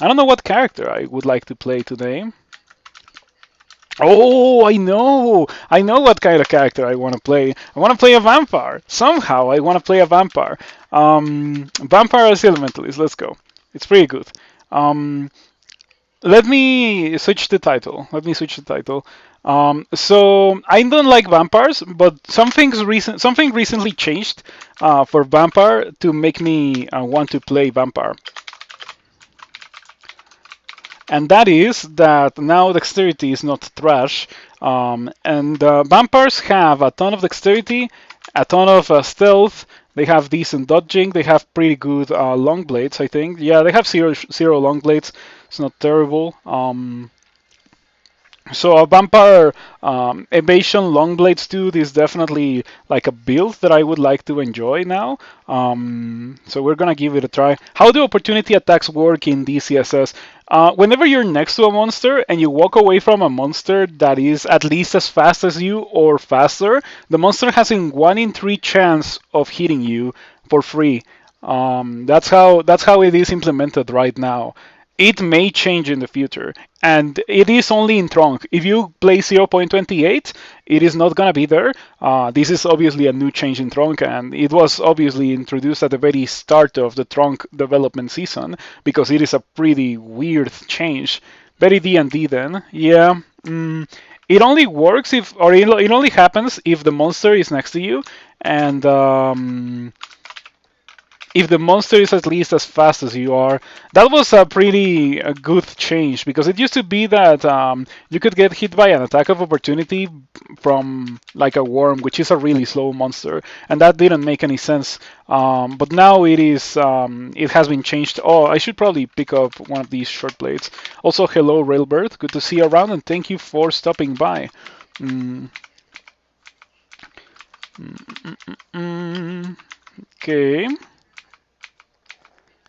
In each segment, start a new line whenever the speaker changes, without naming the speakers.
I don't know what character I would like to play today. Oh, I know what kind of character I want to play. I want to play a vampire. Somehow, I want to play a vampire. Vampire as Elementalist. Let's go. It's pretty good. Um, Let me switch the title. Let me switch the title. So I don't like vampires, but something recently changed for vampire to make me want to play vampire. And that is that now dexterity is not trash. And vampires have a ton of dexterity, a ton of stealth. They have decent dodging. They have pretty good long blades, I think. Yeah, they have zero long blades. It's not terrible. So a vampire evasion longblades dude is definitely like a build that I would like to enjoy now. So we're gonna give it a try. How do opportunity attacks work in DCSS? Whenever you're next to a monster and you walk away from a monster that is at least as fast as you or faster, the monster has a 1 in 3 chance of hitting you for free. That's how it is implemented right now. It may change in the future, and it is only in trunk. If you play 0.28, it is not gonna be there. This is obviously a new change in trunk, and it was obviously introduced at the very start of the trunk development season because it is a pretty weird change. Very D&D then, yeah. It only works if, or it only happens if the monster is next to you, and if the monster is at least as fast as you are. That was a pretty good change because it used to be that you could get hit by an attack of opportunity from like a worm, which is a really slow monster, and that didn't make any sense. But now it has been changed. Oh, I should probably pick up one of these short blades. Also, hello Railbird, good to see you around, and thank you for stopping by. Mm, okay.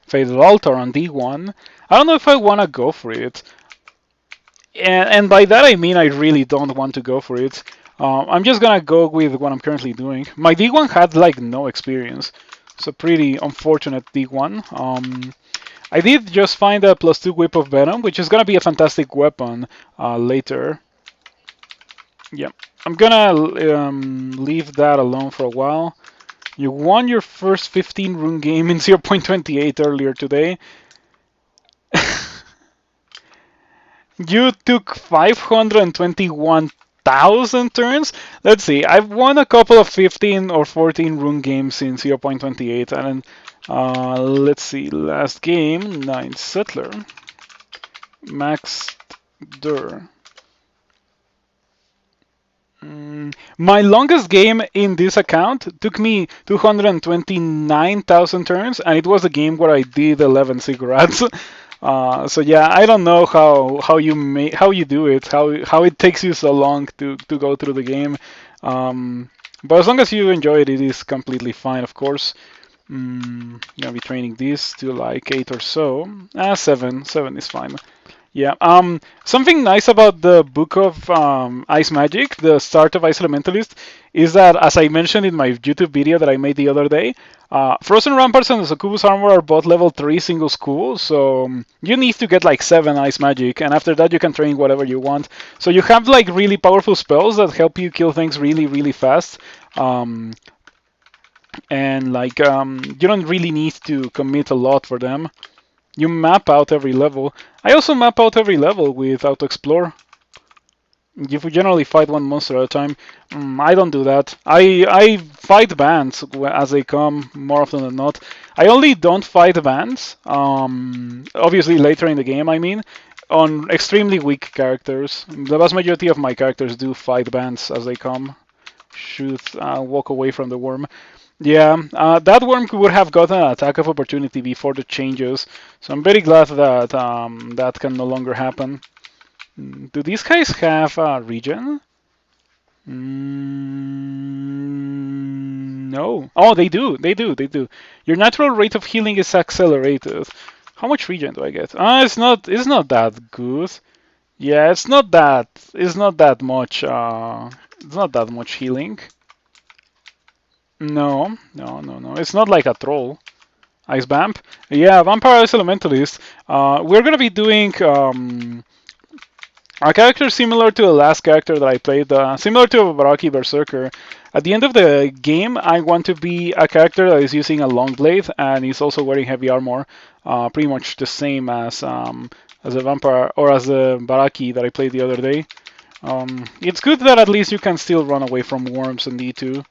Faded Altar on D1. I don't know if I want to go for it. And by that I mean I really don't want to go for it. I'm just gonna go with what I'm currently doing. My D1 had like no experience. It's a pretty unfortunate D1. I did just find a +2 Whip of Venom, which is gonna be a fantastic weapon later. Yeah, I'm gonna leave that alone for a while. You won your first 15 rune game in 0.28 earlier today. You took 521,000 turns. Let's see. I've won a couple of 15 or 14 rune games in 0.28, and let's see. Last game, 9 Settler, Max Dur. My longest game in this account took me 229,000 turns, and it was a game where I did 11 cigarettes. So yeah, I don't know how you do it, how it takes you so long to go through the game. But as long as you enjoy it, it is completely fine, of course. Gonna be training this to like 8 or so. Seven is fine. Yeah. Something nice about the book of Ice Magic, the start of Ice Elementalist, is that, as I mentioned in my YouTube video that I made the other day, Frozen Ramparts and the Succubus Armor are both level 3 single school, so you need to get like 7 Ice Magic, and after that you can train whatever you want. So you have like really powerful spells that help you kill things really, really fast. And like you don't really need to commit a lot for them. You map out every level. I also map out every level with Auto Explore. You generally fight one monster at a time. I don't do that. I fight bands as they come more often than not. I only don't fight bands, obviously later in the game, I mean, on extremely weak characters. The vast majority of my characters do fight bands as they come. Shoot, walk away from the worm. Yeah, that worm would have gotten an attack of opportunity before the changes, so I'm very glad that that can no longer happen. Do these guys have regen? No. Oh, they do. They do. They do. Your natural rate of healing is accelerated. How much regen do I get? It's not. It's not that good. Yeah, it's not that. It's not that much. It's not that much healing. No, no, no, no. It's not like a troll. Ice Vamp. Yeah, Vampire Ice Elementalist. We're gonna be doing a character similar to the last character that I played, similar to a Baraki Berserker. At the end of the game, I want to be a character that is using a long blade and is also wearing heavy armor, pretty much the same as a vampire or as the Baraki that I played the other day. It's good that at least you can still run away from worms in D2.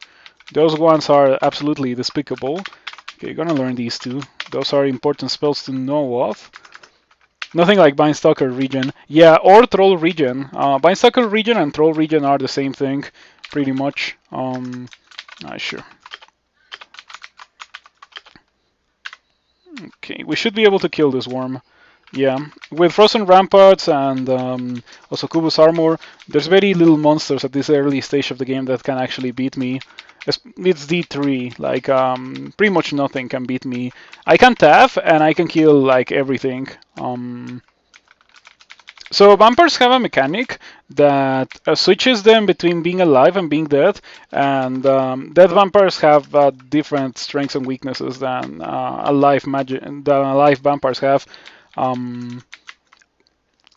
Those ones are absolutely despicable. Okay, gonna learn these two. Those are important spells to know of. Nothing like Binestalker Regen. Yeah, or Troll Regen. Binestalker Regen and Troll Regen are the same thing, pretty much. Sure. Okay, we should be able to kill this worm. Yeah, with Frozen Ramparts and also Kubus Armor, there's very little monsters at this early stage of the game that can actually beat me. It's D3, like pretty much nothing can beat me. I can tap and I can kill like everything. So vampires have a mechanic that switches them between being alive and being dead, and dead vampires have different strengths and weaknesses than alive vampires have. Um,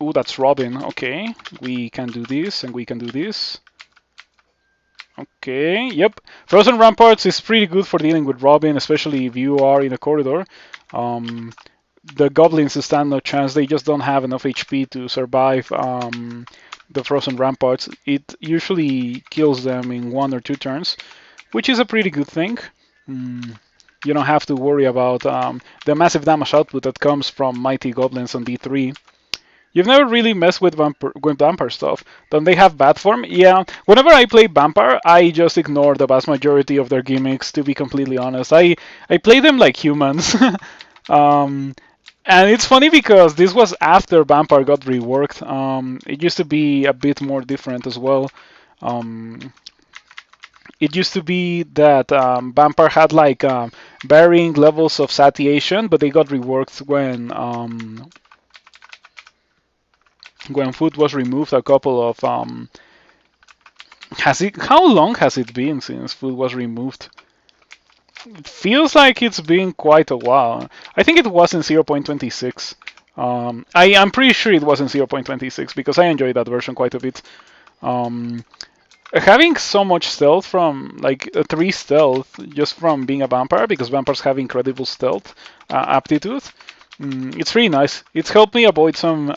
Ooh, that's Robin. Okay, we can do this and we can do this. Okay, yep. Frozen Ramparts is pretty good for dealing with Robin, especially if you are in a corridor. Um, the goblins stand no chance. They just don't have enough HP to survive the Frozen Ramparts. It usually kills them in 1 or 2 turns, which is a pretty good thing. You don't have to worry about the massive damage output that comes from mighty goblins on D3. You've never really messed with vampire stuff. Don't they have bad form? Yeah. Whenever I play vampire, I just ignore the vast majority of their gimmicks. To be completely honest, I play them like humans. um, and it's funny because this was after vampire got reworked. It used to be a bit more different as well. Um, it used to be that vampire had like varying levels of satiation, but they got reworked when food was removed a couple of how long has it been since food was removed? It feels like it's been quite a while. I think it was in 0.26. I'm pretty sure it was in 0.26 because I enjoyed that version quite a bit. Um, Having so much stealth from like a 3 stealth just from being a vampire, because vampires have incredible stealth aptitude. It's really nice. It's helped me avoid some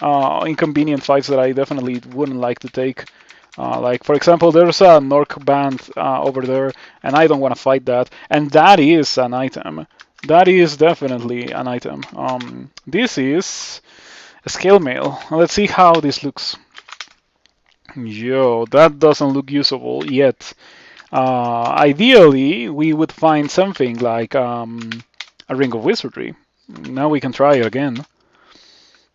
inconvenient fights that I definitely wouldn't like to take. Like, for example, there's a Nork band over there, and I don't want to fight that. And that is an item. That is definitely an item. This is a scale mail. Let's see how this looks. Yo, that doesn't look usable yet. Ideally, we would find something like a Ring of Wizardry. Now we can try it again.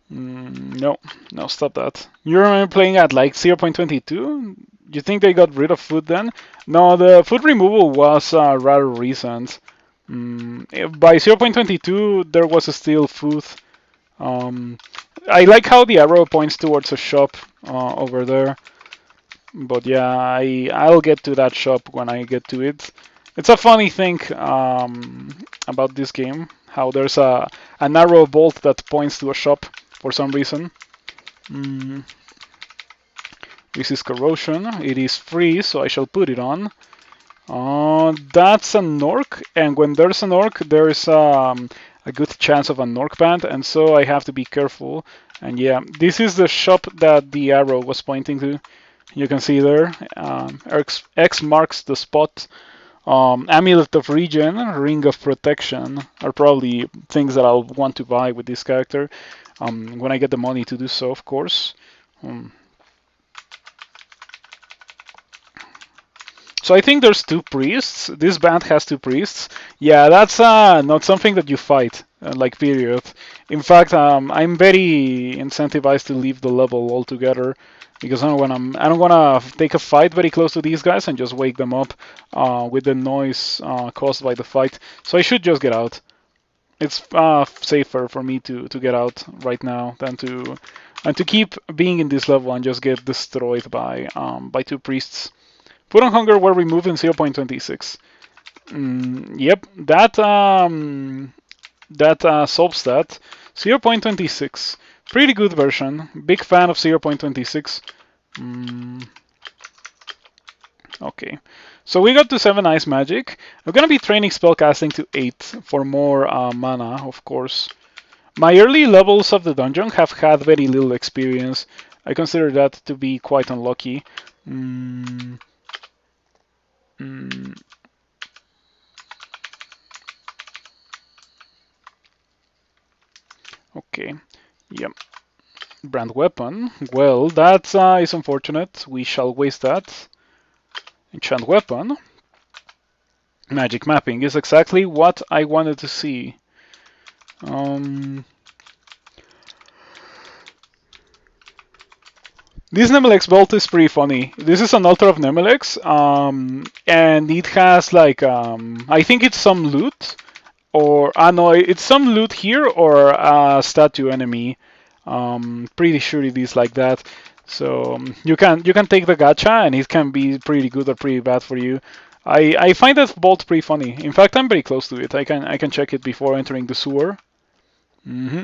No, no, stop that. You remember playing at like 0.22? You think they got rid of food then? No, the food removal was rather recent. By 0.22, there was still food. I like how the arrow points towards a shop over there. But yeah, I'll get to that shop when I get to it. It's a funny thing about this game, how there's an arrow bolt that points to a shop for some reason. This is corrosion. It is free, so I shall put it on. That's an orc, and when there's an orc, there's a good chance of an orc band, and so I have to be careful. And yeah, this is the shop that the arrow was pointing to. You can see there, X marks the spot. Amulet of Regen, Ring of Protection are probably things that I'll want to buy with this character when I get the money to do so, of course. So I think there's 2 priests. This band has 2 priests. Yeah, that's not something that you fight, like period. In fact, I'm very incentivized to leave the level altogether because I don't wanna take a fight very close to these guys and just wake them up with the noise caused by the fight. So I should just get out. It's safer for me to get out right now than to keep being in this level and just get destroyed by 2 priests. Food and hunger were removed in 0.26. Yep, that that solves that. 0.26. Pretty good version. Big fan of 0.26. Okay. So we got to 7 Ice Magic. I'm gonna be training spellcasting to 8 for more mana, of course. My early levels of the dungeon have had very little experience. I consider that to be quite unlucky. Mm, mm, okay. Yep. Brand weapon. Well, that is unfortunate. We shall waste that. Enchant weapon. Magic mapping is exactly what I wanted to see. This Nemelex bolt is pretty funny. This is an altar of Nemelex, and it has like I think it's some loot, or no, it's some loot here or a statue enemy. Pretty sure it is like that. So you can take the gacha, and it can be pretty good or pretty bad for you. I find that bolt pretty funny. In fact, I'm very close to it. I can check it before entering the sewer. Mm-hmm.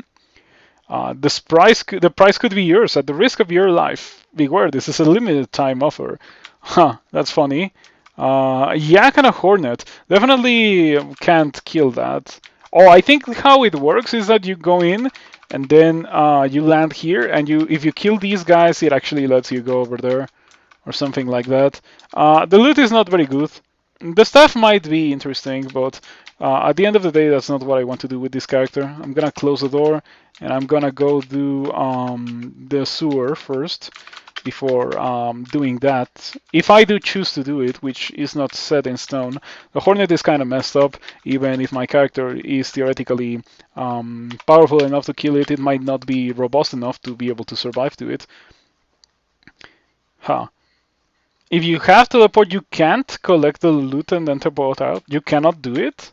The price could be yours at the risk of your life. Beware, this is a limited time offer. Huh, that's funny. Yak and a Hornet. Definitely can't kill that. Oh, I think how it works is that you go in and then you land here, and if you kill these guys, it actually lets you go over there or something like that. The loot is not very good. The stuff might be interesting, but at the end of the day, that's not what I want to do with this character. I'm gonna close the door, and I'm gonna go do the sewer first before doing that. If I do choose to do it, which is not set in stone, the Hornet is kind of messed up. Even if my character is theoretically powerful enough to kill it, it might not be robust enough to be able to survive to it. Huh. If you have teleport, you can't collect the loot and then teleport out. You cannot do it.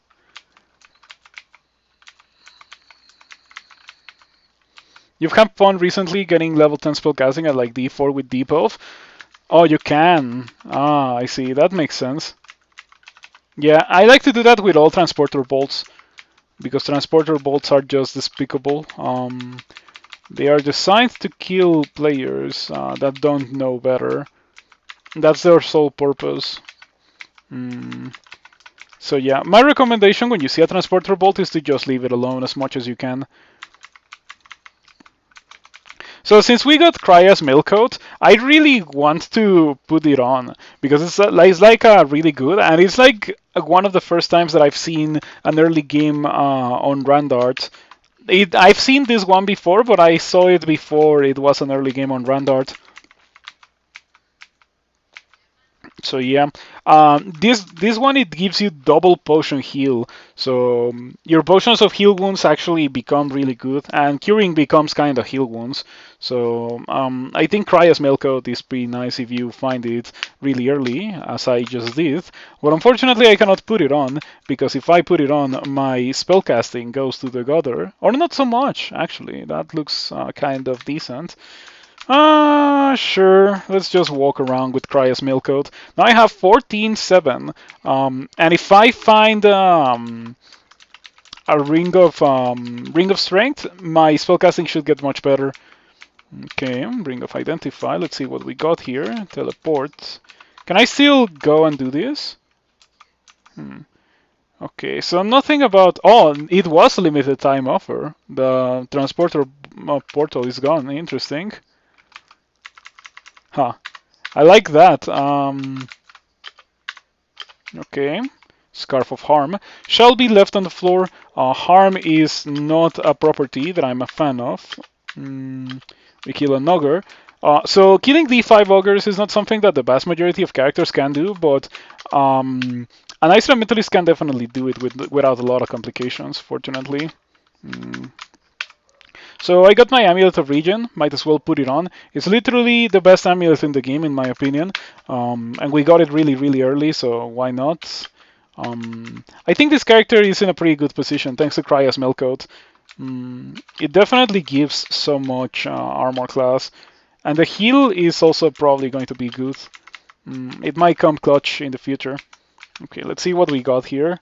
You've had fun recently getting level 10 spellcasting at like D4 with Deep Elf. Oh, you can. Ah, I see. That makes sense. Yeah, I like to do that with all transporter bolts because transporter bolts are just despicable. They are designed to kill players that don't know better. That's their sole purpose. So yeah, my recommendation when you see a transporter bolt is to just leave it alone as much as you can. So since we got Krya's Milkcoat, I really want to put it on because it's like really good, and it's like one of the first times that I've seen an early game on Randart. I've seen this one before, but I saw it before it was an early game on Randart. So yeah, this one it gives you double potion heal. So your potions of heal wounds actually become really good, and curing becomes kind of heal wounds. So I think Krya's Mailcoat is pretty nice if you find it really early, as I just did. But unfortunately, I cannot put it on because if I put it on, my spellcasting goes to the gutter, or not so much actually. That looks kind of decent. Sure. Let's just walk around with Krya's Milkcoat. Now I have 14-7. And if I find a ring of strength, my spellcasting should get much better. Okay, ring of identify. Let's see what we got here. Teleport. Can I still go and do this? Okay, so nothing about. Oh, it was a limited time offer. The transporter portal is gone. Interesting. Huh. I like that. Okay. Scarf of Harm shall be left on the floor. Harm is not a property that I'm a fan of. We kill an ogre. So killing D5 ogres is not something that the vast majority of characters can do, but an Ice Elementalist can definitely do it without a lot of complications, fortunately. So I got my Amulet of Regen, might as well put it on. It's literally the best amulet in the game, in my opinion. And we got it really, really early, so why not? I think this character is in a pretty good position, thanks to Krya's Milkcoat. It definitely gives so much armor class. And the heal is also probably going to be good. It might come clutch in the future. Okay, let's see what we got here.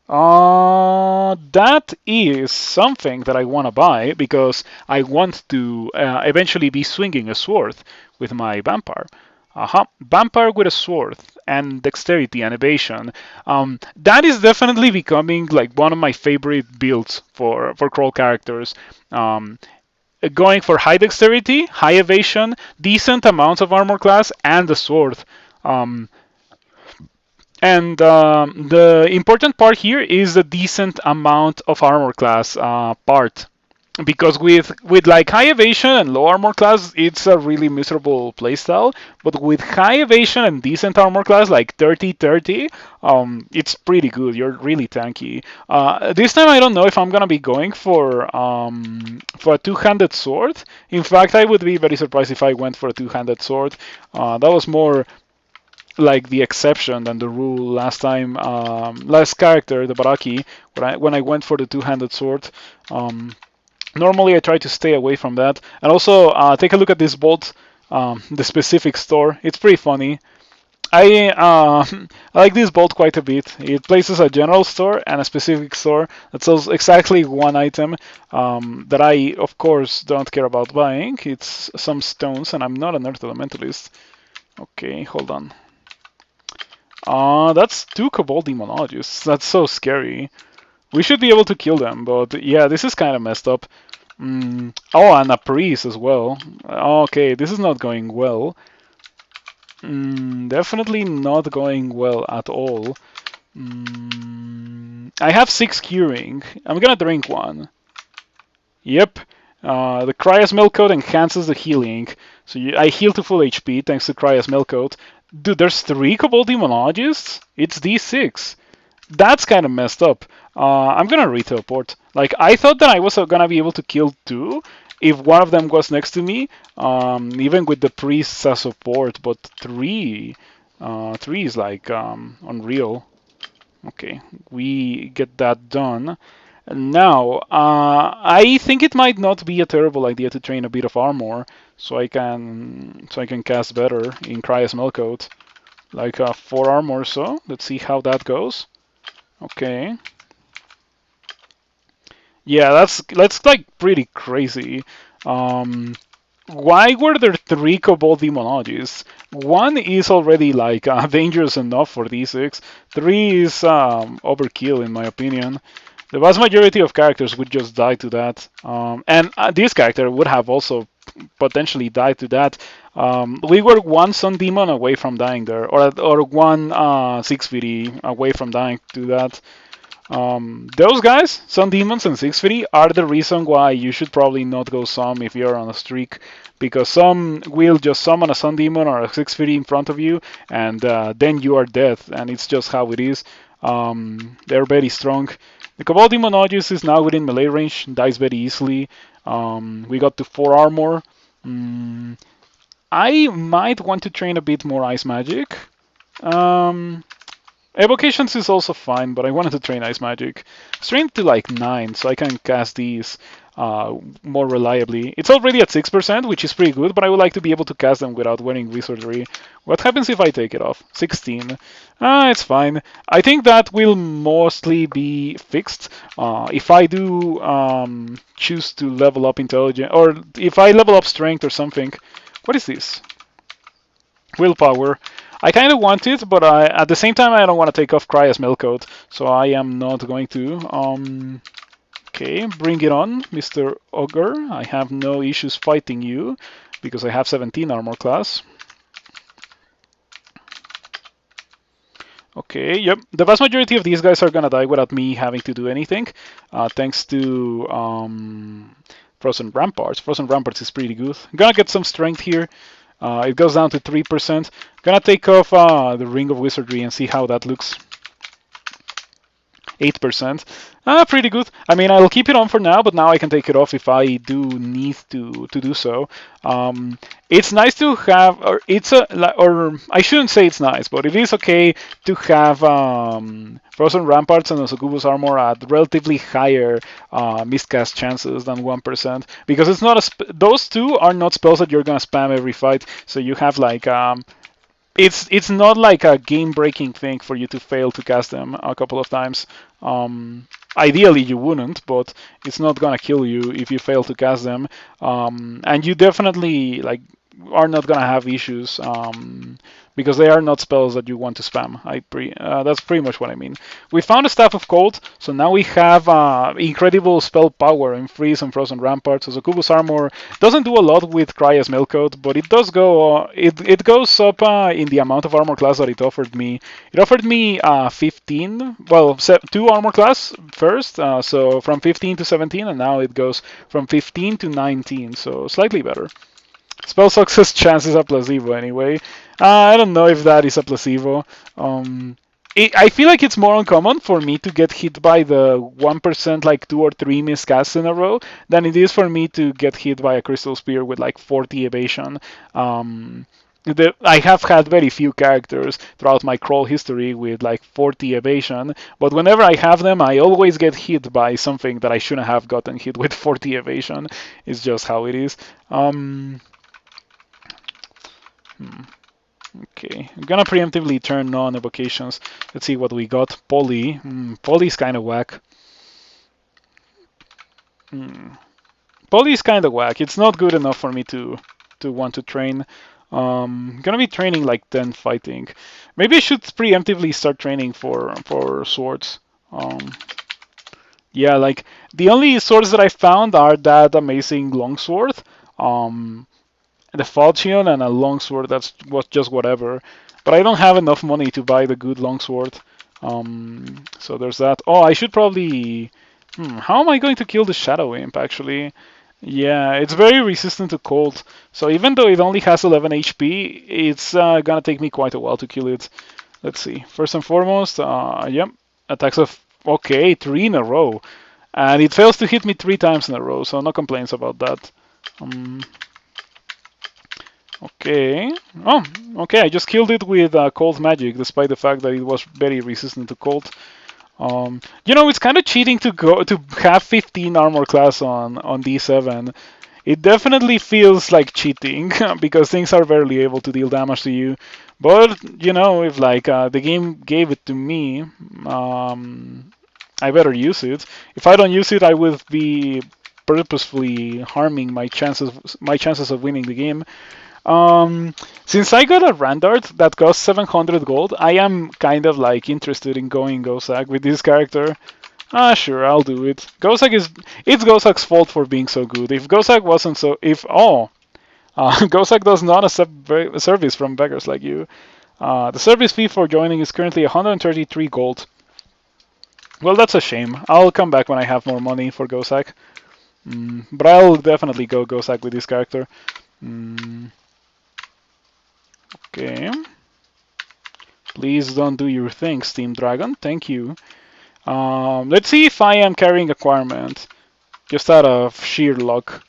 That is something that I want to buy because I want to eventually be swinging a sword with my vampire. Vampire with a sword and dexterity and evasion. That is definitely becoming like one of my favorite builds for crawl characters. Um, Going for high dexterity, high evasion, decent amounts of armor class, and the sword. Um, and the important part here is the decent amount of armor class part. Because with like high evasion and low armor class, it's a really miserable playstyle. But with high evasion and decent armor class, like 30-30, it's pretty good. You're really tanky. This time I don't know if I'm gonna be going for a two-handed sword. In fact, I would be very surprised if I went for a two-handed sword. That was more like the exception than the rule last time. Last character, the Baraki, when I went for the two-handed sword. Normally, I try to stay away from that. And also, take a look at this bolt, the specific store. It's pretty funny. I like this bolt quite a bit. It places a general store and a specific store that sells exactly one item that I, of course, don't care about buying. It's some stones, and I'm not an Earth Elementalist. Okay, hold on. That's two Cobalt Demonologists. That's so scary. We should be able to kill them, but yeah, this is kind of messed up. Oh, and a priest as well. Okay, this is not going well. Definitely not going well at all. I have 6 curing. I'm gonna drink one. Yep. The Cryas Milk Coat enhances the healing. So I heal to full HP thanks to Cryas Milk Coat. Dude, there's 3 Cobalt Demonologists? It's D6. That's kind of messed up. I'm gonna re-teleport. Like, I thought that I was gonna be able to kill 2 if one of them was next to me, even with the priests as support, but 3, 3 is like unreal. Okay, we get that done. Now, I think it might not be a terrible idea to train a bit of armor, so I can cast better in Cryas Melcoat, like 4 armor or so. Let's see how that goes. Okay. Yeah, that's like pretty crazy. Um, why were there 3 Cobalt Demonologies? 1 is already like dangerous enough for D6. 3 is overkill in my opinion. The vast majority of characters would just die to that, and this character would have also potentially died to that. We were one Sun Demon away from dying there, or one 650 away from dying to that. Those guys, Sun Demons and 650, are the reason why you should probably not go Some if you're on a streak, because some will just summon a Sun Demon or a 650 in front of you, and then you are dead, and it's just how it is. They're very strong. The Cabal Demonologist is now within melee range, dies very easily. We got to 4 armor. I might want to train a bit more Ice Magic. Evocations is also fine, but I wanted to train Ice Magic. Strain to like 9, so I can cast these more reliably. It's already at 6%, which is pretty good, but I would like to be able to cast them without wearing Wizardry. What happens if I take it off? 16. It's fine. I think that will mostly be fixed. If I do choose to level up Intelligence, or if I level up Strength or something. What is this? Willpower. I kind of want it, but at the same time, I don't want to take off Cryas Milkcoat, so I am not going to. Okay, bring it on, Mr. Ogre. I have no issues fighting you, because I have 17 armor class. Okay, yep. The vast majority of these guys are gonna die without me having to do anything, thanks to Frozen Ramparts. Frozen Ramparts is pretty good. I'm gonna get some strength here. It goes down to 3%. Gonna take off the Ring of Wizardry and see how that looks. 8%. Pretty good. I mean, I'll keep it on for now, but now I can take it off if I do need to do so. It's nice to have, or I shouldn't say it's nice, but it is okay to have Frozen Ramparts and Succubus Armor at relatively higher miscast chances than 1%, because it's not those two are not spells that you're gonna spam every fight, so you have like it's not like a game-breaking thing for you to fail to cast them a couple of times. Ideally, you wouldn't, but it's not gonna kill you if you fail to cast them, and you definitely like are not gonna have issues because they are not spells that you want to spam. That's pretty much what I mean. We found a Staff of Cold, so now we have incredible spell power in Freeze and Frozen Rampart. So Succubus Armor doesn't do a lot with Cryas Milkcoat, but it does go. It goes up in the amount of armor class that it offered me. It offered me 15, well, 2 armor class first, so from 15 to 17, and now it goes from 15 to 19, so slightly better. Spell success chance is a placebo anyway. I don't know if that is a placebo. I feel like it's more uncommon for me to get hit by the 1% like 2 or 3 miscasts in a row than it is for me to get hit by a Crystal Spear with like 40 evasion. I have had very few characters throughout my crawl history with like 40 evasion, but whenever I have them, I always get hit by something that I shouldn't have gotten hit with 40 evasion. It's just how it is. Okay, I'm gonna preemptively turn on evocations. Let's see what we got. Poly. Poly's kind of whack. Poly's kind of whack. It's not good enough for me to want to train. Gonna be training like 10 fighting. Maybe I should preemptively start training for swords. Yeah, like the only swords that I found are that amazing longsword. The falchion and a longsword was just whatever. But I don't have enough money to buy the good longsword. So there's that. Oh, I should probably. How am I going to kill the Shadow Imp actually? Yeah, it's very resistant to cold. So even though it only has 11 HP, it's gonna take me quite a while to kill it. Let's see. First and foremost, yep, attacks of okay, 3 in a row, and it fails to hit me 3 times in a row. So no complaints about that. Okay. Oh, okay. I just killed it with cold magic, despite the fact that it was very resistant to cold. It's kind of cheating to have 15 armor class on D7. It definitely feels like cheating because things are barely able to deal damage to you. But if like the game gave it to me, I better use it. If I don't use it, I would be purposefully harming my chances of winning the game. Since I got a Randart that costs 700 gold, I am kind of like interested in going Gossack with this character. Sure, I'll do it. It's Gossack's fault for being so good. If Gossack wasn't so, Gossack does not accept service from beggars like you. The service fee for joining is currently 133 gold. Well, that's a shame. I'll come back when I have more money for Gossack. But I'll definitely go Gossack with this character. Okay. Please don't do your thing, Steam Dragon. Thank you. Let's see if I am carrying Acquirement. Just out of sheer luck.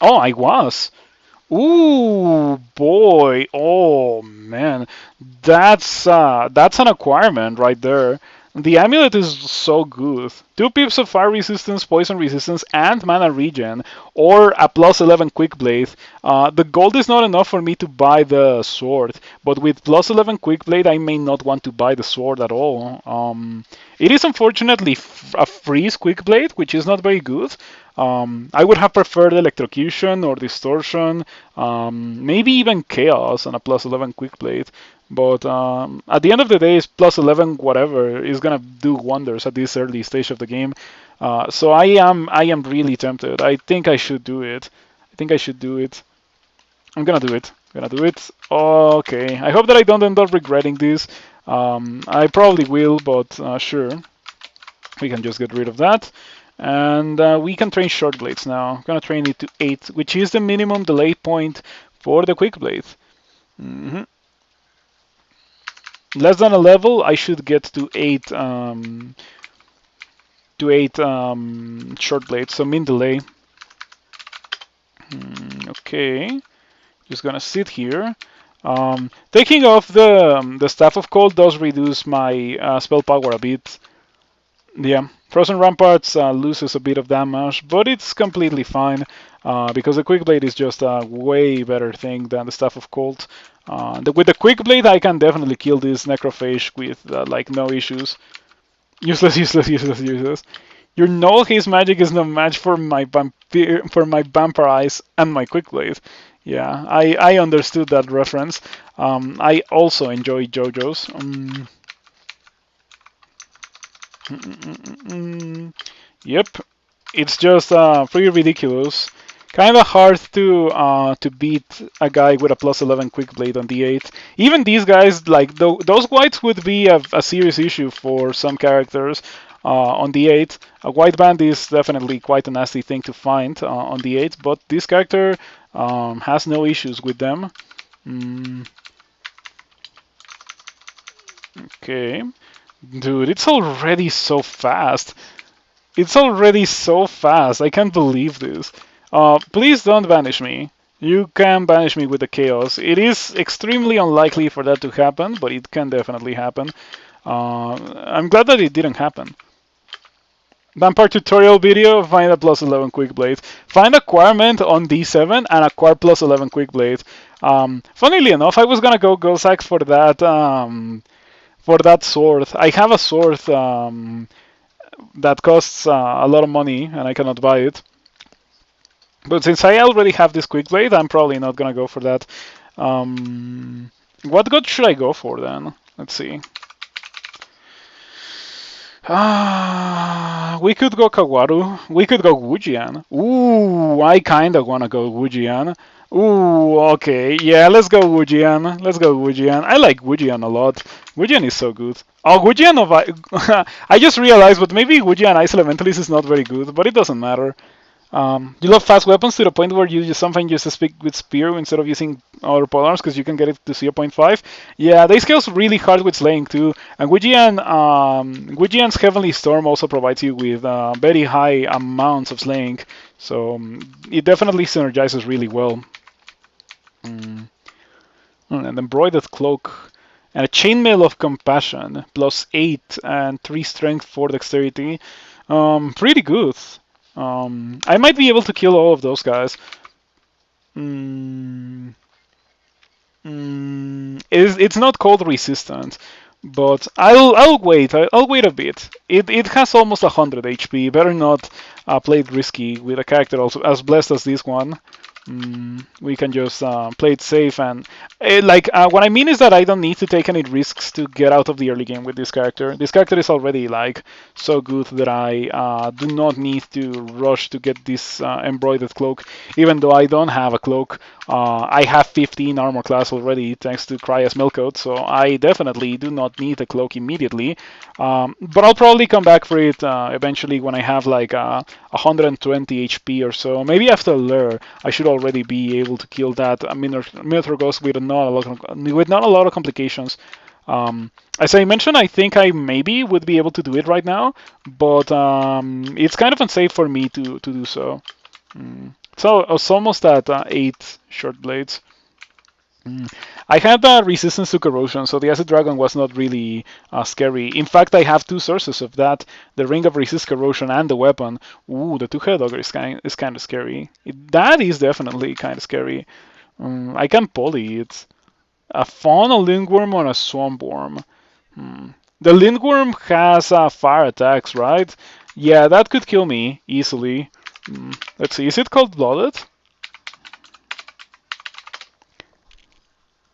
Oh, I was. Ooh, boy. Oh, man. That's an Acquirement right there. The amulet is so good. 2 pips of fire resistance, poison resistance, and mana regen, or a plus 11 quick blade. The gold is not enough for me to buy the sword, but with plus 11 quick blade, I may not want to buy the sword at all. It is unfortunately a freeze quick blade, which is not very good. I would have preferred electrocution or distortion, maybe even chaos and a plus 11 quick blade. But at the end of the day, it's plus 11 whatever is gonna do wonders at this early stage of the game. So I am really tempted. I think I should do it. I'm gonna do it. Okay. I hope that I don't end up regretting this. I probably will, but sure. We can just get rid of that. And we can train short blades now. I'm gonna train it to 8, which is the minimum delay point for the quick blade. Less than a level, I should get to 8 short blades, so min delay. Okay, just gonna sit here. Taking off the Staff of Cold does reduce my spell power a bit. Yeah, Frozen Ramparts loses a bit of damage, but it's completely fine because the Quick Blade is just a way better thing than the Staff of Cold. With the Quick Blade, I can definitely kill this Necrophage with like no issues. Useless, useless, useless, useless. Your null haste magic is no match for my vampire eyes and my quick blade. Yeah, I understood that reference. I also enjoy JoJo's. Yep, it's just pretty ridiculous. Kind of hard to beat a guy with a plus 11 quick blade on D8. Even these guys, like those whites, would be a serious issue for some characters on D8. A white band is definitely quite a nasty thing to find on D8, but this character has no issues with them. Mm, okay, dude, it's already so fast. It's already so fast. I can't believe this. Please don't banish me. You can banish me with the chaos. It is extremely unlikely for that to happen, but it can definitely happen. I'm glad that it didn't happen. Vampire tutorial video, find a plus 11 quick blade. Find acquirement on D7 and acquire plus 11 quick blade. Funnily enough, I was gonna go Gulsax for that sword. I have a sword that costs a lot of money and I cannot buy it. But since I already have this quick blade, I'm probably not gonna go for that. What god should I go for then? Let's see. We could go Kawaru. We could go Wujian. Ooh, I kinda wanna go Wujian. Ooh, okay. Yeah, let's go Wujian. Let's go Wujian. I like Wujian a lot. Wujian is so good. Oh, Wujian of I just realized, but maybe Wujian Ice Elementalist is not very good, but it doesn't matter. You love fast weapons to the point where you just sometimes just speak with spear instead of using other polearms because you can get it to 0.5. Yeah, they scales really hard with slaying too. And Gujian's Heavenly Storm also provides you with very high amounts of slaying, so it definitely synergizes really well. And embroidered cloak and a chainmail of compassion plus 8 and 3 strength for dexterity. Pretty good. I might be able to kill all of those guys. It's not cold resistant, but I'll wait. I'll wait a bit. It has almost 100 HP. Better not play it risky with a character also as blessed as this one. We can just play it safe and what I mean is that I don't need to take any risks to get out of the early game with this character. This character is already like so good that I do not need to rush to get this embroidered cloak. Even though I don't have a cloak, I have 15 armor class already thanks to Cryas Milkcoat, so I definitely do not need a cloak immediately. But I'll probably come back for it eventually when I have like 120 HP or so. Maybe after Lure, I should already be able to kill that Minotaur Ghost with not a lot of complications. As I mentioned, I think I maybe would be able to do it right now, but it's kind of unsafe for me to do so. So it's almost at 8 short blades. I had resistance to corrosion, so the acid dragon was not really scary. In fact, I have two sources of that: the ring of resist corrosion and the weapon. Ooh, the two-headed ogre is kind of scary. That is definitely kind of scary. I can poly it. A fawn, a lindworm, or a swampworm. The lindworm has fire attacks, right? Yeah, that could kill me easily. Let's see, is it cold-blooded?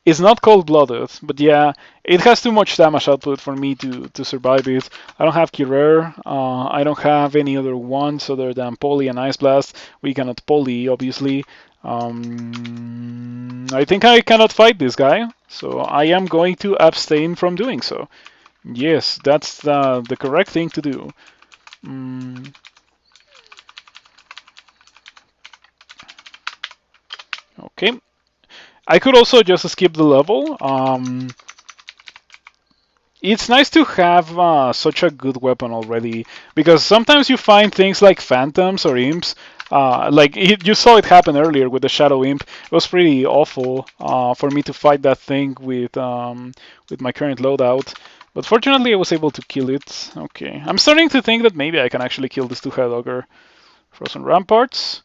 It's not cold-blooded, but yeah, it has too much damage output for me to survive it. I don't have Curer, I don't have any other ones other than Poly and Ice Blast. We cannot Poly, obviously. I think I cannot fight this guy, so I am going to abstain from doing so. Yes, that's the correct thing to do. Okay. I could also just skip the level. It's nice to have such a good weapon already, because sometimes you find things like phantoms or imps. You saw it happen earlier with the shadow imp. It was pretty awful for me to fight that thing with my current loadout. But fortunately, I was able to kill it. Okay, I'm starting to think that maybe I can actually kill this two-head ogre. Frozen Ramparts.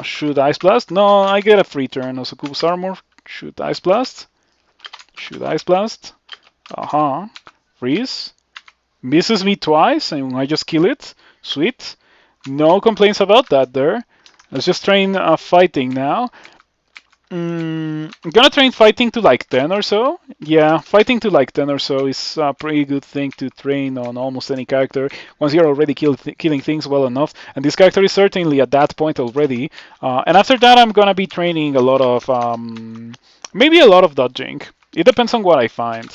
Shoot Ice Blast. No, I get a free turn. Also, Kubus Armor. Shoot Ice Blast. Shoot Ice Blast. Freeze. Misses me twice, and I just kill it. Sweet. No complaints about that there. Let's just train fighting now. I'm gonna train fighting to like 10 or so. Yeah, fighting to like 10 or so is a pretty good thing to train on almost any character once you're already killing things well enough. And this character is certainly at that point already. And after that, I'm gonna be training a lot of, maybe a lot of dodging. It depends on what I find.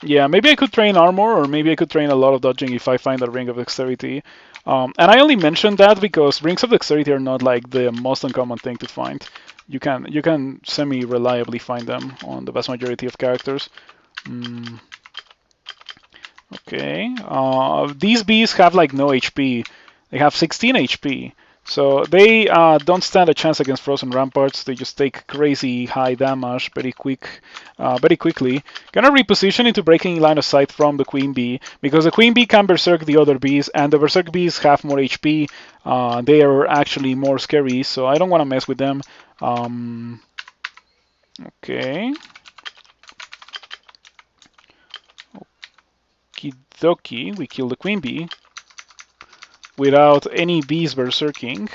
Yeah, maybe I could train armor, or maybe I could train a lot of dodging if I find a ring of dexterity. And I only mention that because rings of dexterity are not like the most uncommon thing to find. You can semi-reliably find them on the vast majority of characters. Mm, okay. These bees have like no HP. They have 16 HP. So they don't stand a chance against frozen ramparts. They just take crazy high damage very quickly. Gonna reposition into breaking line of sight from the queen bee because the queen bee can berserk the other bees, and the berserk bees have more HP. They are actually more scary, so I don't want to mess with them. Okay. Okie we kill the queen bee without any bees berserking.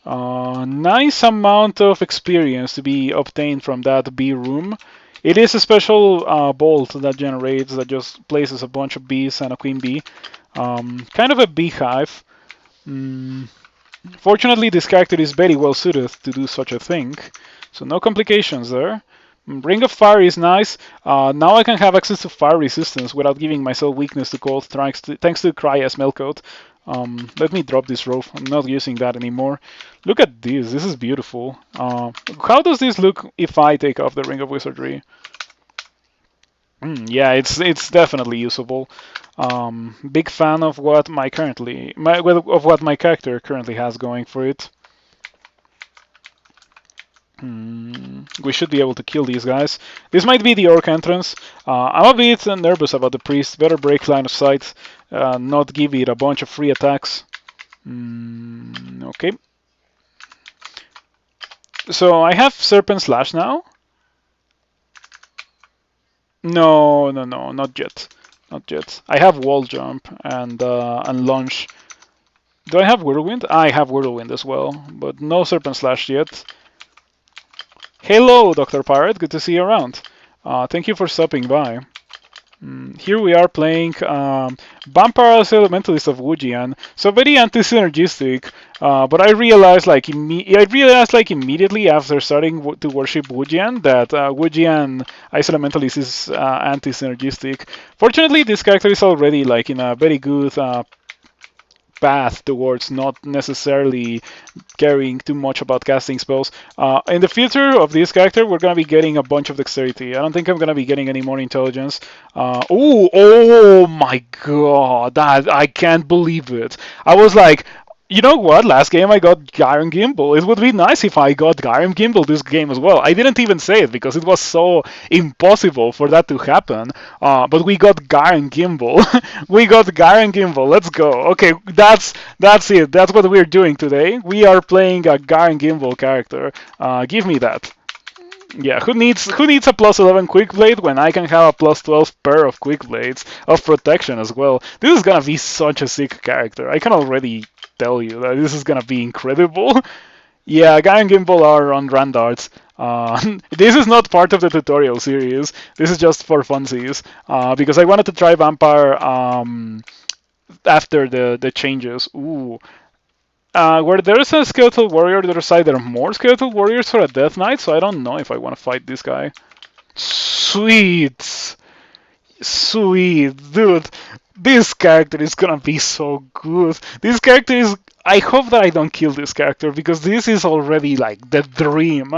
Nice amount of experience to be obtained from that bee room. It is a special bolt that generates that just places a bunch of bees and a queen bee. Kind of a beehive. Mm, Fortunately, this character is very well suited to do such a thing, so no complications there. Ring of Fire is nice. Now I can have access to fire resistance without giving myself weakness to cold, thanks to Crya Smelcoat. Let me drop this rope. I'm not using that anymore. Look at this. This is beautiful. How does this look if I take off the Ring of Wizardry? Yeah, it's definitely usable. Big fan of what of what my character currently has going for it. We should be able to kill these guys. This might be the orc entrance. I'm a bit nervous about the priest. Better break line of sight, not give it a bunch of free attacks. Okay. So I have Serpent Slash now. No, not yet. Not yet. I have Wall Jump and Launch. Do I have Whirlwind? I have Whirlwind as well, but no Serpent Slash yet. Hello, Dr. Pirate. Good to see you around. Thank you for stopping by. Here we are playing Vampire Elementalist of Jian. So very anti-synergistic, but I realized like immediately after starting to worship Jian that Jian Ice Elementalist is anti-synergistic. Fortunately, this character is already like in a very good path towards not necessarily caring too much about casting spells. In the future of this character, we're going to be getting a bunch of dexterity. I don't think I'm going to be getting any more intelligence. Oh my god, I can't believe it. I was like, you know what? Last game I got Gyron Gimbal. It would be nice if I got Gyron Gimbal this game as well. I didn't even say it because it was so impossible for that to happen. But we got Gyron Gimbal. We got Gyron Gimbal. Let's go. Okay, that's it. That's what we're doing today. We are playing a Gyron Gimbal character. Give me that. Yeah, who needs a plus 11 quick blade when I can have a plus 12 pair of quick blades of protection as well? This is gonna be such a sick character. I can already tell you that this is gonna be incredible. Yeah, Guy and Gimbal are on Randarts. This is not part of the tutorial series. This is just for funsies. Because I wanted to try Vampire after the changes. Ooh. Where there's a Skeletal Warrior, there's either more Skeletal Warriors or a Death Knight, so I don't know if I want to fight this guy. Sweet! Sweet, dude. This character is gonna be so good. This character is. I hope that I don't kill this character because this is already like the dream.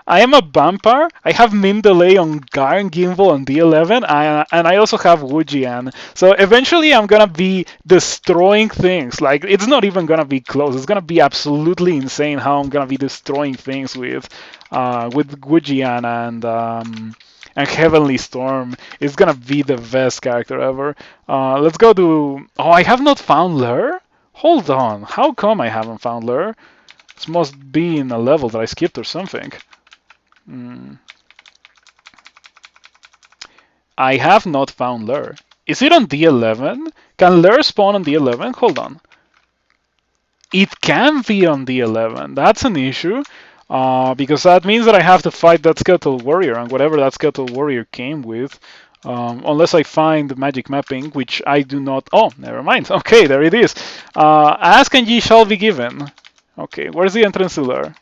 I am a vampire. I have min delay on Garn Gimbal on D11, and I also have Wujian. So eventually, I'm gonna be destroying things. Like it's not even gonna be close. It's gonna be absolutely insane how I'm gonna be destroying things with Wujian and Heavenly Storm. Is gonna be the best character ever. Let's go to. Oh, I have not found Lure? Hold on. How come I haven't found Lure? This must be in a level that I skipped or something. I have not found Lure. Is it on D11? Can Lair spawn on D11? Hold on. It can be on D11. That's an issue. Because that means that I have to fight that Skeletal Warrior and whatever that Skeletal Warrior came with. Unless I find magic mapping, which I do not. Oh, never mind. Okay, there it is. Ask and ye shall be given. Okay, where's the entrance to Lair?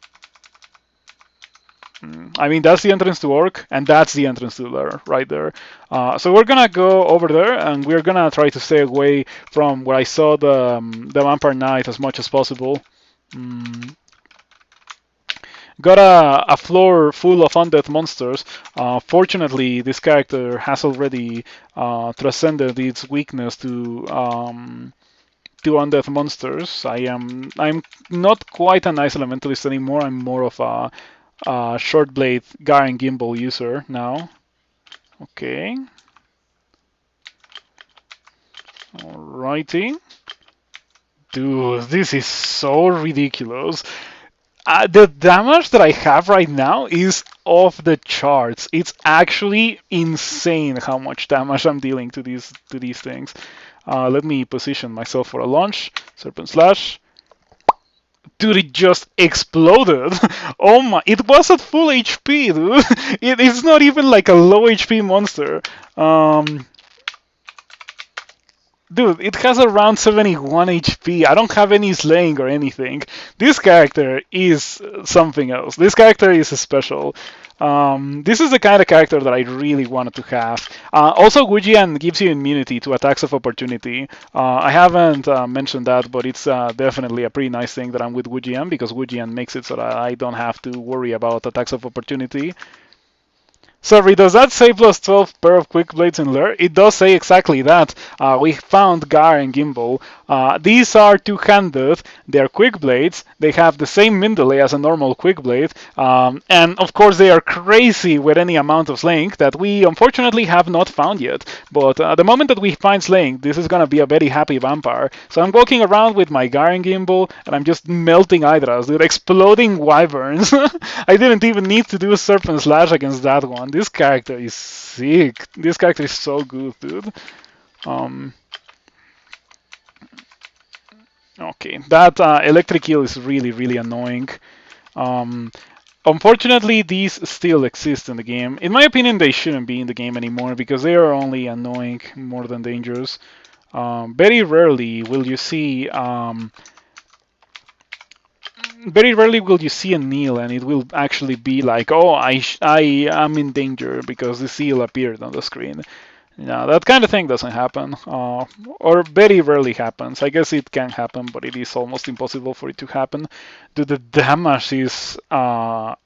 I mean, that's the entrance to Orc, and that's the entrance to Lair right there. So we're gonna go over there, and we're gonna try to stay away from where I saw the Vampire Knight as much as possible. Got a floor full of undead monsters. Fortunately, this character has already transcended its weakness to undead monsters. I'm not quite a nice elementalist anymore. I'm more of a short blade Garen Gimbal user now. Okay. Alrighty. Dude, this is so ridiculous. The damage that I have right now is off the charts. It's actually insane how much damage I'm dealing to these things. Let me position myself for a launch. Serpent Slash. Dude, it just exploded. Oh my, it was at full HP, dude. It's not even like a low HP monster. Dude, it has around 71 HP. I don't have any slaying or anything. This character is something else. This character is special. This is the kind of character that I really wanted to have. Also, Jian gives you immunity to attacks of opportunity. I haven't mentioned that, but it's definitely a pretty nice thing that I'm with Jian because Jian makes it so that I don't have to worry about attacks of opportunity. Sorry, does that say plus 12 pair of quick blades in Lair? It does say exactly that. We found Gar and Gimbal. These are two-handed. They're quick blades. They have the same melee as a normal quick blade. And of course, they are crazy with any amount of slaying that we unfortunately have not found yet. But the moment that we find slaying, this is going to be a very happy vampire. So I'm walking around with my Gar and Gimbal, and I'm just melting Hydras, dude, exploding wyverns. I didn't even need to do a Serpent Slash against that one. This character is sick. This character is so good, dude. Okay, that electric eel is really, really annoying. Unfortunately, these still exist in the game. In my opinion, they shouldn't be in the game anymore because they are only annoying more than dangerous. Very rarely will you see a kneel and it will actually be like, oh, I am in danger because the seal appeared on the screen. No, that kind of thing doesn't happen, or very rarely happens. I guess it can happen, but it is almost impossible for it to happen. The damage is out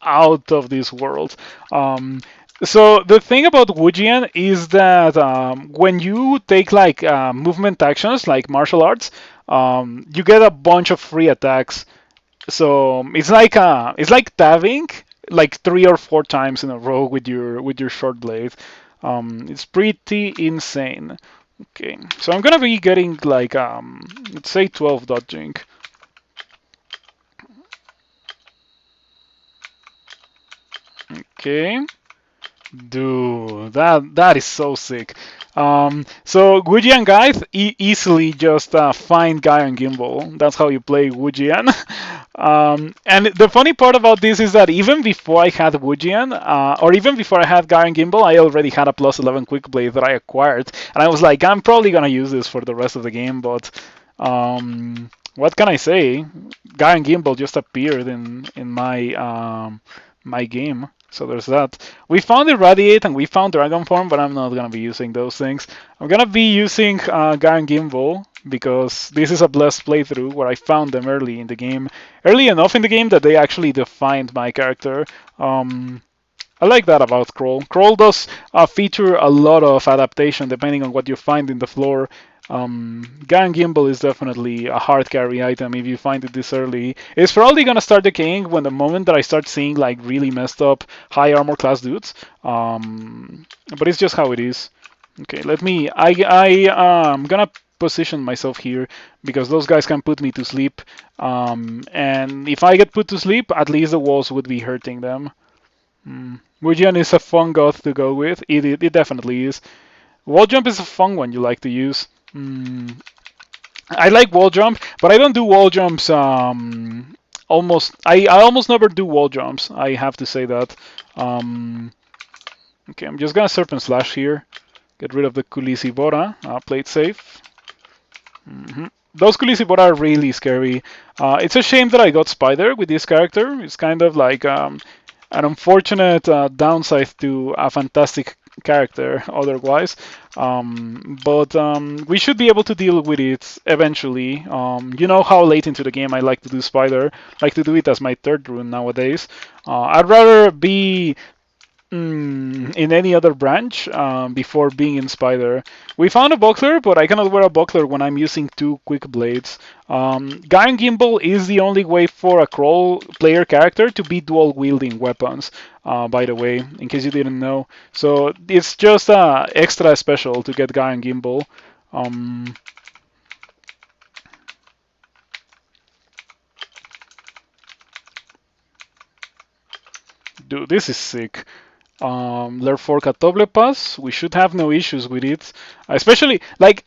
of this world. So the thing about Wujian is that when you take like movement actions, like martial arts, you get a bunch of free attacks. So it's like tabbing like 3 or 4 times in a row with your short blade. It's pretty insane. Okay, so I'm gonna be getting like let's say 12 dodging. Okay. Dude, that is so sick. So Wujian guys easily just find Guy and Gimbal. That's how you play Wujian. And the funny part about this is that even before I had Wujian, or even before I had Guy and Gimbal, I already had a plus 11 quick blade that I acquired, and I was like, I'm probably gonna use this for the rest of the game, but what can I say? Guy and Gimbal just appeared in my game. So there's that. We found Irradiate and we found Dragon Form, but I'm not going to be using those things. I'm going to be using Garen Gimbal because this is a blessed playthrough where I found them early in the game. Early enough in the game that they actually defined my character. I like that about Crawl. Crawl does feature a lot of adaptation depending on what you find in the floor. Gang Gimbal is definitely a hard carry item if you find it this early. It's probably gonna start decaying when the moment that I start seeing like really messed up high armor class dudes. But it's just how it is. Okay, I'm gonna position myself here because those guys can put me to sleep. And if I get put to sleep, at least the walls would be hurting them. Wujian is a fun goth to go with. It definitely is. Wall jump is a fun one you like to use. I like wall jump, but I don't do wall jumps. I almost never do wall jumps. I have to say that. Um, okay, I'm just gonna serpent slash here. Get rid of the Kulisibora. Play it safe. Those Kulisibora are really scary. It's a shame that I got Spider with this character. It's kind of like an unfortunate downside to a fantastic character otherwise. But we should be able to deal with it eventually. You know how late into the game I like to do Spider. I like to do it as my third rune nowadays. I'd rather be in any other branch before being in Spider. We found a buckler, but I cannot wear a buckler when I'm using two quick blades. Guy Gimbal is the only way for a crawl player character to be dual wielding weapons, by the way, in case you didn't know. So it's just extra special to get Guy Gimbal. Um, Dude, this is sick. Therefore, Katoble Pass, we should have no issues with it. Especially, like,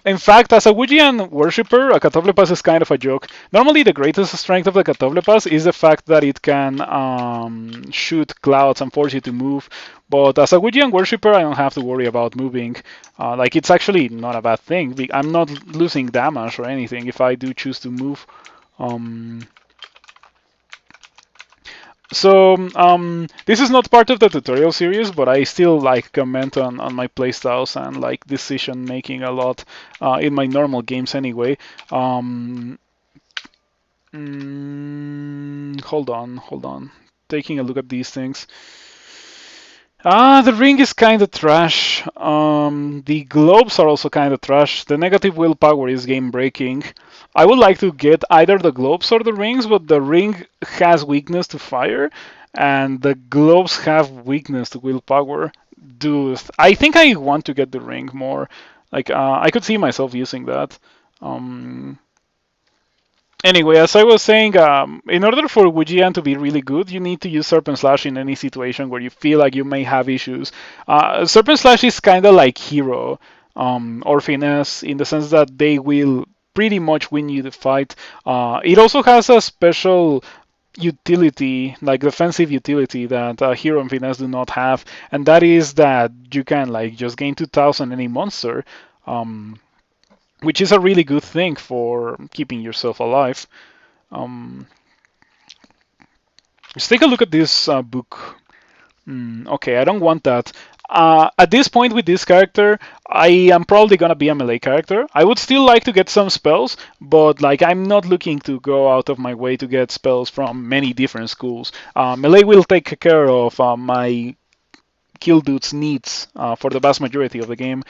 in fact, as a Wujian worshipper, a Katoble Pass is kind of a joke. Normally, the greatest strength of the Katoble Pass is the fact that it can shoot clouds and force you to move. But as a Wujian worshipper, I don't have to worry about moving. Like, it's actually not a bad thing. I'm not losing damage or anything if I do choose to move. Um, so this is not part of the tutorial series, but I still like comment on my playstyles and like decision making a lot in my normal games anyway. Um, hold on. Taking a look at these things. The ring is kind of trash. The globes are also kind of trash. The negative willpower is game breaking. I would like to get either the globes or the rings, but the ring has weakness to fire, and the globes have weakness to willpower. Dude, I think I want to get the ring more. Like, I could see myself using that. Um, Anyway, as I was saying, in order for Wujian to be really good, you need to use Serpent Slash in any situation where you feel like you may have issues. Serpent Slash is kind of like Hero or Finesse in the sense that they will pretty much win you the fight. It also has a special utility, like defensive utility that Hero and Finesse do not have, and that is that you can like just gain 2000 any monster. Um, which is a really good thing for keeping yourself alive. Um, let's take a look at this book. Okay, I don't want that. At this point with this character, I am probably gonna be a melee character. I would still like to get some spells, but like I'm not looking to go out of my way to get spells from many different schools. Melee will take care of my kill dude's needs for the vast majority of the game.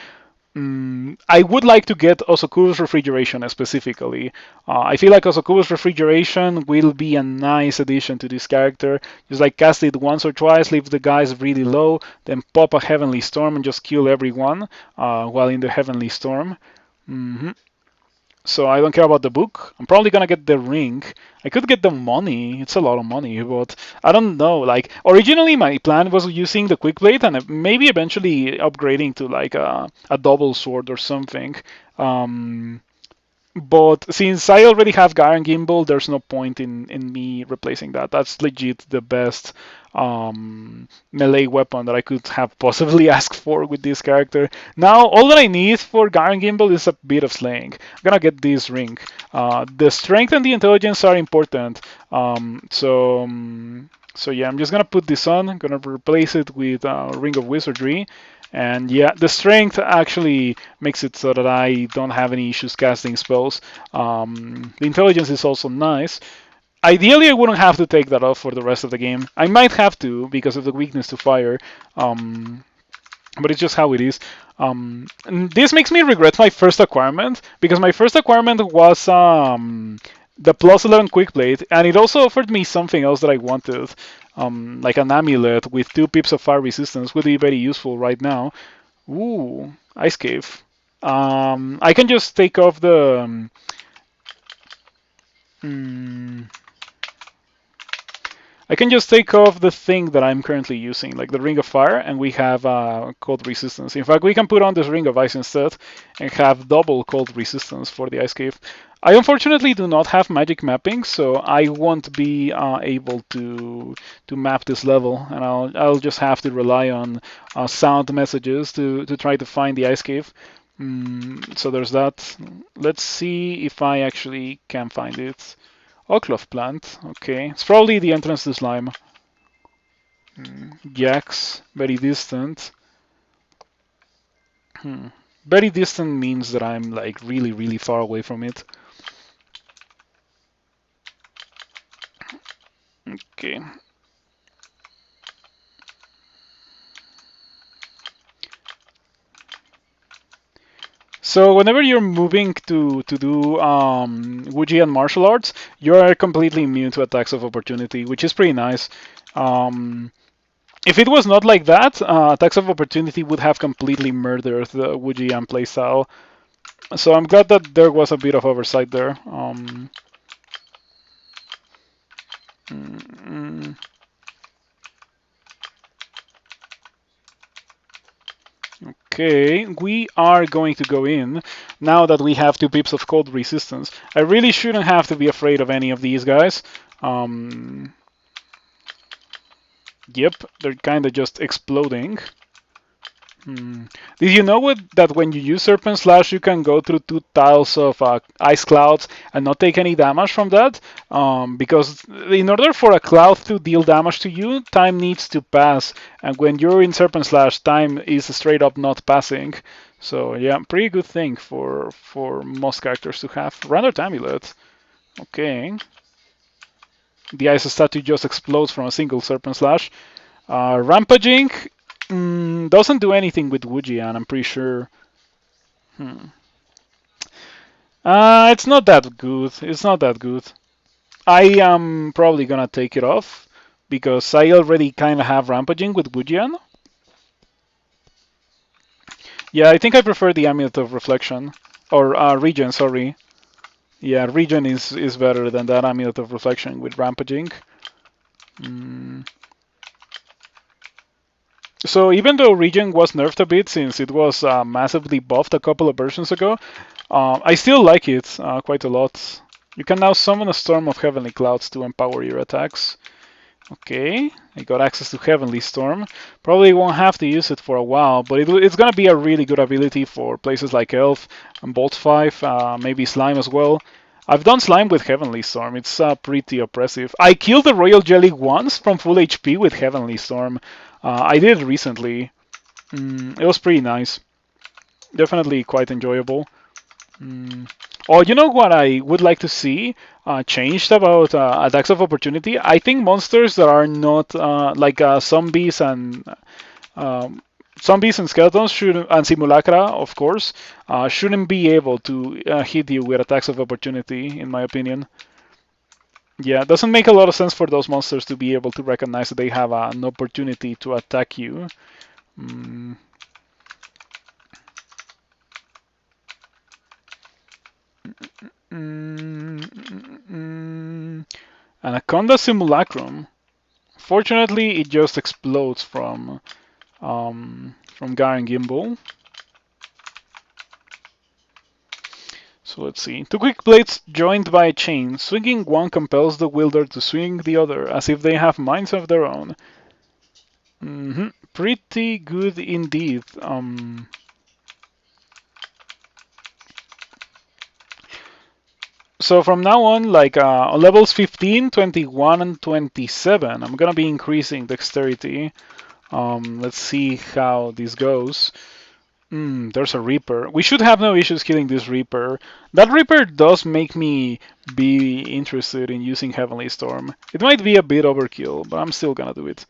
I would like to get Osokuru's Refrigeration specifically. I feel like Osokuru's Refrigeration will be a nice addition to this character. Just like cast it once or twice, leave the guys really low, then pop a Heavenly Storm and just kill everyone while in the Heavenly Storm. hmm So I don't care about the book. I'm probably gonna get the ring. I could get the money. It's a lot of money, but I don't know. Like originally, my plan was using the quick blade and maybe eventually upgrading to like a double sword or something. Um, but since I already have Garen Gimbal, there's no point in me replacing that. That's legit the best melee weapon that I could have possibly asked for with this character. Now, all that I need for Garen Gimbal is a bit of slaying. I'm gonna get this ring. The strength and the intelligence are important. So yeah, I'm just gonna put this on. I'm gonna replace it with Ring of Wizardry. And yeah, the strength actually makes it so that I don't have any issues casting spells. The intelligence is also nice. Ideally, I wouldn't have to take that off for the rest of the game. I might have to because of the weakness to fire, but it's just how it is. And this makes me regret my first acquirement because my first acquirement was the plus 11 quick blade, and it also offered me something else that I wanted, like an amulet with 2 pips of fire resistance would be very useful right now. Ooh, ice cave. I can just take off the. Mm, I can just take off the thing that I'm currently using, like the Ring of Fire, and we have cold resistance. In fact, we can put on this Ring of Ice instead and have double cold resistance for the Ice Cave. I unfortunately do not have magic mapping, so I won't be able to map this level, and I'll just have to rely on sound messages to try to find the Ice Cave. So there's that. Let's see if I actually can find it. Oakloft plant, okay. It's probably the entrance to slime. Jax, very distant. Very distant means that I'm like really, really far away from it. Okay. So whenever you're moving to do Wujian martial arts, you're completely immune to attacks of opportunity, which is pretty nice. If it was not like that, attacks of opportunity would have completely murdered the Wujian playstyle. So I'm glad that there was a bit of oversight there. Okay, we are going to go in now that we have 2 pips of cold resistance. I really shouldn't have to be afraid of any of these guys. Yep, they're kind of just exploding. Did you know that when you use Serpent Slash, you can go through 2 tiles of ice clouds and not take any damage from that? Because in order for a cloud to deal damage to you, time needs to pass. And when you're in Serpent Slash, time is straight up not passing. So yeah, pretty good thing for most characters to have. Random Amulet. Okay. The ice statue just explodes from a single Serpent Slash. Rampaging doesn't do anything with Wujian, I'm pretty sure. It's not that good. It's not that good. I am probably gonna take it off because I already kind of have Rampaging with Wujian. Yeah, I think I prefer the Amulet of Reflection. Or Regen, sorry. Yeah, Regen is better than that Amulet of Reflection with Rampaging. So even though Regen was nerfed a bit since it was massively buffed a couple of versions ago, I still like it quite a lot. You can now summon a storm of heavenly clouds to empower your attacks. Okay, I got access to Heavenly Storm. Probably won't have to use it for a while, but it's gonna be a really good ability for places like Elf and Bolt 5, maybe Slime as well. I've done Slime with Heavenly Storm, it's pretty oppressive. I killed the Royal Jelly once from full HP with Heavenly Storm. I did it recently. It was pretty nice. Definitely quite enjoyable. Oh, you know what I would like to see changed about attacks of opportunity? I think monsters that are not like zombies and skeletons and simulacra, of course, shouldn't be able to hit you with attacks of opportunity, in my opinion. Yeah, it doesn't make a lot of sense for those monsters to be able to recognize that they have an opportunity to attack you. Anaconda Simulacrum. Fortunately, it just explodes from Garen Gimbal. So let's see. 2 quick blades joined by a chain. Swinging one compels the wielder to swing the other, as if they have minds of their own. Pretty good indeed. So from now on, like on levels 15, 21, and 27, I'm gonna be increasing dexterity. Let's see how this goes. There's a Reaper. We should have no issues killing this Reaper. That Reaper does make me be interested in using Heavenly Storm. It might be a bit overkill, but I'm still gonna do it.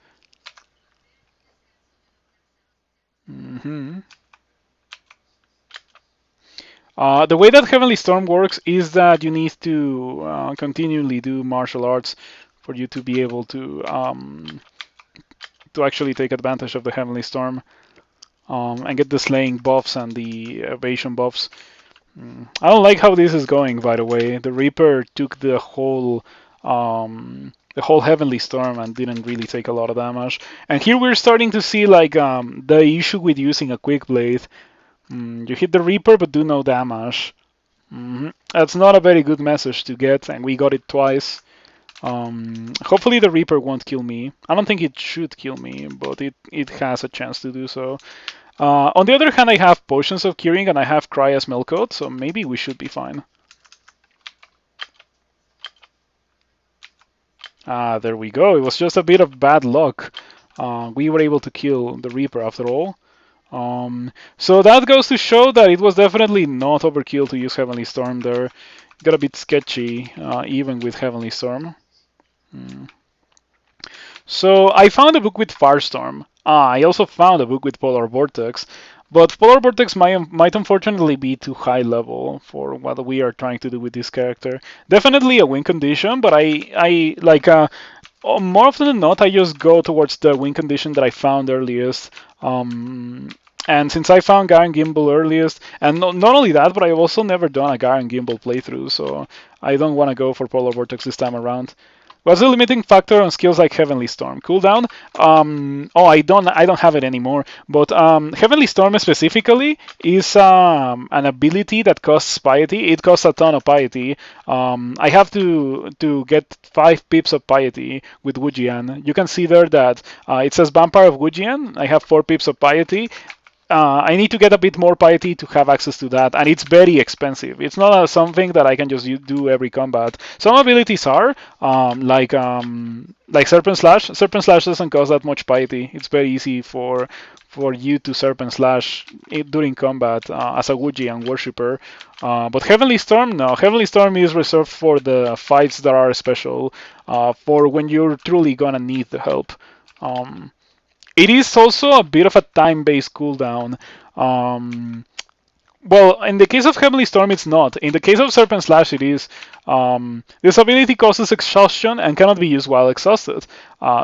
The way that Heavenly Storm works is that you need to continually do martial arts for you to be able to actually take advantage of the Heavenly Storm and get the slaying buffs and the evasion buffs. I don't like how this is going, by the way. The Reaper took the whole the whole Heavenly Storm and didn't really take a lot of damage. And here we're starting to see like the issue with using a Quick Blade. You hit the Reaper but do no damage. That's not a very good message to get, and we got it twice. Hopefully the Reaper won't kill me. I don't think it should kill me, but it has a chance to do so. On the other hand, I have Potions of Curing and I have Cry as Melkote, so maybe we should be fine. There we go. It was just a bit of bad luck. We were able to kill the Reaper after all. So that goes to show that it was definitely not overkill to use Heavenly Storm there. Got a bit sketchy, even with Heavenly Storm. So I found a book with Firestorm. I also found a book with Polar Vortex. But Polar Vortex might unfortunately be too high level for what we are trying to do with this character. Definitely a win condition, but I like more often than not, I just go towards the win condition that I found earliest. And since I found Garen Gimbal earliest, and not only that, but I've also never done a Garen Gimbal playthrough, so I don't want to go for Polar Vortex this time around. What's the limiting factor on skills like Heavenly Storm? Cooldown? Oh, I don't have it anymore. But Heavenly Storm specifically is an ability that costs piety. It costs a ton of piety. I have to get 5 pips of piety with Jian. You can see there that it says Vampire of Jian. I have 4 pips of piety. I need to get a bit more piety to have access to that, and it's very expensive. It's not something that I can just do every combat. Some abilities are like Serpent Slash. Serpent Slash doesn't cost that much piety. It's very easy for you to Serpent Slash during combat as a Wujian worshipper. But Heavenly Storm, no. Heavenly Storm is reserved for the fights that are special, for when you're truly gonna need the help. It is also a bit of a time-based cooldown. Well, in the case of Heavenly Storm, it's not. In the case of Serpent Slash, it is. This ability causes exhaustion and cannot be used while exhausted.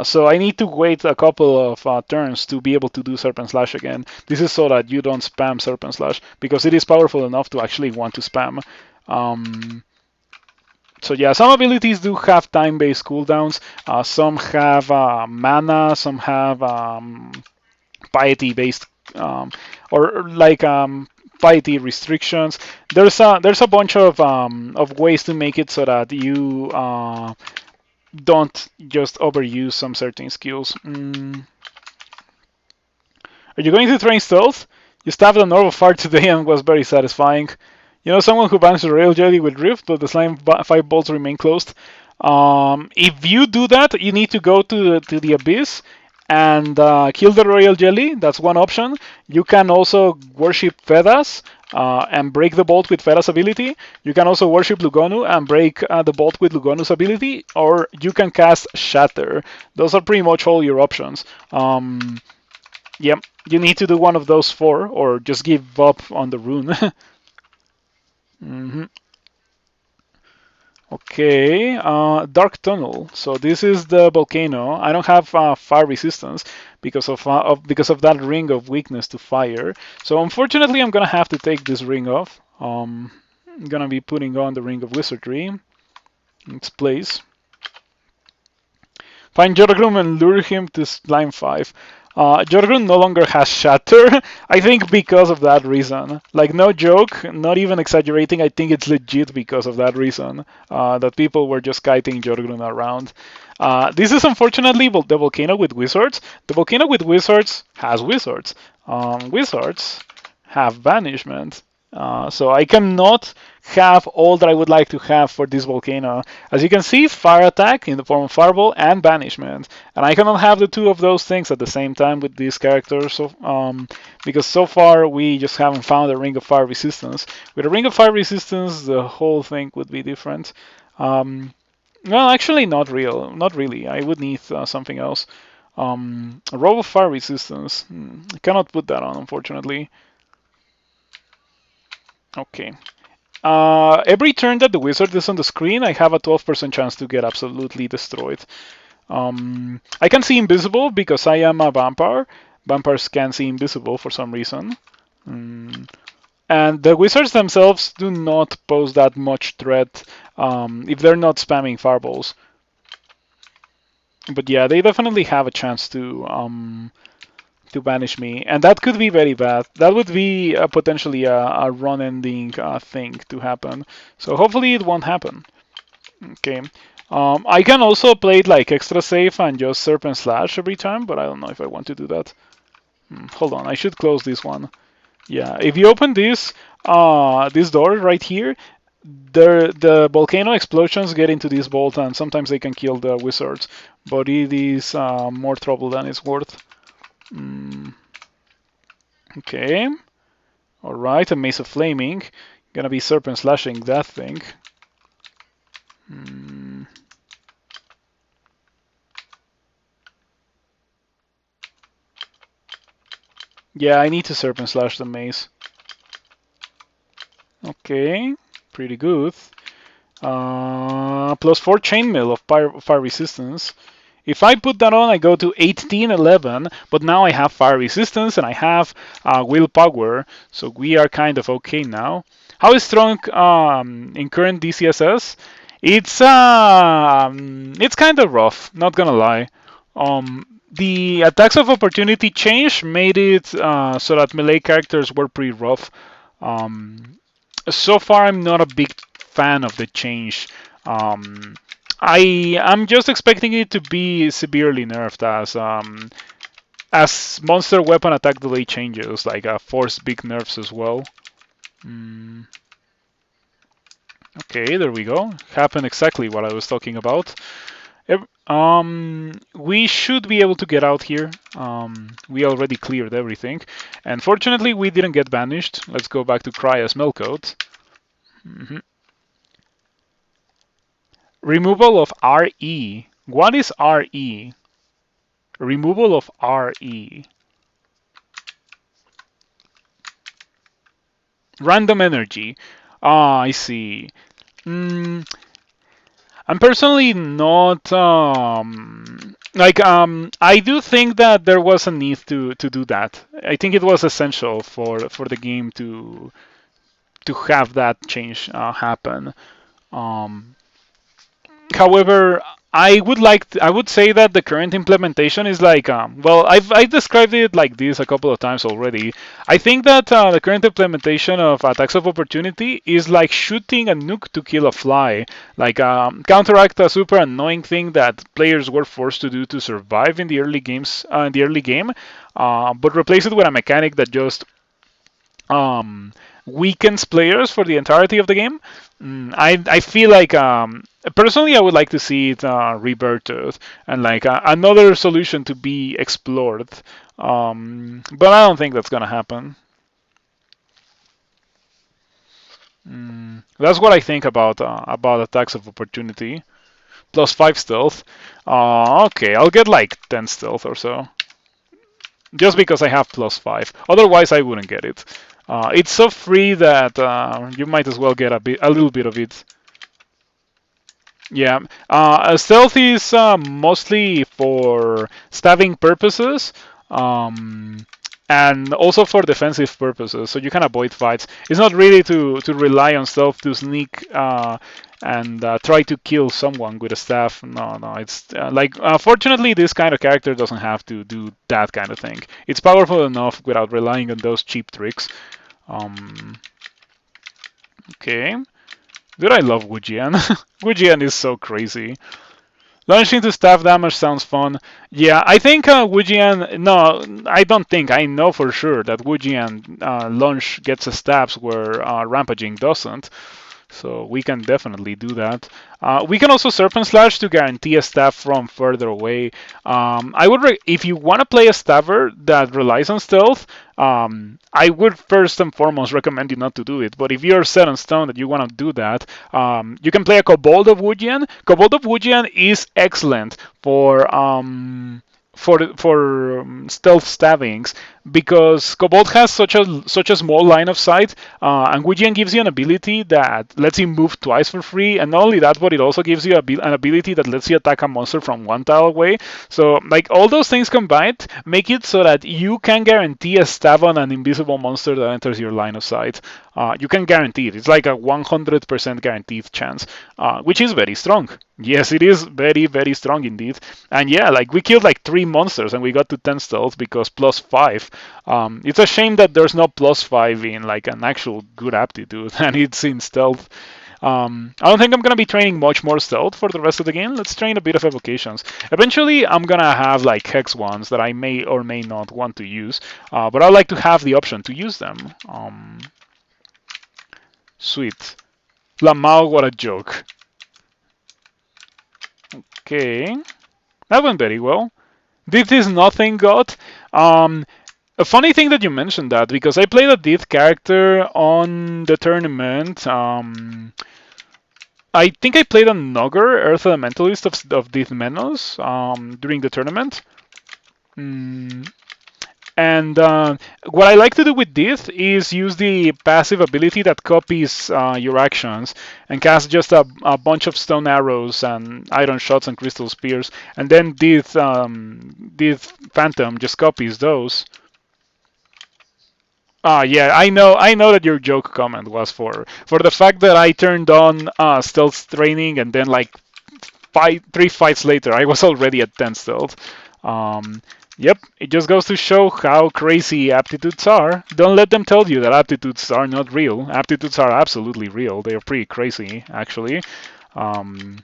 So I need to wait a couple of turns to be able to do Serpent Slash again. This is so that you don't spam Serpent Slash, because it is powerful enough to actually want to spam. So yeah, some abilities do have time-based cooldowns. Some have mana, some have piety-based, or like piety restrictions. There's a bunch of ways to make it so that you don't just overuse some certain skills. Are you going to train stealth? You stabbed an orb of fire today and was very satisfying. You know someone who bans the Royal Jelly with Rift, but the slime 5 bolts remain closed? If you do that, you need to go to the Abyss and kill the Royal Jelly. That's one option. You can also worship Fedas and break the bolt with Fedas' ability. You can also worship Lugonu and break the bolt with Lugonu's ability, or you can cast Shatter. Those are pretty much all your options. Yep, you need to do one of those 4, or just give up on the rune. Okay, Dark Tunnel. So this is the volcano. I don't have fire resistance because of that ring of weakness to fire. So unfortunately, I'm gonna have to take this ring off. I'm gonna be putting on the ring of wizardry in its place. Find Jorgrum and lure him to slime 5. Jorgrun no longer has Shatter, I think because of that reason. Like, no joke, not even exaggerating, I think it's legit because of that reason, that people were just kiting Jorgrun around. This is unfortunately the volcano with wizards. The volcano with wizards has wizards. Wizards have banishment. So I cannot have all that I would like to have for this volcano. As you can see, fire attack in the form of fireball and banishment, and I cannot have the 2 of those things at the same time with this character. So because so far we just haven't found a ring of fire resistance. With a ring of fire resistance, the whole thing would be different. Well, actually, not really. I would need something else. A robe of fire resistance. I cannot put that on, unfortunately. Okay. Every turn that the wizard is on the screen, I have a 12% chance to get absolutely destroyed. I can see invisible because I am a vampire. Vampires can see invisible for some reason. And the wizards themselves do not pose that much threat if they're not spamming fireballs. But yeah, they definitely have a chance to banish me, and that could be very bad. That would be potentially a run-ending thing to happen. So hopefully it won't happen. Okay. I can also play it like extra safe and just Serpent Slash every time, but I don't know if I want to do that. Hold on, I should close this one. Yeah, if you open this door right here, the volcano explosions get into this vault, and sometimes they can kill the wizards. But it is more trouble than it's worth. Okay. All right, a Mace of Flaming. Gonna be Serpent Slashing that thing. Yeah, I need to Serpent Slash the Mace. Okay, pretty good. Plus 4 Chainmail of fire resistance. If I put that on, I go to 18-11, but now I have fire resistance and I have willpower, so we are kind of okay now. How is strong in current DCSS? It's kind of rough, not gonna lie. The attacks of opportunity change made it so that melee characters were pretty rough. So far, I'm not a big fan of the change. I'm just expecting it to be severely nerfed as monster weapon attack delay changes, like force big nerfs as well. Okay, there we go. Happened exactly what I was talking about. We should be able to get out here. We already cleared everything. And fortunately, we didn't get banished. Let's go back to Crya's Melcoat. Removal of RE. What is RE? Removal of RE. Random energy. Ah, I see. I'm personally not I do think that there was a need to do that. I think it was essential for the game to have that change happen. However, I would say that the current implementation is like well, I've described it like this a couple of times already. I think that the current implementation of attacks of opportunity is like shooting a nuke to kill a fly, like counteract a super annoying thing that players were forced to do to survive in the early game, but replace it with a mechanic that just weakens players for the entirety of the game. I feel like personally I would like to see it rebirthed and like another solution to be explored. But I don't think that's gonna happen. That's what I think about attacks of opportunity. Plus 5 stealth. Okay, I'll get like 10 stealth or so. Just because I have plus 5. Otherwise, I wouldn't get it. It's so free that you might as well get a little bit of it. Yeah, stealth is mostly for stabbing purposes, and also for defensive purposes, so you can avoid fights. It's not really to rely on stealth to sneak and try to kill someone with a staff. No, it's fortunately, this kind of character doesn't have to do that kind of thing. It's powerful enough without relying on those cheap tricks. Okay. Dude, I love Wu Jian. Wu Jian is so crazy. Launching to staff damage sounds fun. Yeah, I think Wu Jian... No, I don't think. I know for sure that Wu Jian launch gets a stabs where Rampaging doesn't. So we can definitely do that. We can also Serpent Slash to guarantee a stab from further away. If you want to play a stabber that relies on stealth, I would first and foremost recommend you not to do it. But if you're set on stone that you want to do that, you can play a Kobold of Wu Jian. Kobold of Wu Jian is excellent for stealth stabbings because Kobold has such a small line of sight, and Wu Jian gives you an ability that lets you move twice for free, and not only that, but it also gives you an ability that lets you attack a monster from one tile away. So like all those things combined make it so that you can guarantee a stab on an invisible monster that enters your line of sight. You can guarantee it. It's like a 100% guaranteed chance, which is very strong. Yes, it is very, very strong indeed. And yeah, like we killed like 3 monsters and we got to 10 stealth because +5. It's a shame that there's no +5 in like an actual good aptitude and it's in stealth. I don't think I'm gonna be training much more stealth for the rest of the game. Let's train a bit of evocations. Eventually, I'm gonna have like hex ones that I may or may not want to use, but I like to have the option to use them. Sweet. Lamau, what a joke. Okay, that went very well. This is nothing, God. A funny thing that you mentioned that because I played a Dith character on the tournament. I think I played a Nogger, Earth Elementalist of Dith Menos during the tournament. Mm, and what I like to do with Dith is use the passive ability that copies your actions and cast just a bunch of stone arrows and iron shots and crystal spears, and then Dith Phantom just copies those. Yeah, I know that your joke comment was for the fact that I turned on stealth training and then like 3 fights later I was already at 10 stealth. Yep, it just goes to show how crazy aptitudes are. Don't let them tell you that aptitudes are not real. Aptitudes are absolutely real. They are pretty crazy, actually. Um,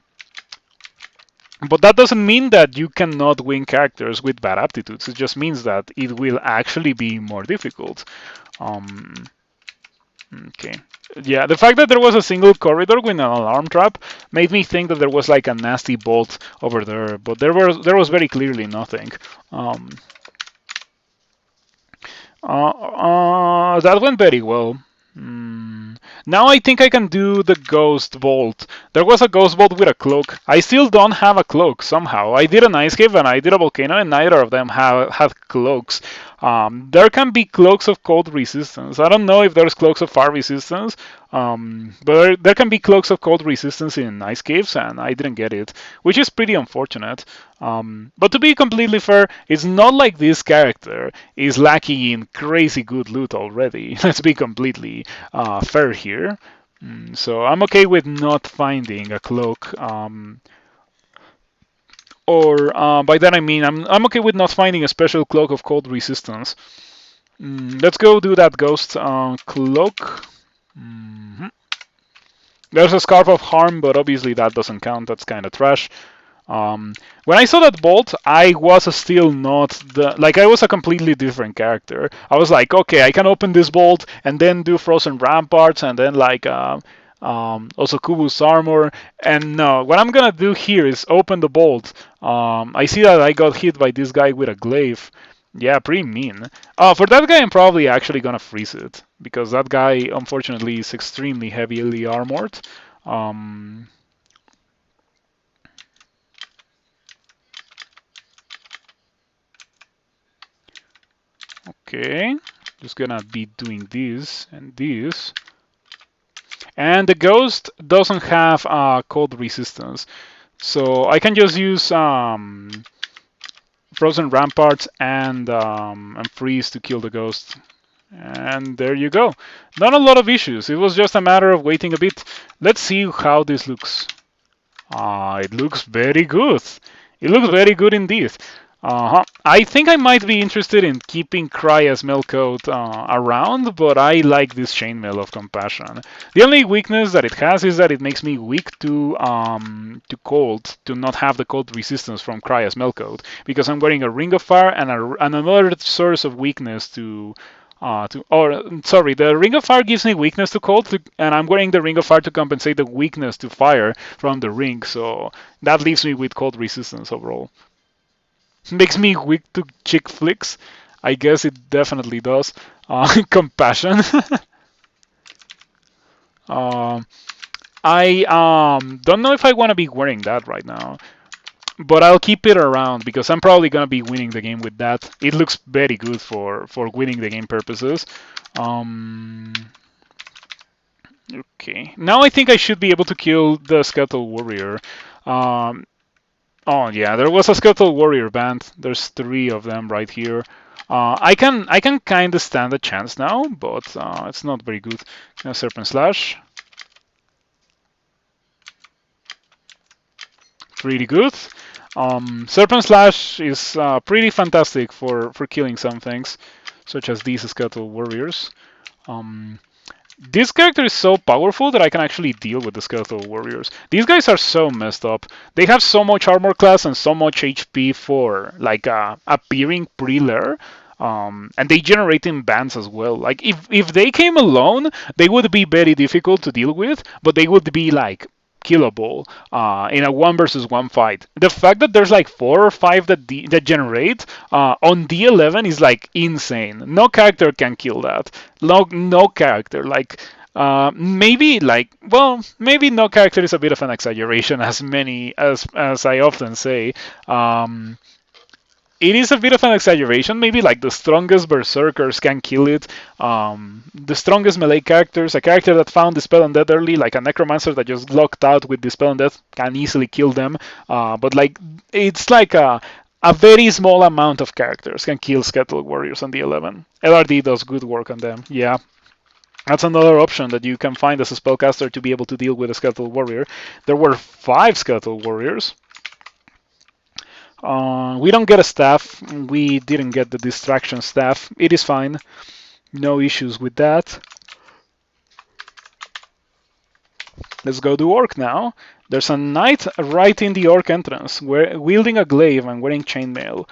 but that doesn't mean that you cannot win characters with bad aptitudes. It just means that it will actually be more difficult. Um, okay. Yeah, the fact that there was a single corridor with an alarm trap made me think that there was like a nasty bolt over there, but there was very clearly nothing. Um, that went very well. Now I think I can do the ghost vault. There was a ghost vault with a cloak. I still don't have a cloak somehow. I did an ice cave and I did a volcano, and neither of them had cloaks. There can be cloaks of cold resistance. I don't know if there's cloaks of fire resistance, but there can be cloaks of cold resistance in ice caves, and I didn't get it, which is pretty unfortunate. But to be completely fair, it's not like this character is lacking in crazy good loot already. Let's be completely fair here. So I'm okay with not finding a cloak. Or by that I mean I'm okay with not finding a special cloak of cold resistance. Let's go do that ghost cloak. There's a scarf of harm, but obviously that doesn't count. That's kind of trash. When I saw that bolt, I was still not I was a completely different character. I was like, okay, I can open this bolt and then do frozen ramparts and then also Kubus armor. And no, what I'm gonna do here is open the bolt. I see that I got hit by this guy with a glaive. Yeah, pretty mean. For that guy, I'm probably actually gonna freeze it because that guy, unfortunately, is extremely heavily armored. Okay, just gonna be doing this and this. And the ghost doesn't have cold resistance, so I can just use frozen ramparts and freeze to kill the ghost. And there you go. Not a lot of issues. It was just a matter of waiting a bit. Let's see how this looks. It looks very good. It looks very good indeed. I think I might be interested in keeping Cry as Melcoat around, but I like this Chainmail of Compassion. The only weakness that it has is that it makes me weak to cold, to not have the cold resistance from Cry as Melcoat, because I'm wearing a Ring of Fire and another source of weakness sorry, the Ring of Fire gives me weakness to cold, and I'm wearing the Ring of Fire to compensate the weakness to fire from the ring, so that leaves me with cold resistance overall. Makes me weak to chick flicks. I guess it definitely does. Compassion. I don't know if I want to be wearing that right now, but I'll keep it around because I'm probably gonna be winning the game with that. It looks very good for winning the game purposes. Okay, now I think I should be able to kill the Skeletal Warrior. Oh yeah, there was a Skeletal Warrior band. There's 3 of them right here. I can kind of stand a chance now, but it's not very good. Serpent Slash, pretty good. Serpent Slash is pretty fantastic for killing some things, such as these Skeletal Warriors. Um, This character is so powerful that I can actually deal with the Skeletal Warriors. These guys are so messed up. They have so much armor class and so much HP for like appearing pre-lair. And they generate in bands as well. Like if they came alone, they would be very difficult to deal with, but they would be like killable in a one versus one fight. The fact that there's like 4 or 5 that generate on D11 is like insane. No character can kill that. No character. Like maybe like well maybe no character is a bit of an exaggeration as I often say. It is a bit of an exaggeration. Maybe like the strongest berserkers can kill it. The strongest melee characters, a character that found Dispel Undead early, like a necromancer that just locked out with Dispel Undead, can easily kill them. But like it's like a very small amount of characters can kill Skeletal Warriors on the 11. LRD does good work on them. Yeah. That's another option that you can find as a spellcaster to be able to deal with a Skeletal Warrior. There were 5 Skeletal Warriors. We don't get a staff. We didn't get the distraction staff. It is fine. No issues with that. Let's go do orc now. There's a knight right in the orc entrance, wielding a glaive and wearing chainmail.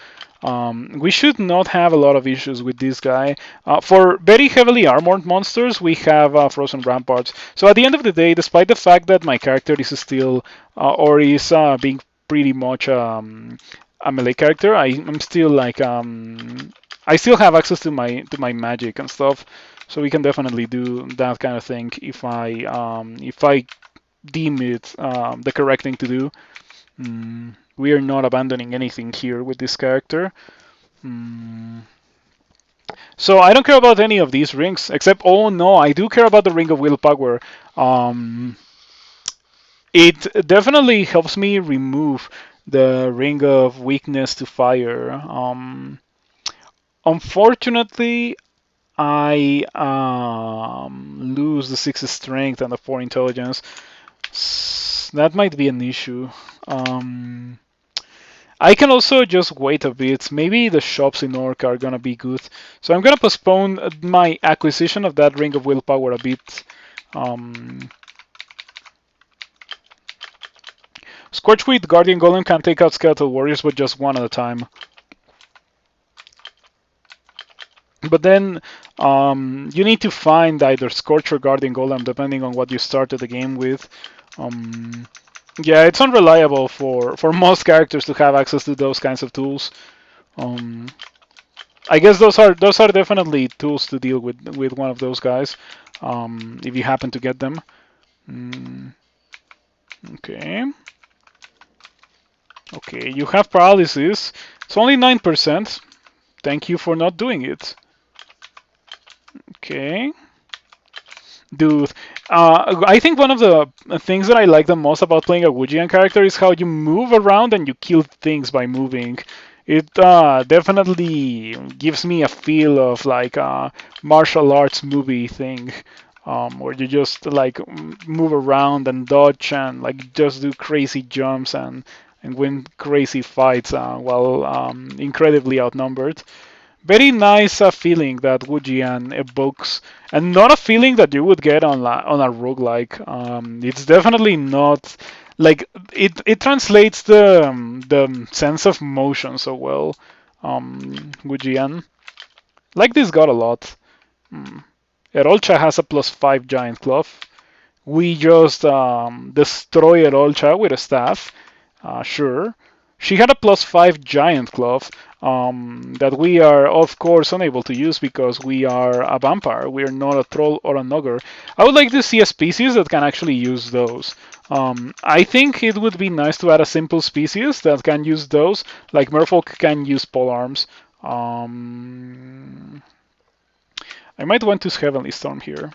We should not have a lot of issues with this guy. For very heavily armored monsters, we have frozen ramparts. So at the end of the day, despite the fact that my character is still or is being pretty much a melee character, I'm still like I still have access to my magic and stuff. So we can definitely do that kind of thing if I deem it the correct thing to do. We are not abandoning anything here with this character. So I don't care about any of these rings, except, oh no, I do care about the Ring of Willpower. It definitely helps me remove the Ring of Weakness to Fire. Unfortunately, I lose the 6 Strength and the 4 Intelligence. That might be an issue. I can also just wait a bit. Maybe the shops in Orc are gonna be good. So I'm gonna postpone my acquisition of that Ring of Willpower a bit. Scorchweed Guardian Golem can take out Skeletal Warriors, but just one at a time. But then you need to find either Scorch or Guardian Golem, depending on what you started the game with. Yeah, it's unreliable for most characters to have access to those kinds of tools. I guess those are definitely tools to deal with one of those guys, if you happen to get them. Okay. Okay, you have paralysis. It's only 9%. Thank you for not doing it. Okay. Dude, I think one of the things that I like the most about playing a Jian character is how you move around and you kill things by moving. It definitely gives me a feel of like a martial arts movie thing, where you just like move around and dodge and like just do crazy jumps and win crazy fights while incredibly outnumbered. Very nice feeling that Wujian evokes, and not a feeling that you would get on a roguelike. It's definitely not like it translates the sense of motion so well. Wujian, like this god a lot. Erolcha has a +5 giant club. We just destroy Erolcha with a staff. Sure. She had a +5 giant club that we are, of course, unable to use because we are a vampire. We are not a troll or an ogre. I would like to see a species that can actually use those. I think it would be nice to add a simple species that can use those, like merfolk can use polearms. I might want to Heavenly Storm here.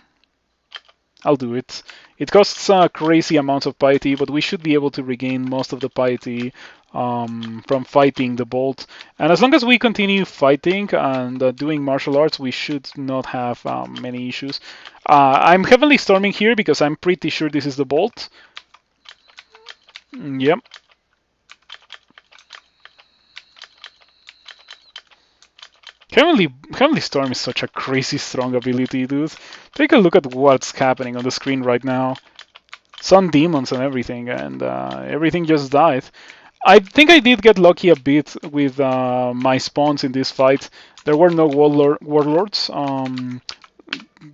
I'll do it. It costs crazy amounts of piety, but we should be able to regain most of the piety from fighting the bolt. And as long as we continue fighting and doing martial arts, we should not have many issues. I'm heavily storming here because I'm pretty sure this is the bolt. Yep. Heavenly Storm is such a crazy strong ability, dude. Take a look at what's happening on the screen right now. Sun demons and everything, and everything just died. I think I did get lucky a bit with my spawns in this fight. There were no warlords.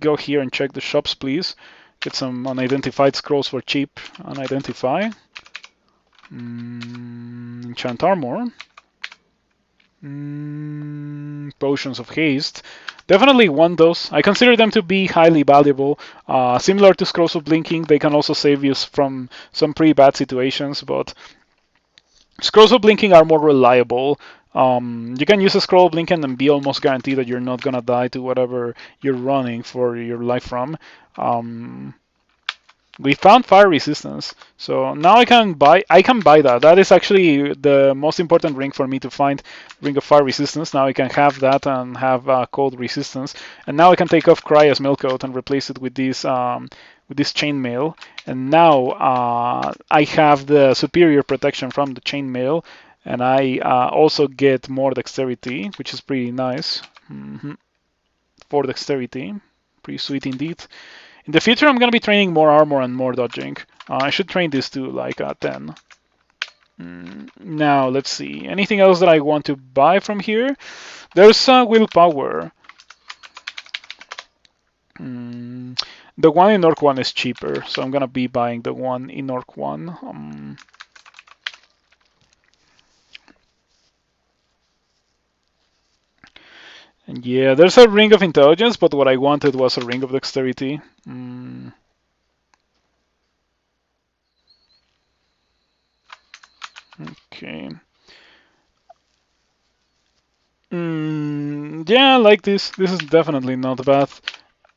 Go here and check the shops, please. Get some unidentified scrolls for cheap. Unidentify. Enchant armor. Potions of haste. Definitely want those. I consider them to be highly valuable. Similar to Scrolls of Blinking, they can also save you from some pretty bad situations, but Scrolls of Blinking are more reliable. You can use a Scroll of Blinking and be almost guaranteed that you're not gonna die to whatever you're running for your life from. We found fire resistance, so now I can buy that. That is actually the most important ring for me to find, ring of fire resistance. Now I can have that and have cold resistance, and now I can take off Cryas Mailcoat and replace it with this chainmail. And now I have the superior protection from the chainmail, and I also get more dexterity, which is pretty nice. For dexterity, pretty sweet indeed. In the future, I'm going to be training more armor and more dodging. I should train this to like 10. Now, let's see. Anything else that I want to buy from here? There's willpower. The one in Orc 1 is cheaper, so I'm going to be buying the one in Orc 1. And yeah, there's a ring of intelligence, but what I wanted was a ring of dexterity. Okay. Yeah, I like this. This is definitely not bad.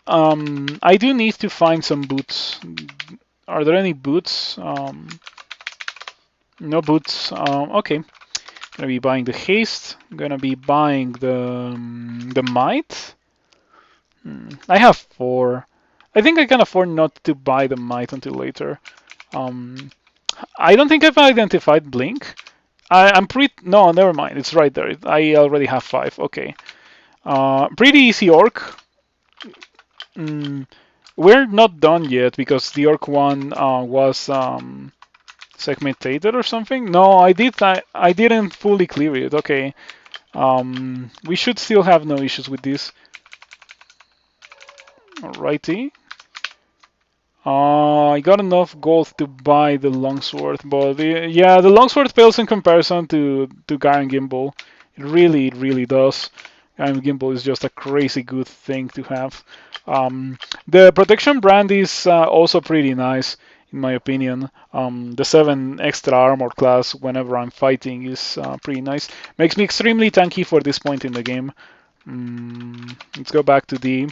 I do need to find some boots. Are there any boots? No boots. Okay. Gonna be buying the haste. Gonna be buying the might. I have 4. I think I can afford not to buy the might until later. I don't think I've identified blink. I'm pretty. No, never mind. It's right there. I already have 5. Okay. Pretty easy orc. We're not done yet because the orc one was segmented or something. No, I didn't fully clear it. Okay. We should still have no issues with this. Alrighty. I got enough gold to buy the longsword, but yeah, the longsword pales in comparison to Garen Gimbal. It really does. Garen Gimbal is just a crazy good thing to have. The protection brand is also pretty nice, in my opinion. The 7 extra armor class whenever I'm fighting is pretty nice. Makes me extremely tanky for this point in the game. Let's go back to D.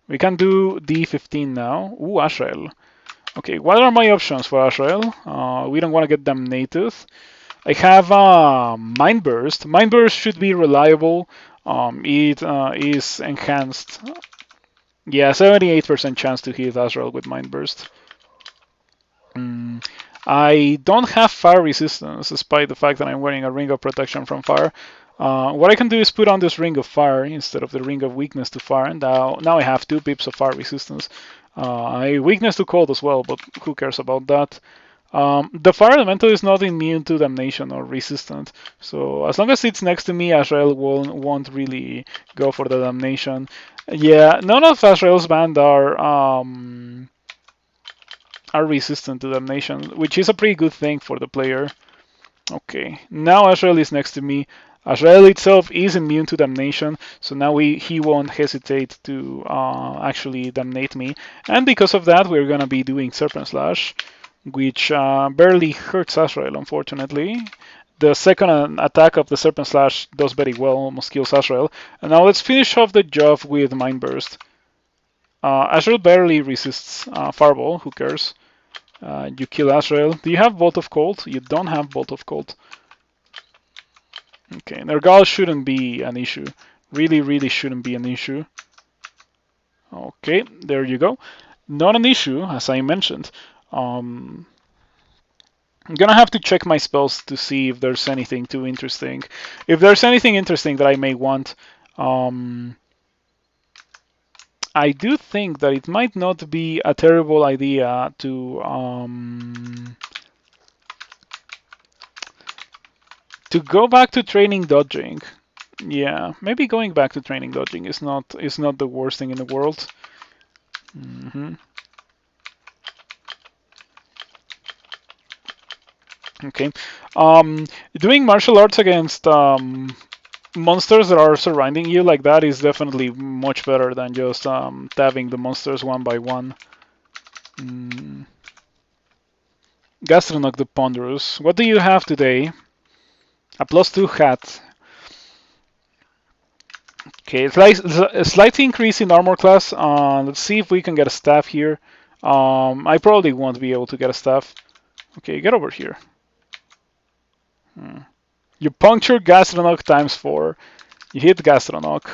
We can do D15 now. Ooh, Ashrael. Okay, what are my options for Ashrael? We don't want to get damnated. I have Mind Burst. Mind Burst should be reliable. It is enhanced. Yeah, 78% chance to hit Ashrael with Mind Burst. I don't have fire resistance, despite the fact that I'm wearing a ring of protection from fire. What I can do is put on this ring of fire instead of the ring of weakness to fire, and now I have 2 pips of fire resistance. I weakness to cold as well, but who cares about that? The fire elemental is not immune to damnation or resistant, so as long as it's next to me, Ashrael won't really go for the damnation. Yeah, none of Ashrael's band are resistant to damnation, which is a pretty good thing for the player. Okay, now Ashrael is next to me. Ashrael itself is immune to damnation, so now he won't hesitate to actually damnate me. And because of that, we're gonna be doing Serpent Slash, which barely hurts Ashrael, unfortunately. The second attack of the Serpent Slash does very well, almost kills Ashrael. And now let's finish off the job with Mind Burst. Azrael barely resists Fireball. Who cares? You kill Azrael. Do you have Bolt of Cold? You don't have Bolt of Cold. Okay, Nergal shouldn't be an issue. Really, really shouldn't be an issue. Okay, there you go. Not an issue, as I mentioned. I'm gonna have to check my spells to see if there's anything too interesting. If there's anything interesting that I may want, I do think that it might not be a terrible idea to go back to training dodging. Yeah, maybe going back to training dodging is not the worst thing in the world. Okay, doing martial arts against monsters that are surrounding you like that is definitely much better than just tabbing the monsters one by one. Gastronok the Ponderous. What do you have today? A +2 hat. Okay, a slight increase in armor class. Let's see if we can get a staff here. I probably won't be able to get a staff. Okay, get over here. You punctured Gastronok ×4. You hit Gastronok.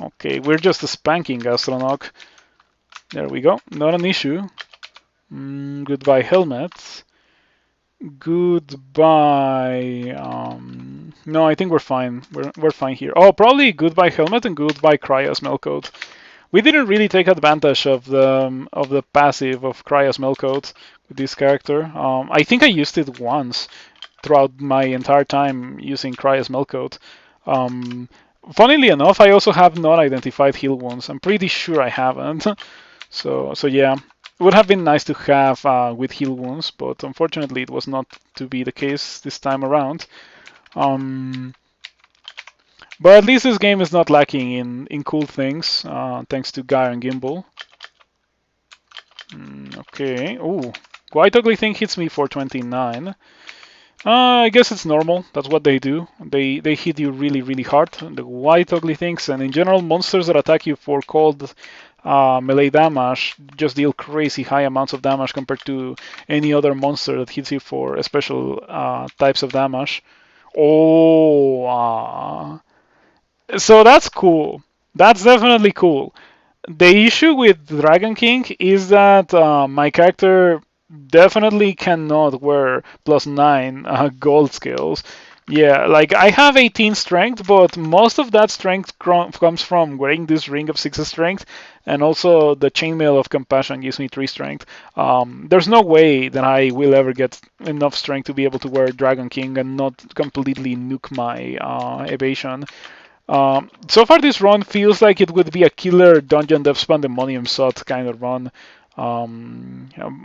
Okay, we're just spanking Gastronok. There we go. Not an issue. Goodbye helmets. Goodbye. No, I think we're fine. We're fine here. Oh, probably goodbye helmet and goodbye Cryo Smellcoat. We didn't really take advantage of the passive of Cryo Smellcoat with this character. I think I used it once throughout my entire time using Cryo Smellcoat. Funnily enough, I also have not identified heal wounds. I'm pretty sure I haven't. So yeah, it would have been nice to have with heal wounds, but unfortunately it was not to be the case this time around. But at least this game is not lacking in cool things, thanks to Guy and Gimbal. Okay, ooh, White Ugly Thing hits me for 29. I guess it's normal. That's what they do. They hit you really, really hard. The White Ugly Things, and in general, monsters that attack you for cold melee damage just deal crazy high amounts of damage compared to any other monster that hits you for special types of damage. Oh, so that's cool. That's definitely cool. The issue with Dragon King is that my character definitely cannot wear +9 gold skills. Yeah, like I have 18 strength, but most of that strength comes from wearing this ring of 6 strength, and also the chainmail of compassion gives me 3 strength. There's no way that I will ever get enough strength to be able to wear Dragon King and not completely nuke my evasion. So far, this run feels like it would be a killer Dungeon Dev Pandemonium sort kind of run.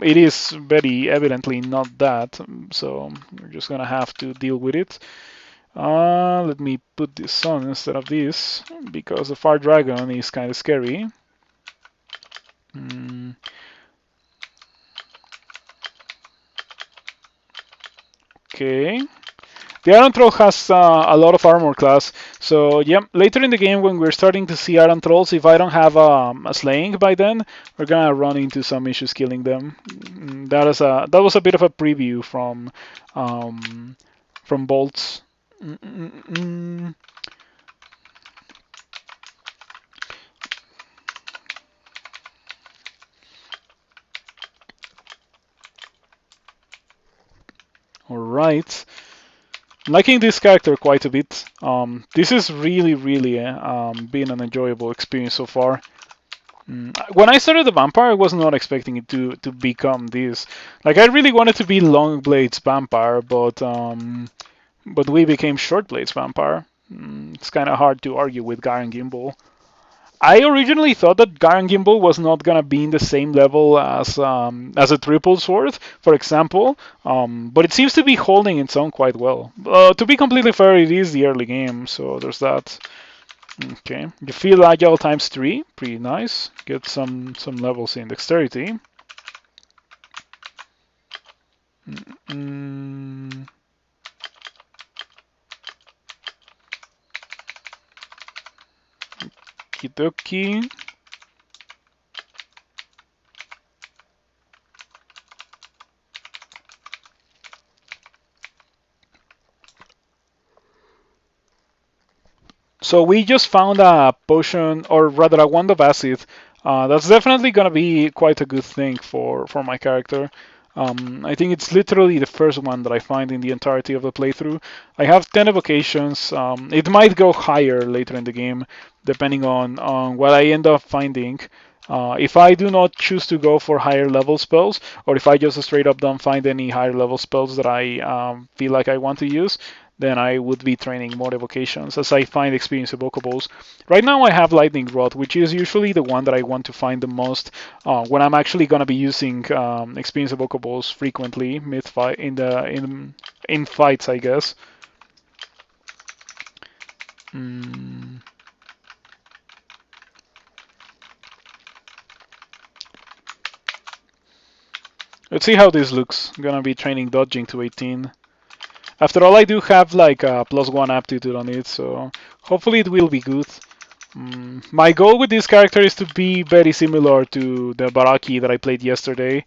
It is very evidently not that, so we're just gonna have to deal with it. Let me put this on instead of this, because the Fire Dragon is kind of scary. Okay. The Iron Troll has a lot of armor class, so yeah, later in the game when we're starting to see Iron Trolls, if I don't have a slaying by then, we're gonna run into some issues killing them. That was a bit of a preview from Bolts. All right. Liking this character quite a bit. This is really, really been an enjoyable experience so far. When I started the vampire, I was not expecting it to become this. Like I really wanted to be Long Blades vampire, but we became Short Blades vampire. It's kind of hard to argue with Garen Gimbal. I originally thought that Garen Gimbal was not gonna be in the same level as a triple sword, for example, but it seems to be holding its own quite well. To be completely fair, it is the early game, so there's that. Okay, you feel agile ×3, pretty nice. Get some levels in dexterity. Kidoki. So we just found a potion, or rather a wand of acid. That's definitely gonna be quite a good thing for my character. I think it's literally the first one that I find in the entirety of the playthrough. I have 10 evocations. It might go higher later in the game, depending on what I end up finding. If I do not choose to go for higher level spells, or if I just straight up don't find any higher level spells that I feel like I want to use, then I would be training more evocations as I find experience evocables. Right now I have Lightning Rod, which is usually the one that I want to find the most when I'm actually gonna be using experience evocables frequently mid fight in fights, I guess. Mm. Let's see how this looks. I'm gonna be training dodging to 18. After all, I do have like a +1 aptitude on it, so hopefully it will be good. My goal with this character is to be very similar to the Baraki that I played yesterday.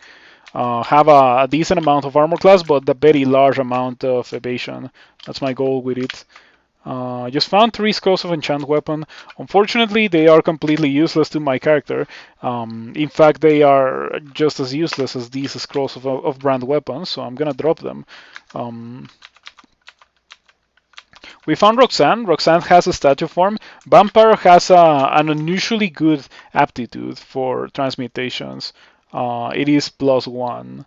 Have a decent amount of armor class, but a very large amount of evasion. That's my goal with it. I just found 3 scrolls of enchant weapon. Unfortunately, they are completely useless to my character. In fact, they are just as useless as these scrolls of brand weapons, so I'm gonna drop them. Um, we found Roxanne. Roxanne has a statue form. Vampire has an unusually good aptitude for transmutations. It is +1.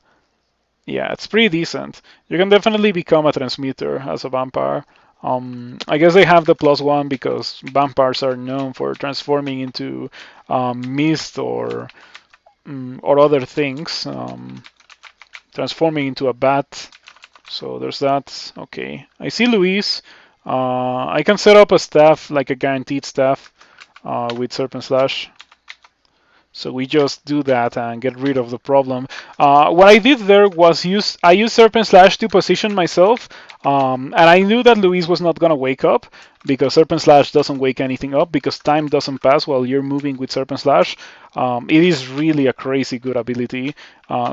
Yeah, it's pretty decent. You can definitely become a transmuter as a vampire. I guess they have the +1 because vampires are known for transforming into mist or other things. Transforming into a bat. So there's that. Okay, I see Luis. I can set up a staff, like a guaranteed staff, with Serpent Slash. So we just do that and get rid of the problem. What I did there was I used Serpent Slash to position myself, and I knew that Luis was not gonna wake up because Serpent Slash doesn't wake anything up because time doesn't pass while you're moving with Serpent Slash. It is really a crazy good ability.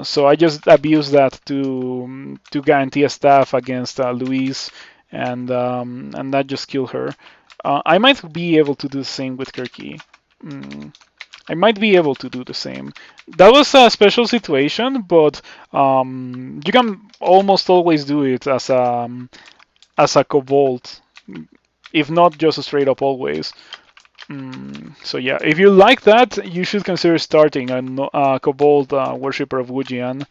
So I just abused that to guarantee a staff against Luis, and that just killed her. I might be able to do the same with Kirky. Mm. I might be able to do the same. That was a special situation, but you can almost always do it as a kobold, if not just straight up always. So yeah, if you like that, you should consider starting a kobold worshipper of Jian,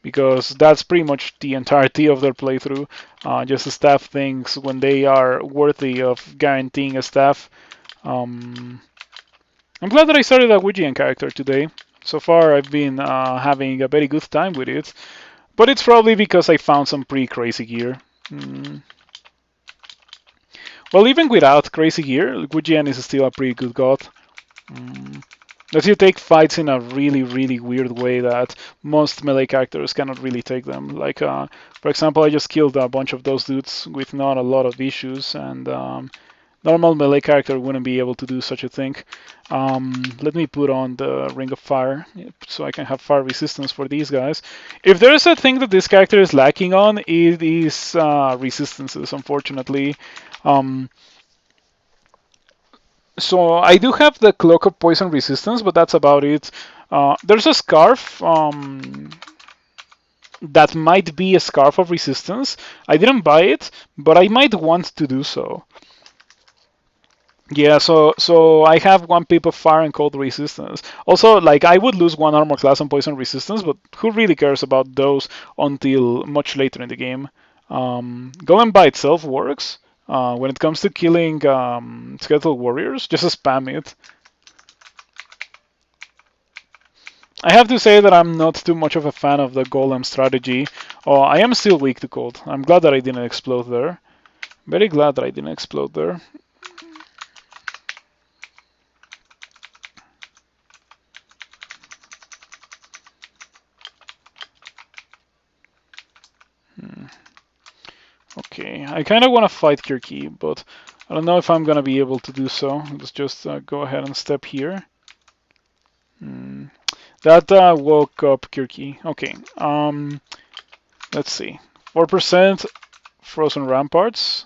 because that's pretty much the entirety of their playthrough. Just staff things when they are worthy of guaranteeing a staff. Um, I'm glad that I started a Ouijian character today. So far, I've been having a very good time with it, but it's probably because I found some pretty crazy gear. Mm. Well, even without crazy gear, Ouijian is still a pretty good god. Mm. Lets you take fights in a really, really weird way that most melee characters cannot really take them. Like, for example, I just killed a bunch of those dudes with not a lot of issues, and normal melee character wouldn't be able to do such a thing. Let me put on the Ring of Fire so I can have fire resistance for these guys. If there's a thing that this character is lacking on, it is resistances, unfortunately. Um, so I do have the Cloak of Poison resistance, but that's about it. There's a Scarf that might be a Scarf of Resistance. I didn't buy it, but I might want to do so. Yeah, so I have 1 pip of fire and cold resistance. Also, like I would lose 1 armor class on poison resistance, but who really cares about those until much later in the game? Golem by itself works. When it comes to killing skeletal warriors, just spam it. I have to say that I'm not too much of a fan of the golem strategy. Oh, I am still weak to cold. I'm glad that I didn't explode there. Very glad that I didn't explode there. Okay, I kind of want to fight Kirky, but I don't know if I'm going to be able to do so. Let's just go ahead and step here. That woke up Kirky. Okay, let's see. 4% Frozen Ramparts.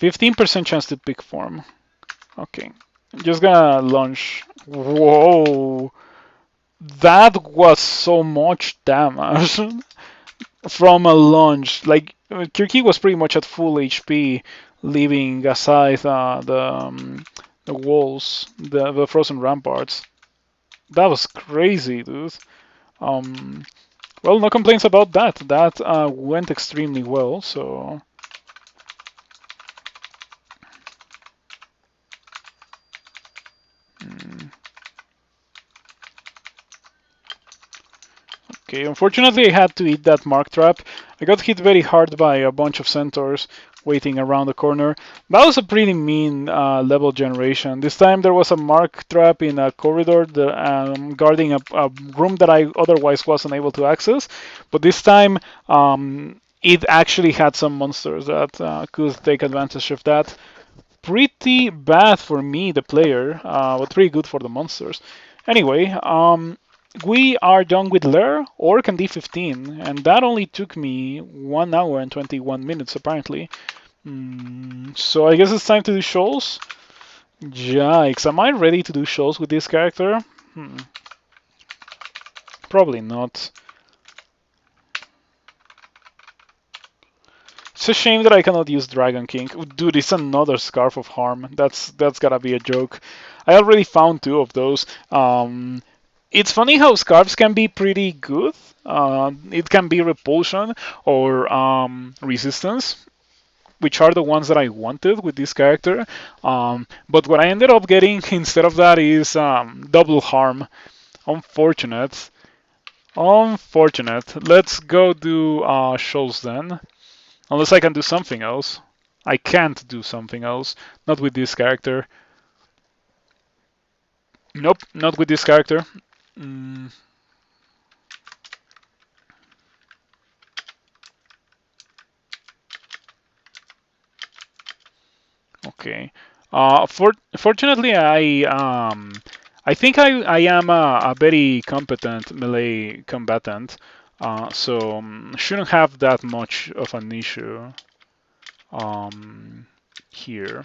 15% chance to pick form. Okay. I'm just gonna launch. Whoa. That was so much damage from a launch. Like, Kirky was pretty much at full HP, leaving aside the walls, the frozen ramparts. That was crazy, dude. Um, well, no complaints about that. That went extremely well, so. Mm. Okay, unfortunately I had to eat that mark trap. I got hit very hard by a bunch of centaurs waiting around the corner. That was a pretty mean level generation. This time there was a mark trap in a corridor guarding a room that I otherwise wasn't able to access. But this time it actually had some monsters that could take advantage of that. Pretty bad for me, the player, but pretty good for the monsters. Anyway, we are done with Lair, Orc, and D15, and that only took me 1 hour and 21 minutes apparently. So I guess it's time to do shoals. Yikes, am I ready to do shoals with this character? Probably not. It's a shame that I cannot use Dragon King. Dude, it's another Scarf of Harm. That's gotta be a joke. I already found 2 of those. It's funny how scarves can be pretty good. It can be repulsion or resistance, which are the ones that I wanted with this character. But what I ended up getting instead of that is double harm. Unfortunate. Unfortunate. Let's go do shoals then. Unless I can do something else. I can't do something else. Not with this character. Nope, not with this character. Mm, okay. Fortunately, I think I am a very competent melee combatant, so shouldn't have that much of an issue here.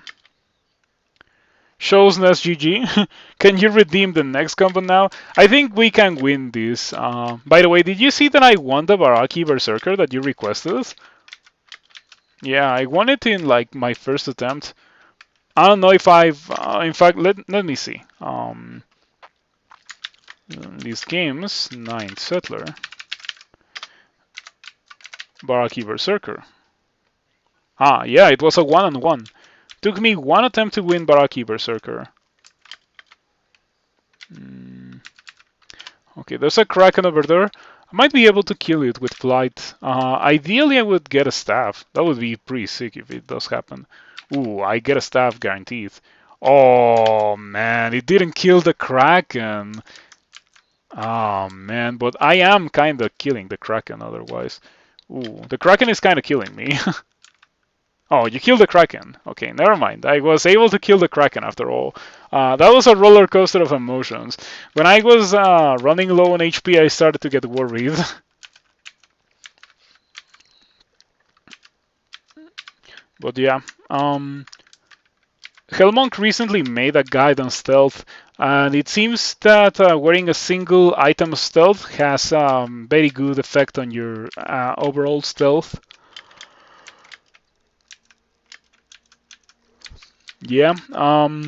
Shows Nest GG. Can you redeem the next combo now? I think we can win this. By the way, did you see that I won the Baraki Berserker that you requested? Yeah, I won it in like my first attempt. I don't know if I've. In fact, let me see. These games, Ninth Settler, Baraki Berserker. Ah, yeah, it was a one-on-one. Took me 1 attempt to win Baraki Berserker. Okay, there's a Kraken over there. I might be able to kill it with flight. Ideally, I would get a staff. That would be pretty sick if it does happen. Ooh, I get a staff guaranteed. Oh man, it didn't kill the Kraken. Oh man, but I am kinda killing the Kraken otherwise. Ooh, the Kraken is kinda killing me. Oh, you killed the Kraken. Okay, never mind. I was able to kill the Kraken after all. That was a roller coaster of emotions. When I was running low on HP, I started to get worried. But yeah, Hellmonk recently made a guide on stealth, and it seems that wearing a single item of stealth has very good effect on your overall stealth. Yeah, I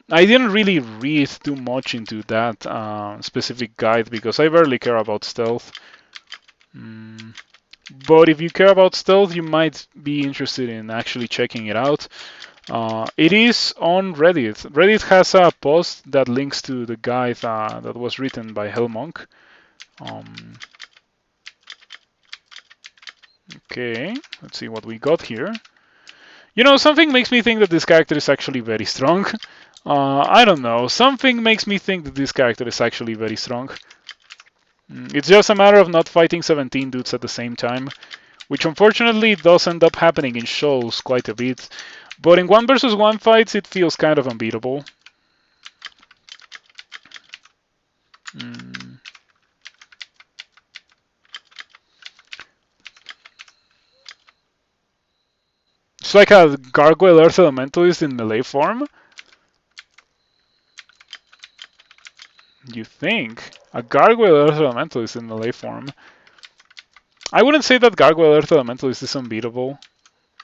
didn't really read too much into that specific guide because I barely care about stealth. But if you care about stealth, you might be interested in actually checking it out. It is on Reddit. Reddit has a post that links to the guide that was written by Hellmonk. Okay, let's see what we got here. You know, something makes me think that this character is actually very strong. I don't know. Something makes me think that this character is actually very strong. It's just a matter of not fighting 17 dudes at the same time, which unfortunately does end up happening in shows quite a bit. But in 1 versus 1 fights, it feels kind of unbeatable. It's like a Gargoyle Earth Elementalist in melee form. You think? A Gargoyle Earth Elementalist in melee form. I wouldn't say that Gargoyle Earth Elementalist is unbeatable.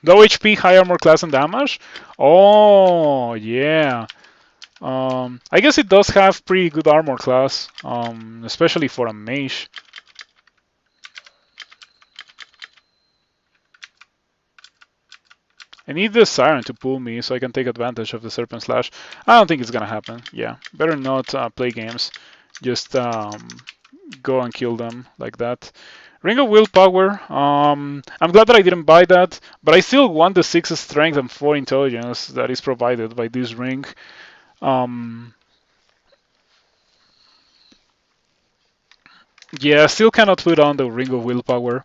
Low HP, high armor class and damage? Oh, yeah. I guess it does have pretty good armor class, especially for a mage. I need the Siren to pull me so I can take advantage of the Serpent Slash. I don't think it's gonna happen. Yeah, better not play games. Just go and kill them like that. Ring of Willpower. I'm glad that I didn't buy that, but I still want the 6 strength and 4 intelligence that is provided by this ring. Yeah, still cannot put on the Ring of Willpower.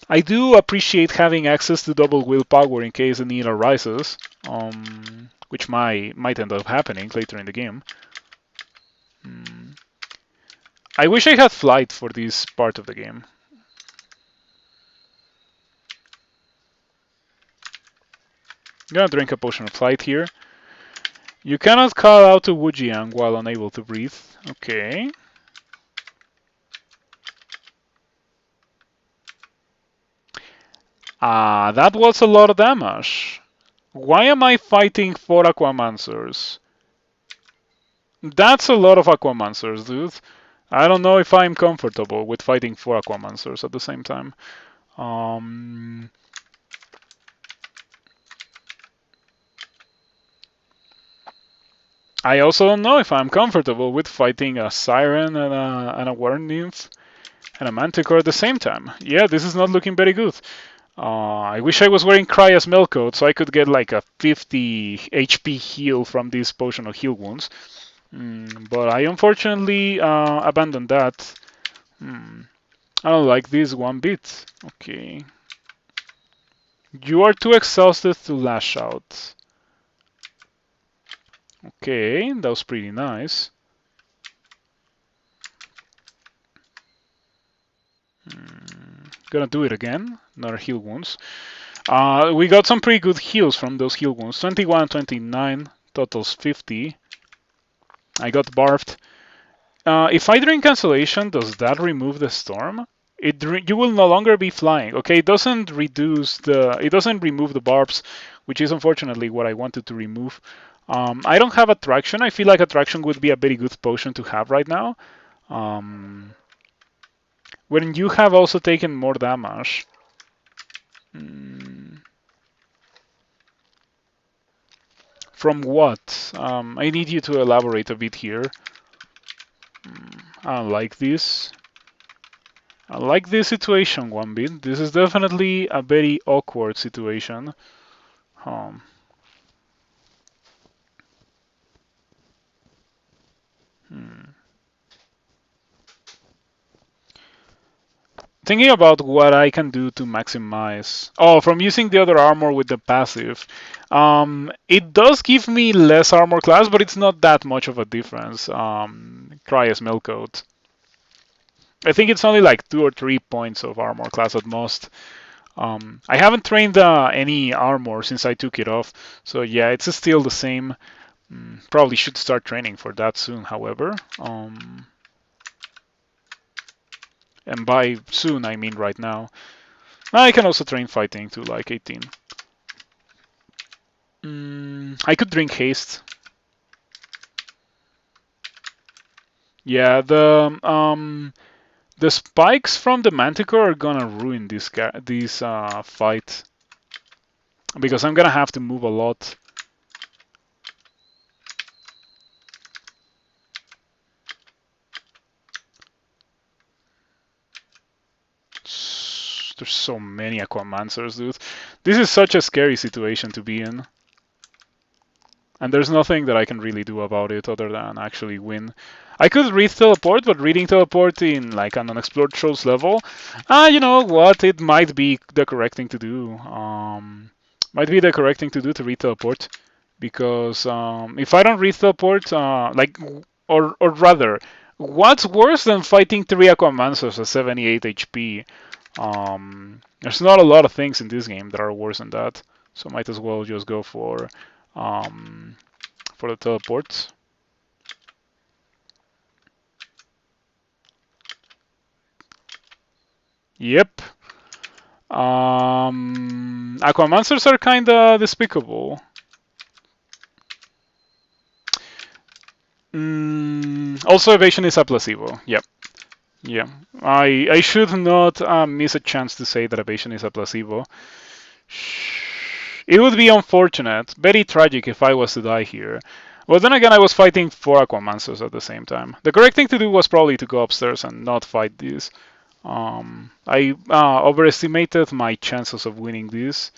I do appreciate having access to double willpower in case the need arises, which might end up happening later in the game. I wish I had flight for this part of the game. I'm gonna drink a potion of flight here. You cannot call out to Jian while unable to breathe. Okay. That was a lot of damage. Why am I fighting 4 Aquamancers? That's a lot of Aquamancers, dude. I don't know if I'm comfortable with fighting 4 Aquamancers at the same time. I also don't know if I'm comfortable with fighting a Siren and a War Nymph and a Manticore at the same time. Yeah, this is not looking very good. I wish I was wearing Crya's Melcoat so I could get like a 50 HP heal from this potion of heal wounds. But I unfortunately abandoned that. I don't like this one bit. Okay. You are too exhausted to lash out. Okay, that was pretty nice. Gonna do it again. Another heal wounds. We got some pretty good heals from those heal wounds. 21, 29, totals 50. I got barfed. If I drink cancellation, does that remove the storm? You will no longer be flying. Okay, it doesn't remove the barbs, which is unfortunately what I wanted to remove. I don't have attraction. I feel like attraction would be a very good potion to have right now. When you have also taken more damage. From what? I need you to elaborate a bit here. I don't like this. I like this situation one bit. This is definitely a very awkward situation. Thinking about what I can do to maximize. Oh, from using the other armor with the passive. It does give me less armor class, but it's not that much of a difference. Cryas Milkcoat. I think it's only like 2 or 3 points of armor class at most. I haven't trained any armor since I took it off, so yeah, it's still the same. Probably should start training for that soon, however. And by soon, I mean right now. I can also train fighting to like 18. I could drink haste. Yeah, the spikes from the Manticore are gonna ruin this fight because I'm gonna have to move a lot. There's so many Aquamancers, dude. This is such a scary situation to be in. And there's nothing that I can really do about it other than actually win. I could read Teleport, but reading Teleport in like an unexplored Trolls level, you know what? It might be the correct thing to do. Might be the correct thing to do to read Teleport. Because if I don't read Teleport, or rather, what's worse than fighting 3 Aquamancers at 78 HP? There's not a lot of things in this game that are worse than that, so might as well just go for the teleports. Yep. Aquamonsters are kinda despicable. Also, evasion is a placebo. Yep. Yeah. I should not miss a chance to say that evasion is a placebo. It would be unfortunate, very tragic if I was to die here. But then again, I was fighting 4 Aquamonsters at the same time. The correct thing to do was probably to go upstairs and not fight these. I overestimated my chances of winning this.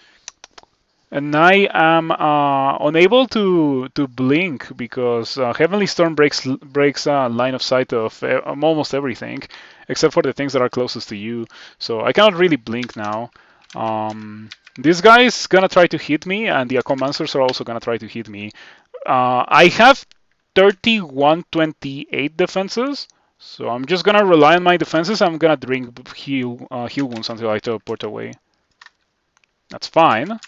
And I am unable to blink because Heavenly Storm breaks line of sight of almost everything, except for the things that are closest to you. So I cannot really blink now. This guy is gonna try to hit me, and the Aquamonsters are also gonna try to hit me. I have 3128 defenses, so I'm just gonna rely on my defenses. I'm gonna drink heal wounds until I teleport away. That's fine.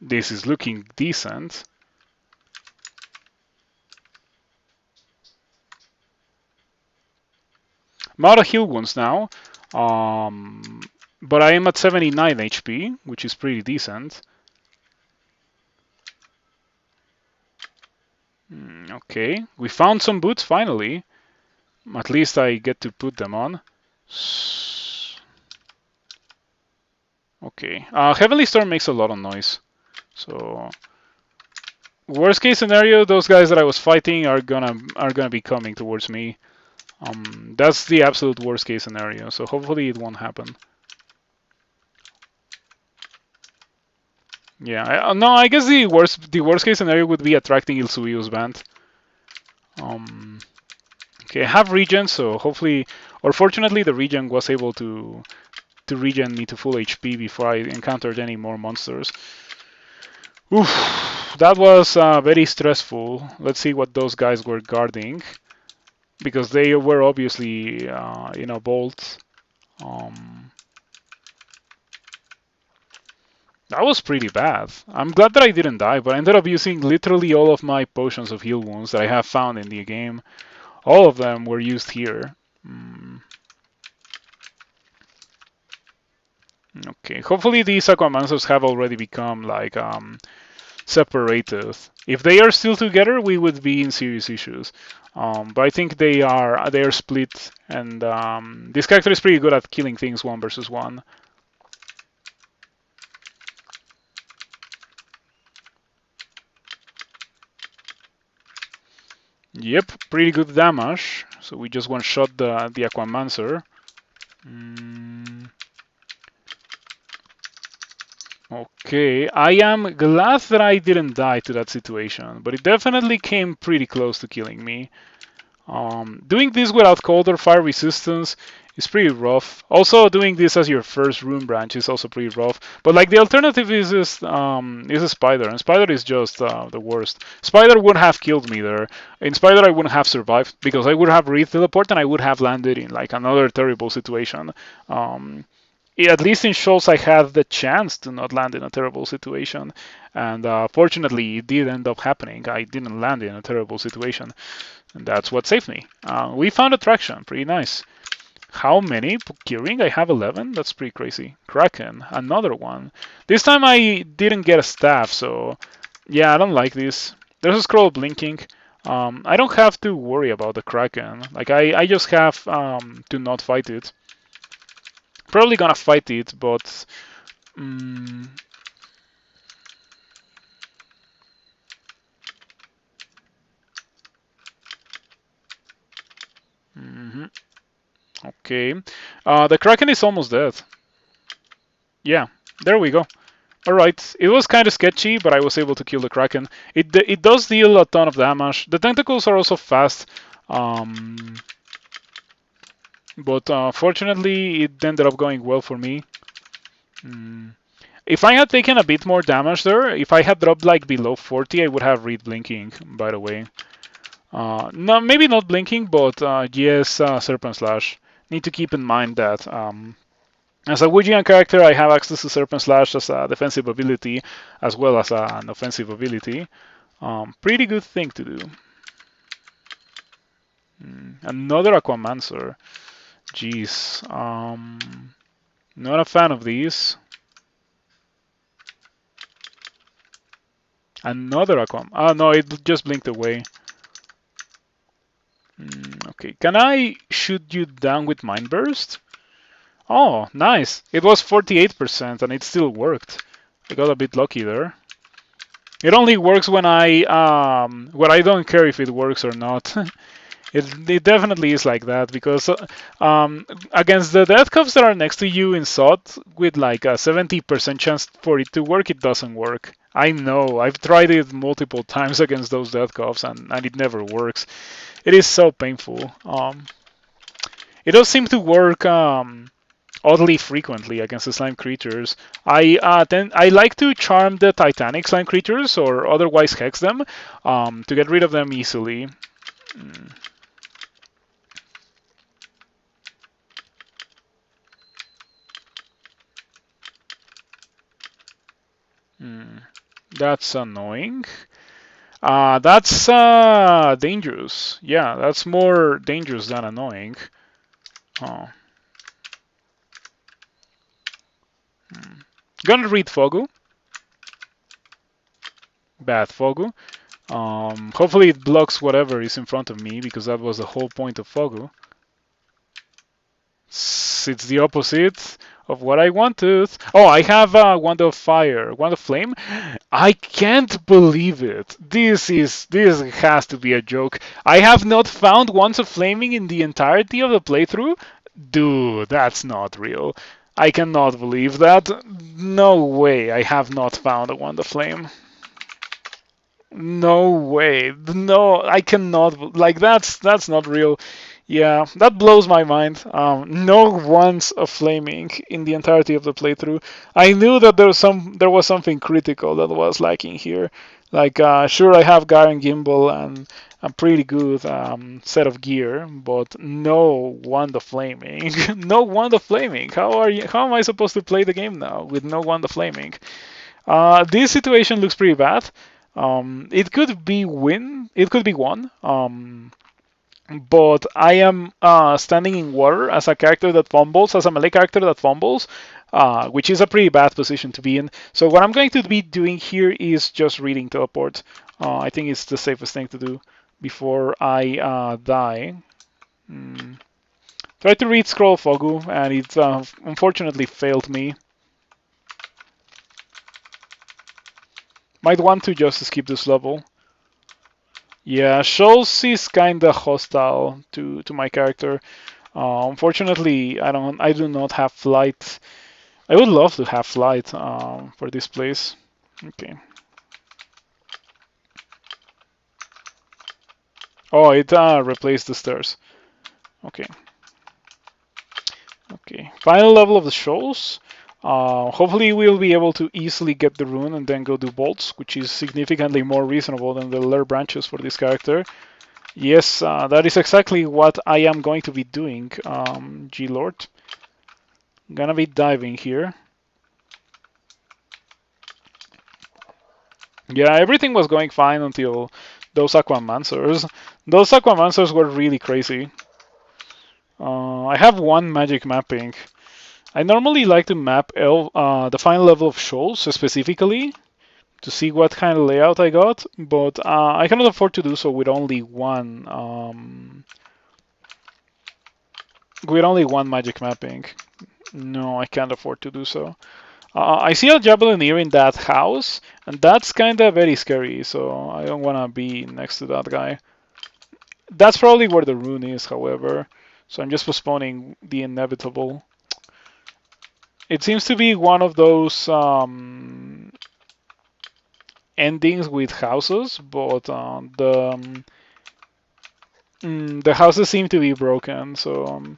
This is looking decent. I'm out of heal wounds now, but I am at 79 HP, which is pretty decent. Okay, we found some boots finally. At least I get to put them on. Okay, Heavenly Storm makes a lot of noise. So, worst case scenario, those guys that I was fighting are gonna be coming towards me. That's the absolute worst case scenario. So hopefully it won't happen. Yeah, no, I guess the worst case scenario would be attracting Ilsuio's band. Okay, I have regen, so hopefully, or fortunately, the regen was able to regen me to full HP before I encountered any more monsters. Oof, that was very stressful. Let's see what those guys were guarding, because they were obviously in a bolt. That was pretty bad. I'm glad that I didn't die, but I ended up using literally all of my potions of heal wounds that I have found in the game. All of them were used here. Okay, hopefully these Aquamonsters have already become like separated. If they are still together, we would be in serious issues. But I think they are split, and this character is pretty good at killing things 1 versus 1. Yep, pretty good damage. So we just one-shot the Aquamancer. Okay, I am glad that I didn't die to that situation, but it definitely came pretty close to killing me. Doing this without cold or fire resistance is pretty rough. Also, doing this as your first rune branch is also pretty rough. But like the alternative is a spider, and spider is just the worst. Spider would have killed me there. In spider, I wouldn't have survived because I would have re-teleport and I would have landed in like another terrible situation. At least in shoals, I had the chance to not land in a terrible situation, and fortunately, it did end up happening. I didn't land in a terrible situation. And that's what saved me. We found attraction, pretty nice. How many? Curing? I have 11? That's pretty crazy. Kraken, another one. This time I didn't get a staff, so yeah, I don't like this. There's a scroll blinking. I don't have to worry about the Kraken. Like, I just have to not fight it. Probably gonna fight it, but... Okay. The Kraken is almost dead. Yeah, there we go. Alright, it was kind of sketchy, but I was able to kill the Kraken. It does deal a ton of damage. The tentacles are also fast. But fortunately, it ended up going well for me. If I had taken a bit more damage there, if I had dropped like below 40, I would have read blinking, by the way. No, maybe not blinking, but yes, Serpent Slash. need to keep in mind that as a Wujian character, I have access to Serpent Slash as a defensive ability as well as an offensive ability. Pretty good thing to do. Another Aquamancer. Jeez. Not a fan of these. Another Aquaman. Oh no, it just blinked away. Okay, can I shoot you down with Mind Burst? Oh, nice. It was 48% and it still worked. I got a bit lucky there. It only works when I don't care if it works or not. It definitely is like that because against the death cups that are next to you in SOT with like a 70% chance for it to work, it doesn't work. I know. I've tried it multiple times against those death cups and it never works. It is so painful. It does seem to work oddly frequently against the slime creatures. I like to charm the Titanic slime creatures or otherwise hex them to get rid of them easily. That's annoying. That's dangerous. Yeah, that's more dangerous than annoying. Oh. Gonna read Fogu. Bad Fogu. Hopefully it blocks whatever is in front of me because that was the whole point of Fogu. It's the opposite of what I wanted. Oh, I have Wand of Fire, Wand of Flame. I can't believe it. This has to be a joke. I have not found Wands of Flaming in the entirety of the playthrough. Dude, that's not real. I cannot believe that. No way I have not found a Wand of Flame. No way. No, I cannot. Like that's not real. Yeah, that blows my mind. No ones of flaming in the entirety of the playthrough. I knew that there was something critical that was lacking here. Like sure I have Garen Gimbal and a pretty good set of gear, but no wand of flaming. No wand of flaming. How am I supposed to play the game now with no wand of flaming? This situation looks pretty bad. It could be win. It could be won. But I am standing in water as a character that fumbles, as a melee character that fumbles, which is a pretty bad position to be in. So what I'm going to be doing here is just reading teleport. I think it's the safest thing to do before I die. Try to read Scroll Fogu, and it unfortunately failed me. Might want to just skip this level. Yeah, Shoals is kinda hostile to my character. Unfortunately, I do not have flight. I would love to have flight for this place. Okay. Oh, it replaced the stairs. Okay. Okay. Final level of the Shoals. Hopefully we'll be able to easily get the rune and then go do bolts, which is significantly more reasonable than the lair branches for this character. Yes, that is exactly what I am going to be doing, G-Lord. Gonna be diving here. Yeah, everything was going fine until those Aquamancers. Those Aquamancers were really crazy. I have one magic mapping. I normally like to map the final level of Shoals specifically to see what kind of layout I got, but I cannot afford to do so with only one magic mapping. No, I can't afford to do so. I see a Javelinier in that house, and that's kind of very scary, so I don't want to be next to that guy. That's probably where the rune is, however, so I'm just postponing the inevitable. It seems to be one of those endings with houses, but the houses seem to be broken, so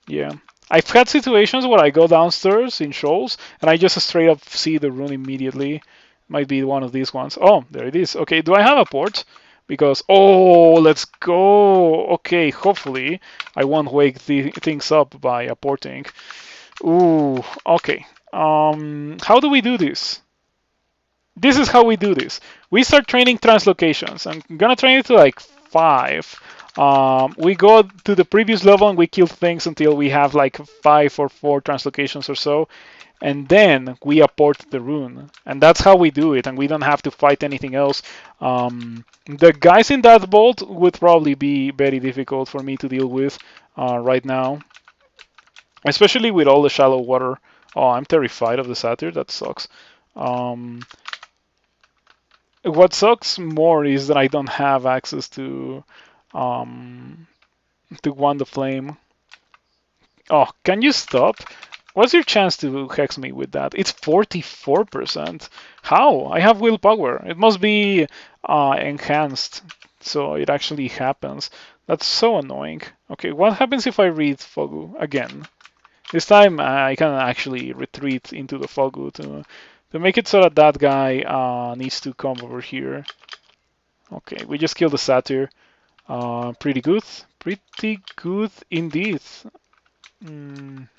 yeah. I've had situations where I go downstairs in Shoals and I just straight up see the rune immediately. Might be one of these ones. Oh, there it is. Okay, do I have a port? because oh, let's go. Okay, hopefully I won't wake things up by apporting. Ooh, okay. How do we do this? This is how we do this. We start training translocations. I'm gonna train it to like 5. We go to the previous level and we kill things until we have like 5 or 4 translocations or so, and then we apport the rune. And that's how we do it, and we don't have to fight anything else. The guys in that vault would probably be very difficult for me to deal with right now, especially with all the shallow water. Oh, I'm terrified of the satyr. That sucks. Um, what sucks more is that I don't have access um, to Wand of Flame. Oh, can you stop? What's your chance to hex me with that? It's 44%. How? I have willpower. It must be enhanced, so it actually happens. That's so annoying. Okay, what happens if I read Fogu again? This time I can actually retreat into the Fogu to make it so that that guy needs to come over here. Okay, we just killed the satyr. Pretty good. Pretty good indeed. Mm.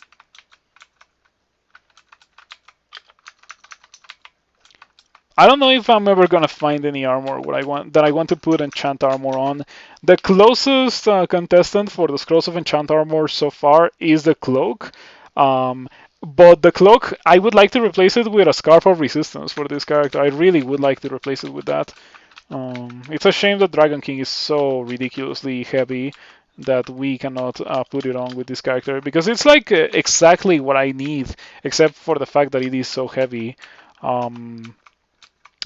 I don't know if I'm ever gonna find any armor that I want to put enchant armor on. The closest contestant for the scrolls of enchant armor so far is the cloak. But the cloak, I would like to replace it with a scarf of resistance for this character. I really would like to replace it with that. It's a shame that Dragon King is so ridiculously heavy that we cannot put it on with this character, because it's like exactly what I need, except for the fact that it is so heavy.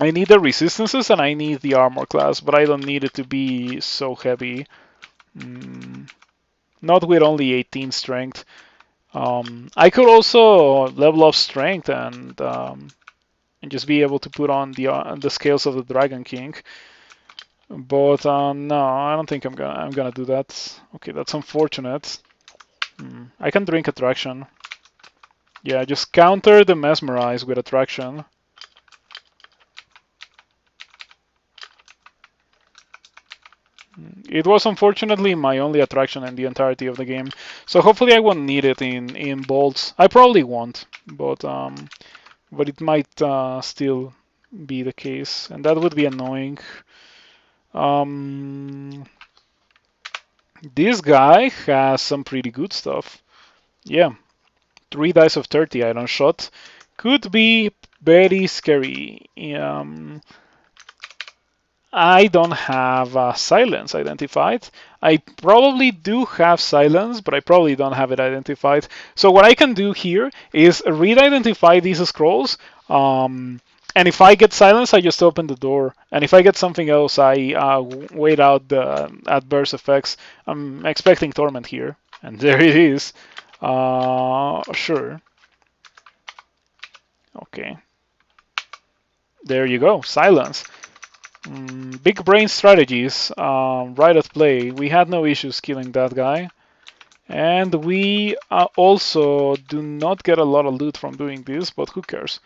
I need the resistances and I need the armor class, but I don't need it to be so heavy. Not with only 18 strength. I could also level up strength and just be able to put on the scales of the Dragon King. But no, I don't think I'm gonna do that. Okay, that's unfortunate. I can drink attraction. Yeah, just counter the mesmerize with attraction. It was unfortunately my only attraction in the entirety of the game, so hopefully I won't need it in bolts. I probably won't, but it might still be the case, and that would be annoying. This guy has some pretty good stuff. Yeah, 3 dice of 30 iron shot could be very scary. I don't have silence identified. I probably do have silence, but I probably don't have it identified. So what I can do here is re-identify these scrolls, and if I get silence, I just open the door. And if I get something else, I wait out the adverse effects. I'm expecting Torment here, and there it is. Sure. Okay. There you go, silence. Big brain strategies right at play. We had no issues killing that guy. And we also do not get a lot of loot from doing this, but who cares?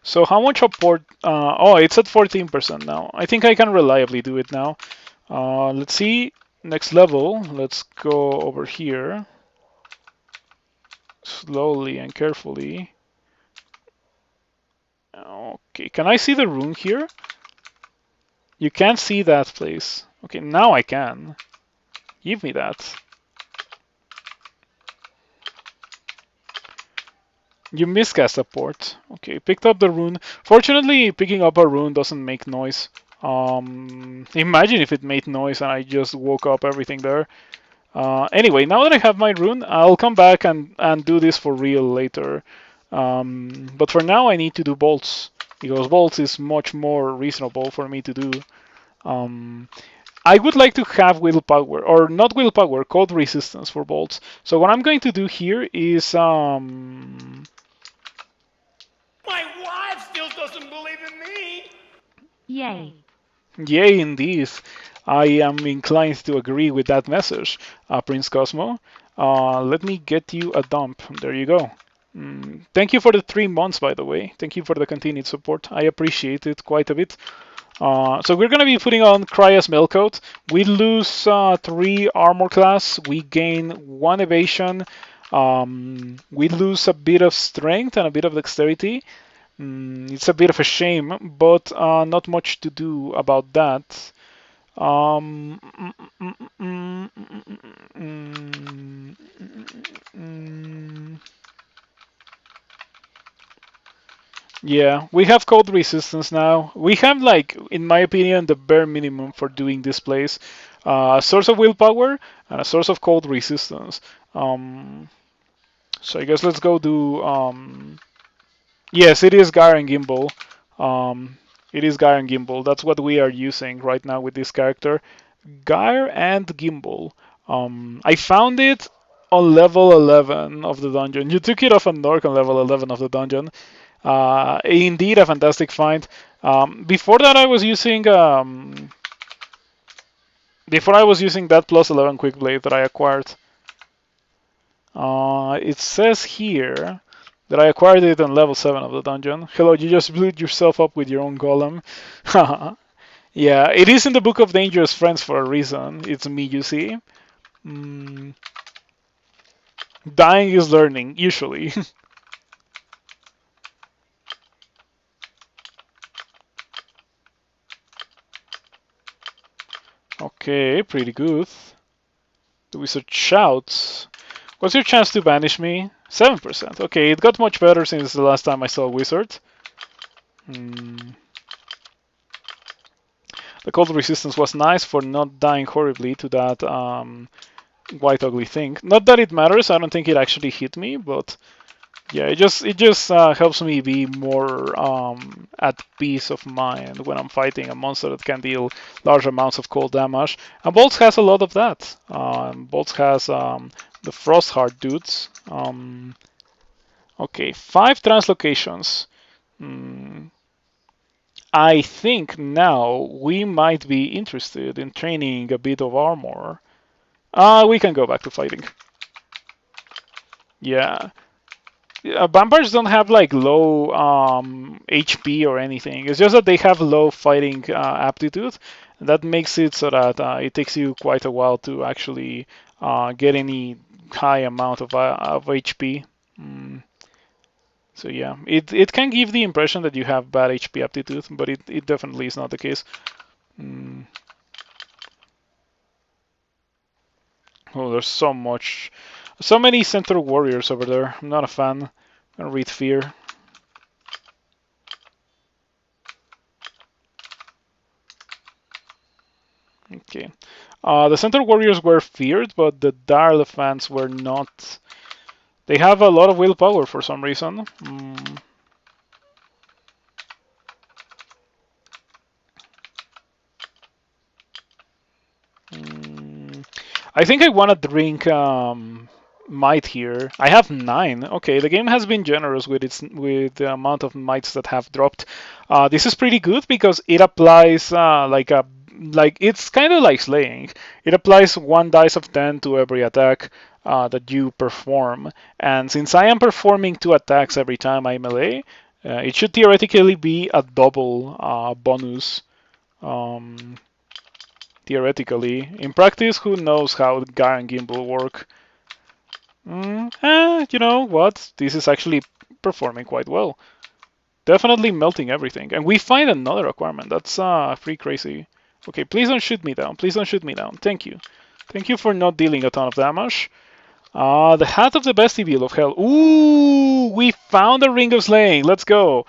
So how much apport? Oh, it's at 14% now. I think I can reliably do it now. Let's see. Next level. Let's go over here. Slowly and carefully. Okay, can I see the rune here? You can't see that place. Okay, now I can. Give me that. You miscast a port. Okay, picked up the rune. Fortunately, picking up a rune doesn't make noise. Imagine if it made noise and I just woke up everything there. Anyway, now that I have my rune, I'll come back and do this for real later. But for now, I need to do bolts, because bolts is much more reasonable for me to do. I would like to have willpower, or not willpower, cold resistance for bolts. So what I'm going to do here is
My wife still doesn't believe in me.
Yay.
Yay, indeed. I am inclined to agree with that message, Prince Cosmo. Let me get you a dump. There you go. Thank you for the 3 months, by the way. Thank you for the continued support. I appreciate it quite a bit. So we're going to be putting on Krya's Mailcoat. We lose 3 armor class. We gain 1 evasion. We lose a bit of strength and a bit of dexterity. It's a bit of a shame, but not much to do about that. Um, mm, mm, mm, mm, mm, Yeah, we have cold resistance now. We have, like, in my opinion, the bare minimum for doing this place. A source of willpower and a source of cold resistance. So I guess let's go do. Yes, it is Gyre and Gimbal. Um, it is Gyre and Gimbal. That's what we are using right now with this character. Gyre and Gimbal. I found it on level 11 of the dungeon. You took it off a Nork on level 11 of the dungeon. Indeed, a fantastic find. Before that, I was using that plus 11 quick blade that I acquired. It says here that I acquired it on level 7 of the dungeon. Hello, you just blew yourself up with your own golem. Yeah, it is in the Book of Dangerous Friends for a reason. It's me, you see. Mm, Dying is learning, usually. Okay, pretty good. The wizard shouts. What's your chance to banish me? 7%. Okay, it got much better since the last time I saw a wizard. Hmm. The cold resistance was nice for not dying horribly to that white ugly thing. Not that it matters. I don't think it actually hit me, but yeah, it just helps me be more at peace of mind when I'm fighting a monster that can deal large amounts of cold damage. And Bolts has a lot of that. Bolts has the Frostheart dudes. Okay, 5 translocations. Mm, I think now we might be interested in training a bit of armor. We can go back to fighting. Yeah. Vampires don't have like low HP or anything. It's just that they have low fighting aptitude. That makes it so that it takes you quite a while to actually get any high amount of HP. Mm. So yeah, it can give the impression that you have bad HP aptitude, but it definitely is not the case. Mm. Oh, there's so many Centaur warriors over there. I'm not a fan. I'm gonna read Fear. Okay. The Centaur warriors were feared, but the Darl fans were not. They have a lot of willpower for some reason. I think I want to drink might here. I have 9. Okay, the game has been generous with the amount of mites that have dropped. This is pretty good because it applies like it's kind of like slaying. It applies 1 dice of 10 to every attack that you perform, and since I am performing 2 attacks every time I melee, it should theoretically be a double bonus. Um, Theoretically. In practice, who knows how Gyre and Gimbal work? You know what? This is actually performing quite well. Definitely melting everything. And we find another requirement. That's pretty crazy. Okay, please don't shoot me down. Please don't shoot me down. Thank you. Thank you for not dealing a ton of damage. The Hat of the Vestibule of Hell. Ooh, we found a Ring of Slaying. Let's go.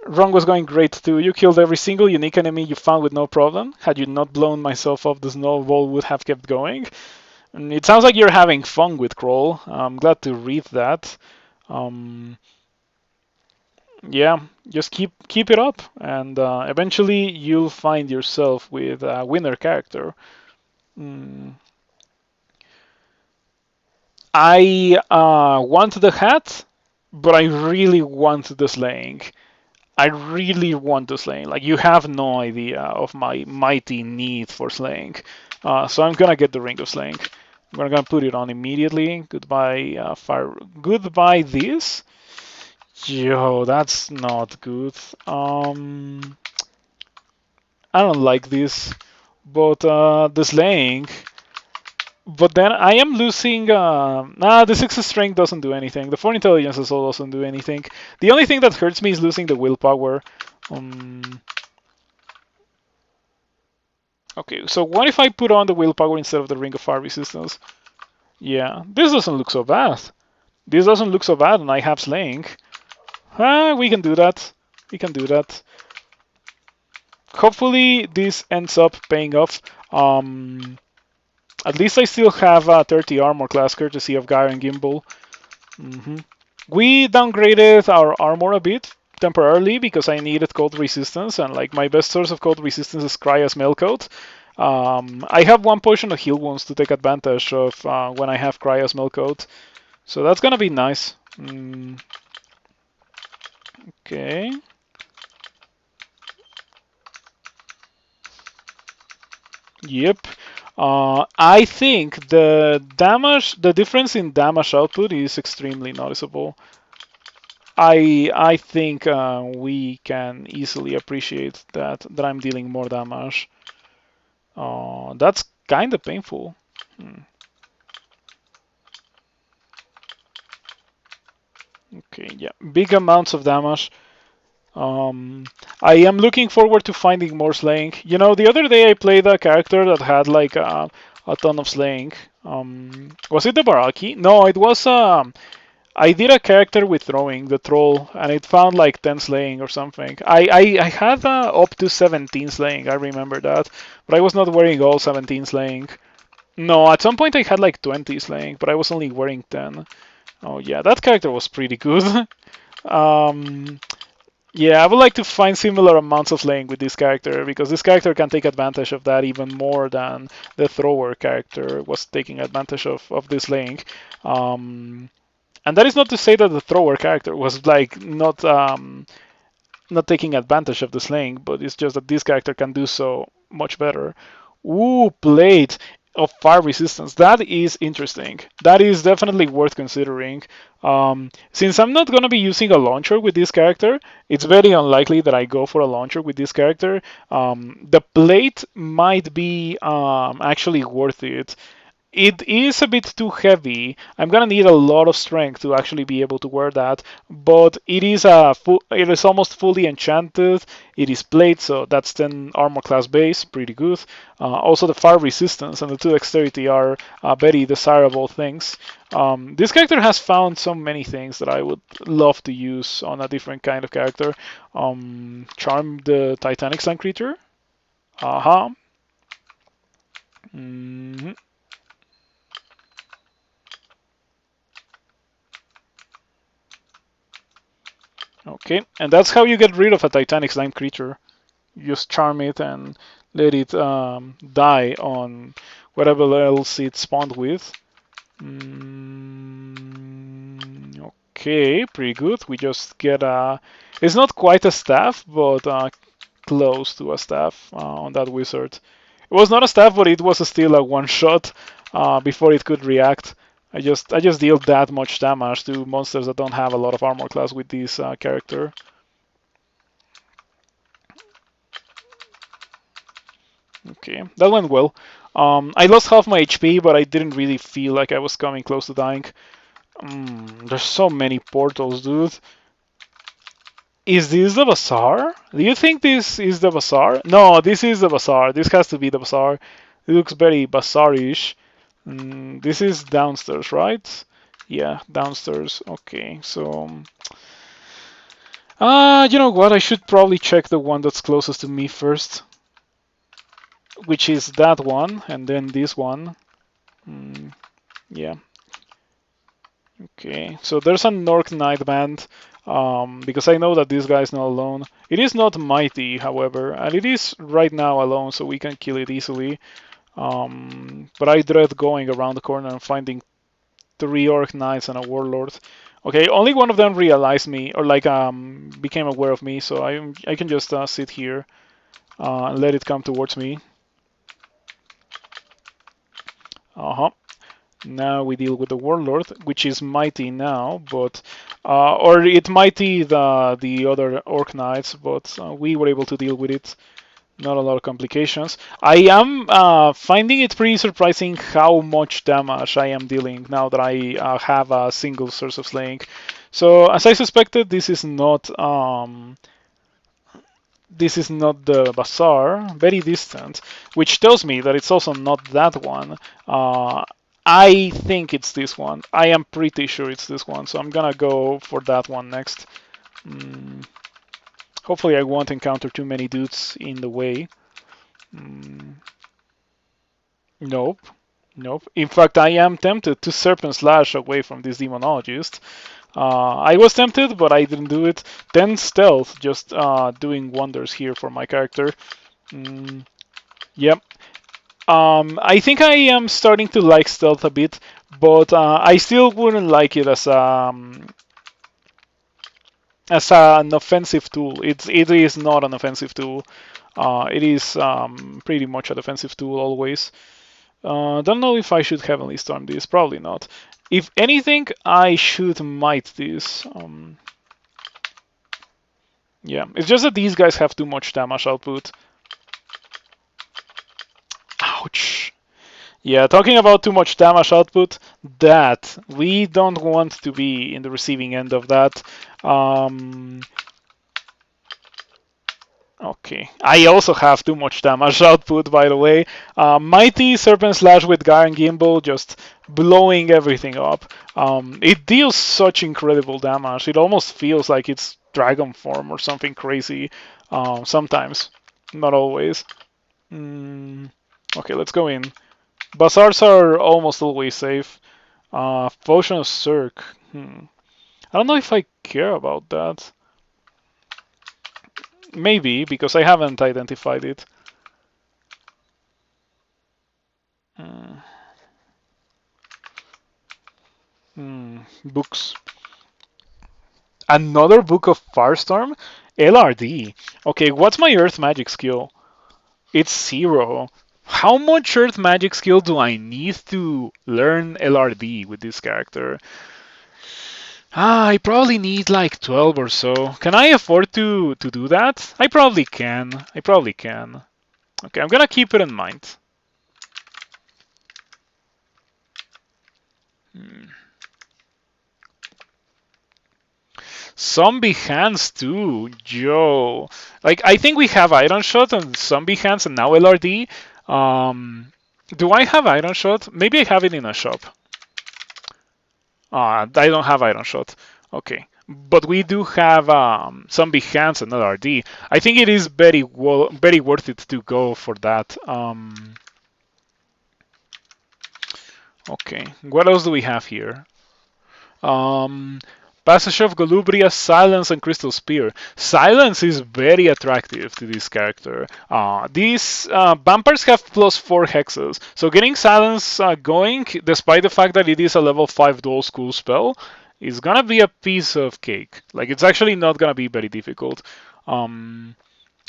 Wrong was going great too. You killed every single unique enemy you found with no problem. Had you not blown myself up, the snowball would have kept going. And it sounds like you're having fun with Crawl. I'm glad to read that. Um, yeah, just keep it up, and eventually you'll find yourself with a winner character. Mm. I want the hat, but I really want the slaying. I really want the slaying. Like, you have no idea of my mighty need for slaying. So I'm gonna get the Ring of Slaying. We're gonna put it on immediately. Goodbye, fire. Goodbye, this. Yo, that's not good. I don't like this, but the slaying. But then I am losing. The 6 strength doesn't do anything. The 4 intelligence also doesn't do anything. The only thing that hurts me is losing the willpower. Um, okay, so what if I put on the willpower instead of the ring of fire resistance? Yeah, this doesn't look so bad. This doesn't look so bad, and I have slaying. We can do that. We can do that. Hopefully, this ends up paying off. At least I still have 30 armor class courtesy of Guy and Gimbal. We downgraded our armor a bit temporarily because I needed cold resistance, and like my best source of cold resistance is Cryo Smell Coat. I have one potion of heal wounds to take advantage of when I have Cryo Smell Coat, so that's gonna be nice. Okay. Yep. I think the difference in damage output is extremely noticeable. I think we can easily appreciate that I'm dealing more damage. That's kind of painful. Okay, yeah, big amounts of damage. Um, I am looking forward to finding more slaying. You know, the other day I played a character that had like a ton of slaying. Was it the Baraki? No, it was. I did a character with throwing the troll, and it found like 10 slaying or something. I had up to 17 slaying. I remember that, but I was not wearing all 17 slaying. No, at some point I had like 20 slaying, but I was only wearing 10. Oh yeah, that character was pretty good. um, yeah, I would like to find similar amounts of slaying with this character because this character can take advantage of that even more than the thrower character was taking advantage of this slaying. And that is not to say that the thrower character was like not taking advantage of the slaying, but it's just that this character can do so much better. Ooh, plate of fire resistance. That is interesting. That is definitely worth considering. Since I'm not going to be using a launcher with this character, it's very unlikely that I go for a launcher with this character. The plate might be actually worth it. It is a bit too heavy. I'm gonna need a lot of strength to actually be able to wear that, but it is almost fully enchanted. It is plate, so that's 10 armor class base, pretty good. Also, the fire resistance and the 2 dexterity are very desirable things. This character has found so many things that I would love to use on a different kind of character. Charm the Titanic Slime creature. Aha. Mhm. Okay, and that's how you get rid of a Titanic slime creature. You just charm it and let it die on whatever else it spawned with. Okay, pretty good. We just get a. It's not quite a staff, but close to a staff on that wizard. It was not a staff, but it was still a one shot before it could react. I just deal that much damage to monsters that don't have a lot of armor class with this character. Okay, that went well. I lost half my HP, but I didn't really feel like I was coming close to dying. There's so many portals, dude. Is this the bazaar? Do you think this is the bazaar? No, this is the bazaar. This has to be the bazaar. It looks very bazaarish. This is downstairs, right? Yeah, downstairs. Okay, so you know what? I should probably check the one that's closest to me first, which is that one, and then this one. Yeah. Okay. So there's an Orc Knight band, because I know that this guy is not alone. It is not mighty, however, and it is right now alone, so we can kill it easily. But I dread going around the corner and finding 3 Orc Knights and a Warlord. Okay, only one of them realized me, or like became aware of me, so I can just sit here and let it come towards me. Uh huh. Now we deal with the Warlord, which is mighty now, but or it mighty the other Orc Knights, but we were able to deal with it. Not a lot of complications. I am finding it pretty surprising how much damage I am dealing now that I have a single source of slaying. So as I suspected, this is not the bazaar, very distant, which tells me that it's also not that one. I think it's this one. I am pretty sure it's this one, so I'm gonna go for that one next. Mm, hopefully I won't encounter too many dudes in the way. Mm, nope. Nope. In fact, I am tempted to Serpent Slash away from this Demonologist. I was tempted, but I didn't do it. 10 stealth, just doing wonders here for my character. Mm, yep. I think I am starting to like stealth a bit, but I still wouldn't like it as an offensive tool. It is not an offensive tool. It is pretty much a defensive tool always. Don't know if I should Heavenly Storm this. Probably not. If anything, I should Might this. Yeah, it's just that these guys have too much damage output. Ouch. Yeah, talking about too much damage output, that we don't want to be in the receiving end of that. Okay, I also have too much damage output, by the way. Mighty Serpent Slash with Garen Gimbal just blowing everything up. It deals such incredible damage. It almost feels like it's Dragon form or something crazy. Sometimes, not always. Okay, let's go in. Bazaars are almost always safe. Potion of Cirque. I don't know if I care about that. Maybe, because I haven't identified it. Books. Another book of Firestorm? LRD. Okay, what's my Earth Magic skill? It's 0. How much Earth Magic skill do I need to learn LRD with this character? I probably need like 12 or so. Can I afford to do that? I probably can. I probably can. Okay, I'm gonna keep it in mind. Zombie hands too, Joe. Like I think we have Iron Shot and Zombie hands and now LRD. Do I have Iron Shot? Maybe I have it in a shop. I don't have Iron Shot. Okay. But we do have Zombie Hands and LRD. I think it is very very worth it to go for that. Okay. What else do we have here? Um, Passage of Golubria, Silence, and Crystal Spear. Silence is very attractive to this character. These vampires have +4 hexes, so getting Silence going, despite the fact that it is a level 5 dual school spell, is gonna be a piece of cake. Like, it's actually not gonna be very difficult.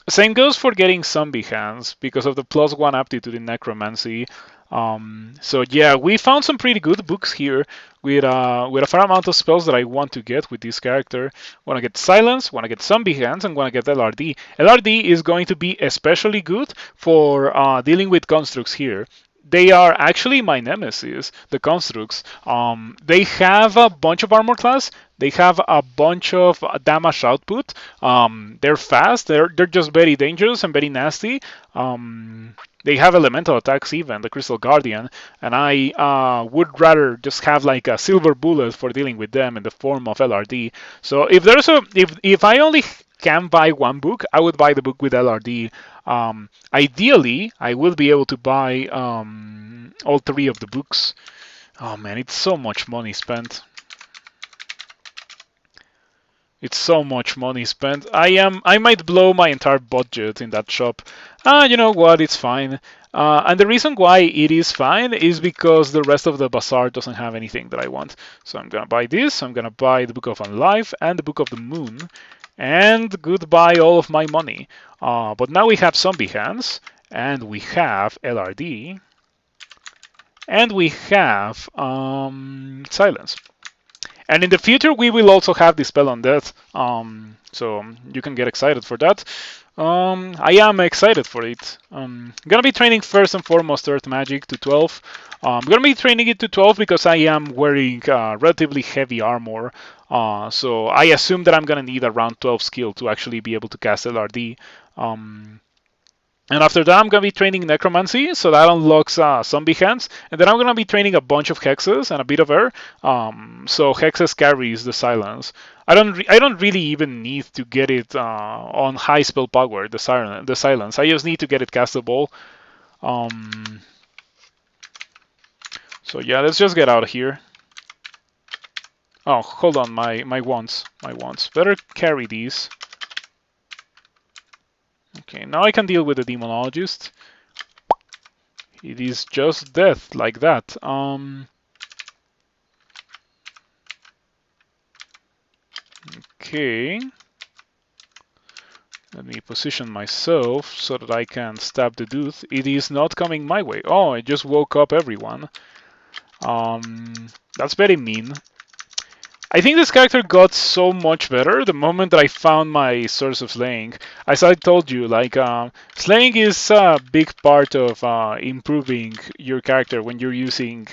Same goes for getting Zombie Hands because of the +1 aptitude in Necromancy. So yeah, we found some pretty good books here with a fair amount of spells that I want to get with this character. Want to get Silence, want to get Zombie Hands, and want to get LRD. LRD is going to be especially good for dealing with constructs here. They are actually my nemesis, the constructs. They have a bunch of armor class. They have a bunch of damage output. They're fast. They're just very dangerous and very nasty. They have elemental attacks even, the Crystal Guardian, and I would rather just have like a silver bullet for dealing with them in the form of LRD. So if I only can buy one book, I would buy the book with LRD. Ideally, I will be able to buy all 3 of the books. Oh man, it's so much money spent. It's so much money spent. I might blow my entire budget in that shop. You know what? It's fine. And the reason why it is fine is because the rest of the bazaar doesn't have anything that I want. So I'm gonna buy this. I'm gonna buy the Book of Unlife and the Book of the Moon. And goodbye all of my money. But now we have Zombie Hands and we have LRD. And we have silence. And in the future, we will also have the spell on death. So you can get excited for that. I am excited for it. Gonna be training first and foremost Earth Magic to 12. I'm gonna be training it to 12 because I am wearing relatively heavy armor. So I assume that I'm gonna need around 12 skill to actually be able to cast LRD. And after that, I'm going to be training Necromancy, so that unlocks Zombie Hands. And then I'm going to be training a bunch of Hexes and a bit of Air. So Hexes carries the Silence. I don't really even need to get it on high spell power, the Silence. I just need to get it castable. So yeah, let's just get out of here. Oh, hold on, my wands. My wands. Better carry these. Okay, now I can deal with the Demonologist. It is just death, like that. Okay. Let me position myself so that I can stab the dude. It is not coming my way. Oh, I just woke up everyone. That's very mean. I think this character got so much better the moment that I found my source of slaying. As I told you, like slaying is a big part of improving your character when you're using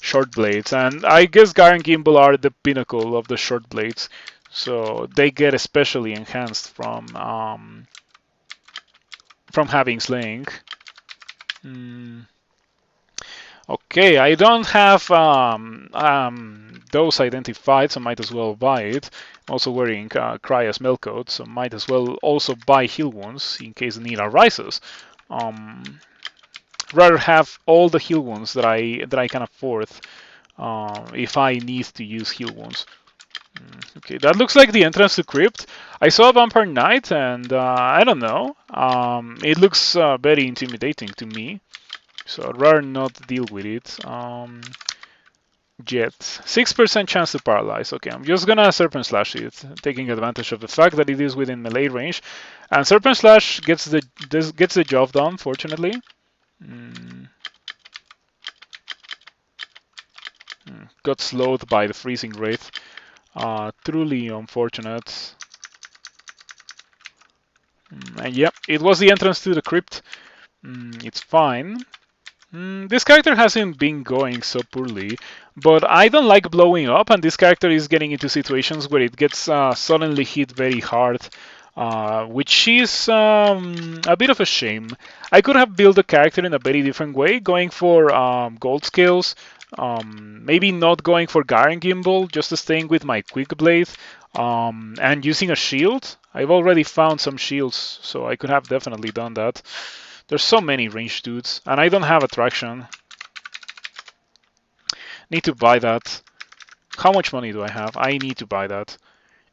short blades, and I guess Gar and Gimbal are the pinnacle of the short blades, so they get especially enhanced from having slaying. Mm. Okay, I don't have those identified, so might as well buy it. I'm also wearing Crya's Melcoat, so might as well also buy heal wounds in case the need arises. Rather have all the heal wounds that I can afford if I need to use heal wounds. Okay, that looks like the entrance to Crypt. I saw a Vampire Knight, and I don't know. It looks very intimidating to me. So I'd rather not deal with it yet. 6% chance to paralyze. Okay, I'm just gonna Serpent Slash it, taking advantage of the fact that it is within melee range. And Serpent Slash gets the job done, fortunately. Got slowed by the Freezing Wraith. Truly unfortunate. And yep, it was the entrance to the crypt. It's fine. This character hasn't been going so poorly, but I don't like blowing up, and this character is getting into situations where it gets suddenly hit very hard, which is a bit of a shame. I could have built the character in a very different way, going for gold scales, maybe not going for Garen Gimbal, just staying with my quick blade, and using a shield. I've already found some shields, so I could have definitely done that. There's so many ranged dudes, and I don't have attraction. Need to buy that. How much money do I have? I need to buy that.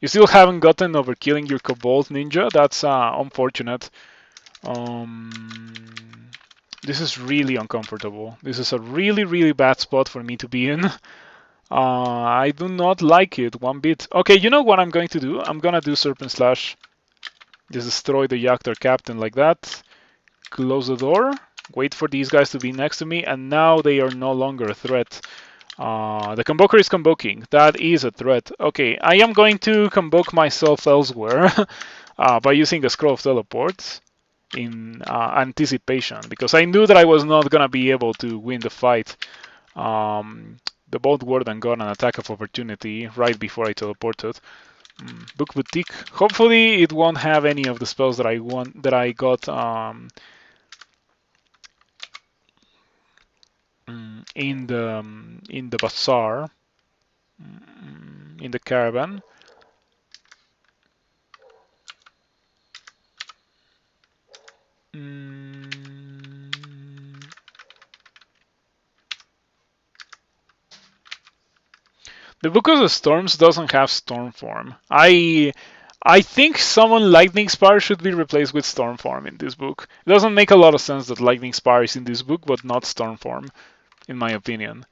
You still haven't gotten over killing your Kobold Ninja? That's unfortunate. This is really uncomfortable. This is a really, really bad spot for me to be in. I do not like it one bit. Okay, you know what I'm going to do? I'm gonna do Serpent Slash. Just destroy the Yaktar Captain like that. Close the door, wait for these guys to be next to me, and now they are no longer a threat. The Convoker is convoking. That is a threat. Okay, I am going to convoke myself elsewhere by using a Scroll of Teleport in anticipation, because I knew that I was not going to be able to win the fight. The Bolt Warden got an attack of opportunity right before I teleported. Book Boutique. Hopefully it won't have any of the spells that I got in the bazaar, in the caravan. The Book of the Storms doesn't have Storm form. I think Summon Lightning Spire should be replaced with Storm form in this book. It doesn't make a lot of sense that Lightning Spire is in this book, but not Storm form, in my opinion.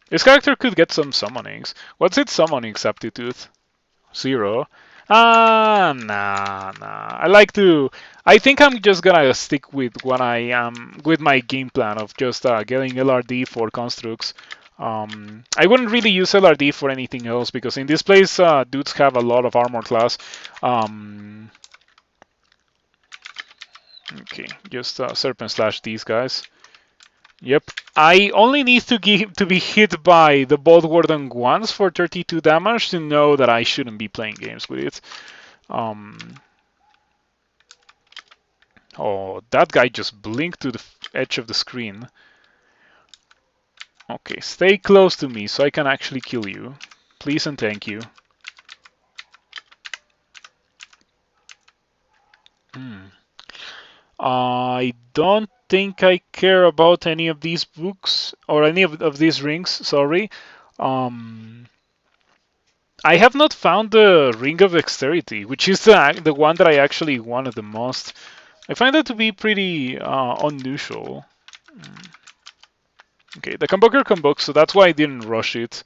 This character could get some summonings. What's its summonings aptitude? 0. Nah. I like to. I think I'm just gonna stick with what I am with my game plan of just getting LRD for constructs. I wouldn't really use LRD for anything else because in this place, dudes have a lot of armor class. Um, okay, just serpent slash these guys. Yep. I only need to be hit by the Bolt Warden once for 32 damage to know that I shouldn't be playing games with it. Um, oh, that guy just blinked to the edge of the screen. Okay, stay close to me so I can actually kill you. Please and thank you. Hmm. I don't think I care about any of these books or any of these rings, sorry. Um, I have not found the Ring of Dexterity, which is the one that I actually wanted the most. I find that to be pretty unusual. Mm. Okay, the Convoker convokes, so that's why I didn't rush it.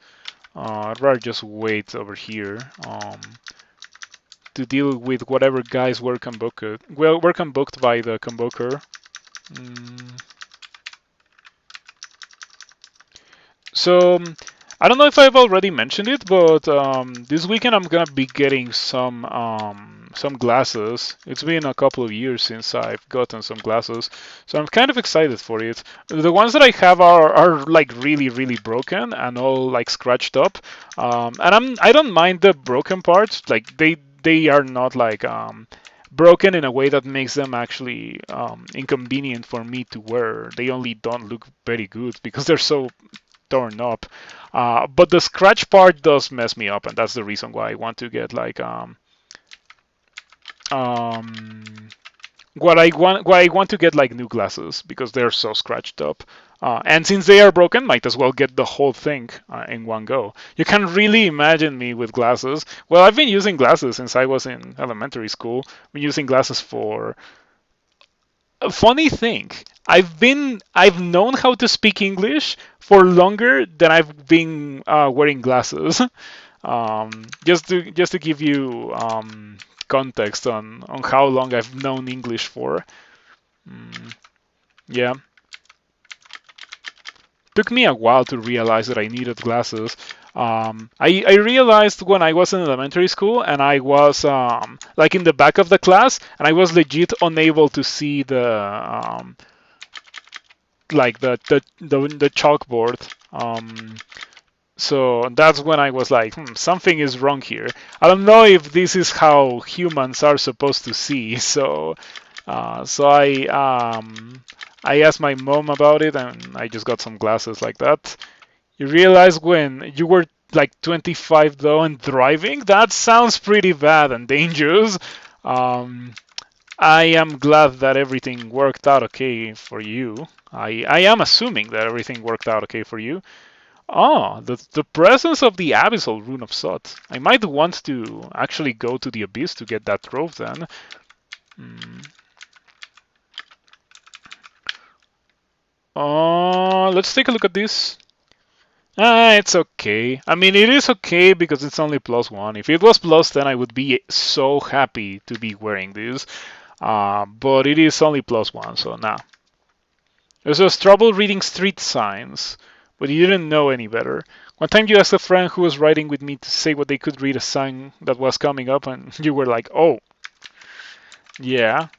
I'd rather just wait over here to deal with whatever guys were convoked. Well, were convoked by the Convoker. Mm. So I don't know if I've already mentioned it, but this weekend I'm gonna be getting some glasses. It's been a couple of years since I've gotten some glasses, so I'm kind of excited for it. The ones that I have are like really broken and all like scratched up, and I don't mind the broken parts. Like they are not like broken in a way that makes them actually inconvenient for me to wear. They only don't look very good because they're so torn up. But the scratch part does mess me up, and that's the reason why I want to get like um what I want to get like new glasses because they're so scratched up. And since they are broken, might as well get the whole thing in one go. You can really imagine me with glasses. Well, I've been using glasses since I was in elementary school. I've been using glasses for a funny thing. I've known how to speak English for longer than I've been wearing glasses. Just to give you context on how long I've known English for. Mm, yeah, took me a while to realize that I needed glasses. I realized when I was in elementary school and I was like in the back of the class and I was legit unable to see the chalkboard. So that's when I was like, something is wrong here. I don't know if this is how humans are supposed to see. So I asked my mom about it, and I just got some glasses like that. You realize when you were like 25 though and driving, that sounds pretty bad and dangerous. Um, I am glad that everything worked out okay for you. I am assuming that everything worked out okay for you. Oh, the presence of the Abyssal Rune of Sot. I might want to actually go to the Abyss to get that trove then. Hmm. Let's take a look at this. It's okay. I mean, it is okay because it's only +1. If it was +10, I would be so happy to be wearing this. But it is only +1, so nah. There's just trouble reading street signs, but you didn't know any better. One time you asked a friend who was riding with me to say what they could read a sign that was coming up, and you were like, "Oh, yeah."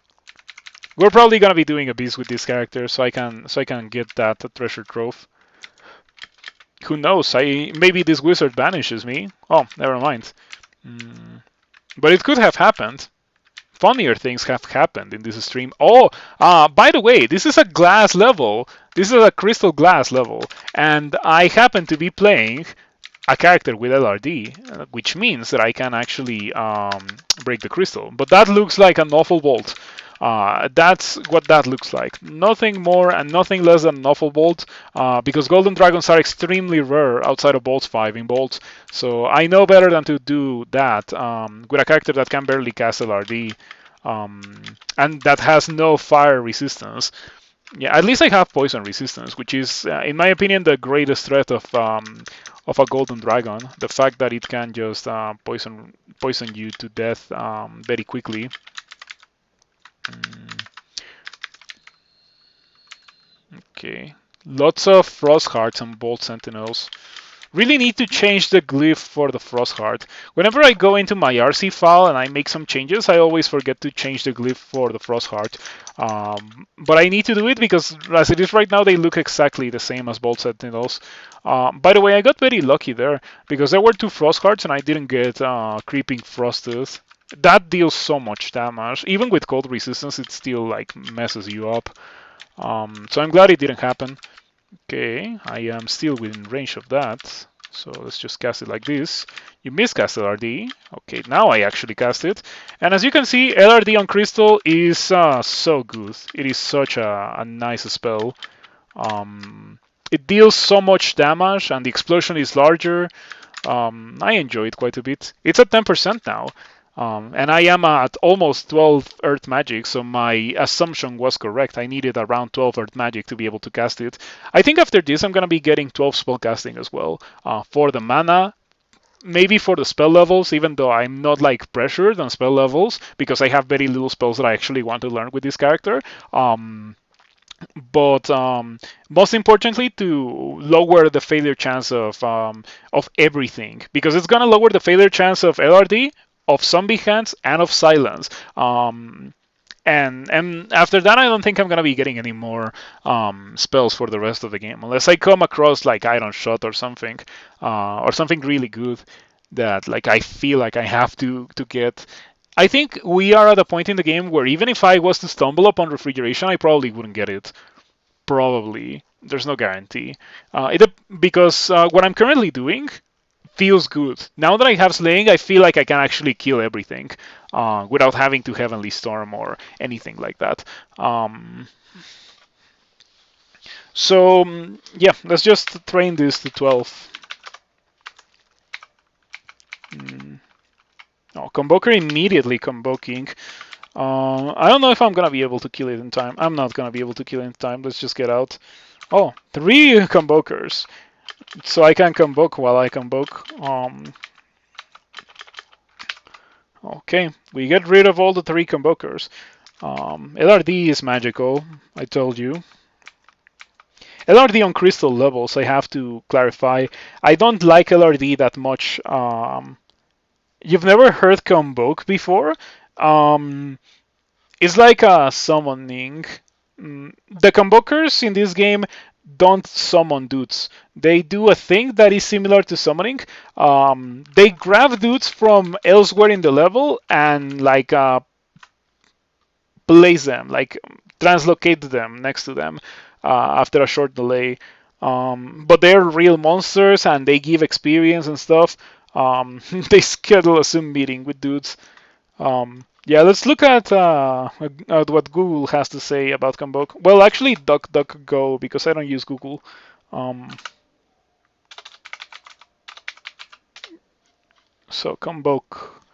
We're probably gonna be doing a beast with this character, so I can get that treasure trove. Who knows? Maybe this wizard banishes me. Oh, never mind. Mm, but it could have happened. Funnier things have happened in this stream. Oh, by the way, this is a glass level. This is a crystal glass level, and I happen to be playing a character with LRD, which means that I can actually break the crystal. But that looks like an awful bolt. That's what that looks like. Nothing more and nothing less than an awful bolt, because golden dragons are extremely rare outside of bolts 5 in bolts. So I know better than to do that with a character that can barely cast LRD and that has no fire resistance. Yeah, at least I have poison resistance, which is, in my opinion, the greatest threat of a golden dragon. The fact that it can just poison you to death very quickly. Mm, okay, lots of frost hearts and bolt sentinels. Really need to change the glyph for the Frostheart. Whenever I go into my RC file and I make some changes, I always forget to change the glyph for the Frostheart. But I need to do it because as it is right now, they look exactly the same as Bolt Sentinels. By the way, I got very lucky there because there were two Frosthearts and I didn't get Creeping Frosted. That deals so much damage. Even with cold resistance, it still like messes you up. So I'm glad it didn't happen. Okay, I am still within range of that. So let's just cast it like this. You miscast LRD. Okay, now I actually cast it. And as you can see, LRD on Crystal is so good. It is such a nice spell. It deals so much damage and the explosion is larger. I enjoy it quite a bit. It's at 10% now. And I am at almost 12 Earth Magic, so my assumption was correct. I needed around 12 Earth Magic to be able to cast it. I think after this, I'm going to be getting 12 spell casting as well. For the mana, maybe for the spell levels, even though I'm not like pressured on spell levels, because I have very little spells that I actually want to learn with this character. But most importantly, to lower the failure chance of everything, because it's gonna lower the failure chance of LRD, of zombie hands, and of silence. And after that, I don't think I'm gonna be getting any more spells for the rest of the game, unless I come across like Iron Shot or something really good that like I feel like I have to get. I think we are at a point in the game where even if I was to stumble upon refrigeration, I probably wouldn't get it. Probably. There's no guarantee. Because what I'm currently doing feels good. Now that I have slaying, I feel like I can actually kill everything without having to Heavenly Storm or anything like that. Yeah, let's just train this to 12. Mm. Oh, Convoker immediately convoking. I don't know if I'm gonna be able to kill it in time. I'm not gonna be able to kill it in time. Let's just get out. Oh, 3 convokers. So I can convoke while I convoke. Okay, we get rid of all the 3 convokers. LRD is magical, I told you. LRD on crystal levels, I have to clarify. I don't like LRD that much. You've never heard convoke before? It's like a summoning. The convokers in this game don't summon dudes. They do a thing that is similar to summoning. They grab dudes from elsewhere in the level and like place them, like translocate them next to them after a short delay. But they're real monsters and they give experience and stuff. They schedule a Zoom meeting with dudes. Yeah, let's look at what Google has to say about Convoke. Well, actually, DuckDuckGo, because I don't use Google. So Convoke.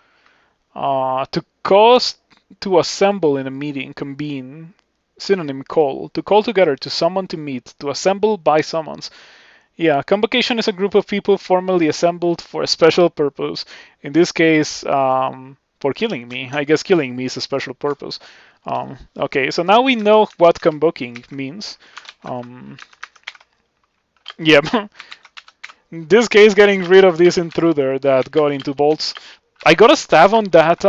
To cause to assemble in a meeting, convene. Synonym call. To call together, to summon to meet, to assemble by summons. Yeah, convocation is a group of people formally assembled for a special purpose. In this case, for killing me. I guess killing me is a special purpose. Okay, so now we know what convoking means. Yeah, in this case, getting rid of this intruder that got into bolts. I got a stab on that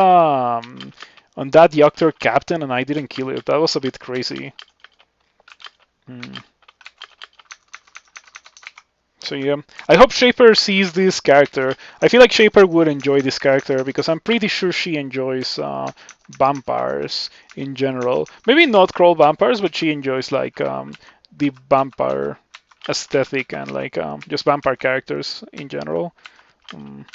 Yoctor captain, and I didn't kill it. That was a bit crazy. Hmm. So yeah, I hope Shaper sees this character. I feel like Shaper would enjoy this character because I'm pretty sure she enjoys vampires in general. Maybe not crawl vampires, but she enjoys like the vampire aesthetic and like just vampire characters in general. Um,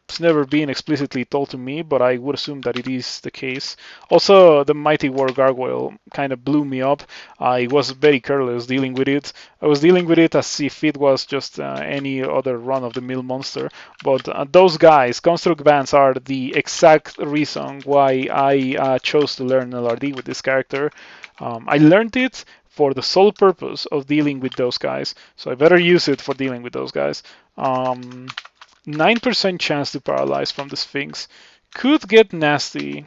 it's never been explicitly told to me, but I would assume that it is the case. Also, the Mighty War Gargoyle kind of blew me up. I was very careless dealing with it. I was dealing with it as if it was just any other run-of-the-mill monster. But those guys, Construct Bands, are the exact reason why I chose to learn LRD with this character. I learned it for the sole purpose of dealing with those guys. So I better use it for dealing with those guys. 9% chance to paralyze from the Sphinx. Could get nasty.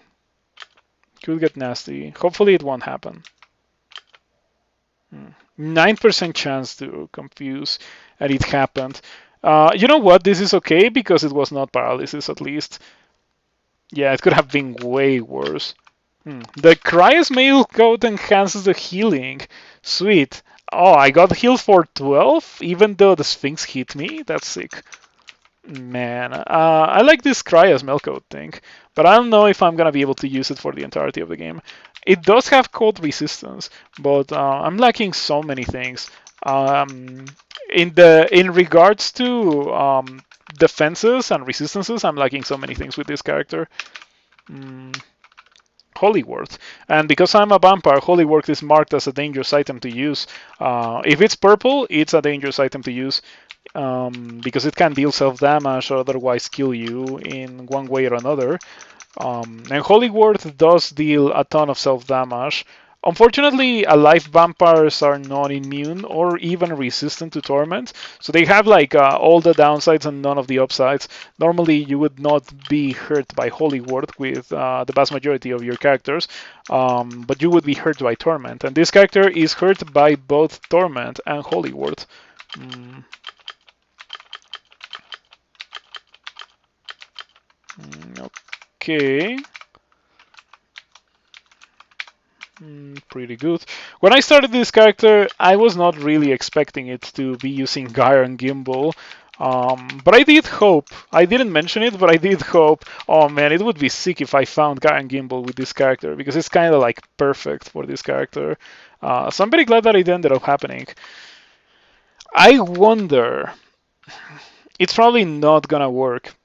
Could get nasty. Hopefully it won't happen. 9% chance to confuse, and it happened. You know what? This is okay because it was not paralysis at least. Yeah, it could have been way worse. The Cryos Mail Code enhances the healing. Sweet. Oh, I got healed for 12 even though the Sphinx hit me? That's sick. Man, I like this Cryos Mail Code thing, but I don't know if I'm gonna be able to use it for the entirety of the game. It does have cold resistance, but I'm lacking so many things. In regards to defenses and resistances, I'm lacking so many things with this character. Mm, Holyworth. And because I'm a vampire, Holyworth is marked as a dangerous item to use. If it's purple, it's a dangerous item to use because it can deal self-damage or otherwise kill you in one way or another. And Holyworth does deal a ton of self-damage. Unfortunately, alive vampires are not immune or even resistant to torment, so they have like all the downsides and none of the upsides. Normally, you would not be hurt by Holyworth with the vast majority of your characters, but you would be hurt by torment, and this character is hurt by both torment and Holyworth. Mm. Okay. Pretty good. When I started this character, I was not really expecting it to be using Gyre and Gimbal. But I did hope. I didn't mention it, but I did hope. Oh man, it would be sick if I found Gyre and Gimbal with this character because it's kind of like perfect for this character. So I'm very glad that it ended up happening. I wonder. It's probably not gonna work.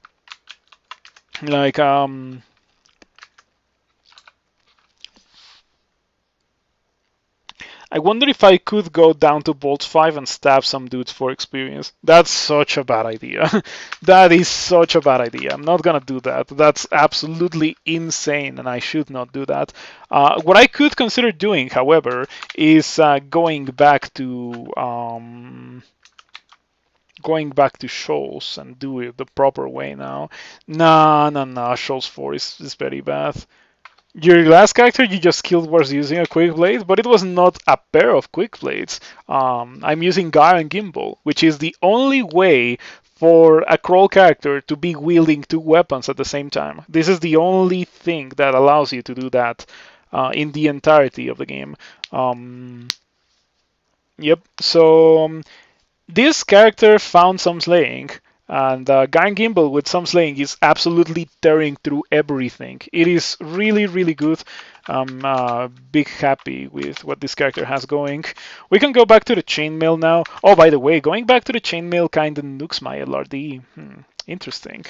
Like I wonder if I could go down to Bolt 5 and stab some dudes for experience. That's such a bad idea. That is such a bad idea. I'm not gonna do that. That's absolutely insane, and I should not do that. What I could consider doing, however, is going back to Shoals and do it the proper way now. Nah, nah, nah. Shoals 4 is very bad. Your last character you just killed was using a quick blade, but it was not a pair of quick blades. I'm using Gyre and Gimbal, which is the only way for a crawl character to be wielding two weapons at the same time. This is the only thing that allows you to do that in the entirety of the game. Yep. So this character found some slaying, and Gyre Gimbal with some slaying is absolutely tearing through everything. It is really, really good. I'm big happy with what this character has going. We can go back to the chainmail now. Oh, by the way, going back to the chainmail kind of nukes my LRD. Interesting.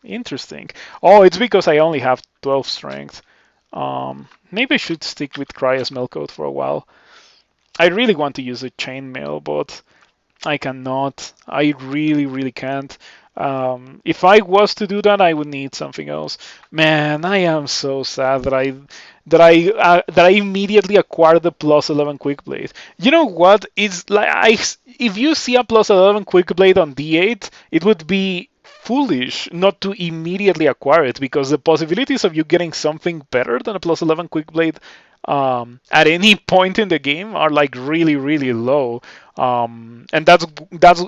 Interesting. Oh, it's because I only have 12 strength. Maybe I should stick with Cryos Melcode for a while. I really want to use a chainmail, but I cannot. I really, really can't. If I was to do that, I would need something else. Man, I am so sad that I immediately acquired the plus 11 quick blade. You know what? It's like if you see a plus 11 quick blade on D8, it would be foolish not to immediately acquire it because the possibilities of you getting something better than a plus 11 quick blade at any point in the game are like really, really low. And that's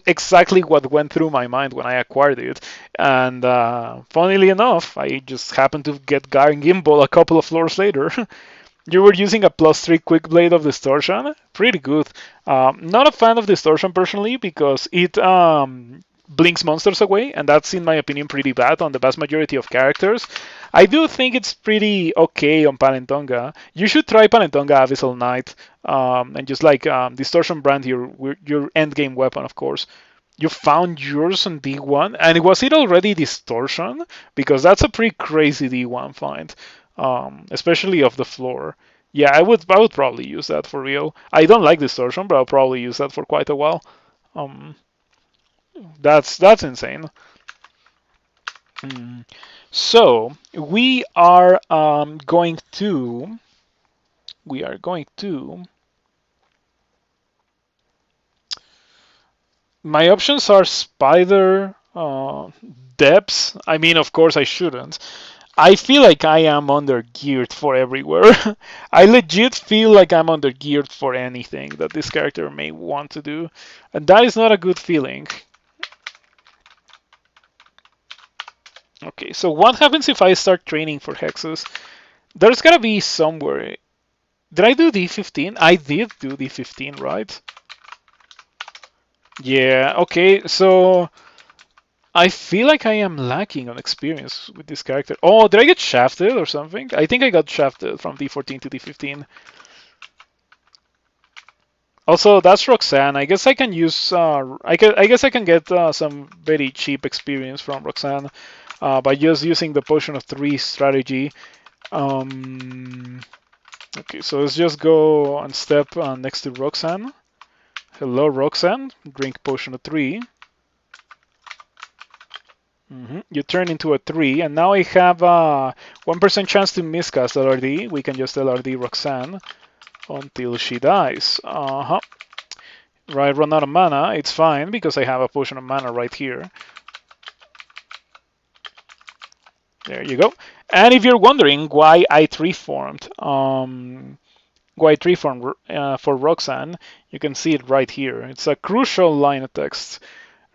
exactly what went through my mind when I acquired it. And funnily enough, I just happened to get Gyre and Gimbal a couple of floors later. You were using a +3 quick blade of distortion? Pretty good. Not a fan of distortion personally because it blinks monsters away, and that's in my opinion pretty bad on the vast majority of characters. I do think it's pretty okay on Panentonga. You should try Panentonga Abyssal Knight and just like distortion brand your end game weapon, of course. You found yours on D1, and was it already distortion? Because that's a pretty crazy D1 find, especially off the floor. Yeah, I would probably use that for real. I don't like distortion, but I'll probably use that for quite a while. Um, that's insane. So we are going to My options are Spider, Depths. I mean, of course, I shouldn't. I feel like I am under geared for everywhere. I legit feel like I'm under geared for anything that this character may want to do. And that is not a good feeling. Okay, so what happens if I start training for hexes? There's gotta be somewhere. Did I do D15? I did do D15, right? Yeah, okay, so I feel like I am lacking on experience with this character. Oh, did I get shafted or something? I think I got shafted from D14 to D15. Also, that's Roxanne. I guess I can use. I guess I can get some very cheap experience from Roxanne by just using the potion of three strategy. Um, okay, so let's just go and step next to Roxanne. Hello, Roxanne. Drink potion of three. You turn into a 3, and now I have a 1% chance to miscast LRD. We can just LRD Roxanne until she dies. Right, run out of mana. It's fine because I have a potion of mana right here. There you go. And if you're wondering why I 3-formed, for Roxanne, you can see it right here. It's a crucial line of text.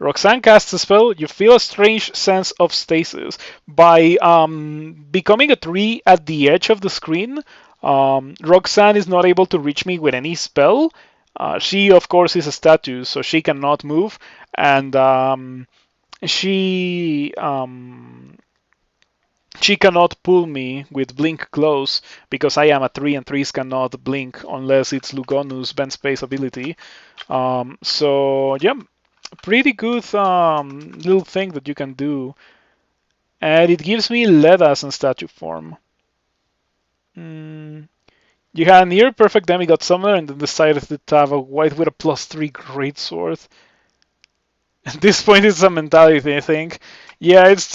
Roxanne casts a spell. You feel a strange sense of stasis. By becoming a 3 at the edge of the screen, Roxanne is not able to reach me with any spell. She, of course, is a statue, so she cannot move, and she she cannot pull me with blink close because I am a 3 and 3s cannot blink unless it's Lugonus bend space ability. So yeah, pretty good little thing that you can do. And it gives me Ledas in statue form. You had a near perfect demigod summoner and then decided to have a white with a +3 greatsword. At this point, it's a mentality thing, I think. Yeah, it's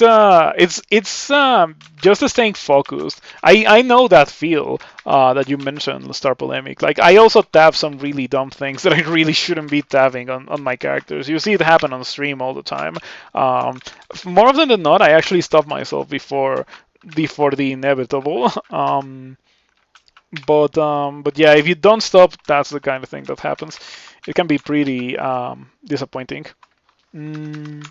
just staying focused. I know that feel that you mentioned, Star Polemic. Like I also tab some really dumb things that I really shouldn't be tabbing on my characters. You see it happen on stream all the time. More often than not, I actually stop myself before the inevitable. But yeah, if you don't stop, that's the kind of thing that happens. It can be pretty disappointing. Mm,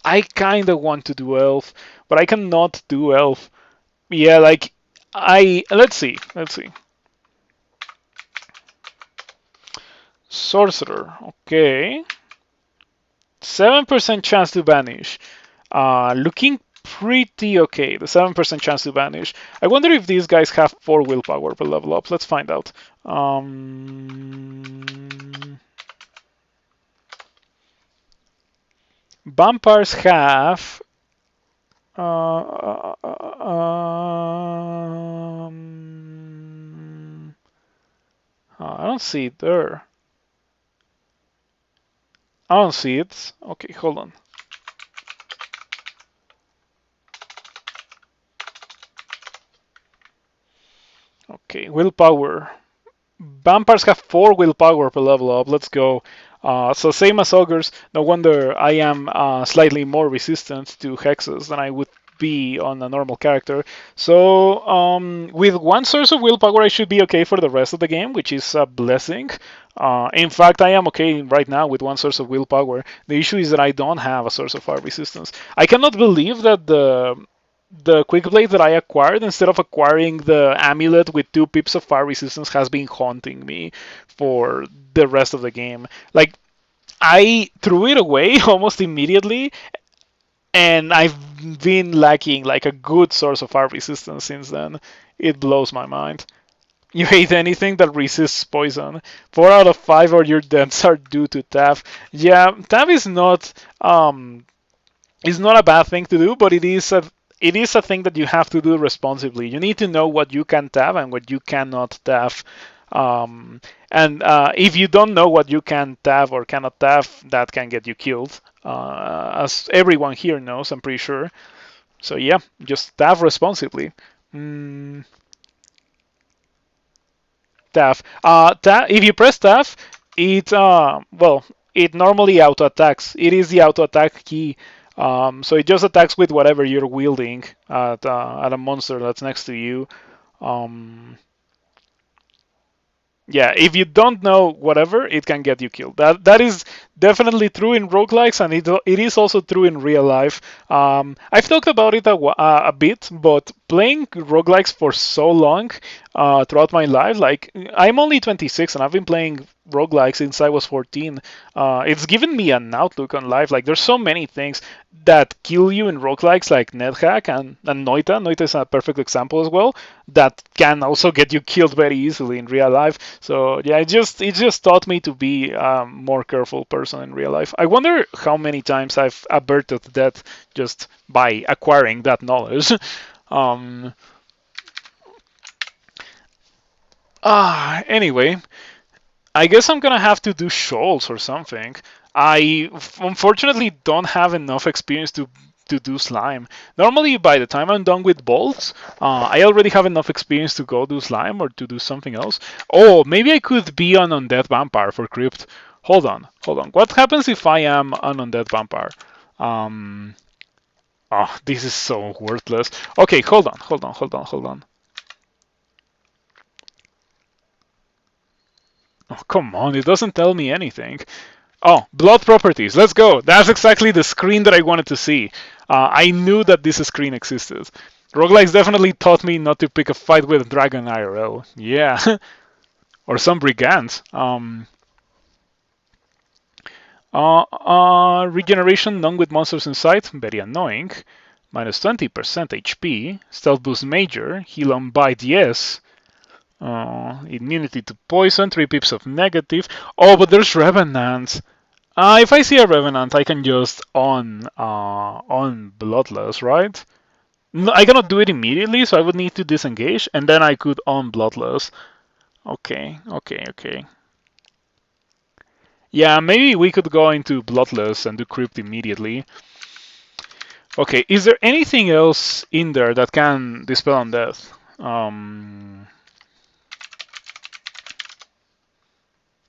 I kind of want to do elf, but I cannot do elf. Yeah, like let's see, let's see. Sorcerer, okay. 7% chance to vanish. Looking pretty okay. The 7% chance to vanish. I wonder if these guys have 4 willpower per level up. Let's find out. Vampires have I don't see it there. I don't see it. Okay, hold on. Okay, willpower. Vampires have 4 willpower per level up. Let's go. So same as ogres. No wonder I am slightly more resistant to hexes than I would be on a normal character. So with 1 source of willpower, I should be okay for the rest of the game, which is a blessing. In fact, I am okay right now with 1 source of willpower. The issue is that I don't have a source of fire resistance. I cannot believe that the quick blade that I acquired, instead of acquiring the amulet with 2 pips of fire resistance, has been haunting me for the rest of the game. Like, I threw it away almost immediately, and I've been lacking like a good source of fire resistance since then. It blows my mind. You hate anything that resists poison. 4 out of 5 of your deaths are due to TAF. Yeah, TAF is not a bad thing to do, but it is a thing that you have to do responsibly. You need to know what you can tab and what you cannot tab. And if you don't know what you can tab or cannot tab, that can get you killed. As everyone here knows, I'm pretty sure. So yeah, just tab responsibly. Tab. If you press tab, It well, it normally auto attacks. It is the auto attack key. So it just attacks with whatever you're wielding at a monster that's next to you. Um, yeah, if you don't know whatever, it can get you killed. That is definitely true in roguelikes, and it is also true in real life. I've talked about it a bit, but playing roguelikes for so long throughout my life, like I'm only 26 and I've been playing roguelikes since I was 14. It's given me an outlook on life. Like there's so many things that kill you in roguelikes, like NetHack and Noita. Noita is a perfect example as well. That can also get you killed very easily in real life. So yeah, it just taught me to be a more careful person in real life. I wonder how many times I've averted death just by acquiring that knowledge. um, anyway, I guess I'm gonna have to do shoals or something. Unfortunately don't have enough experience to do slime. Normally, by the time I'm done with bolts, I already have enough experience to go do slime or to do something else. Oh, maybe I could be an undead vampire for crypt. Hold on. What happens if I am an undead vampire? Um, oh, this is so worthless. Okay, hold on. Oh, come on, it doesn't tell me anything. Oh, blood properties. Let's go. That's exactly the screen that I wanted to see. I knew that this screen existed. Roguelikes definitely taught me not to pick a fight with Dragon IRL. Yeah. Or some brigands. Regeneration, none with monsters in sight. Very annoying. Minus 20% HP. Stealth boost major. Heal on bite, yes. Immunity to poison. 3 pips of negative. Oh, but there's revenants. If I see a revenant, I can just on bloodless, right? No, I cannot do it immediately, so I would need to disengage, and then I could on bloodless. Okay. Yeah, maybe we could go into bloodless and do crypt immediately. Okay, is there anything else in there that can dispel on death?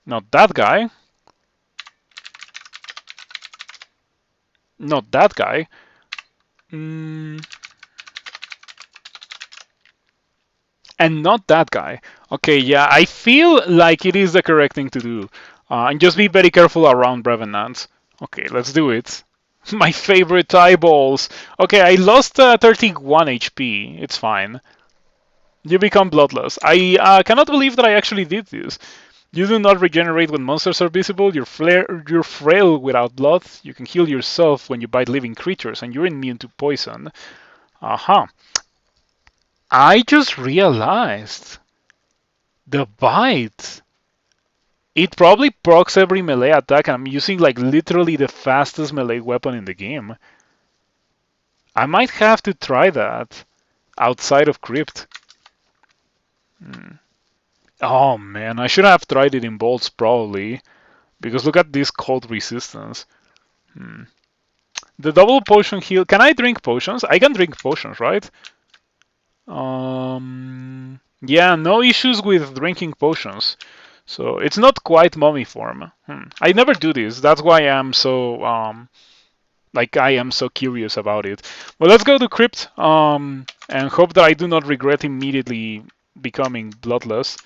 Not that guy. Not that guy. Mm, and not that guy. Okay, yeah, I feel like it is the correct thing to do. And just be very careful around Revenants. Okay, let's do it. My favorite eyeballs. Okay, I lost 31 HP. It's fine. You become bloodless. I cannot believe that I actually did this. You do not regenerate when monsters are visible. You're frail without blood. You can heal yourself when you bite living creatures, and you're immune to poison. Aha. I just realized the bite. It probably procs every melee attack, and I'm using like literally the fastest melee weapon in the game. I might have to try that outside of Crypt. Hmm. Oh man, I should have tried it in bolts probably, because look at this cold resistance. Hmm. The double potion heal. Can I drink potions? I can drink potions, right? Yeah, no issues with drinking potions. So it's not quite mummy form. I never do this. That's why I'm so like I am so curious about it. Well, let's go to crypt and hope that I do not regret immediately becoming bloodless.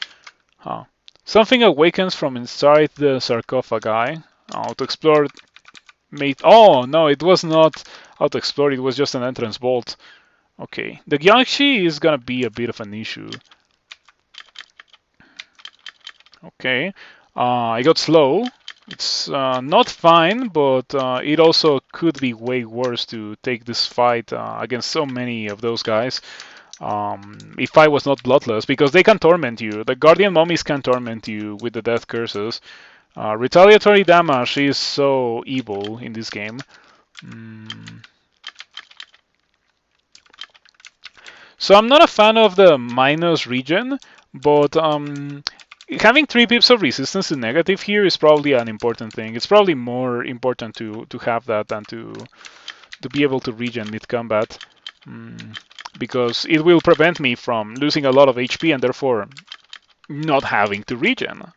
Huh. Something awakens from inside the sarcophagi. To explore. Oh no, it was not how to explore. It was just an entrance bolt. Okay, the Gyangxi is gonna be a bit of an issue. Okay, I got slow. It's not fine, but it also could be way worse to take this fight against so many of those guys. If I was not bloodless, because they can torment you. The Guardian Mummies can torment you with the death curses. Retaliatory damage is so evil in this game. So I'm not a fan of the minus regen, but having 3 pips of resistance to negative here is probably an important thing. It's probably more important to have that than to be able to regen mid-combat. Because it will prevent me from losing a lot of HP and therefore not having to regen.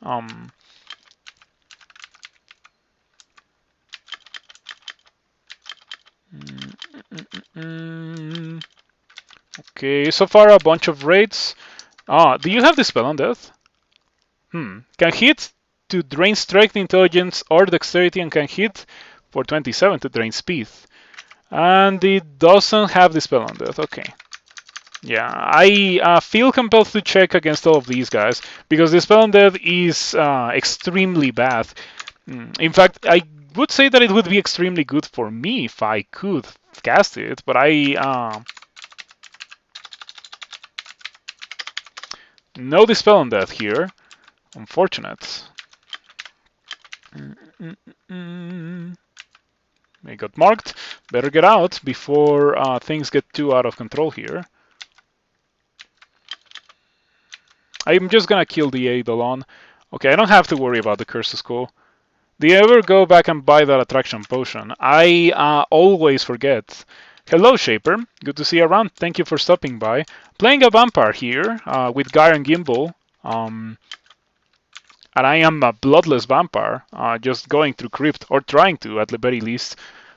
Okay, so far a bunch of raids. Ah, do you have the spell on death? Can hit to drain strength, intelligence, or dexterity, and can hit for 27 to drain speed. And it doesn't have the spell on death. Okay. Yeah, I feel compelled to check against all of these guys because the spell on death is extremely bad. In fact, I would say that it would be extremely good for me if I could cast it, but I no dispel on death here. Unfortunate. It got marked. Better get out before things get too out of control here. I'm just gonna kill the Eidolon. Okay, I don't have to worry about the Curse Skull. Do you ever go back and buy that attraction potion? I always forget. Hello, Shaper. Good to see you around. Thank you for stopping by. Playing a vampire here with Guy and Gimbal. And I am a bloodless vampire, just going through Crypt, or trying to at the very least.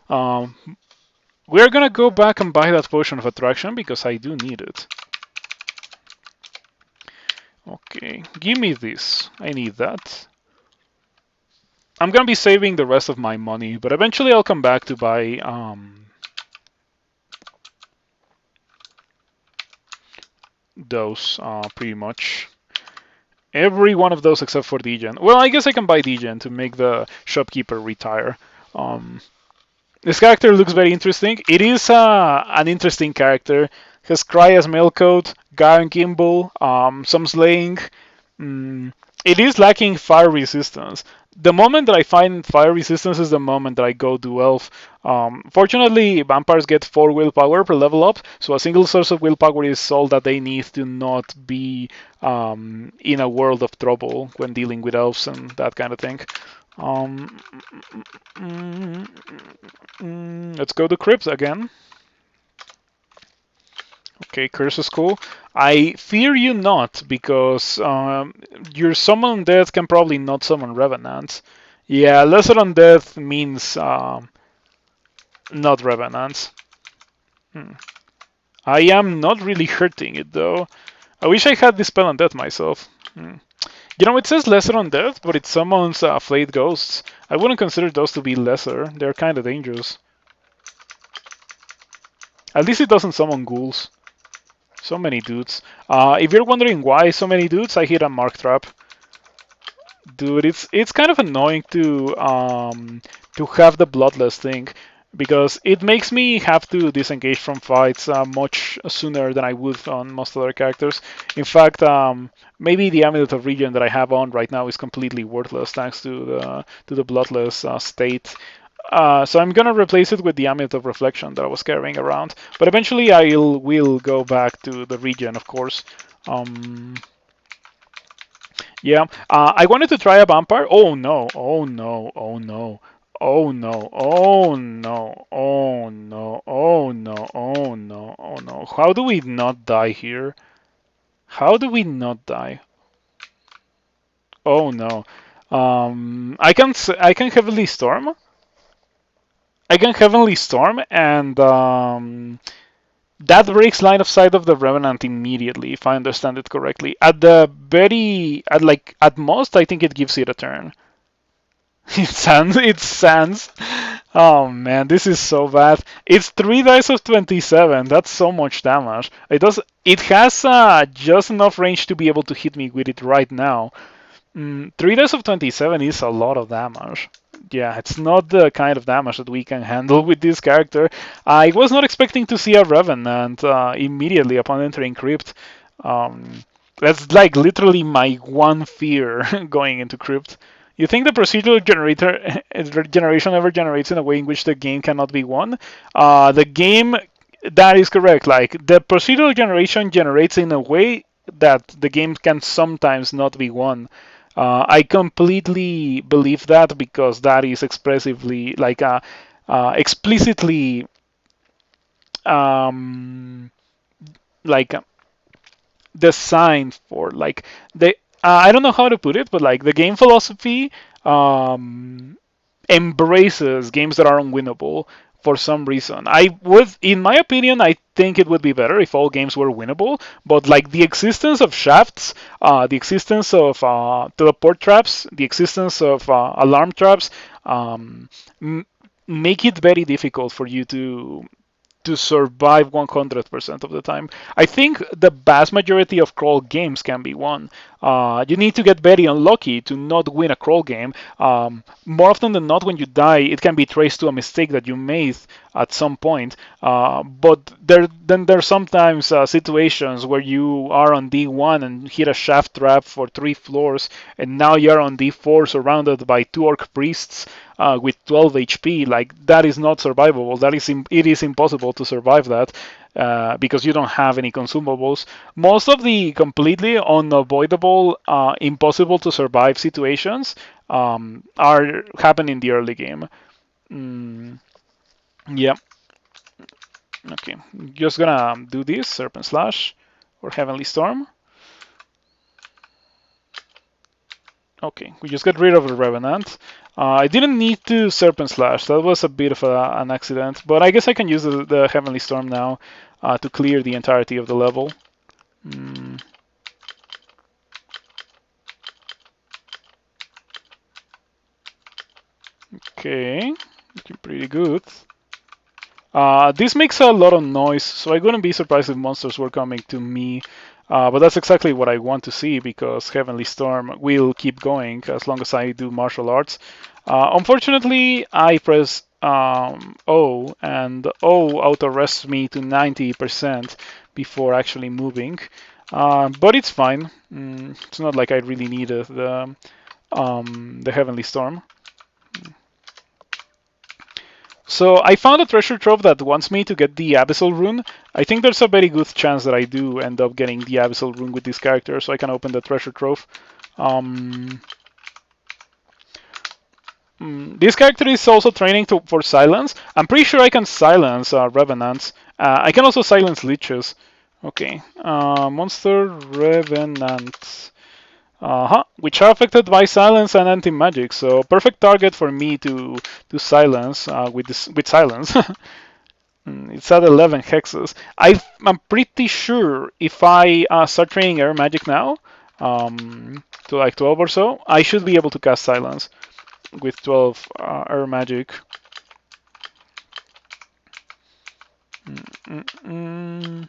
Um, we're gonna go back and buy that potion of attraction because I do need it. Okay, give me this. I need that. I'm gonna be saving the rest of my money, but eventually I'll come back to buy those pretty much. Every one of those except for Degen. Well, I guess I can buy Degen to make the shopkeeper retire. This character looks very interesting. It is an interesting character. Has Cry as male code, Garen Gimbal, some slaying. It is lacking fire resistance. The moment that I find fire resistance is the moment that I go do elf. Fortunately, vampires get 4 willpower per level up, so a single source of willpower is all that they need to not be in a world of trouble when dealing with elves and that kind of thing. Let's go to Crypt again. Okay, Curse is cool. I fear you not, because your summon death can probably not summon Revenants. Yeah, Lesser Undeath means not Revenants. I am not really hurting it, though. I wish I had this spell on death myself. You know, it says Lesser Undeath, but it summons Flayed Ghosts. I wouldn't consider those to be lesser. They're kind of dangerous. At least it doesn't summon ghouls. So many dudes. If you're wondering why so many dudes, I hit a mark trap. Dude, it's kind of annoying to have the bloodless thing, because it makes me have to disengage from fights much sooner than I would on most other characters. In fact, maybe the Amulet of Regen that I have on right now is completely worthless thanks to the bloodless state. So I'm gonna replace it with the Amulet of Reflection that I was carrying around. But eventually I will go back to the regen, of course. Yeah, I wanted to try a vampire. Oh no! Oh no! Oh no! Oh no! Oh no! Oh no! Oh no! Oh no! Oh no! How do we not die here? How do we not die? Oh no! I can heavily storm. I can Heavenly Storm, and that breaks line of sight of the Revenant immediately, if I understand it correctly. At most, I think it gives it a turn. It stands. Oh man, this is so bad. It's 3 dice of 27. That's so much damage. It has just enough range to be able to hit me with it right now. 3 dice of 27 is a lot of damage. Yeah, it's not the kind of damage that we can handle with this character. I was not expecting to see a Revenant immediately upon entering Crypt. That's like literally my one fear going into Crypt. You think the procedural generation ever generates in a way in which the game cannot be won? The game, that is correct. Like, the procedural generation generates in a way that the game can sometimes not be won. I completely believe that, because that is expressively, like, explicitly, um, like, designed for, like, the I don't know how to put it, but like the game philosophy embraces games that are unwinnable for some reason. I would, in my opinion, I think it would be better if all games were winnable. But like the existence of shafts, the existence of teleport traps, the existence of alarm traps, um, m- make it very difficult for you to survive 100% of the time. I think the vast majority of crawl games can be won. You need to get very unlucky to not win a crawl game. More often than not, when you die, it can be traced to a mistake that you made at some point. But then there's sometimes situations where you are on D1 and hit a shaft trap for 3 floors, and now you're on D4 surrounded by 2 orc priests with 12 HP. Like that is not survivable. It is impossible to survive that. Because you don't have any consumables. Most of the completely unavoidable, impossible to survive situations are happen in the early game. Mm, yeah. Okay. Just gonna do this Serpent Slash or Heavenly Storm. Okay, we just got rid of the Revenant. I didn't need to Serpent Slash. That was a bit of an accident, but I guess I can use the Heavenly Storm now to clear the entirety of the level. Mm, okay, looking pretty good. This makes a lot of noise, so I wouldn't be surprised if monsters were coming to me. But that's exactly what I want to see because Heavenly Storm will keep going as long as I do martial arts. Unfortunately, I press O, and O auto rests me to 90% before actually moving. But it's fine. It's not like I really needed the Heavenly Storm. So I found a treasure trove that wants me to get the Abyssal rune. I think there's a very good chance that I do end up getting the Abyssal rune with this character, so I can open the treasure trove. Um, this character is also training for silence. I'm pretty sure I can silence revenants. I can also silence leeches. Okay, monster revenant. Which are affected by silence and anti-magic, so perfect target for me to silence with silence. It's at 11 hexes. I'm pretty sure if I start training air magic now, to like 12 or so, I should be able to cast silence with 12 air magic. Mm-mm.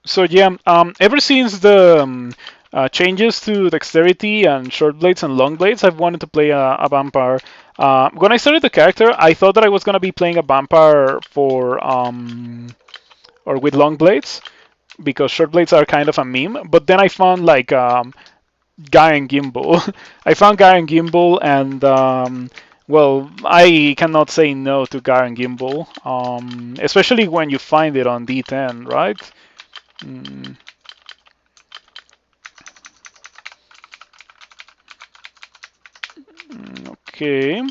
So yeah, ever since the changes to dexterity and short blades and long blades, I've wanted to play a vampire. When I started the character, I thought that I was gonna be playing a vampire for or with long blades because short blades are kind of a meme. But then I found like Guy and Gimbal. I found Guy and Gimbal, and well, I cannot say no to Guy and Gimbal, especially when you find it on D10, right? Mm, okay.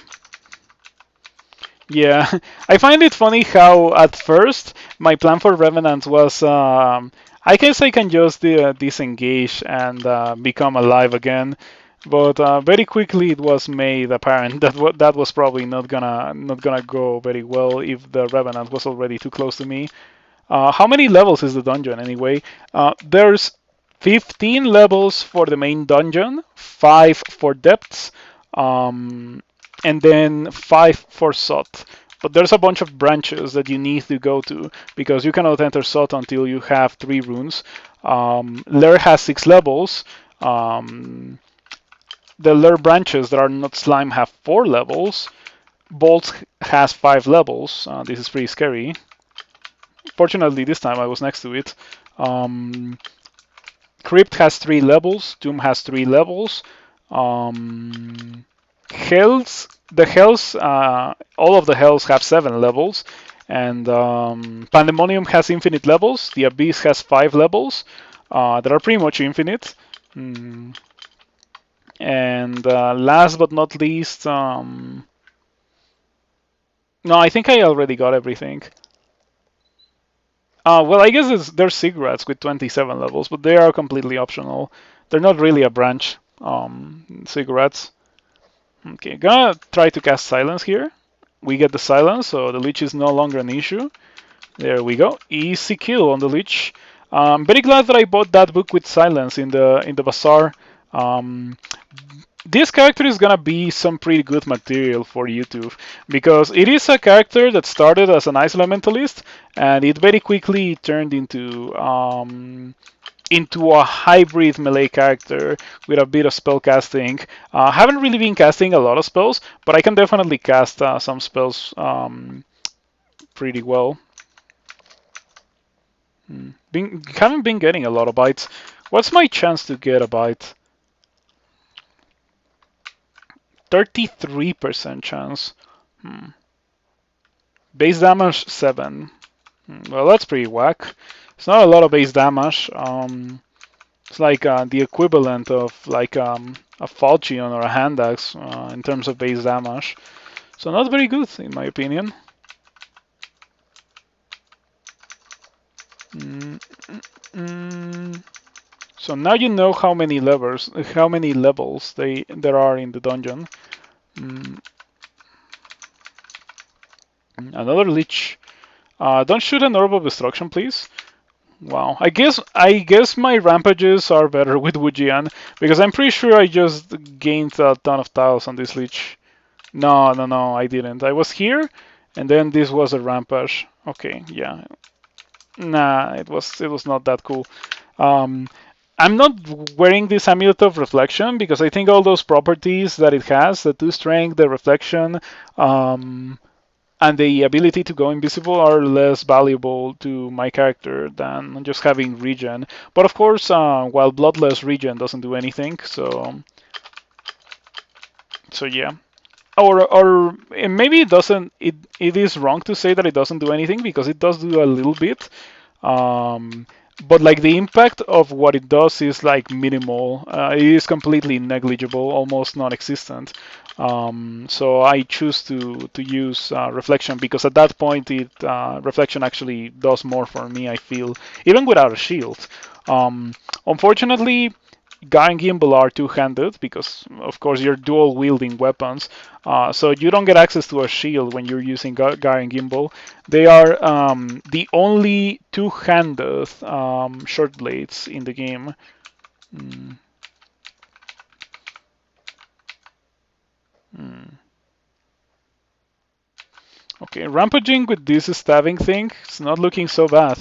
Yeah, I find it funny how at first my plan for Revenant was I guess I can just disengage and become alive again, but very quickly it was made apparent that that was probably not gonna go very well if the Revenant was already too close to me. How many levels is the dungeon anyway? There's 15 levels for the main dungeon, 5 for depths, um, and then 5 for SOT. But there's a bunch of branches that you need to go to because you cannot enter SOT until you have 3 runes. Lair has 6 levels. The Lair branches that are not slime have 4 levels. Bolt has 5 levels. This is pretty scary. Fortunately, this time I was next to it. Um, Crypt has 3 levels. Tomb has 3 levels. The Hells, all of the Hells have 7 levels. And Pandemonium has infinite levels. The Abyss has 5 levels that are pretty much infinite. And last but not least, no, I think I already got everything. Well, I guess there's cigarettes with 27 levels, but they are completely optional. They're not really a branch. Cigarettes. Okay, gonna try to cast silence here. We get the silence, so the Lich is no longer an issue. There we go. Easy kill on the Lich. I'm very glad that I bought that book with silence in the bazaar. Um, this character is gonna be some pretty good material for YouTube because it is a character that started as an ice elementalist and it very quickly turned into a hybrid melee character with a bit of spell casting. Haven't really been casting a lot of spells, but I can definitely cast some spells pretty well. Haven't been getting a lot of bites. What's my chance to get a bite? 33% chance. Base damage 7. Well, that's pretty whack. It's not a lot of base damage. It's like the equivalent of like a Falchion or a hand axe in terms of base damage. So not very good in my opinion. Mm, So now you know how many levels there are in the dungeon. Mm, Another Lich. Don't shoot an orb of destruction, please. Wow. I guess my rampages are better with Jian because I'm pretty sure I just gained a ton of tiles on this Lich. No, no, no, I didn't. I was here, and then this was a rampage. Okay, yeah. Nah, it was not that cool. Um, I'm not wearing this amulet of reflection because I think all those properties that it has, the two strength, the reflection, um, and the ability to go invisible are less valuable to my character than just having regen. But of course, while bloodless regen doesn't do anything, so yeah. Or maybe it doesn't. It is wrong to say that it doesn't do anything because it does do a little bit. Um, but like the impact of what it does is like minimal. It is completely negligible, almost non-existent. So I choose to use reflection because at that point, reflection actually does more for me. I feel even without a shield. Unfortunately, Guy and Gimbal are two-handed because, of course, you're dual-wielding weapons. So you don't get access to a shield when you're using Guy and Gimbal. They are the only two-handed short blades in the game. Mm, mm. Okay, rampaging with this stabbing thing, it's not looking so bad.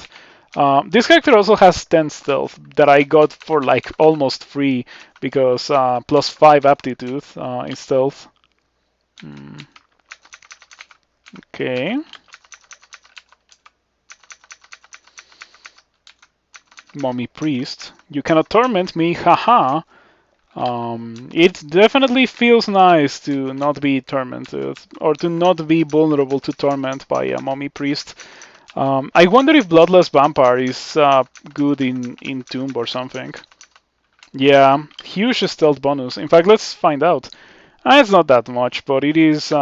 This character also has 10 stealth that I got for like almost free because plus 5 aptitude in stealth. Mm, okay. Mummy Priest. You cannot torment me, haha. It definitely feels nice to not be tormented or to not be vulnerable to torment by a Mummy Priest. I wonder if Bloodless Vampire is good in Tomb or something. Yeah, huge stealth bonus. In fact, let's find out. It's not that much, but it is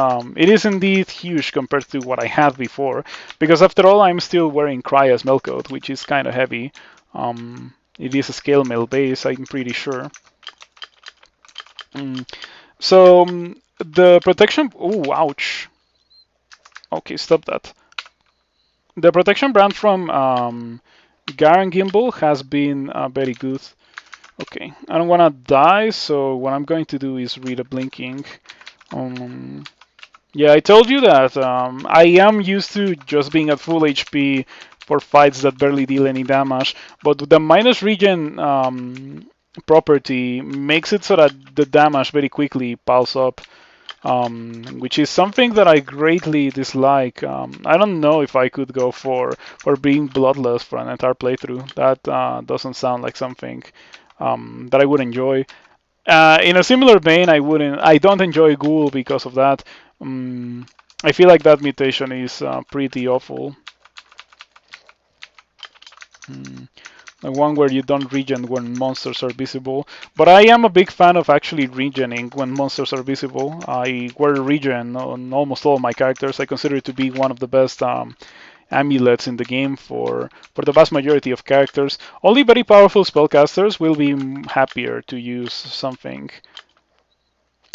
indeed huge compared to what I had before. Because after all, I'm still wearing Crya's Melcoat, which is kind of heavy. It is a scale mail base, I'm pretty sure. Mm. So the protection. Oh, ouch. Okay, stop that. The protection brand from Garen Gimbal has been very good. Okay, I don't want to die, so what I'm going to do is read a blinking. Um, yeah, I told you that I am used to just being at full HP for fights that barely deal any damage, but the minus regen property makes it so that the damage very quickly piles up, which is something that I greatly dislike. I don't know if I could go for being bloodless for an entire playthrough. That doesn't sound like something that I would enjoy. In a similar vein, I don't enjoy Ghoul because of that. I feel like that mutation is pretty awful. The one where you don't regen when monsters are visible. But I am a big fan of actually regening when monsters are visible. I wear regen on almost all my characters. I consider it to be one of the best amulets in the game for the vast majority of characters. Only very powerful spellcasters will be happier to use something.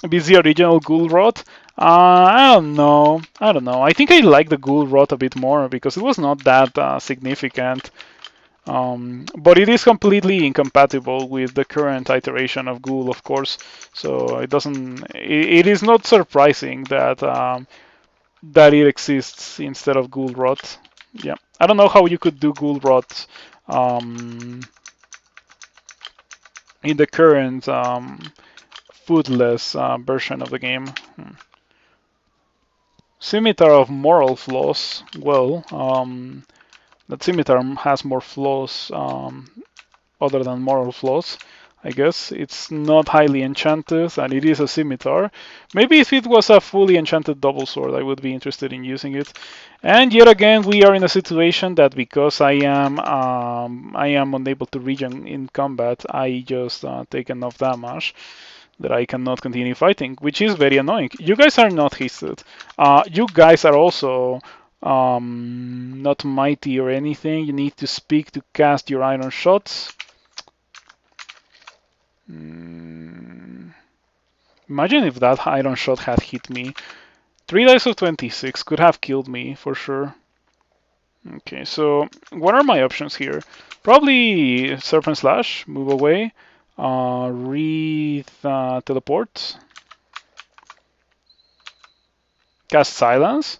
Is the original Ghoul Rod? I don't know. I don't know. I think I like the Ghoul Rot a bit more because it was not that significant. But it is completely incompatible with the current iteration of Ghoul, of course. So it doesn't. It is not surprising that that it exists instead of Ghoul Rot. Yeah, I don't know how you could do Ghoul Rot um, in the current foodless version of the game. Scimitar of moral flaws. Well, that scimitar has more flaws other than moral flaws. I guess it's not highly enchanted and it is a scimitar. Maybe if it was a fully enchanted double sword, I would be interested in using it. And yet again, we are in a situation that because I am unable to regen in combat, I just take enough damage that I cannot continue fighting, which is very annoying. You guys are not hasted. You guys are also not mighty or anything. You need to speak to cast your iron shots. Mm, Imagine if that iron shot had hit me. 3 dice of 26 could have killed me for sure. Okay, so what are my options here? Probably Serpent Slash, move away, Wreath, teleport, cast Silence.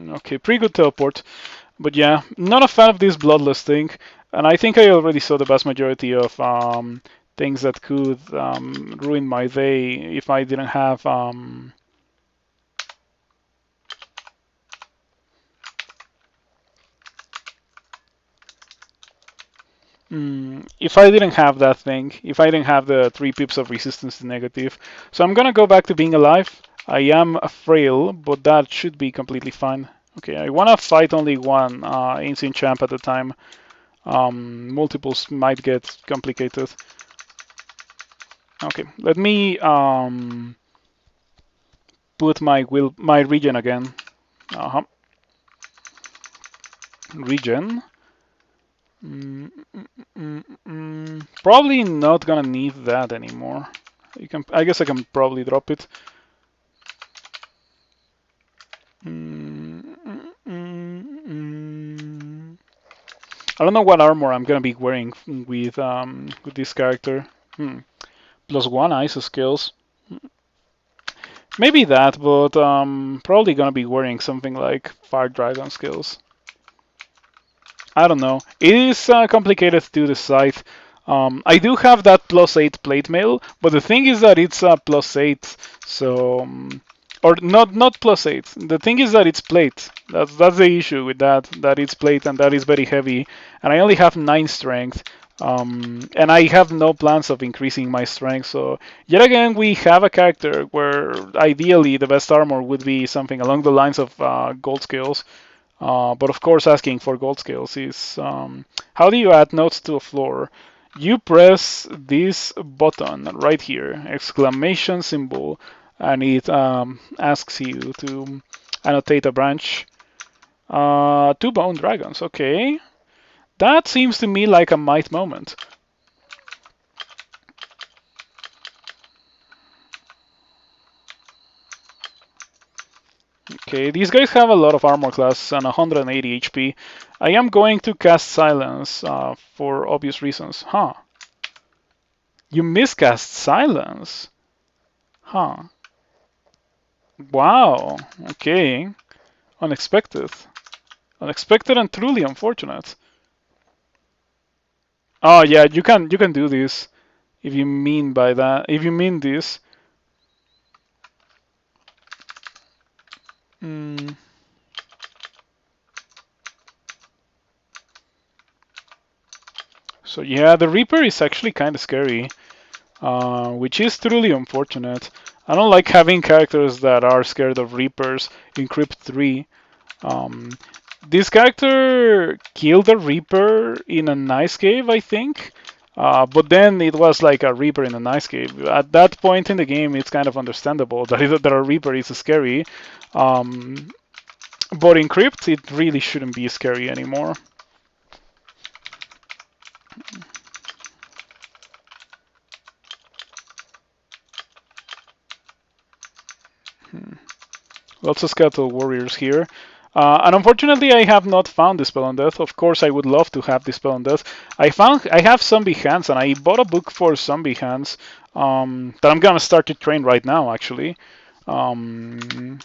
Okay, pretty good teleport. But yeah, not a fan of this bloodless thing, and I think I already saw the vast majority of things that could ruin my day if I didn't have if I didn't have that thing, if I didn't have the 3 pips of resistance to negative. So I'm gonna go back to being alive. I am frail, but that should be completely fine. Okay, I wanna fight only one ancient champ at a time. Multiples might get complicated. Okay, let me put my regen again. Uh-huh. Regen. Probably not gonna need that anymore. I guess I can probably drop it. I don't know what armor I'm gonna be wearing with this character. +1 ice skills. Maybe that, but probably gonna be wearing something like Fire Dragon skills. I don't know. It is complicated to decide. I do have that +8 plate mail, but the thing is that it's +8, so or not +8. The thing is that it's plate. That's the issue with that. That it's plate and that is very heavy, and I only have 9 strength. And I have no plans of increasing my strength. So yet again, we have a character where ideally the best armor would be something along the lines of gold skills. But of course, asking for gold scales is how do you add notes to a floor? You press this button right here, exclamation symbol, and it asks you to annotate a branch. 2 bone dragons, okay. That seems to me like a might moment. Okay, these guys have a lot of armor class and 180 HP. I am going to cast Silence for obvious reasons. Huh. You miscast Silence? Huh. Wow. Okay. Unexpected. Unexpected and truly unfortunate. Oh yeah, you can do this if you mean by that. If you mean this. Mm. So yeah, the Reaper is actually kind of scary, which is truly unfortunate. I don't like having characters that are scared of Reapers in Crypt 3. Um, this character killed a Reaper in a nice cave, I think. But then it was like a Reaper in a nice cave. At that point in the game, it's kind of understandable that a Reaper is scary. Um, but in Crypt, it really shouldn't be scary anymore. Lots of skeletal warriors here. And unfortunately, I have not found Dispel on Death. Of course, I would love to have Dispel on Death. I have Zombie Hands, and I bought a book for Zombie Hands that I'm gonna start to train right now, actually. Um,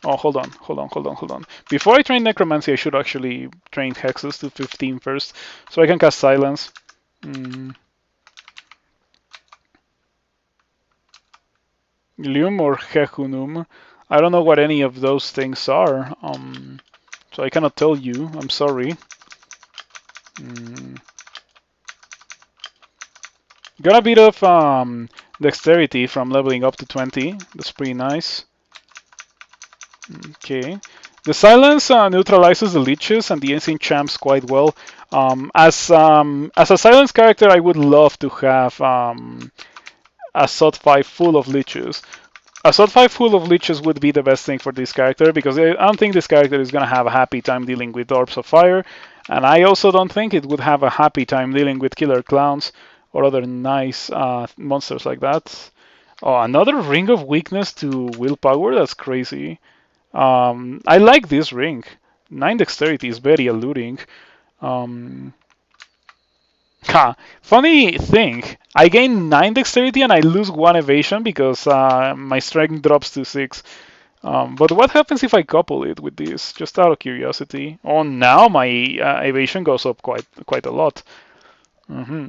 oh, hold on. Before I train Necromancy, I should actually train Hexes to 15 first, so I can cast Silence. Mm, Lium or Hehunum. I don't know what any of those things are. So I cannot tell you. I'm sorry. Mm. Got a bit of dexterity from leveling up to 20. That's pretty nice. Okay. The silence neutralizes the leeches and the ancient champs quite well. As a silence character, I would love to have a SOT 5 full of leeches. A SOT 5 full of leeches would be the best thing for this character because I don't think this character is going to have a happy time dealing with Orbs of Fire, and I also don't think it would have a happy time dealing with Killer Clowns or other nice monsters like that. Oh, another Ring of Weakness to Willpower? That's crazy. I like this ring. 9 Dexterity is very alluring. Um, Funny thing, I gain 9 dexterity and I lose 1 evasion because my strength drops to 6. But what happens if I couple it with this? Just out of curiosity. Oh, now my evasion goes up quite a lot. hmm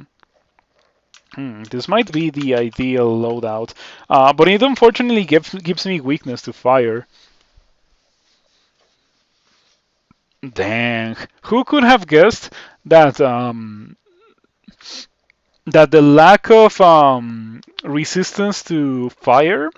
This might be the ideal loadout, but it unfortunately gives me weakness to fire. Dang, who could have guessed that the lack of resistance to fire.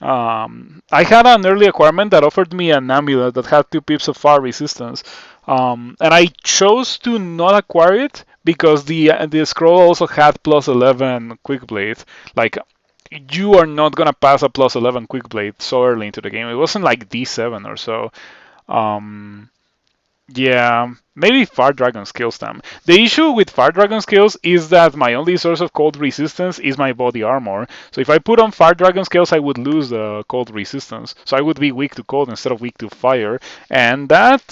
I had an early acquirement that offered me an amulet that had 2 pips of fire resistance, and I chose to not acquire it because the scroll also had plus 11 quick blade. Like, you are not gonna pass a plus 11 quick blade so early into the game. It wasn't like D7 or so. Um, yeah, maybe Fire Dragon skills them. The issue with Fire Dragon skills is that my only source of cold resistance is my body armor. So if I put on Fire Dragon skills, I would lose the cold resistance. So I would be weak to cold instead of weak to fire, and that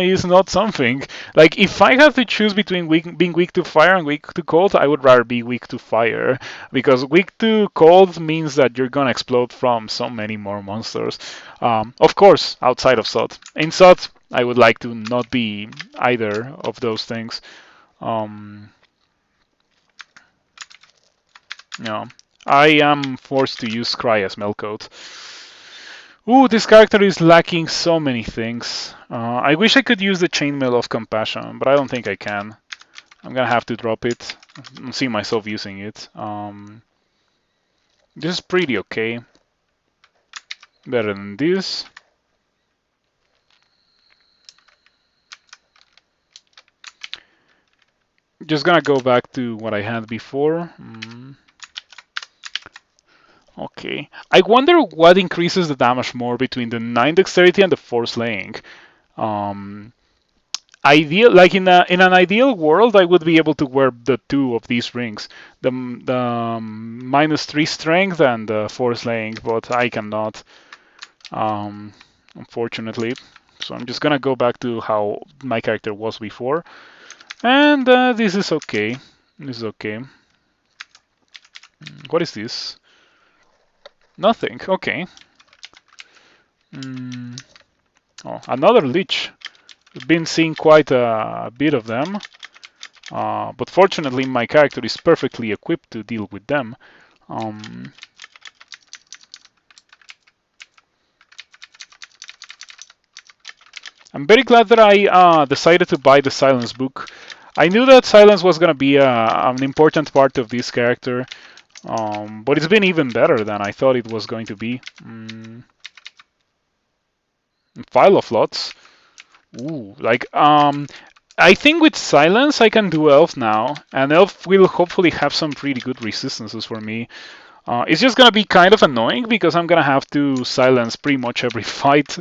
is not something. Like, if I have to choose between being weak to fire and weak to cold, I would rather be weak to fire because weak to cold means that you're gonna explode from so many more monsters. Of course, outside of SOT. In SOT, I would like to not be either of those things. Um, you know, I am forced to use Scry as Melcoat. Ooh, this character is lacking so many things. I wish I could use the Chainmail of Compassion, but I don't think I can. I'm gonna have to drop it. I don't see myself using it. This is pretty okay. Better than this. Just gonna go back to what I had before. Okay. I wonder what increases the damage more between the 9 dexterity and the 4 slaying. Um, like in an ideal world, I would be able to wear the 2 of these rings, the -3 strength and the 4 slaying, but I cannot, unfortunately. So I'm just gonna go back to how my character was before, and this is okay. This is okay. What is this? Nothing. Okay. Oh, another Lich. We've been seeing quite a bit of them, but fortunately my character is perfectly equipped to deal with them. Um, I'm very glad that I decided to buy the Silence book. I knew that Silence was going to be an important part of this character, but it's been even better than I thought it was going to be. File of Lots. Ooh, like, I think with Silence I can do Elf now, and Elf will hopefully have some pretty good resistances for me. It's just gonna be kind of annoying because I'm gonna have to silence pretty much every fight.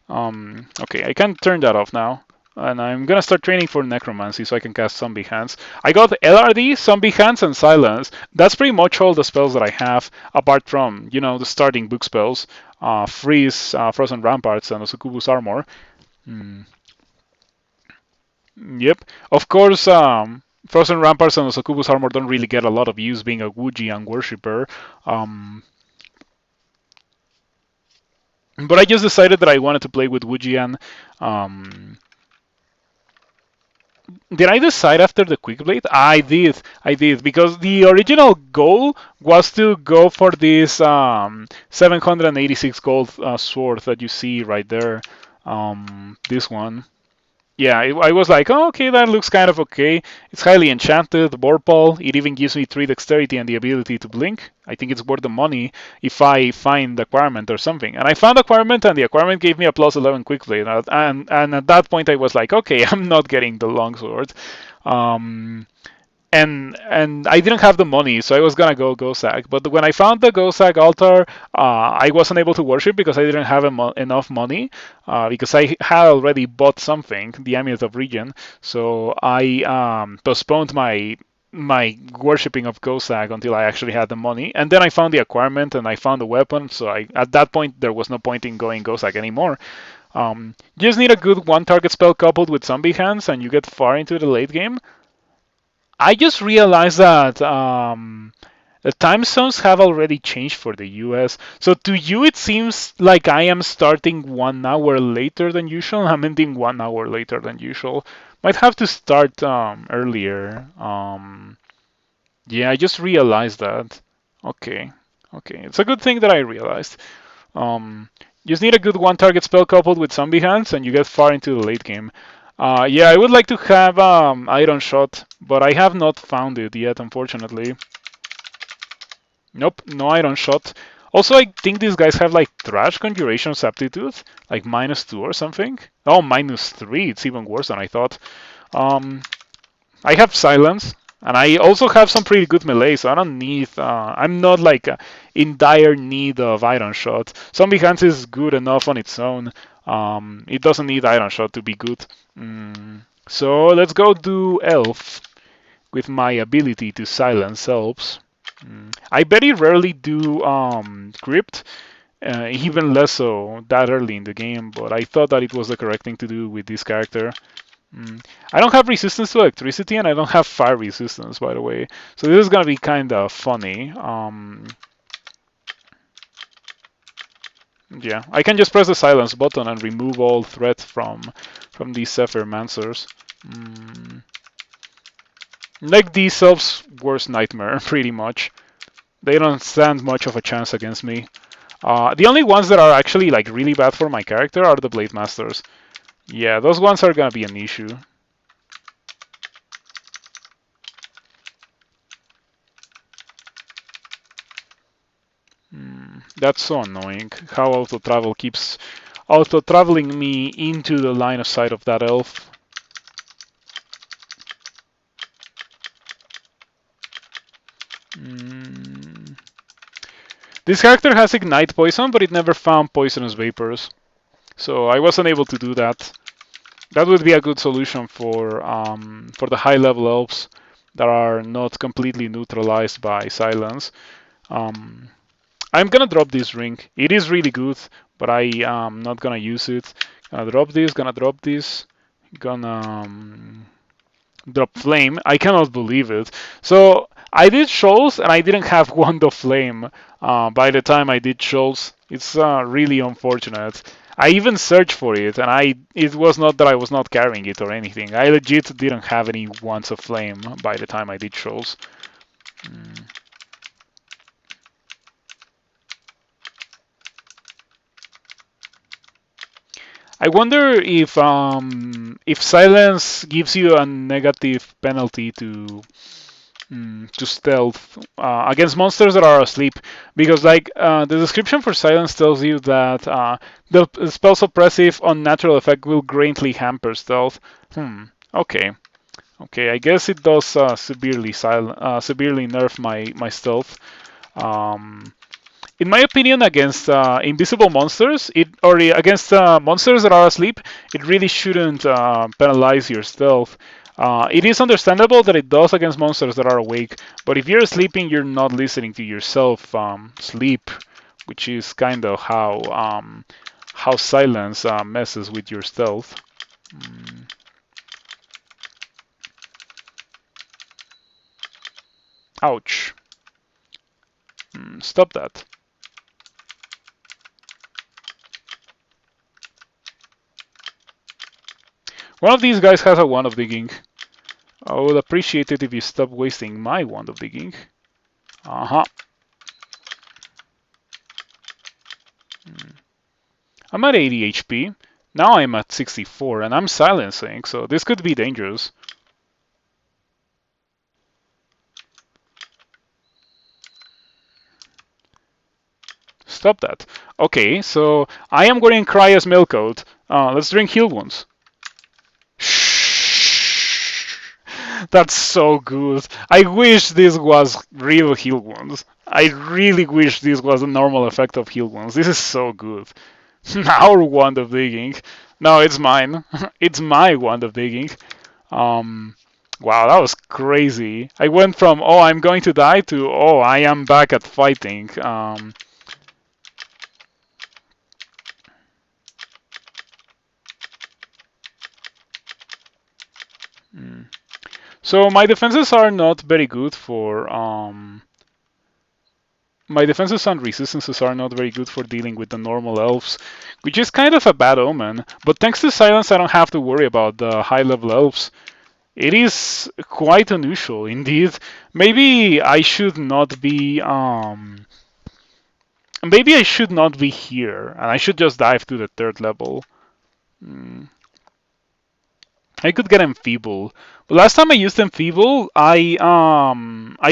Okay, I can turn that off now. And I'm gonna start training for Necromancy so I can cast Zombie Hands. I got LRD, Zombie Hands, and Silence. That's pretty much all the spells that I have, apart from, the starting book spells. Freeze, Frozen Ramparts, and Succubus Armor. Mm, yep. Of course, Frozen Ramparts and Succubus Armor don't really get a lot of use being a Wujian worshipper. Um, but I just decided that I wanted to play with Wujian. Um, Did I decide after the quick blade? I did, because the original goal was to go for this 786 gold sword that you see right there. This one. Yeah, I was like, oh, okay, that looks kind of okay. It's highly enchanted, Vorpal. It even gives me 3 dexterity and the ability to blink. I think it's worth the money if I find acquirement or something. And I found acquirement, and the acquirement gave me a plus 11 quick blade. And at that point, I was like, okay, I'm not getting the longsword. Um, and I didn't have the money, so I was gonna go Gosag. But when I found the Gosag altar, I wasn't able to worship because I didn't have enough money. Because I had already bought something, the Amulet of Regen. So I postponed my worshipping of Gosag until I actually had the money. And then I found the acquirement and I found the weapon. So at that point there was no point in going Gosag anymore. You just need a good one target spell coupled with zombie hands, and you get far into the late game. I just realized that the time zones have already changed for the US. So to you, it seems like I am starting 1 hour later than usual. I'm ending 1 hour later than usual. Might have to start earlier. Yeah, I just realized that. Okay, okay. It's a good thing that I realized. Um, just need a good one target spell coupled with zombie hands, and you get far into the late game. Yeah, I would like to have Iron Shot, but I have not found it yet, unfortunately. Nope, no Iron Shot. Also, I think these guys have like Trash Conjuration's Aptitude, like -2 or something. Oh, -3. It's even worse than I thought. Um, I have Silence, and I also have some pretty good melee, so I don't need. I'm not like in dire need of Iron Shot. Zombie Hands is good enough on its own. It doesn't need Iron Shot to be good. So let's go do Elf with my ability to silence elves. I very rarely do Crypt, even less so that early in the game, but I thought that it was the correct thing to do with this character. I don't have resistance to electricity, and I don't have fire resistance, by the way. So this is gonna be kind of funny. Yeah, I can just press the silence button and remove all threat from these Zephyr Mancers. Like these elves' worst nightmare, pretty much. They don't stand much of a chance against me. The only ones that are actually like really bad for my character are the Blade Masters. Yeah, those ones are gonna be an issue. That's so annoying. How auto travel keeps auto traveling me into the line of sight of that elf. This character has Ignite Poison, but it never found Poisonous Vapors. So I wasn't able to do that. That would be a good solution for the high level elves that are not completely neutralized by silence. I'm gonna drop this ring. It is really good, but I am not gonna use it. Gonna drop this, gonna drop flame. I cannot believe it. So I did shoals and I didn't have Wand of Flame by the time I did shoals. It's really unfortunate. I even searched for it, and it was not that I was not carrying it or anything. I legit didn't have any Wands of Flame by the time I did shoals. I wonder if silence gives you a negative penalty to stealth against monsters that are asleep, because like the description for silence tells you that the spell's oppressive unnatural effect will greatly hamper stealth. Okay. Okay, I guess it does severely nerf my stealth. Um, in my opinion, against invisible monsters, against monsters that are asleep, it really shouldn't penalize your stealth. It is understandable that it does against monsters that are awake, but if you're sleeping, you're not listening to yourself sleep, which is kind of how silence messes with your stealth. Mm. Ouch. Stop that. One of these guys has a wand of digging. I would appreciate it if you stop wasting my wand of digging. Uh-huh. I'm at 80 HP. Now I'm at 64 and I'm silencing, so this could be dangerous. Stop that. Okay, so I am wearing Cryo's milk coat. Let's drink heal wounds. That's so good. I wish this was real heal wounds. I really wish this was a normal effect of heal wounds. This is so good. Our wand of digging. No, it's mine. It's my wand of digging. Um, wow, that was crazy. I went from oh I'm going to die to oh I am back at fighting. Mm. So my defenses are not very good for my defenses and resistances are not very good for dealing with the normal elves, which is kind of a bad omen. But thanks to silence, I don't have to worry about the high level elves. It is quite unusual indeed. Maybe I should not be maybe I should not be here and I should just dive to the third level. Mm. I could get Enfeeble. But last time I used Enfeeble, I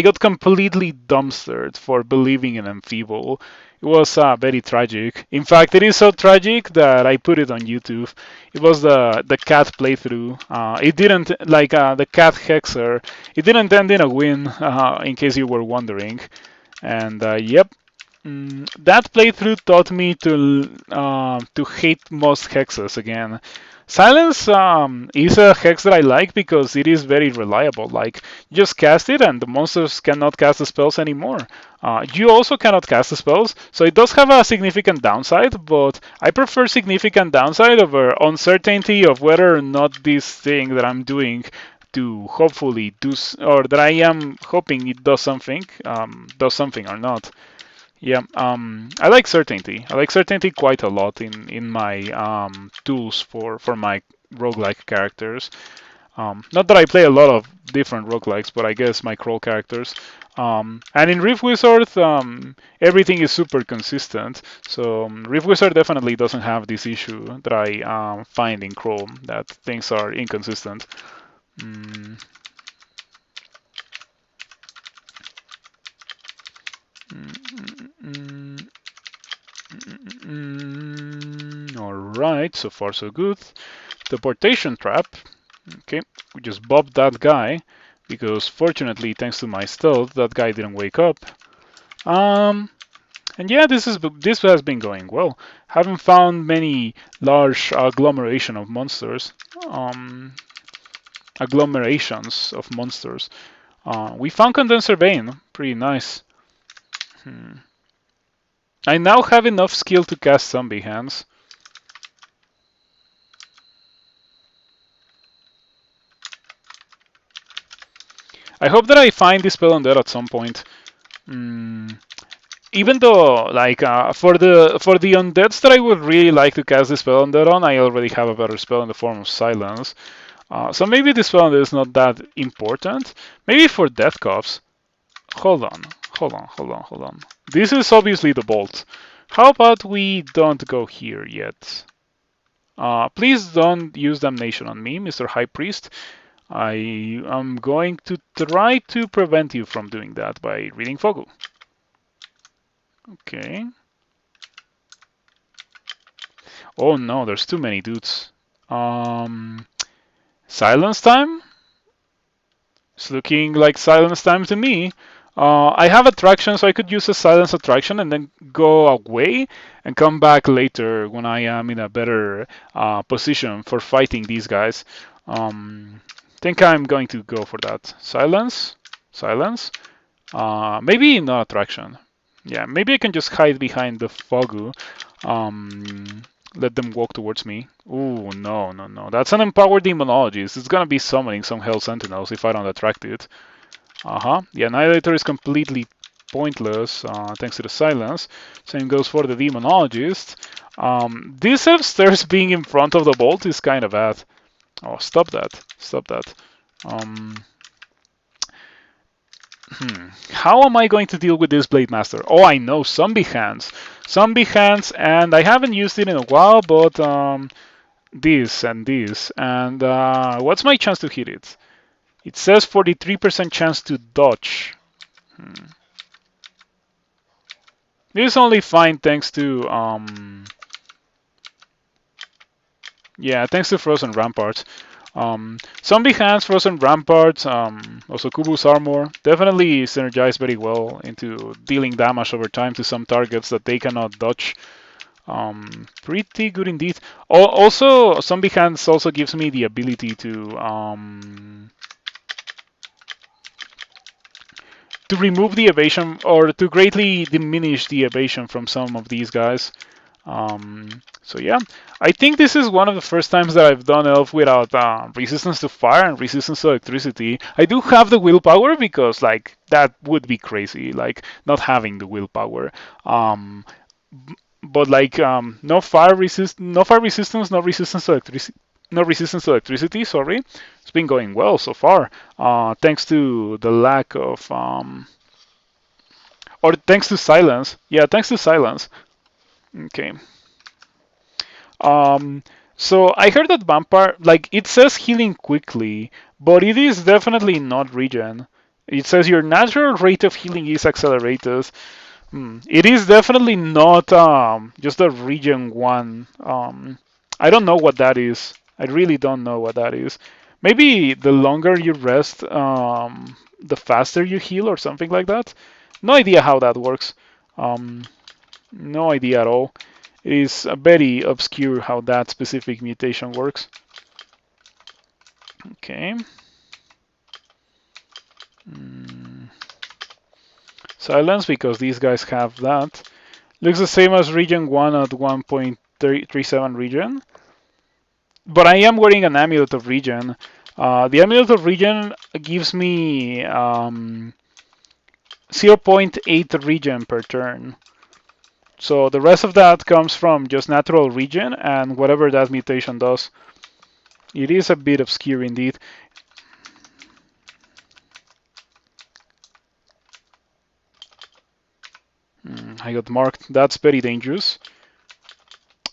got completely dumpstered for believing in Enfeeble. It was very tragic. In fact, it is so tragic that I put it on YouTube. It was the cat playthrough. It didn't like the cat hexer. It didn't end in a win, in case you were wondering. And yep, that playthrough taught me to hate most hexes again. Silence is a hex that I like because it is very reliable. Like, you just cast it and the monsters cannot cast the spells anymore. You also cannot cast the spells, so it does have a significant downside, but I prefer significant downside over uncertainty of whether or not this thing that I'm doing to hopefully do, or that I am hoping it does something or not. Yeah, I like certainty. I like certainty quite a lot in my tools for my roguelike characters. Not that I play a lot of different roguelikes, but I guess my crawl characters. And in Rift Wizard, everything is super consistent. So Rift Wizard definitely doesn't have this issue that I find in Crawl, that things are inconsistent. Mm. Mm, all right, so far so good. Teleportation trap. Okay, we just bobbed that guy because fortunately, thanks to my stealth, that guy didn't wake up. And yeah, this has been going well. Haven't found many large agglomerations of monsters. We found Condenser Vein, pretty nice. Hmm. I now have enough skill to cast Zombie Hands. I hope that I find this spell undead at some point. Even though, like, for the undeads that I would really like to cast this spell undead on, I already have a better spell in the form of silence. So maybe this spell undead is not that important. Maybe for death cuffs. Hold on, hold on, hold on, hold on. This is obviously the bolt. How about we don't go here yet? Please don't use damnation on me, Mr. High Priest. I am going to try to prevent you from doing that by reading Fogu. Okay. Oh no, there's too many dudes. Silence time? It's looking like silence time to me. I have attraction, so I could use a silence attraction and then go away and come back later when I am in a better position for fighting these guys. Think I'm going to go for that. Silence, silence. Maybe not attraction. Yeah, maybe I can just hide behind the Fogu. Let them walk towards me. Ooh, no, no, no. That's an empowered demonologist. It's gonna be summoning some Hell Sentinels if I don't attract it. The Annihilator is completely pointless thanks to the silence. Same goes for the Demonologist. This upstairs being in front of the bolt is kind of bad. Oh, stop that. Stop that. Um, How am I going to deal with this Blade Master? Oh, I know, Zombie Hands. Zombie Hands, and I haven't used it in a while, but this and this. And what's my chance to hit it? It says 43% chance to dodge. This is only fine thanks to yeah, thanks to Frozen Ramparts. Zombie Hands, Frozen Ramparts, also Kubu's Armor definitely synergize very well into dealing damage over time to some targets that they cannot dodge. Pretty good indeed. Also, Zombie Hands also gives me the ability to remove the evasion or to greatly diminish the evasion from some of these guys. So yeah, I think this is one of the first times that I've done Elf without resistance to fire and resistance to electricity. I do have the willpower because like that would be crazy, like not having the willpower. But like no fire resistance, no resistance to electricity. No resistance to electricity, sorry. It's been going well so far, thanks to the lack of, or thanks to silence. Yeah, thanks to silence. Okay. Um, so I heard that vampire, like it says healing quickly, but it is definitely not regen. It says your natural rate of healing is accelerated. It is definitely not just a regen one. I don't know what that is. I really don't know what that is. Maybe the longer you rest, the faster you heal or something like that. No idea how that works. Um, no idea at all. It is very obscure how that specific mutation works. Okay. Silence because these guys have that. Looks the same as region 1 at 1.37 region. But I am wearing an Amulet of Regen. The Amulet of Regen gives me 0.8 regen per turn. So the rest of that comes from just natural regen and whatever that mutation does. It is a bit obscure indeed. I got marked. That's very dangerous.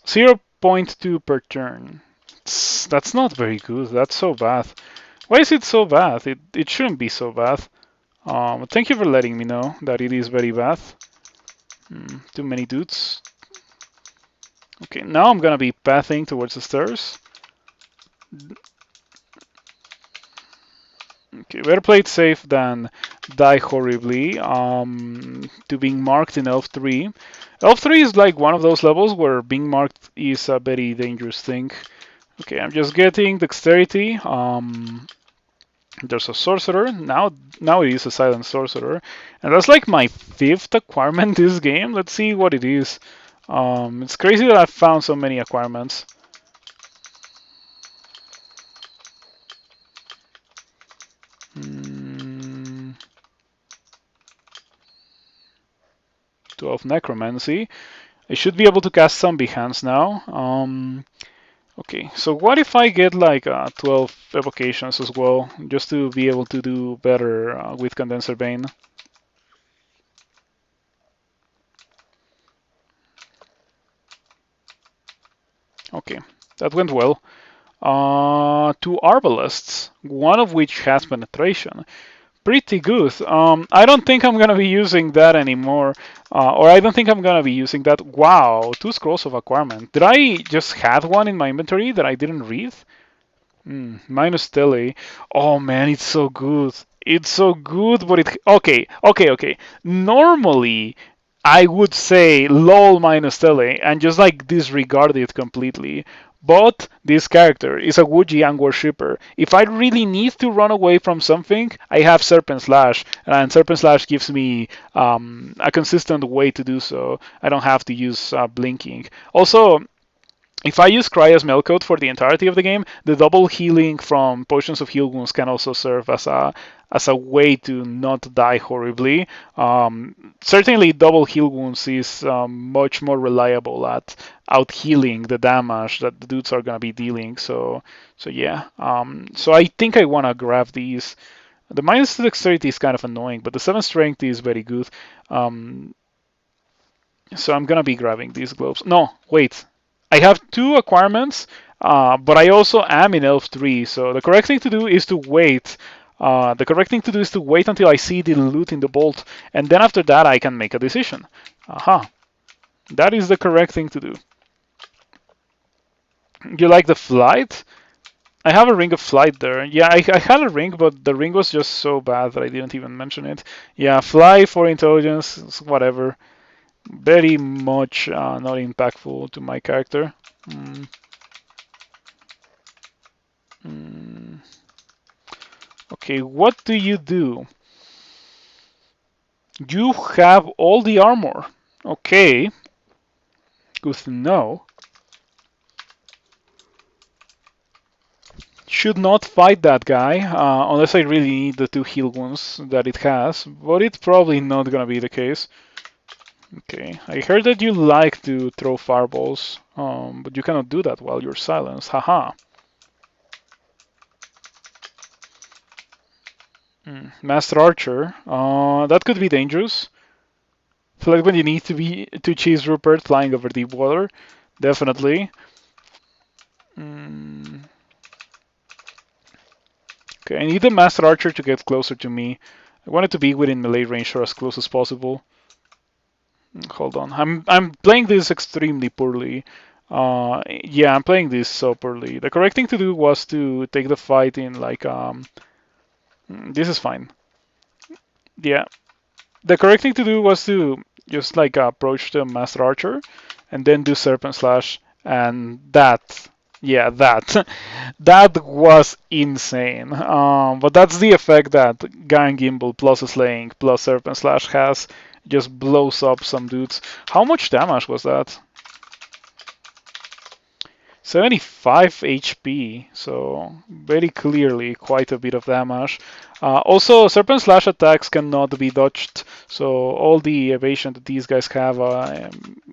0.2 per turn. That's not very good. That's so bad. Why is it so bad? It shouldn't be so bad. Thank you for letting me know that it is very bad. Too many dudes. Okay, now I'm gonna be pathing towards the stairs. Okay, better play it safe than die horribly to being marked in Elf 3. Elf 3 is like one of those levels where being marked is a very dangerous thing. Okay, I'm just getting dexterity. There's a sorcerer. Now it is a silent sorcerer. And that's like my 5th acquirement this game. Let's see what it is. It's crazy that I've found so many acquirements. Hmm. 12 necromancy. I should be able to cast zombie hands now. Okay, so what if I get like 12 evocations as well, just to be able to do better with Condenser Bane? Okay, that went well. Two Arbalists, one of which has penetration. Pretty good. I don't think I'm gonna be using that anymore, or I don't think I'm gonna be using that. Wow, 2 scrolls of acquirement. Did I just have one in my inventory that I didn't read? Minus Tele. Oh man, it's so good. It's so good, but it okay. Normally, I would say lol minus tele and just like disregard it completely. But this character is a Wu Jian worshipper. If I really need to run away from something, I have Serpent Slash, and Serpent Slash gives me a consistent way to do so. I don't have to use blinking. Also, if I use Cryo's Melcoat for the entirety of the game, the double healing from Potions of Heal Wounds can also serve as a way to not die horribly. Certainly, double heal wounds is much more reliable at out healing the damage that the dudes are gonna be dealing. So yeah. So I think I wanna grab these. The minus dexterity is kind of annoying, but the 7 strength is very good. Um, so I'm gonna be grabbing these globes. No, wait. I have two acquirements, but I also am in Elf 3, so the correct thing to do is to wait. The correct thing to do is to wait until I see the loot in the bolt, and then after that I can make a decision. Aha. That is the correct thing to do. You like the flight? I have a ring of flight there. Yeah, I had a ring, but the ring was just so bad that I didn't even mention it. Yeah, fly for intelligence, whatever. Very much not impactful to my character. Mm, mm. Okay, what do you do? You have all the armor. Okay, good to know. Should not fight that guy unless I really need the 2 heal wounds that it has, but it's probably not gonna be the case. Okay, I heard that you like to throw fireballs, but you cannot do that while you're silenced. Haha. Master Archer. That could be dangerous. So like when you need to chase Rupert flying over deep water, definitely. Mm, okay, I need the Master Archer to get closer to me. I want it to be within melee range or as close as possible. Hold on, I'm playing this extremely poorly. Yeah, I'm playing this so poorly. The correct thing to do was to take the fight in like this is fine. Yeah, the correct thing to do was to just like approach the Master Archer and then do Serpent Slash, and that, yeah, that, that was insane. But that's the effect that Gang Gimbal plus Slaying plus Serpent Slash has. Just blows up some dudes. How much damage was that? 75 HP, so very clearly quite a bit of damage. Also, Serpent Slash attacks cannot be dodged, so all the evasion that these guys have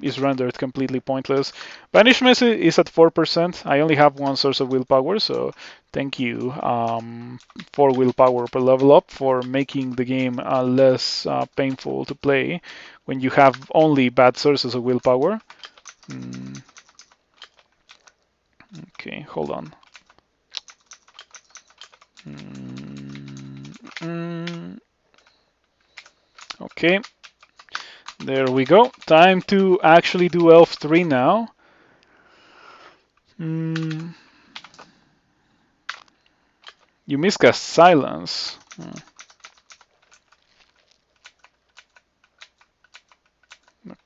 is rendered completely pointless. Banishment is at 4%. I only have one source of willpower, so thank you for willpower per level up for making the game less painful to play when you have only bad sources of willpower. Mm. Okay, hold on. Okay, there we go. Time to actually do Elf 3 now. You miscast Silence.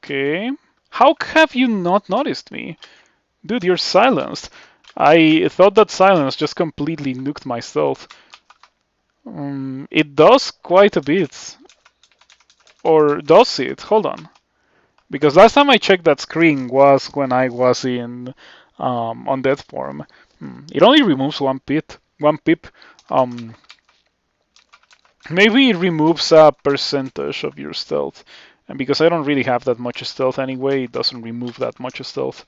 Okay. How have you not noticed me? Dude, you're silenced. I thought that silence just completely nuked my stealth. It does quite a bit. Or does it? Hold on. Because last time I checked that screen was when I was in on death form. It only removes one pip. Um, Maybe it removes a percentage of your stealth. And because I don't really have that much stealth anyway, it doesn't remove that much stealth.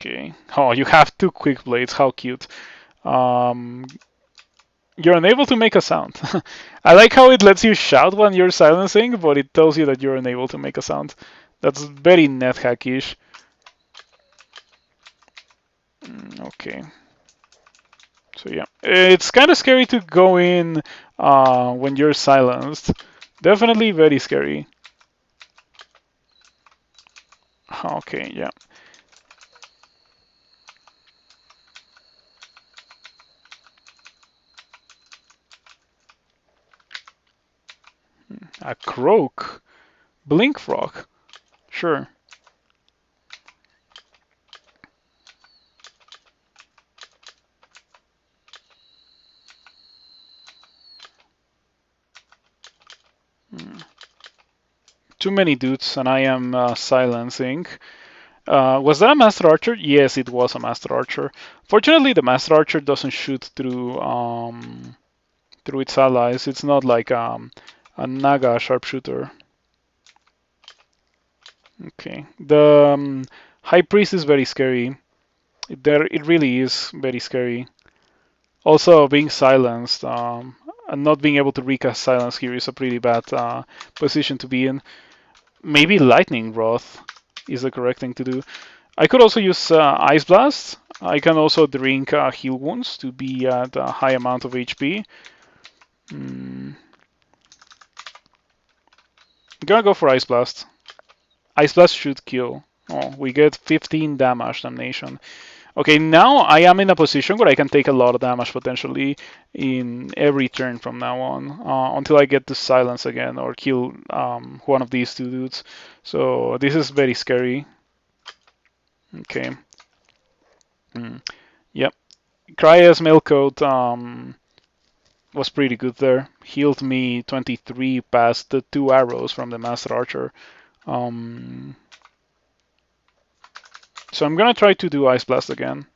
Okay. Oh, you have 2 quick blades. How cute. Um, you're unable to make a sound. I like how it lets you shout when you're silencing, but it tells you that you're unable to make a sound. That's very NetHackish. Okay. So yeah, it's kind of scary to go in when you're silenced. Definitely very scary. Okay, yeah. A croak. Blink frog. Sure. Hmm. Too many dudes, and I am silencing. Was that a Master Archer? Yes, it was a Master Archer. Fortunately, the Master Archer doesn't shoot through its allies. It's not like a Naga sharpshooter. Okay. The High Priest is very scary. It really is very scary. Also, being silenced and not being able to recast silence here is a pretty bad position to be in. Maybe Lightning Rod is the correct thing to do. I could also use Ice Blast. I can also drink Heal Wounds to be at a high amount of HP. I'm gonna go for Ice Blast. Ice Blast should kill. Oh, we get 15 damage damnation. Okay, now I am in a position where I can take a lot of damage potentially in every turn from now on until I get to silence again or kill one of these two dudes. So this is very scary. Okay. Yep. Cryas Mailcoat was pretty good there. Healed me 23 past the 2 arrows from the Master Archer. Um, so I'm gonna try to do Ice Blast again.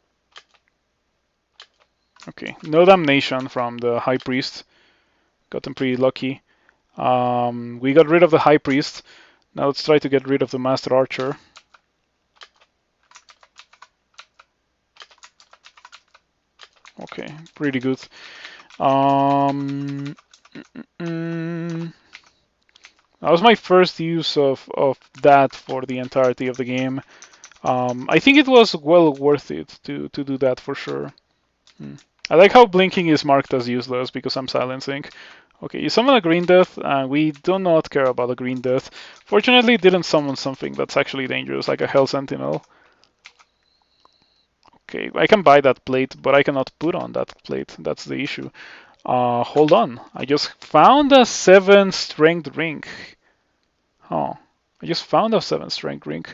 Okay, no damnation from the High Priest. Gotten pretty lucky. We got rid of the High Priest. Now let's try to get rid of the Master Archer. Okay, pretty good. Um, that was my first use of that for the entirety of the game. I think it was well worth it to do that for sure. I like how blinking is marked as useless because I'm silencing. Okay, you summon a green death, and we do not care about a green death. Fortunately, it didn't summon something that's actually dangerous, like a Hell Sentinel. Okay, I can buy that plate, but I cannot put on that plate. That's the issue. Hold on. I just found a 7 strength ring. Oh, I just found a 7 strength ring.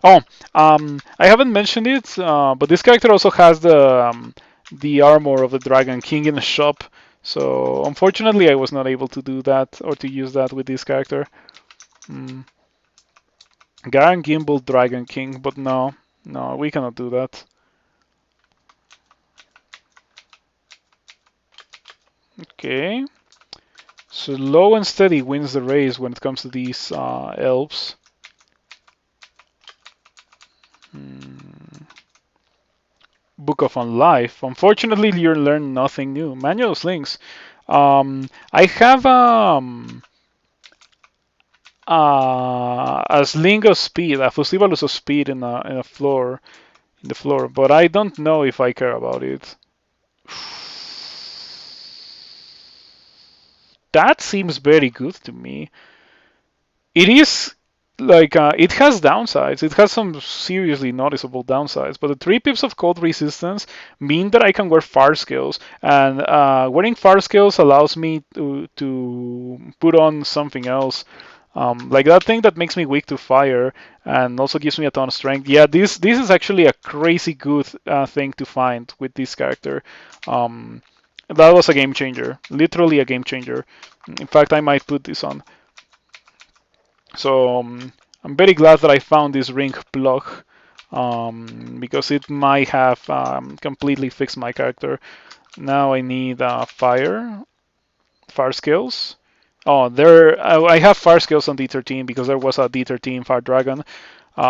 Oh, I haven't mentioned it, but this character also has the armor of the Dragon King in the shop. So unfortunately, I was not able to do that or to use that with this character. Garen Gimbal Dragon King, but no, we cannot do that. Okay. Slow and steady wins the race when it comes to these elves. Book of Unlife. Unfortunately, you learn nothing new. Manual slings. I have a sling of speed, a fusibalus of speed in the floor, but I don't know if I care about it. That seems very good to me. It is like it has downsides. It has some seriously noticeable downsides. But the 3 pips of cold resistance mean that I can wear fire skills, and wearing fire skills allows me to put on something else. Like that thing that makes me weak to fire and also gives me a ton of strength. Yeah, this is actually a crazy good thing to find with this character. That was a game changer, literally a game changer. In fact, I might put this on. So I'm very glad that I found this ring plug because it might have completely fixed my character. Now I need fire skills. Oh, I have fire skills on D13 because there was a D13 fire dragon.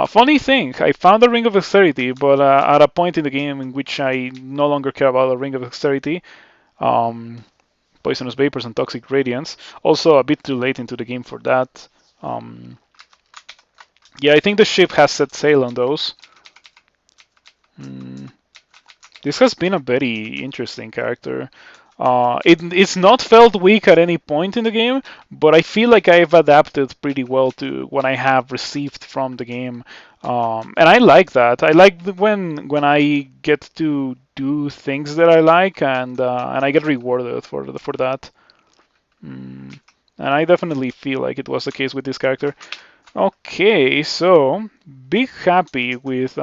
Funny thing, I found a ring of dexterity, but at a point in the game in which I no longer care about a ring of dexterity, poisonous vapors and toxic radiance. Also, a bit too late into the game for that. Yeah, I think the ship has set sail on those. This has been a very interesting character. It's not felt weak at any point in the game, but I feel like I've adapted pretty well to what I have received from the game, and I like that. I like when I get to do things that I like, and I get rewarded for that. And I definitely feel like it was the case with this character. Okay, so be happy with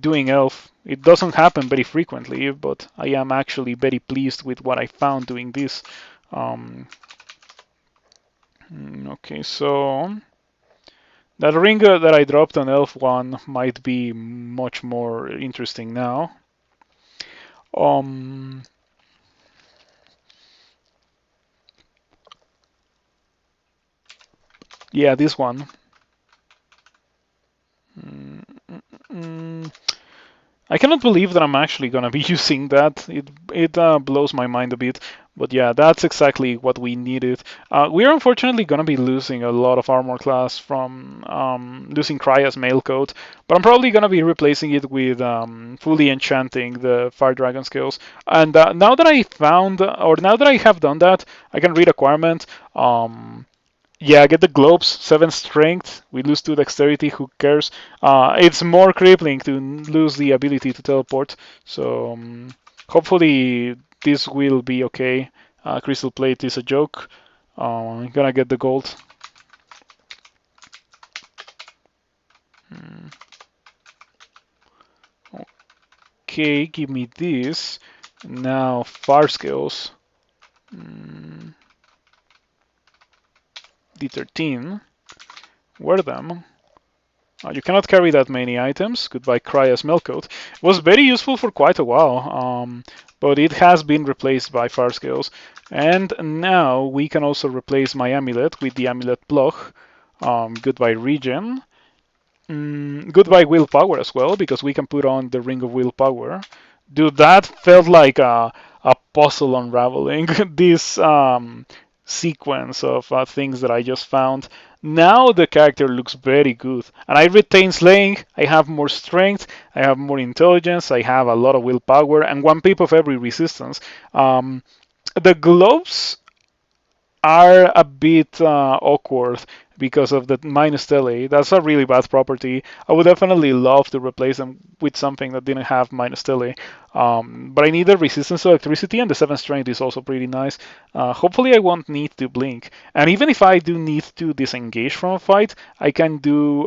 doing elf. It doesn't happen very frequently, but I am actually very pleased with what I found doing this. Um, okay, so that ring that I dropped on elf one might be much more interesting now. Um, yeah, this one. Mm, mm, mm. I cannot believe that I'm actually gonna be using that. It blows my mind a bit. But yeah, that's exactly what we needed. We're unfortunately gonna be losing a lot of armor class from losing Krya's mail code, but I'm probably gonna be replacing it with fully enchanting the Fire Dragon skills. And now that I found, or now that I have done that, I can read acquirement. Yeah, get the globes, 7 strength. We lose 2 dexterity, who cares? It's more crippling to lose the ability to teleport. So hopefully this will be okay. Crystal plate is a joke. I'm gonna get the gold. Mm, Okay, give me this. Now fire skills. Mm, D13. Wear them. You cannot carry that many items. Goodbye, Krya's Melcoat. Was very useful for quite a while, but it has been replaced by Fire Scales. And now we can also replace my amulet with the amulet block. Goodbye, Regen. Goodbye, Willpower as well, because we can put on the Ring of Willpower. Dude, that felt like a puzzle unraveling. This sequence of things that I just found. Now the character looks very good. And I retain Slaying, I have more strength, I have more intelligence, I have a lot of willpower, and 1 pip of every resistance. The gloves are a bit awkward because of the minus tele. That's a really bad property. I would definitely love to replace them with something that didn't have minus tele. But I need the resistance to electricity, and the 7 strength is also pretty nice. Hopefully I won't need to blink. And even if I do need to disengage from a fight, I can do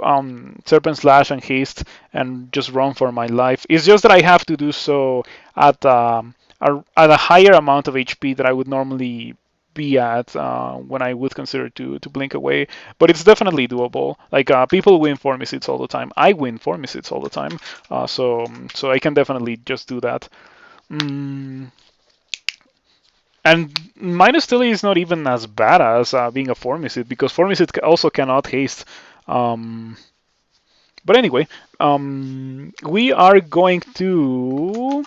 Serpent Slash and Haste and just run for my life. It's just that I have to do so at at a higher amount of HP that I would normally be at when I would consider to blink away. But it's definitely doable. Like people win 4 misits all the time. I win 4 misits all the time. So I can definitely just do that. Mm, and minus Tilly is not even as bad as being a 4 misit because 4 misit also cannot haste. Um, but anyway, we are going to.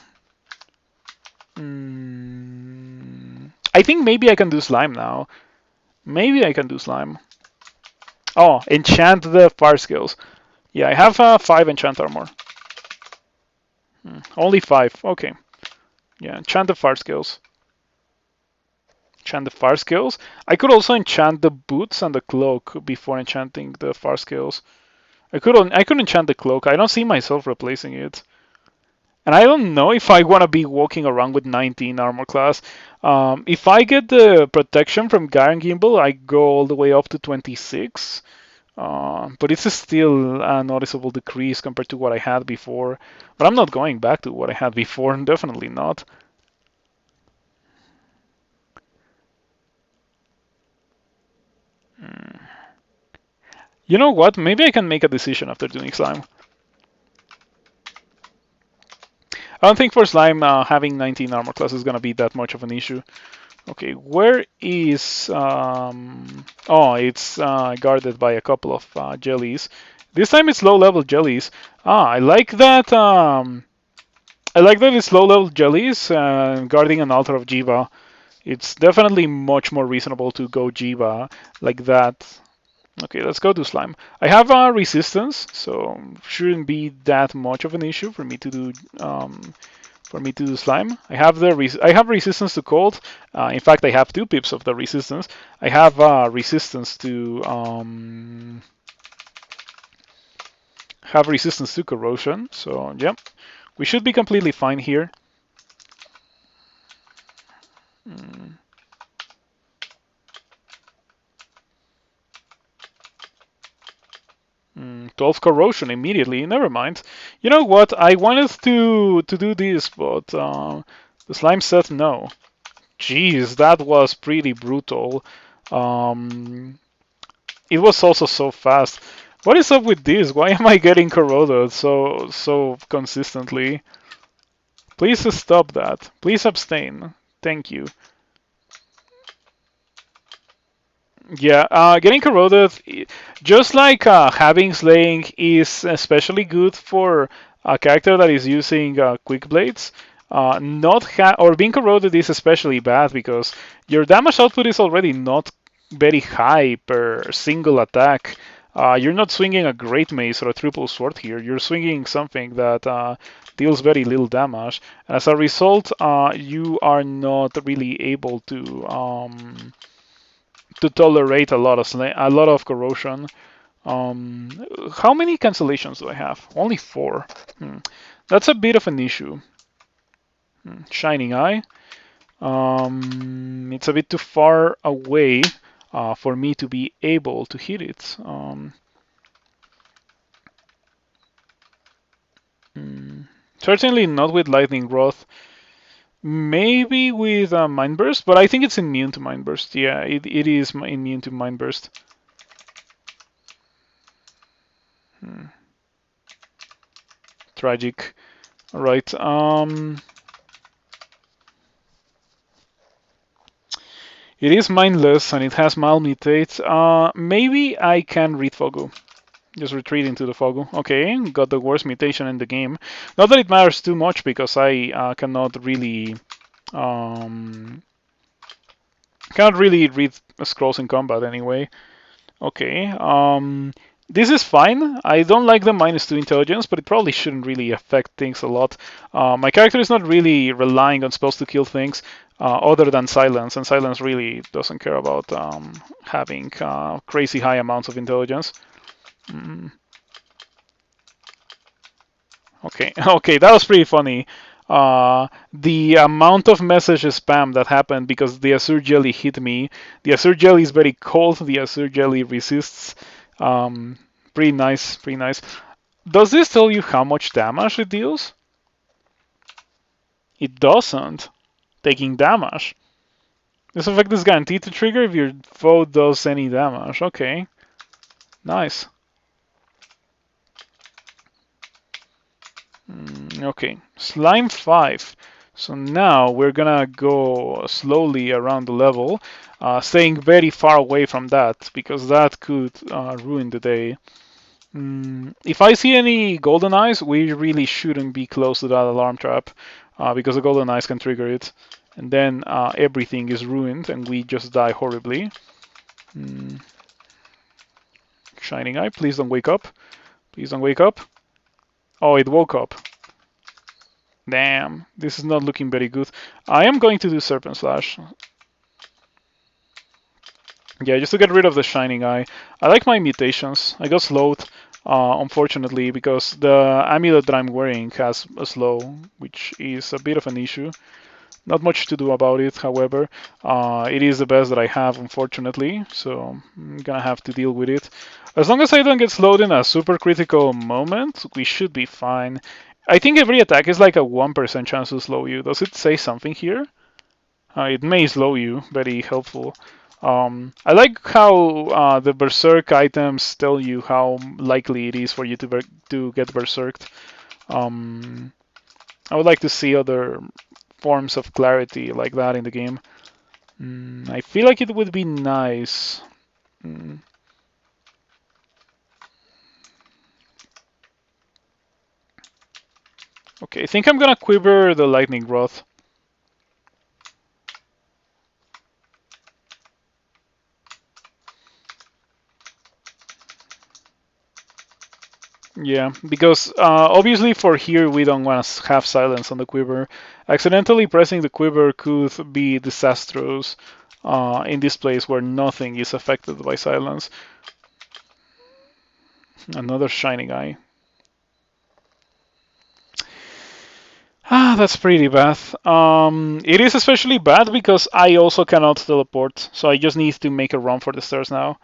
I think maybe I can do slime now. Maybe I can do slime. Oh, enchant the fire skills. Yeah, I have 5 enchant armor. Only 5. Okay. Yeah, enchant the fire skills. Enchant the fire skills. I could also enchant the boots and the cloak before enchanting the fire skills. I could enchant the cloak. I don't see myself replacing it. And I don't know if I want to be walking around with 19 armor class. If I get the protection from Garen Gimbal, I go all the way up to 26. But it's still a noticeable decrease compared to what I had before. But I'm not going back to what I had before, definitely not. You know what? Maybe I can make a decision after doing slime. I don't think for slime having 19 armor class is gonna be that much of an issue. Okay, where is? Oh, it's guarded by a couple of jellies. This time it's low-level jellies. I like that. I like that it's low-level jellies guarding an altar of Jiva. It's definitely much more reasonable to go Jiva like that. Okay, let's go to slime. I have resistance, so shouldn't be that much of an issue for me to do slime. I have resistance to cold. In fact, I have 2 pips of the resistance. I have resistance to corrosion. So yeah, we should be completely fine here. 12 corrosion immediately. Never mind. You know what? I wanted to do this, but the slime said no. Jeez, that was pretty brutal. Um, it was also so fast. What is up with this? Why am I getting corroded so consistently? Please stop that. Please abstain. Thank you. Yeah, getting corroded, just like having slaying, is especially good for a character that is using quick blades. Not or being corroded is especially bad because your damage output is already not very high per single attack. You're not swinging a great mace or a triple sword here. You're swinging something that deals very little damage. As a result, you are not really able to tolerate a lot of corrosion. How many cancellations do I have? Only 4. That's a bit of an issue. Shining Eye. It's a bit too far away for me to be able to hit it. Certainly not with Lightning Rod. Maybe with Mind Burst, but I think it's immune to Mind Burst. Yeah, it is immune to Mind Burst. Tragic. Right. It is mindless and it has malmutate. Maybe I can read Fogu. Just retreat into the Fogu. Okay, got the worst mutation in the game. Not that it matters too much because I um, cannot really read scrolls in combat anyway. Okay. This is fine. I don't like the -2 intelligence, but it probably shouldn't really affect things a lot. My character is not really relying on spells to kill things other than silence, and silence really doesn't care about having crazy high amounts of intelligence. Mm. Okay, okay, that was pretty funny. The amount of message spam that happened because the Azure Jelly hit me. The Azure Jelly is very cold. The Azure Jelly resists. Pretty nice, pretty nice. Does this tell you how much damage it deals? It doesn't. Taking damage. This effect is guaranteed to trigger if your foe does any damage. Okay. Nice. Okay. Slime 5. So now we're gonna go slowly around the level, staying very far away from that because that could ruin the day. If I see any golden eyes, we really shouldn't be close to that alarm trap because the golden eyes can trigger it, and then everything is ruined and we just die horribly. Shining eye, please don't wake up. Please don't wake up. Oh, it woke up. Damn, this is not looking very good. I am going to do Serpent Slash. Yeah, just to get rid of the Shining Eye. I like my mutations. I got slowed, unfortunately, because the amulet that I'm wearing has a slow, which is a bit of an issue. Not much to do about it, however. It is the best that I have, unfortunately, so I'm gonna have to deal with it. As long as I don't get slowed in a super critical moment, we should be fine. I think every attack is like a 1% chance to slow you. Does it say something here? It may slow you, very helpful. I like how the Berserk items tell you how likely it is for you to get Berserked. I would like to see other forms of clarity like that in the game. I feel like it would be nice. Okay, I think I'm gonna quiver the Lightning Rod. Yeah, because obviously for here we don't want to have silence on the quiver. Accidentally pressing the quiver could be disastrous in this place where nothing is affected by silence. Another shining eye. That's pretty bad. It is especially bad because I also cannot teleport, so I just need to make a run for the stairs now.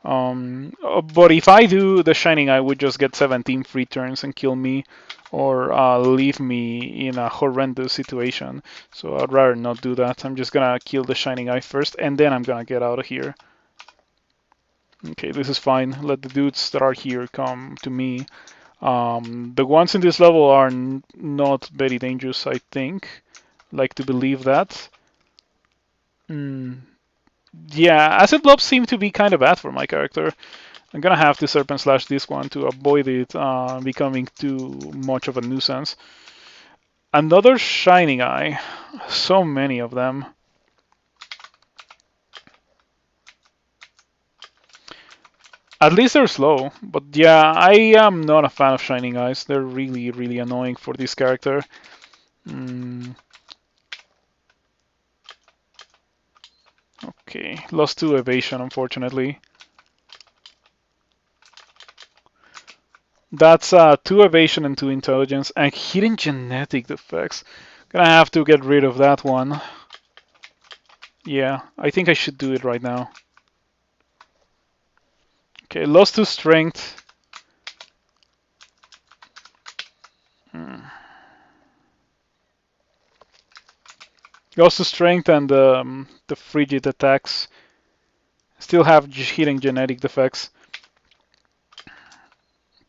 But if I do the Shining, I would just get 17 free turns and kill me, or leave me in a horrendous situation. So I'd rather not do that. I'm just gonna kill the Shining Eye first, and then I'm gonna get out of here. Okay, this is fine. Let the dudes that are here come to me. The ones in this level are not very dangerous, I think. Like to believe that. Mm, yeah, acid blobs seem to be kind of bad for my character. I'm gonna have to Serpent Slash this one to avoid it becoming too much of a nuisance. Another Shining Eye. So many of them. At least they're slow, but yeah, I am not a fan of Shining Eyes. They're really, really annoying for this character. Mm, okay, lost 2 evasion, unfortunately. That's 2 evasion and 2 intelligence, and hidden genetic defects. Gonna have to get rid of that one. Yeah, I think I should do it right now. Okay, lost 2 strength. Hmm. Lost 2 strength and the frigid attacks. Still have hidden genetic defects.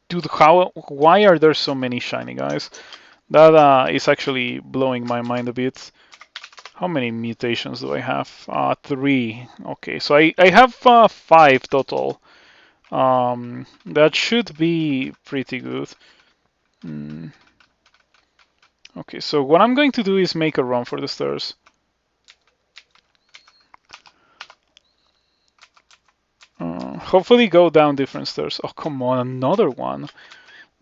Dude, why are there so many Shining Eyes? That is actually blowing my mind a bit. How many mutations do I have? 3. Okay, so I have 5 total. That should be pretty good. Mm. Okay, so what I'm going to do is make a run for the stairs. Hopefully go down different stairs. Oh, come on, another one.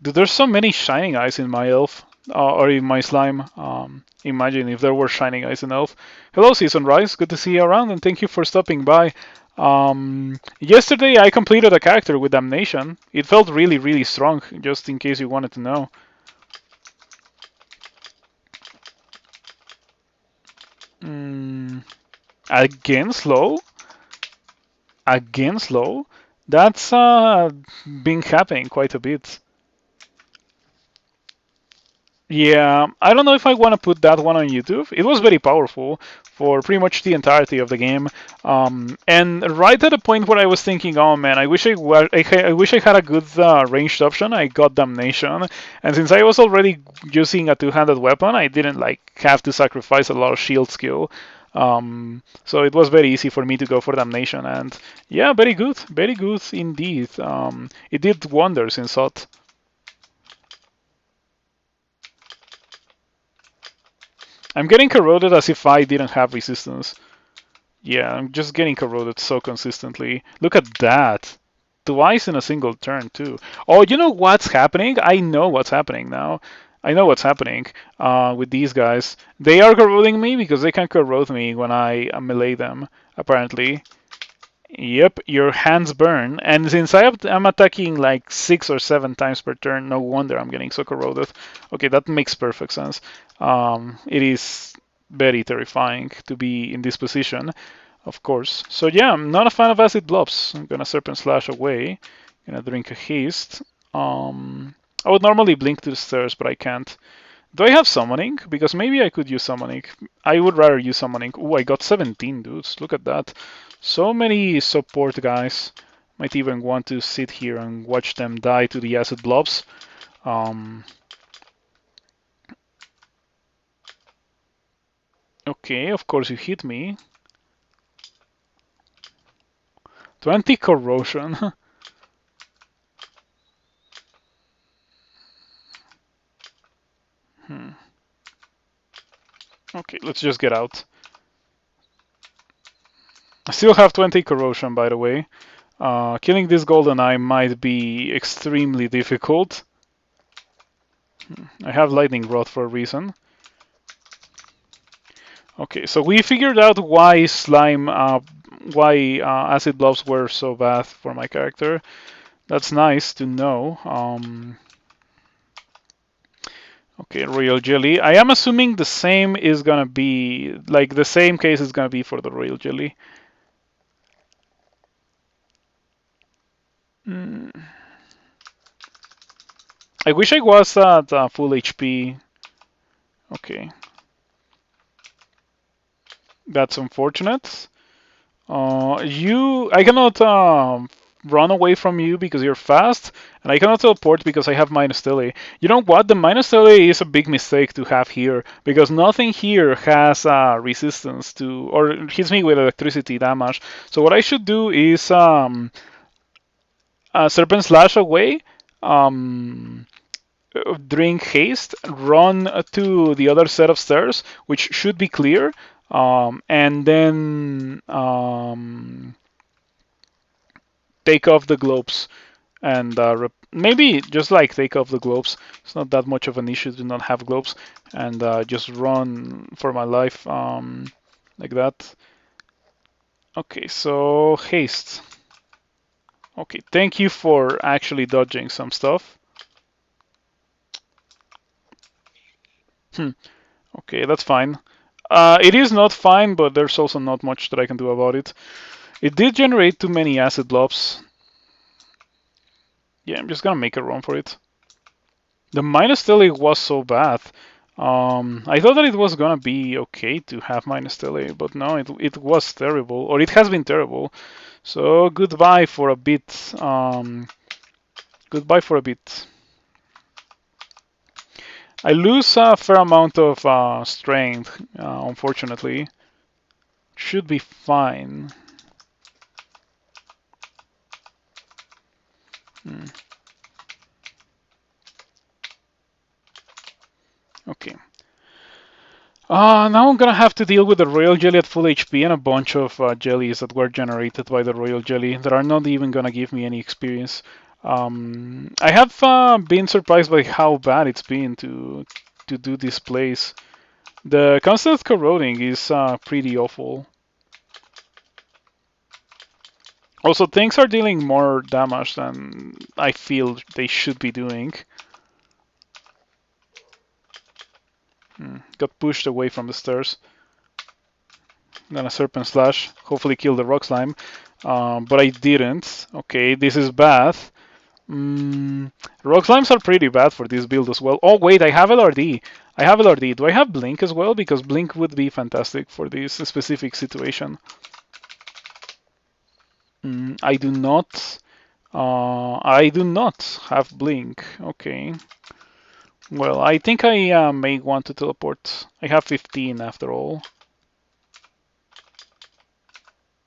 Dude, there's so many Shining Eyes in my elf, or in my slime. Imagine if there were Shining Eyes in elf. Hello, Season Rise. Good to see you around, and thank you for stopping by. Yesterday I completed a character with Damnation. It felt really, really strong, just in case you wanted to know. Mm, again slow? Again slow? That's been happening quite a bit. Yeah, I don't know if I want to put that one on YouTube. It was very powerful for pretty much the entirety of the game. And right at the point where I was thinking, oh man, I wish I had a good ranged option. I got Damnation, and since I was already using a two-handed weapon, I didn't like have to sacrifice a lot of shield skill. So it was very easy for me to go for Damnation, and yeah, very good indeed. It did wonders in SOT. I'm getting corroded as if I didn't have resistance. Yeah, I'm just getting corroded so consistently. Look at that. Twice in a single turn, too. Oh, you know what's happening? I know what's happening now. I know what's happening with these guys. They are corroding me because they can corrode me when I melee them, apparently. Yep, your hands burn. And since I'm attacking like 6 or 7 times per turn, no wonder I'm getting so corroded. Okay, that makes perfect sense. It is very terrifying to be in this position, of course. So yeah, I'm not a fan of acid blobs. I'm gonna Serpent Slash away. Gonna drink a haste. I would normally blink to the stairs, but I can't. Do I have summoning? Because maybe I could use summoning. I would rather use summoning. Ooh, I got 17 dudes. Look at that. So many support guys. Might even want to sit here and watch them die to the acid blobs. Okay, of course you hit me. 20 corrosion. Okay, let's just get out. I still have 20 corrosion, by the way. Killing this golden eye might be extremely difficult. I have lightning rod for a reason. Okay, so we figured out why acid blobs were so bad for my character. That's nice to know. Okay, royal jelly. I am assuming the same is gonna be like the same case is gonna be for the royal jelly. Mm, I wish I was at full HP. Okay, that's unfortunate. I cannot run away from you because you're fast, and I cannot teleport because I have minus tele. You know what? The minus tele is a big mistake to have here because nothing here has resistance to or hits me with electricity damage. So what I should do is Serpent Slash away. Um, Drink haste, run to the other set of stairs, which should be clear, and then take off the globes and maybe just like take off the globes. It's not that much of an issue to not have globes and just run for my life like that. Okay, so haste. Okay, thank you for actually dodging some stuff. Hmm. Okay, that's fine. It is not fine, but there's also not much that I can do about it. It did generate too many acid blobs. Yeah, I'm just gonna make a run for it. The minus tele was so bad. I thought that it was gonna be okay to have minus tele, but no, it was terrible, or it has been terrible. So goodbye for a bit. Goodbye for a bit. I lose a fair amount of strength, unfortunately. Should be fine. Hmm. Okay. Now I'm gonna have to deal with the royal jelly at full HP and a bunch of jellies that were generated by the royal jelly that are not even gonna give me any experience. I have been surprised by how bad it's been to do this place. The constant corroding is pretty awful. Also, things are dealing more damage than I feel they should be doing. Got pushed away from the stairs. Then a serpent slash. Hopefully kill the rock slime. But I didn't. Okay, this is bad. Rock slimes are pretty bad for this build as well. Oh wait, I have LRD. I have LRD. Do I have Blink as well? Because Blink would be fantastic for this specific situation. I do not. I do not have Blink. Okay. Well, I think I may want to teleport. I have 15 after all.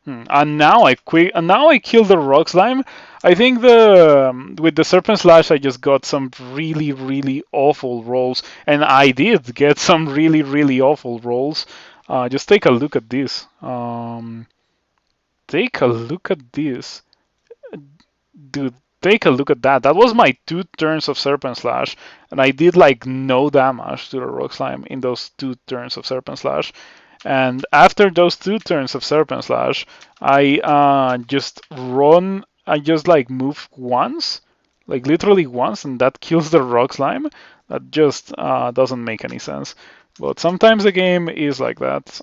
And now I quit. And now I killed the rock slime. I think the with the serpent slash I just got some really awful rolls, and I did get some really awful rolls. Just take a look at this. Take a look at this, dude. Take a look at that. That was my 2 turns of serpent slash, and I did like no damage to the rock slime in those 2 turns of serpent slash. And after those 2 turns of Serpent Slash, I just run. I just like move once, like literally once, and that kills the rock slime. That just doesn't make any sense. But sometimes the game is like that.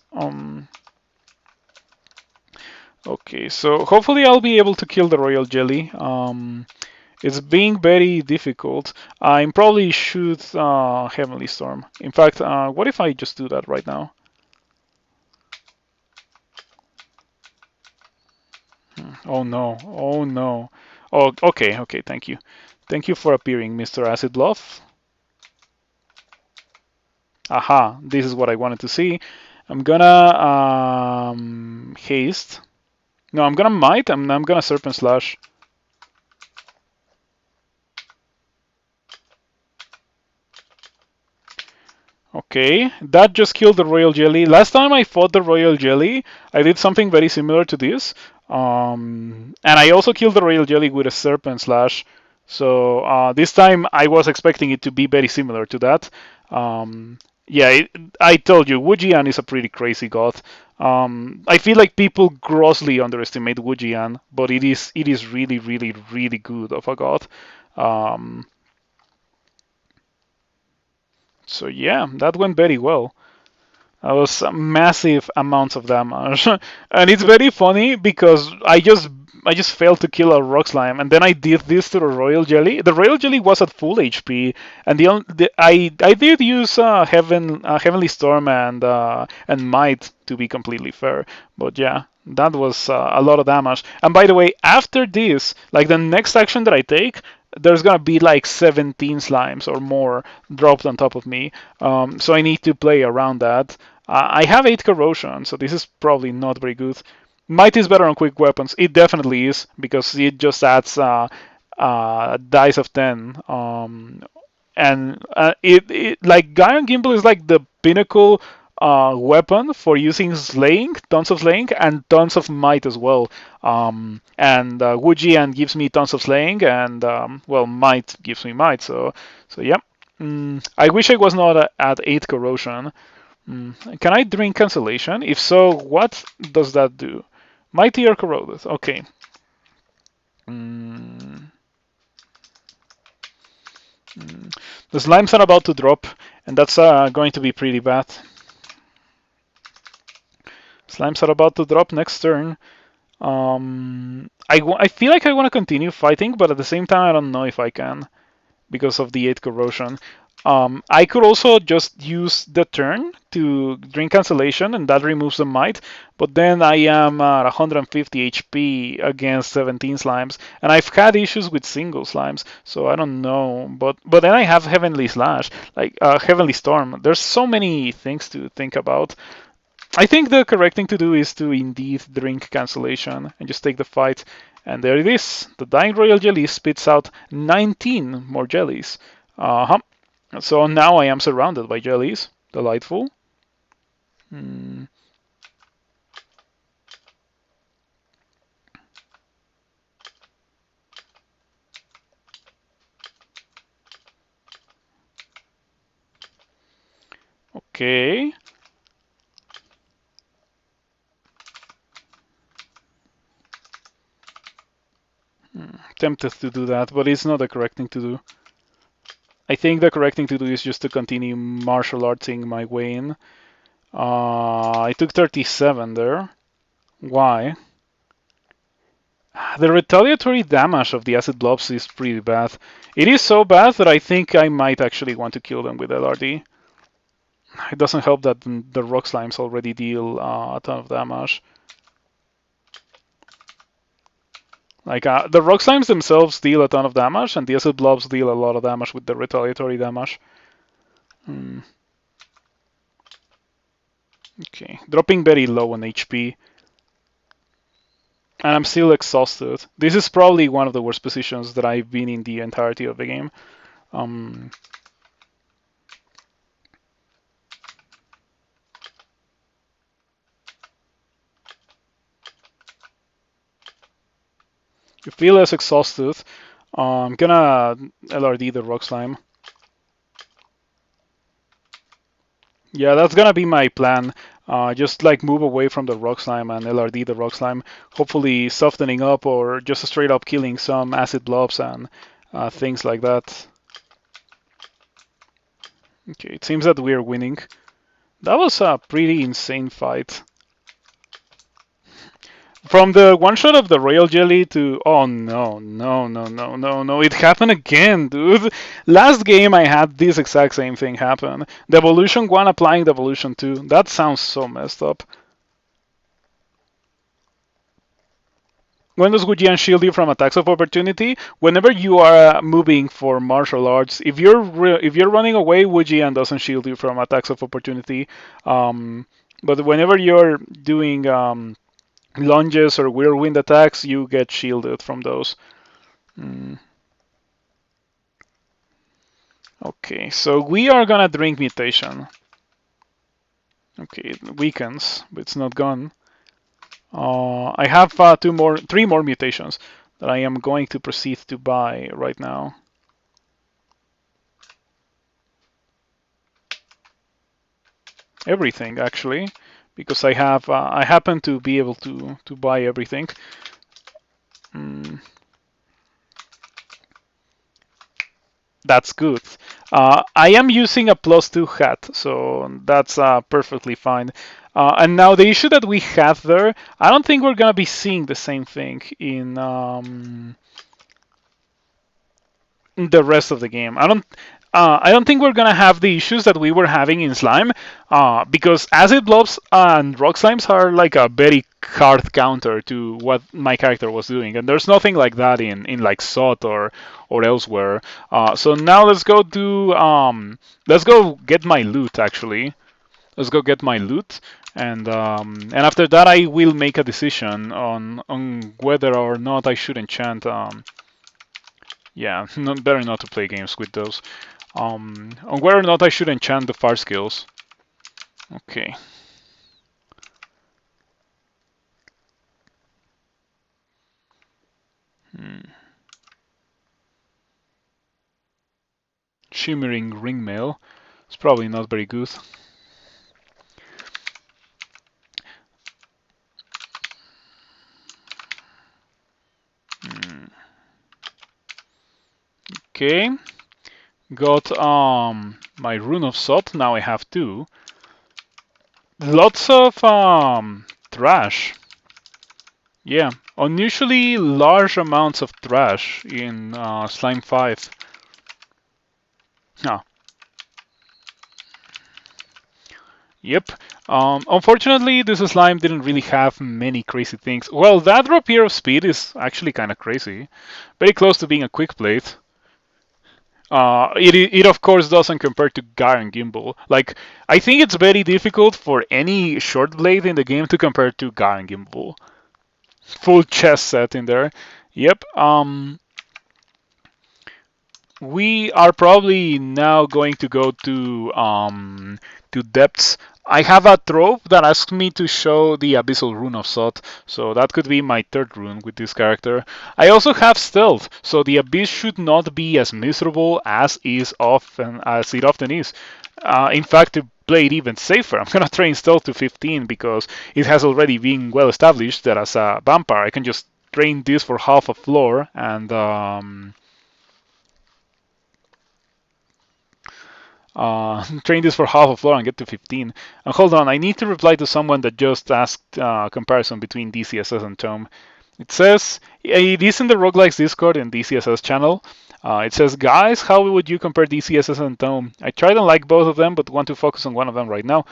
Okay, so hopefully I'll be able to kill the royal jelly. It's being very difficult. I probably should Heavenly Storm. In fact, what if I just do that right now? Oh no, oh no. Oh, okay, thank you. Thank you for appearing, Mr. Acid Bluff. Aha, this is what I wanted to see. I'm gonna haste. No, I'm gonna might, and I'm gonna serpent slash. Okay, that just killed the royal jelly. Last time I fought the royal jelly, I did something very similar to this. And I also killed the royal jelly with a serpent slash. So this time I was expecting it to be very similar to that. Yeah, I told you, Jian is a pretty crazy god. I feel like people grossly underestimate Jian, but it is really good of a god. Um, so yeah, that went very well. That was massive amounts of damage, and it's very funny because I just failed to kill a rock slime, and then I did this to the royal jelly. The royal jelly was at full HP, and I did use heavenly storm and might to be completely fair. But yeah, that was a lot of damage. And by the way, after this, like the next action that I take, there's gonna be like 17 slimes or more dropped on top of me. So I need to play around that. I have 8 corrosion, so this is probably not very good. Might is better on quick weapons. It definitely is because it just adds dice of 10. And it like Guy Gimbal is like the pinnacle weapon for using slaying, tons of slaying, and tons of might as well. And Wu Jian gives me tons of slaying, and well, might gives me might. So yeah. I wish I was not at 8 corrosion. Can I drink cancellation? If so, what does that do? Mighty or corroded? Okay. Mm, the slimes are about to drop, and that's going to be pretty bad. Slimes are about to drop next turn. I feel like I want to continue fighting, but at the same time, I don't know if I can because of the 8 corrosion. I could also just use the turn to drink cancellation, and that removes the might. But then I am at 150 HP against 17 slimes, and I've had issues with single slimes, so I don't know. But then I have Heavenly Slash, like Heavenly Storm. There's so many things to think about. I think the correct thing to do is to indeed drink cancellation and just take the fight. And there it is. The Dying Royal Jelly spits out 19 more jellies. Uh-huh. So now I am surrounded by jellies. Delightful. Hmm. Okay. Tempted to do that, but it's not the correct thing to do. I think the correct thing to do is just to continue martial artsing my way in. I took 37 there. Why? The retaliatory damage of the acid blobs is pretty bad. It is so bad that I think I might actually want to kill them with LRD. It doesn't help that the rock slimes already deal a ton of damage. Like the rock slimes themselves deal a ton of damage, and the acid blobs deal a lot of damage with the retaliatory damage. Okay, dropping very low on HP. And I'm still exhausted. This is probably one of the worst positions that I've been in the entirety of the game. You feel less exhausted. I'm gonna LRD the rock slime. Yeah, that's gonna be my plan. Just like move away from the rock slime and LRD the rock slime, hopefully softening up or just straight up killing some acid blobs and things like that. Okay, it seems that we're winning. That was a pretty insane fight. From the one shot of the royal jelly to oh no no no no no no, it happened again, dude. Last game I had this exact same thing happen. The evolution 1 applying the evolution 2. That sounds so messed up. When does Gujian shield you from attacks of opportunity? Whenever you are moving for martial arts, if you're running away, Gujian doesn't shield you from attacks of opportunity. But whenever you're doing lunges or whirlwind attacks, you get shielded from those. Okay, so we are gonna drink mutation. Okay, it weakens, but it's not gone. I have 3 more mutations that I am going to proceed to buy right now. Everything actually, because I happen to be able to buy everything. That's good. I am using a +2 hat, so that's perfectly fine. And now the issue that we have there, I don't think we're gonna be seeing the same thing in the rest of the game. I don't think we're gonna have the issues that we were having in slime, because acid blobs and rock slimes are like a very hard counter to what my character was doing, and there's nothing like that in like SOT or elsewhere. So now let's go get my loot actually. Let's go get my loot, and after that I will make a decision on whether or not I should enchant. Yeah, better not to play games with those. On whether or not I should enchant the fire skills. Okay. Hmm. Shimmering ringmail. It's probably not very good. Hmm. Okay. Got my rune of salt. Now I have two. Lots of trash. Yeah, unusually large amounts of trash in Slime 5. Ah, yep. Unfortunately, this slime didn't really have many crazy things. Well, that rapier of speed is actually kind of crazy. Very close to being a quick plate. It of course doesn't compare to Gar and Gimbal. Like, I think it's very difficult for any short blade in the game to compare to Gar and Gimbal. Full chest set in there. Yep. We are probably now going to go to depths. I have a trove that asks me to show the abyssal rune of Sot, so that could be my third rune with this character. I also have stealth, so the abyss should not be as miserable as it often is. In fact, to play it even safer, I'm gonna train stealth to 15 because it has already been well established that as a vampire I can just train this for half a floor and train this for half a floor and get to 15. And hold on, I need to reply to someone that just asked comparison between DCSS and Tome. It says, it is in the Roguelikes Discord and DCSS channel. It says, guys, how would you compare DCSS and Tome? I tried and like both of them, but want to focus on one of them right now.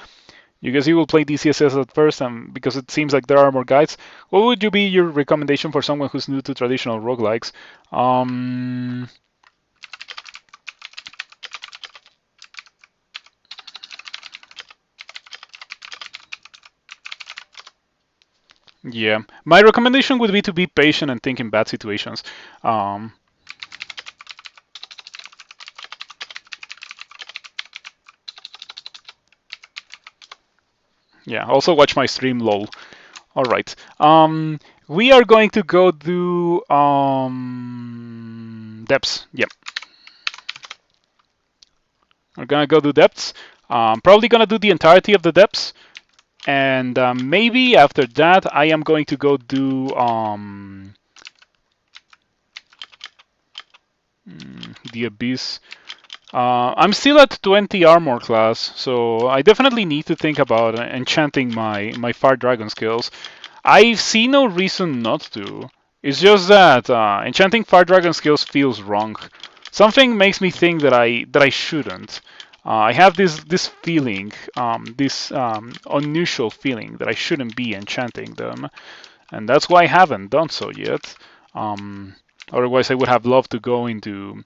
You guys, you will play DCSS at first, because it seems like there are more guides. What would you be your recommendation for someone who's new to traditional roguelikes? Yeah, my recommendation would be to be patient and think in bad situations. Um, yeah, also watch my stream, lol. All right. We are going to go do depths. Yep, we're gonna go do depths. Probably gonna do the entirety of the depths, and maybe after that I am going to go do the abyss. I'm still at 20 armor class, so I definitely need to think about enchanting my fire dragon skills. I see no reason not to. It's just that enchanting fire dragon skills feels wrong. Something makes me think that I shouldn't. I have this feeling, this unusual feeling that I shouldn't be enchanting them, and that's why I haven't done so yet. Otherwise, I would have loved to go into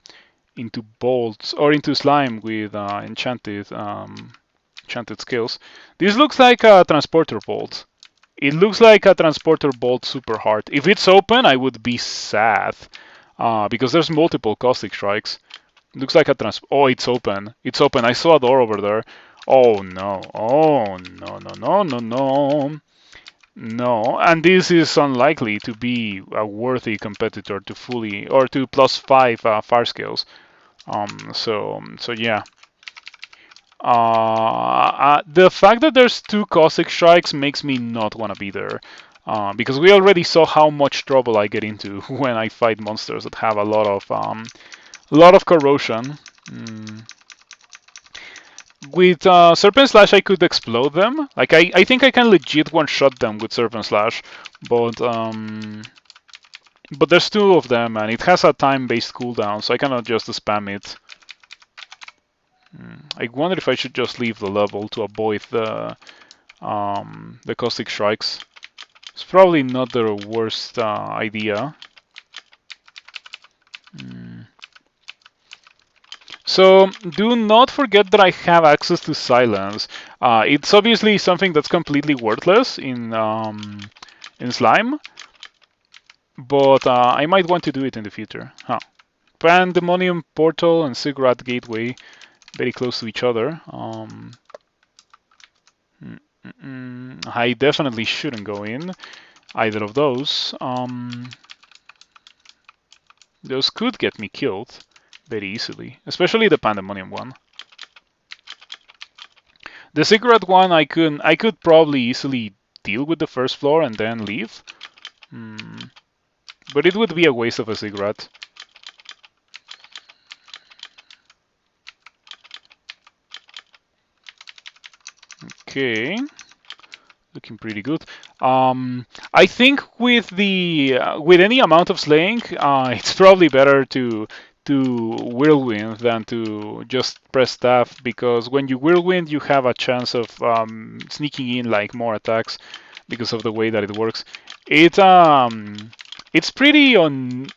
bolts or into slime with enchanted skills. This looks like a transporter bolt. It looks like a transporter bolt super hard. If it's open, I would be sad because there's multiple caustic strikes. It looks like a Oh, it's open. It's open. I saw a door over there. Oh no. Oh no no no no no. No, and this is unlikely to be a worthy competitor to fully or to +5 fire skills. So yeah. The fact that there's two caustic strikes makes me not want to be there. Because we already saw how much trouble I get into when I fight monsters that have a lot of corrosion. Mm. With Serpent Slash, I could explode them. Like I think I can legit one-shot them with Serpent Slash, but there's two of them, and it has a time-based cooldown, so I cannot just spam it. I wonder if I should just leave the level to avoid the caustic strikes. It's probably not the worst idea. So do not forget that I have access to silence. It's obviously something that's completely worthless in slime, but I might want to do it in the future. Huh. Pandemonium Portal and Ziggurat Gateway, very close to each other. I definitely shouldn't go in either of those. Those could get me killed very easily, especially the Pandemonium one. The Ziggurat one, I could probably easily deal with the first floor and then leave. But it would be a waste of a Ziggurat. Okay, looking pretty good. I think with any amount of slaying, it's probably better to whirlwind than to just press staff, because when you whirlwind, you have a chance of sneaking in like more attacks because of the way that it works. It's pretty on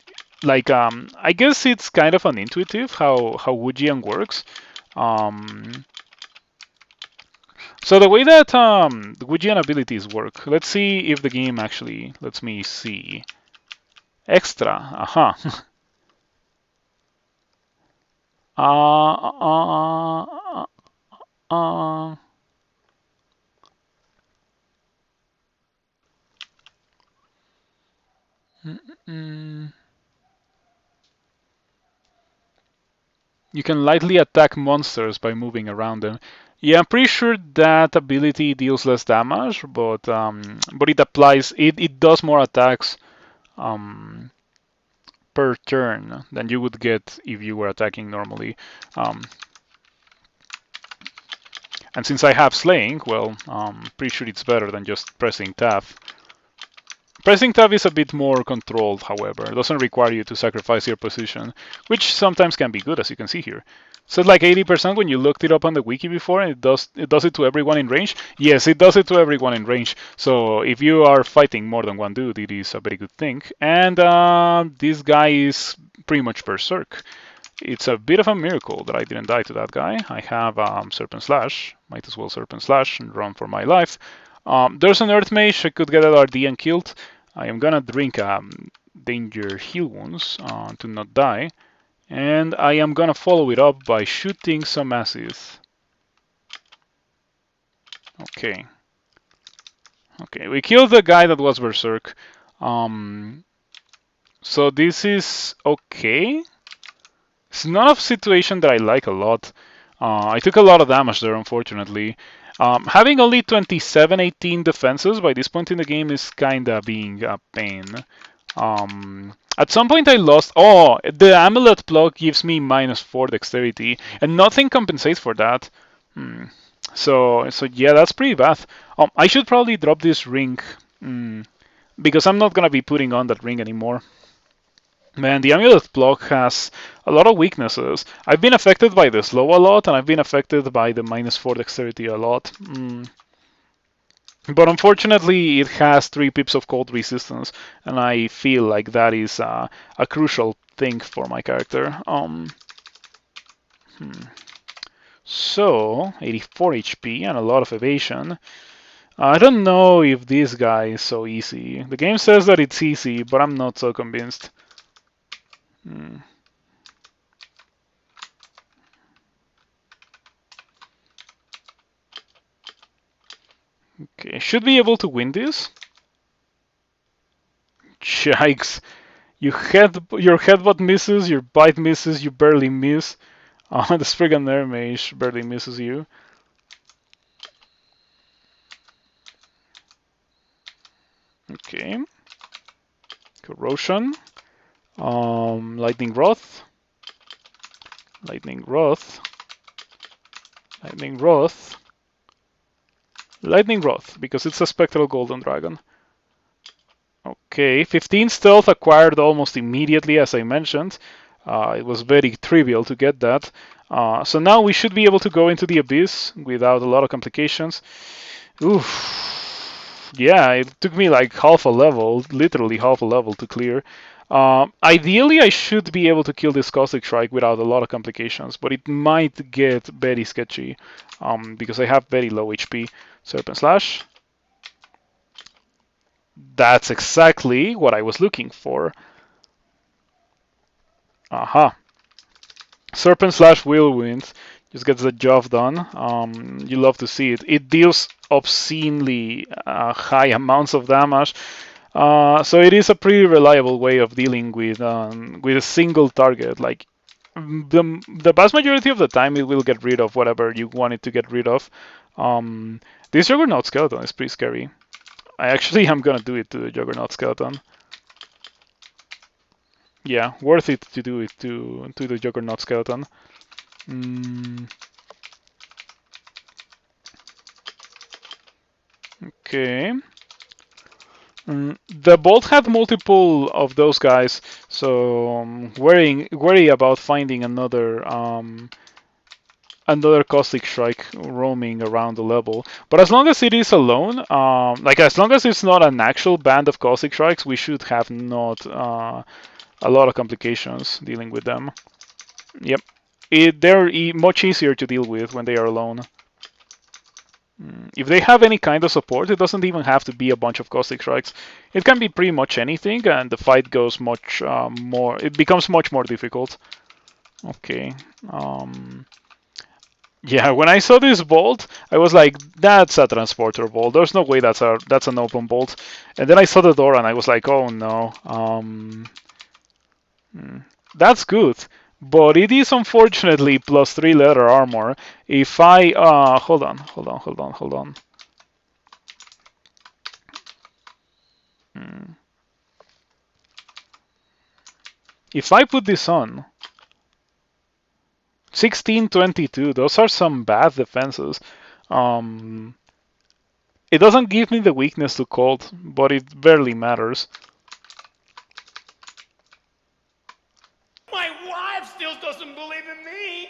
like I guess it's kind of unintuitive how Wujian works. Um, so the way that the Wujian abilities work, let's see if the game actually lets me see. Extra, aha. Uh, uh, uh, mm, you can lightly attack monsters by moving around them. Yeah, I'm pretty sure that ability deals less damage, but it does more attacks um, per turn than you would get if you were attacking normally. Um, and since I have slaying, well, pretty sure it's better than just pressing tab. Pressing tab is a bit more controlled, however. It doesn't require you to sacrifice your position, which sometimes can be good, as you can see here. So like 80% when you looked it up on the wiki before, and it does it to everyone in range. Yes, it does it to everyone in range. So if you are fighting more than one dude, it is a very good thing. And this guy is pretty much berserk. It's a bit of a miracle that I didn't die to that guy. I have Serpent Slash. Might as well Serpent Slash and run for my life. There's an Earth Mage. I could get LRD and killed. I am gonna drink Danger Heal Wounds to not die. And I am gonna follow it up by shooting some acid. Okay. Okay, we killed the guy that was Berserk. So this is okay. It's not a situation that I like a lot. I took a lot of damage there, unfortunately. Having only 27-18 defenses by this point in the game is kinda being a pain. At some point I lost. Oh, the amulet block gives me -4 dexterity, and nothing compensates for that. So yeah, that's pretty bad. I should probably drop this ring, because I'm not gonna be putting on that ring anymore. Man, the amulet block has a lot of weaknesses. I've been affected by the slow a lot, and I've been affected by the -4 dexterity a lot. But unfortunately, it has 3 pips of cold resistance, and I feel like that is a crucial thing for my character. So, 84 HP and a lot of evasion. I don't know if this guy is so easy. The game says that it's easy, but I'm not so convinced. Okay, I should be able to win this. Yikes. Your headbutt misses, your bite misses, you barely miss. The friggin' air mage barely misses you. Okay. Corrosion. Lightning Wrath. Lightning Wrath. Lightning Wrath. Lightning Wrath, because it's a Spectral Golden Dragon. Okay, 15 stealth acquired almost immediately, as I mentioned. It was very trivial to get that. So now we should be able to go into the Abyss without a lot of complications. Oof. Yeah, it took me like half a level, literally half a level to clear. Ideally, I should be able to kill this Caustic Strike without a lot of complications, but it might get very sketchy because I have very low HP. Serpent Slash. That's exactly what I was looking for. Aha. Serpent Slash Whirlwind just gets the job done. You love to see it. It deals obscenely high amounts of damage. So it is a pretty reliable way of dealing with a single target. Like the vast majority of the time, it will get rid of whatever you want it to get rid of. This Juggernaut Skeleton is pretty scary. I actually am gonna do it to the Juggernaut Skeleton. Yeah, worth it to do it to the Juggernaut Skeleton. Okay. The bolt had multiple of those guys, so worry about finding another caustic strike roaming around the level. But as long as it is alone, like as long as it's not an actual band of caustic strikes, we should have not a lot of complications dealing with them. Yep, they're much easier to deal with when they are alone. If they have any kind of support, it doesn't even have to be a bunch of caustic strikes. It can be pretty much anything, and the fight goes much more. It becomes much more difficult. Okay. Yeah, when I saw this bolt, I was like, "That's a transporter bolt. There's no way that's an open bolt." And then I saw the door, and I was like, "Oh no." That's good, but it is unfortunately +3 leather armor. If I hold on. If I put this on 1622, those are some bad defenses. It doesn't give me the weakness to cold, but it barely matters.
My wife still doesn't believe in me.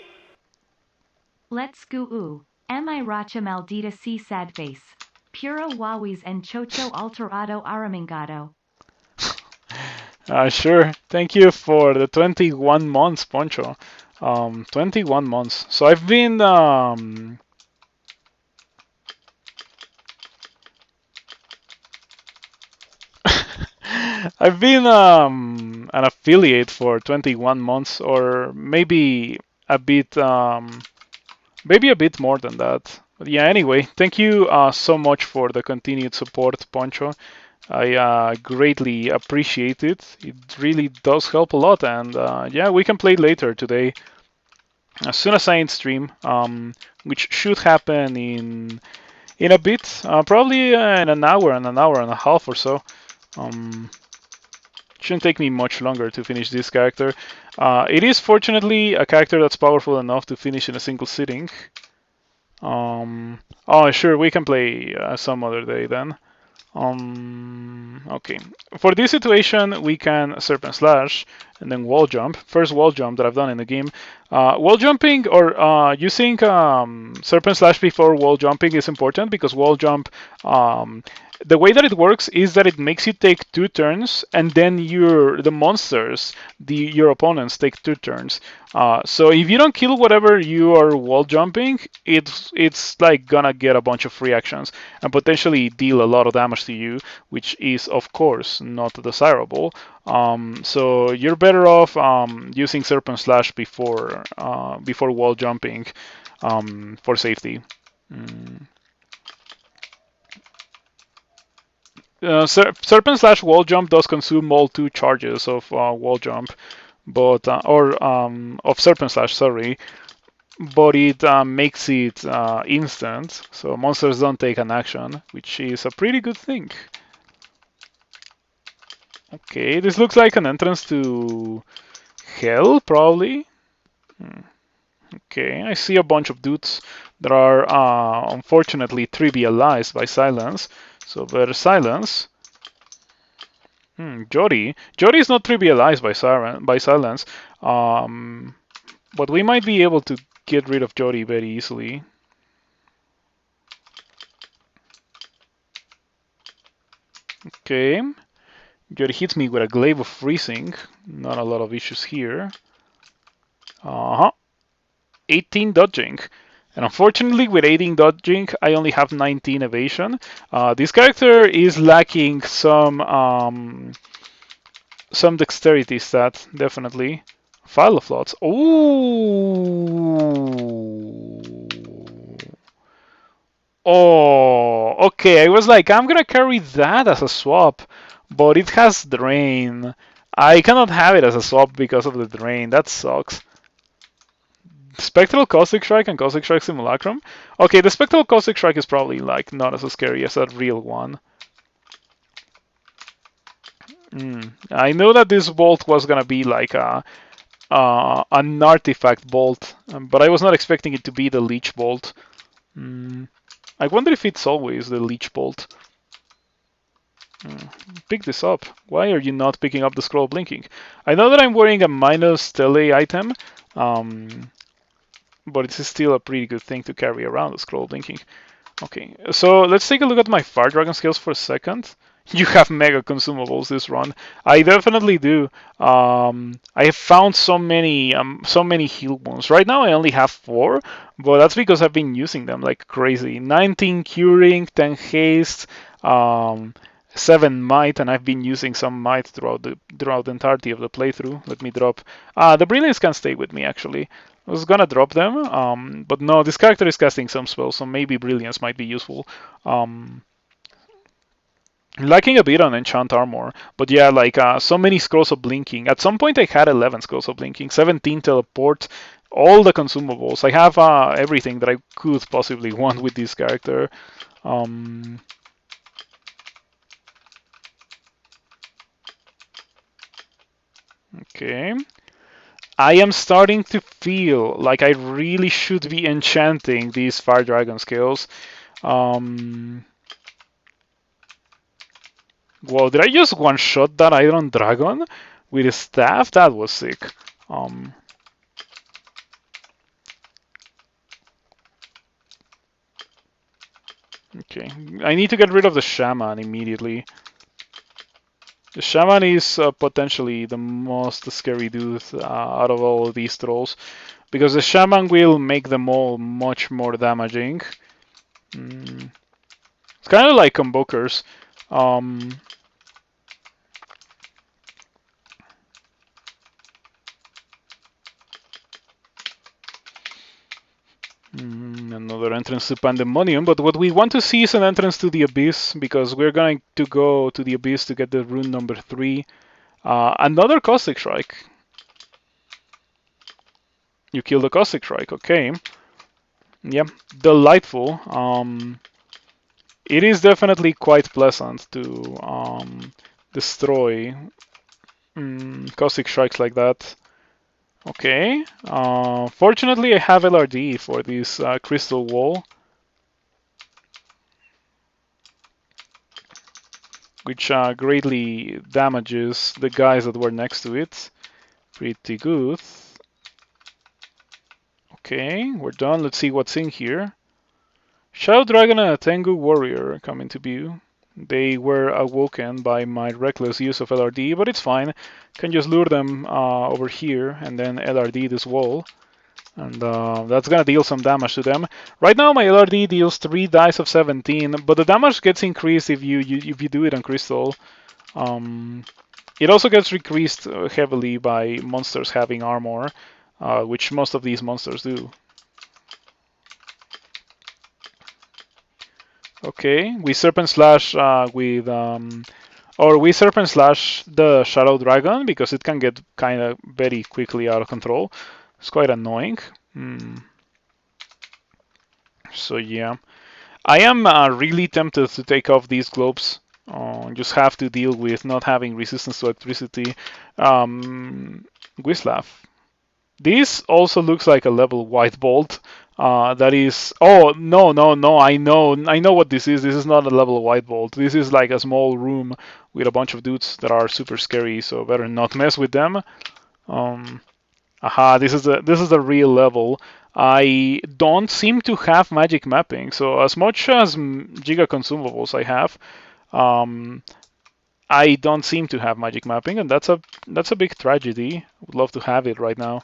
Let's go ooh. Am I Racha Maldita C sad face? Puro Huawei's and Chocho Alterado Aramingado.
Sure. Thank you for the 21 months, Poncho. 21 months. So I've been I've been an affiliate for 21 months, or maybe a bit more than that. But yeah, anyway, thank you so much for the continued support, Poncho. I greatly appreciate it. It really does help a lot, and yeah, we can play later today as soon as I end stream, which should happen in a bit, probably in an hour and a half or so. Shouldn't take me much longer to finish this character. It is fortunately a character that's powerful enough to finish in a single sitting. Oh, sure, we can play some other day then. Okay. For this situation, we can Serpent Slash and then wall jump. First wall jump that I've done in the game. Wall jumping or using Serpent Slash before wall jumping is important because wall jump, the way that it works is that it makes you take 2 turns and then the monsters, your opponents take 2 turns. So if you don't kill whatever you are wall jumping, it's like gonna get a bunch of free actions and potentially deal a lot of damage to you, which is of course not desirable. So you're better off using Serpent Slash before wall jumping for safety. Serpent Slash wall jump does consume all 2 charges of wall jump, but of Serpent Slash, sorry, but it makes it instant, so monsters don't take an action, which is a pretty good thing. Okay, this looks like an entrance to hell, probably. Okay, I see a bunch of dudes that are unfortunately trivialized by silence. So better silence. Jody. Jody is not trivialized by silence, but we might be able to get rid of Jody very easily. Okay. Jody hits me with a glaive of freezing. Not a lot of issues here. 18 dodging. And unfortunately, with 18 dodging, I only have 19 evasion. This character is lacking some dexterity stat, definitely. File of thoughts. Ooh. Oh, okay. I was like, I'm gonna carry that as a swap, but it has drain. I cannot have it as a swap because of the drain. That sucks. Spectral Caustic Strike and Caustic Strike Simulacrum. Okay, the Spectral Caustic Strike is probably like not as scary as a real one. I know that this bolt was gonna be like an artifact bolt, but I was not expecting it to be the leech bolt. I wonder if it's always the leech bolt. Pick this up. Why are you not picking up the scroll blinking? I know that I'm wearing a minus tele item, but it's still a pretty good thing to carry around, the scroll blinking. Okay, so let's take a look at my Fire Dragon skills for a second. You have mega consumables this run. I definitely do. I have found so many heal wounds. Right now I only have 4, but that's because I've been using them like crazy. 19 curing, 10 haste, 7 might, and I've been using some might throughout the entirety of the playthrough. Let me drop. The brilliance can stay with me actually. I was gonna drop them, but no, this character is casting some spells, so maybe brilliance might be useful. Lacking a bit on enchant armor, but yeah, like so many scrolls of blinking. At some point I had 11 scrolls of blinking, 17 teleport, all the consumables. I have everything that I could possibly want with this character. Okay. I am starting to feel like I really should be enchanting these Fire Dragon skills. Whoa, did I just one-shot that Iron Dragon with a staff? That was sick. Okay, I need to get rid of the Shaman immediately. The Shaman is potentially the most scary dude out of all of these trolls, because the Shaman will make them all much more damaging. It's kind of like Convokers. Another entrance to Pandemonium, but what we want to see is an entrance to the Abyss, because we're going to go to the Abyss to get the rune number 3. Another Caustic Strike. You kill the Caustic Strike, okay. Yep, delightful. It is definitely quite pleasant to destroy Caustic Strikes like that. Okay. Fortunately, I have LRD for this crystal wall, which greatly damages the guys that were next to it. Pretty good. Okay, we're done. Let's see what's in here. Shadow Dragon and a Tengu Warrior come into view. They were awoken by my reckless use of LRD, but it's fine. Can just lure them over here and then LRD this wall. And that's gonna deal some damage to them. Right now my LRD deals 3 dice of 17, but the damage gets increased if you do it on Crystal. It also gets increased heavily by monsters having armor, which most of these monsters do. Okay, we Serpent Slash or we Serpent Slash the Shadow Dragon because it can get kind of very quickly out of control. It's quite annoying. So yeah, I am really tempted to take off these globes. Just have to deal with not having resistance to electricity. Gwislav. This also looks like a level white bolt. That is. Oh no no no! I know what this is. This is not a level white vault. This is like a small room with a bunch of dudes that are super scary. So better not mess with them. Um, Aha, this is a real level. I don't seem to have magic mapping, so as much as Giga consumables I have, um, I don't seem to have magic mapping, and that's a big tragedy. Would love to have it right now.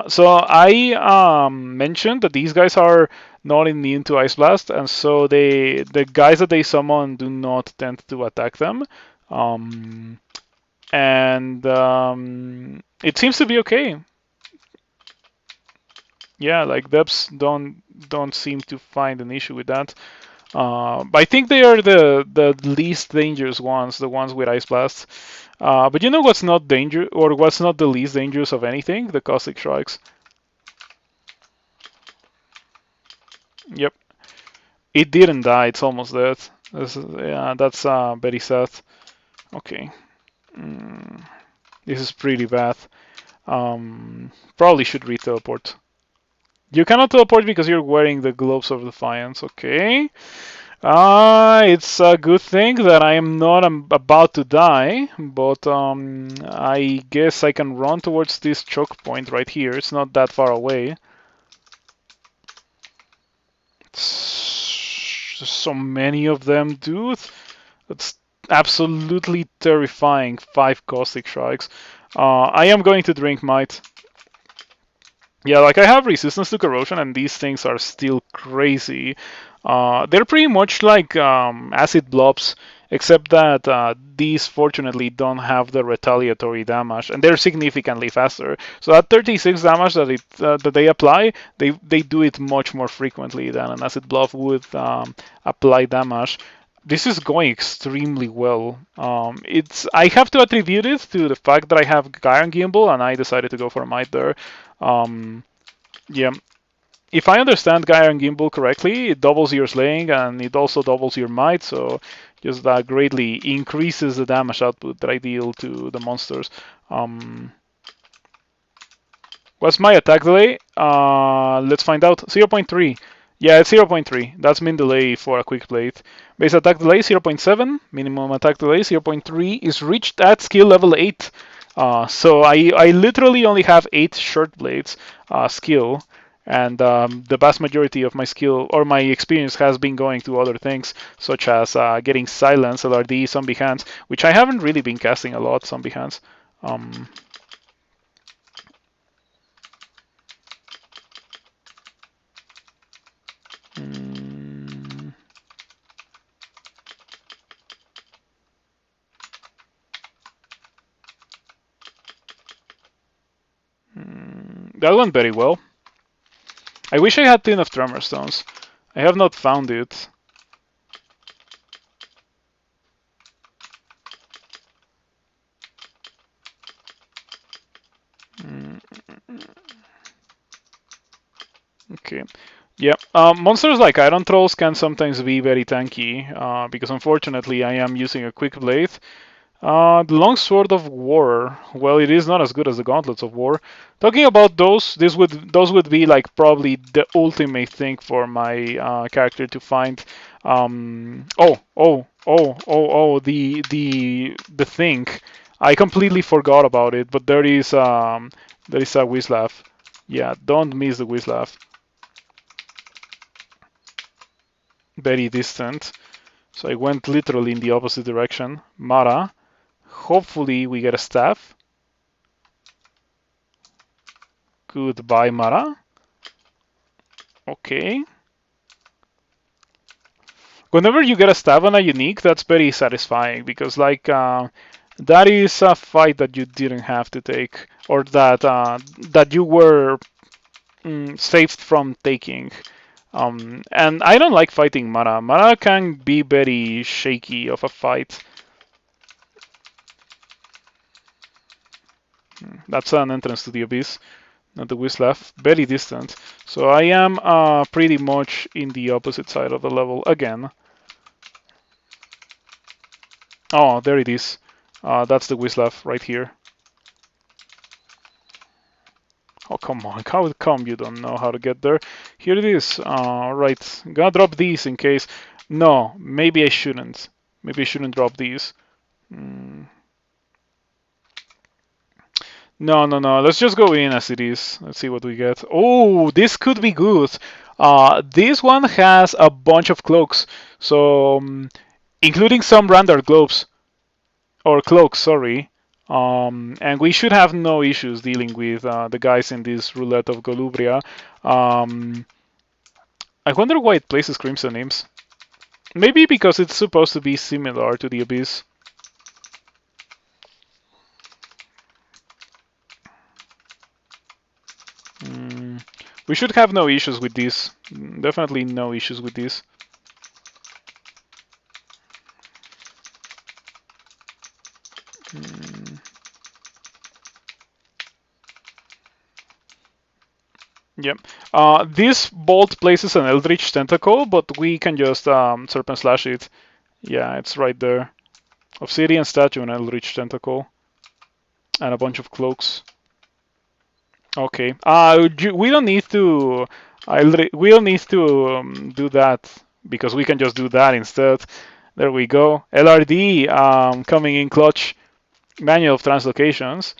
So I mentioned that these guys are not immune to Ice Blast, and so the guys that they summon do not tend to attack them. Um, and it seems to be okay. Yeah, like depths don't seem to find an issue with that. But I think they are the least dangerous ones, the ones with ice blasts. But you know what's not danger or what's not the least dangerous of anything? The caustic strikes. Yep, it didn't die. It's almost dead. Yeah, that's very sad. Okay, mm, this is pretty bad. Probably should re-teleport. You cannot teleport because you're wearing the gloves of defiance. Okay. It's a good thing that I am not about to die, but I guess I can run towards this choke point right here. It's not that far away. So many of them, dude. That's absolutely terrifying. 5 caustic strikes. I am going to drink might. Yeah, like I have resistance to corrosion, and these things are still crazy. They're pretty much like acid blobs, except that these fortunately don't have the retaliatory damage, and they're significantly faster. So that 36 damage that they apply, they do it much more frequently than an acid blob would apply damage. This is going extremely well. It's I have to attribute it to the fact that I have Gyron Gimbal, and I decided to go for a might there. Um, yeah, if I understand Gyron Gimbal correctly, it doubles your slaying and it also doubles your might, so just that greatly increases the damage output that I deal to the monsters. Um, what's my attack delay? Let's find out. 0.3. Yeah, it's 0.3. That's min delay for a quick blade. Base attack delay 0.7. Minimum attack delay 0.3 is reached at skill level 8. So I literally only have 8 short blades skill, and the vast majority of my skill or my experience has been going to other things, such as getting silence, LRD, zombie hands, which I haven't really been casting a lot, zombie hands. Um, mm, that went very well. I wish I had enough tremor stones. I have not found it. Okay. Yeah. Monsters like Iron Trolls can sometimes be very tanky because unfortunately I am using a quick blade. The Longsword of War. Well, it is not as good as the Gauntlets of War. Talking about those would be like probably the ultimate thing for my character to find. The thing. I completely forgot about it, but there is a Wizlav. Yeah, don't miss the Wizlav. Very distant. So I went literally in the opposite direction. Mara. Hopefully we get a staff. Goodbye, Mara. Okay. Whenever you get a staff on a unique, that's very satisfying because that is a fight that you didn't have to take, or that you were saved from taking. And I don't like fighting Mara. Mara can be very shaky of a fight. That's an entrance to the abyss, not the Wizlav. Very distant. So I am pretty much in the opposite side of the level again. Oh, there it is. That's the Wizlav right here. Oh, come on. How come you don't know how to get there? Here it is. Right. I'm gonna drop these in case. No, maybe I shouldn't. Maybe I shouldn't drop these. Mm. No, no, no. Let's just go in as it is. Let's see what we get. Oh, this could be good. This one has a bunch of cloaks, so including some random globes or cloaks. Sorry. And we should have no issues dealing with the guys in this roulette of Golubria. Um, I wonder why it places Crimson Imps. Maybe because it's supposed to be similar to the Abyss. We should have no issues with this. Definitely no issues with this. Yep. This bolt places an Eldritch Tentacle, but we can just Serpent Slash it. Yeah, it's right there. Obsidian Statue and Eldritch Tentacle. And a bunch of cloaks. Okay. We don't need to. We don't need to do that because we can just do that instead. There we go. LRD coming in clutch. Manual of translocations.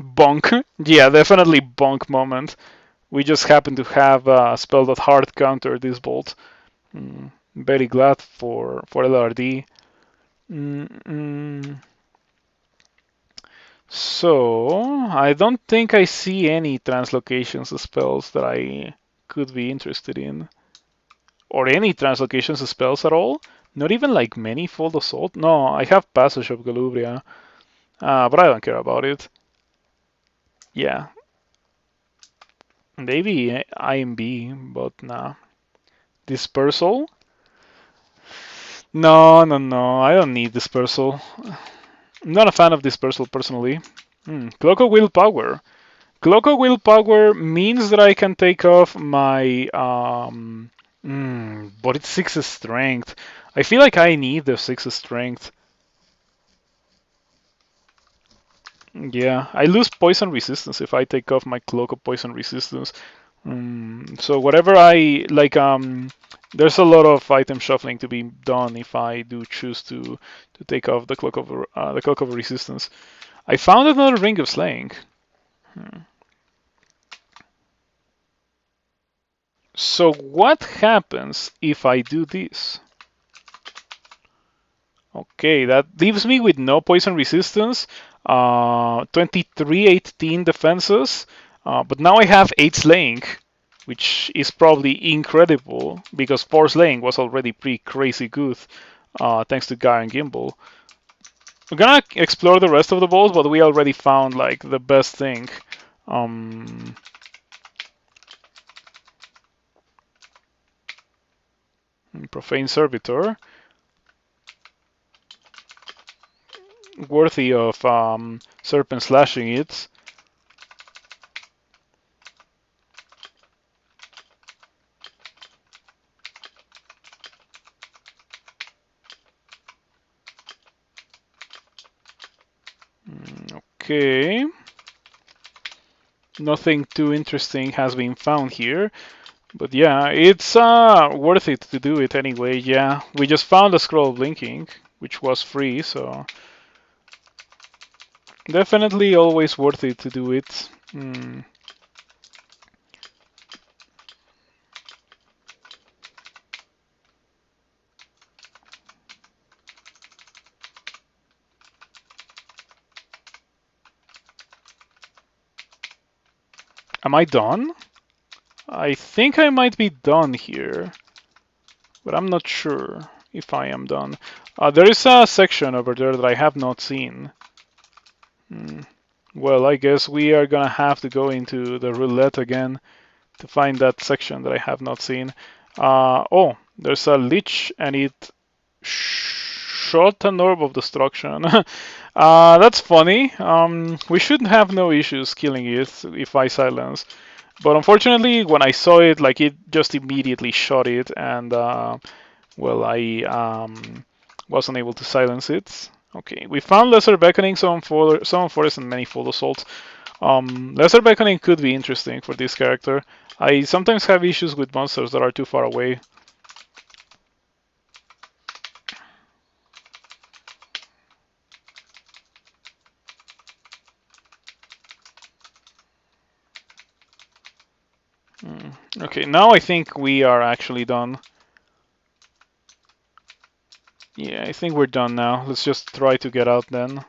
Bonk. Yeah, definitely bonk moment. We just happen to have a spell that hard counter this bolt. Very glad for LRD. So, I don't think I see any translocations spells that I could be interested in. Or any translocations spells at all. Not even like Manifold Assault. No, I have Passage of Galubria. But I don't care about it. Yeah. Maybe IMB, but nah. Dispersal? No, no, no. I don't need Dispersal. I'm not a fan of Dispersal personally. Cloak of Willpower. Cloak of Willpower means that I can take off my. But it's 6 strength. I feel like I need the 6 strength. Yeah, I lose poison resistance if I take off my Cloak of Poison Resistance. So whatever I like, there's a lot of item shuffling to be done if I do choose to take off the Cloak of Resistance. I found another Ring of Slaying. So what happens if I do this? Okay, that leaves me with no poison resistance, 2318 defenses, but now I have 8 slaying, which is probably incredible because 4 slaying was already pretty crazy good, thanks to Guy and Gimbal. We're gonna explore the rest of the balls, but we already found like the best thing. Profane Servitor. Worthy of Serpent slashing it. Okay. Nothing too interesting has been found here. But yeah, it's worth it to do it anyway. Yeah, we just found a scroll blinking, which was free, so definitely always worth it to do it. Am I done? I think I might be done here, but I'm not sure if I am done. There is a section over there that I have not seen. Well, I guess we are gonna have to go into the roulette again to find that section that I have not seen. Oh, there's a lich and it shot an orb of destruction. That's funny. We should have no issues killing it if I silence. But unfortunately, when I saw it, like it just immediately shot it, and well, I wasn't able to silence it. Okay, we found Lesser Beckoning, Summon Forest, and Manifold Assault. Lesser beckoning could be interesting for this character. I sometimes have issues with monsters that are too far away. Okay, now I think we are actually done. Yeah, I think we're done now. Let's just try to get out then.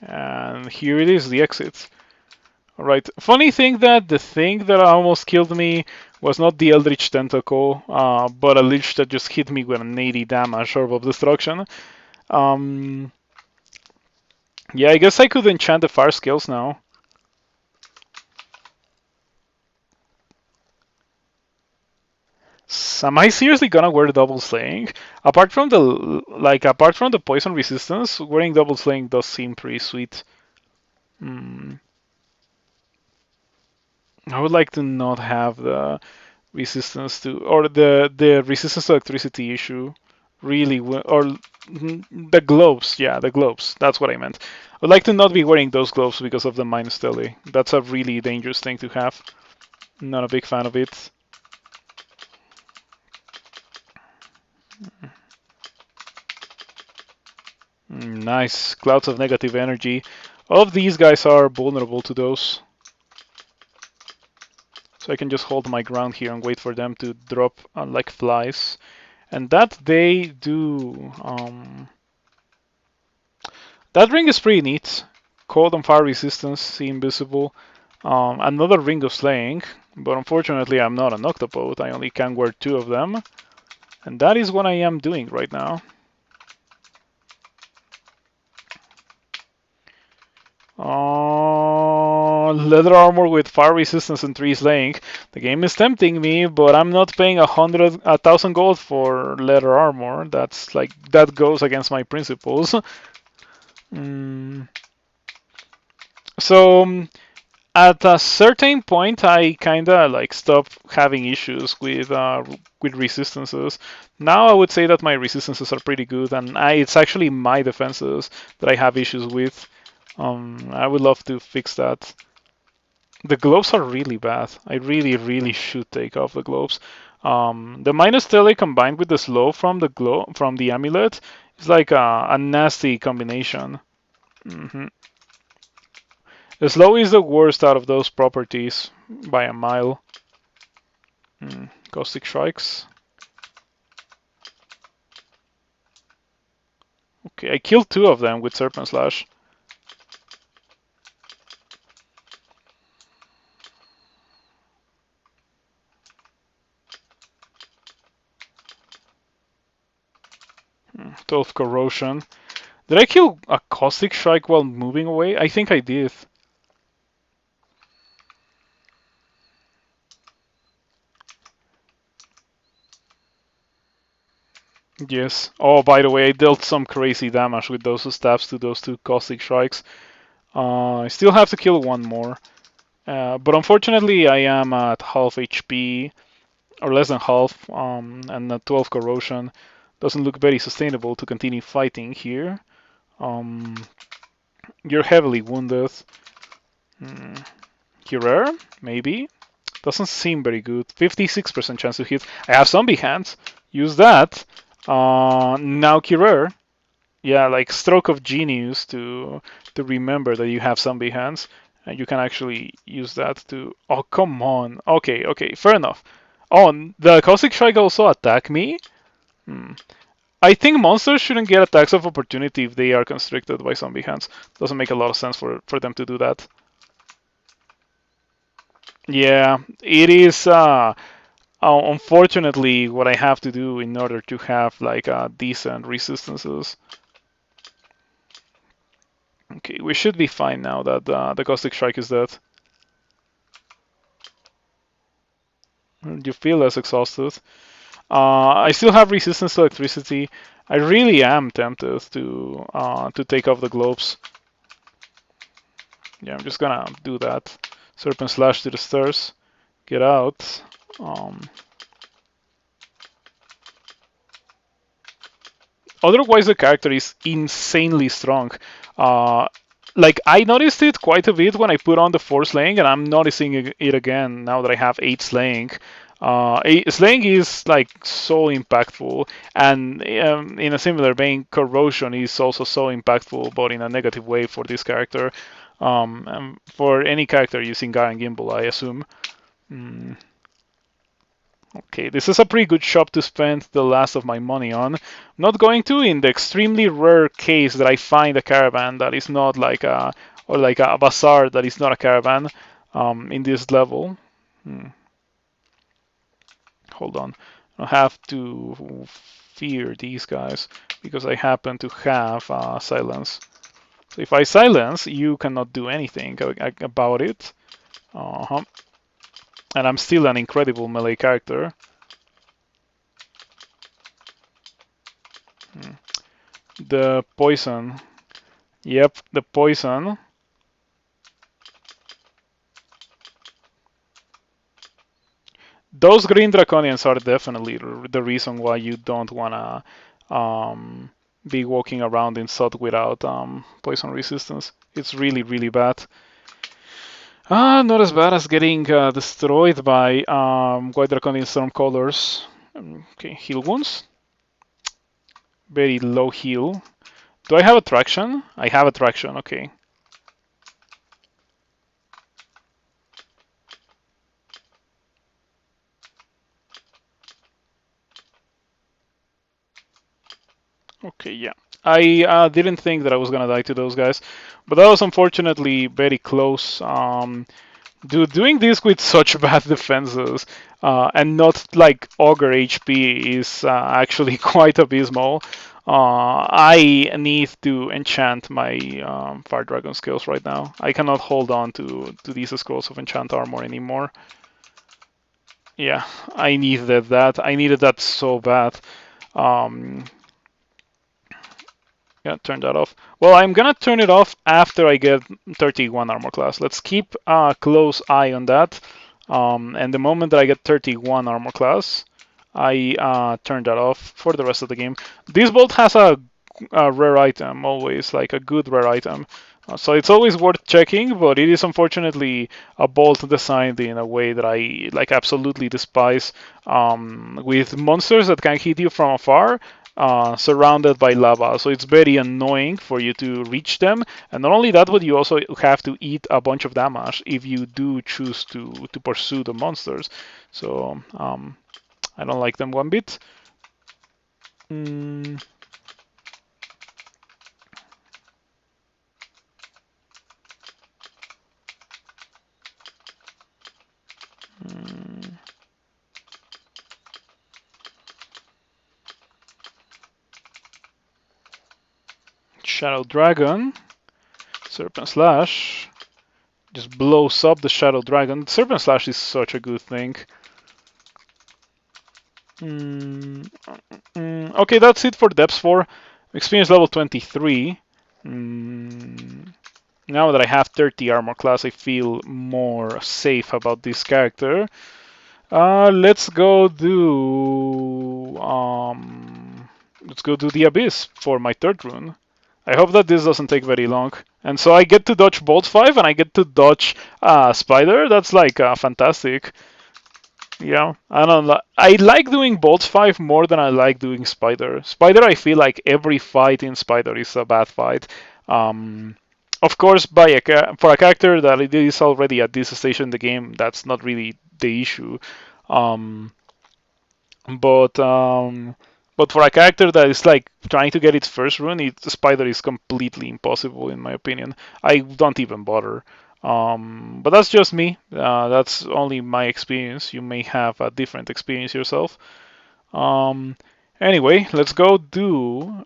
And here it is, the exit. Alright, funny thing that the thing that almost killed me was not the Eldritch Tentacle, but a Lich that just hit me with an 80 damage Orb of Destruction. Um, yeah, I guess I could enchant the fire skills now. Am I seriously gonna wear double slaying? Apart from the poison resistance, wearing double slaying does seem pretty sweet. Hmm. I would like to not have the resistance to, or the resistance to electricity issue. Really, or the gloves. Yeah, the gloves. That's what I meant. I'd like to not be wearing those gloves because of the minus tele. That's a really dangerous thing to have. Not a big fan of it. Nice. Clouds of negative energy. All of these guys are vulnerable to those. So I can just hold my ground here and wait for them to drop like flies. And that they do. That ring is pretty neat. Cold and fire resistance, invisible. Another ring of slaying. But unfortunately I'm not an octopode. I only can wear 2 of them. And that is what I am doing right now. Leather armor with fire resistance and 3 slaying. The game is tempting me, but I'm not paying 1,000 gold for leather armor. That's like that goes against my principles. So at a certain point, I kinda like stopped having issues with resistances. Now I would say that my resistances are pretty good, and it's actually my defenses that I have issues with. I would love to fix that. The gloves are really bad. I really, really should take off the gloves. The minus tele combined with the slow from the amulet is like a nasty combination. hmm The slow is the worst out of those properties by a mile. Caustic strikes. Okay, I killed 2 of them with Serpent Slash. Hmm, 12 corrosion. Did I kill a caustic strike while moving away? I think I did. Yes. Oh, by the way, I dealt some crazy damage with those stabs to those 2 caustic strikes. I still have to kill 1 more. But unfortunately, I am at half HP, or less than half, and at 12 corrosion. Doesn't look very sustainable to continue fighting here. Um, you're heavily wounded. Curer, maybe. Doesn't seem very good. 56% chance to hit. I have zombie hands. Use that. Now Curer. Yeah, like stroke of genius to remember that you have zombie hands, and you can actually use that to. Oh, come on. Okay, okay, fair enough. Oh, the caustic strike also attack me. I think monsters shouldn't get attacks of opportunity if they are constricted by zombie hands. Doesn't make a lot of sense for them to do that. Yeah, it is. Unfortunately, what I have to do in order to have like decent resistances. Okay, we should be fine now that the caustic strike is dead. You feel less exhausted. I still have resistance to electricity. I really am tempted to take off the globes. Yeah, I'm just gonna do that. Serpent slash to the stairs. Get out. otherwise the character is insanely strong. Uh, like I noticed it quite a bit when I put on the 4 slaying, and I'm noticing it again now that I have 8 slaying. Slaying is like so impactful, and in a similar vein, corrosion is also so impactful, but in a negative way for this character. And for any character using Guy and Gimbal, I assume. Mm. Okay, this is a pretty good shop to spend the last of my money on. I'm not going to, in the extremely rare case that I find a caravan that is not like a, or like a bazaar that is not a caravan in this level. Hmm. Hold on. I have to fear these guys because I happen to have silence. So if I silence, you cannot do anything about it. Uh-huh. And I'm still an incredible melee character. Hmm. The poison. Yep, the poison. Those green draconians are definitely the reason why you don't wanna be walking around in Sod without poison resistance. It's really, really bad. Not as bad as getting destroyed by White Draconian Stormcallers. Okay, heal wounds. Very low heal. Do I have attraction? I have attraction, okay. Okay, yeah. I didn't think that I was gonna die to those guys, but that was unfortunately very close. Dude, doing this with such bad defenses and not like Ogre HP is actually quite abysmal. I need to enchant my Fire Dragon skills right now. I cannot hold on to these scrolls of enchant armor anymore. Yeah, I needed that. I needed that so bad. Um, Yeah, turn that off. Well, I'm gonna turn it off after I get 31 armor class. Let's keep a close eye on that. And the moment that I get 31 armor class, I turn that off for the rest of the game. This bolt has a rare item, always, like a good rare item. So it's always worth checking, but it is unfortunately a bolt designed in a way that I like absolutely despise. With monsters that can hit you from afar, surrounded by lava. So it's very annoying for you to reach them. And not only that, but you also have to eat a bunch of damage if you do choose to pursue the monsters. So I don't like them one bit. Mm. Mm. Shadow Dragon, Serpent Slash, just blows up the Shadow Dragon. Serpent Slash is such a good thing. Okay, that's it for Depths 4. Experience level 23. Now that I have 30 armor class, I feel more safe about this character. Let's go do the Abyss for my third rune. I hope that this doesn't take very long. And so I get to dodge Bolt 5 and I get to dodge Spider. That's like fantastic. Yeah, I don't I like doing Bolt 5 more than I like doing Spider. Spider, I feel like every fight in Spider is a bad fight. Of course, for a character that it is already at this stage in the game, that's not really the issue. Um, but but for a character that is like trying to get its first rune, Spider is completely impossible in my opinion. I don't even bother. But that's just me. That's only my experience. You may have a different experience yourself. Um, anyway, let's go do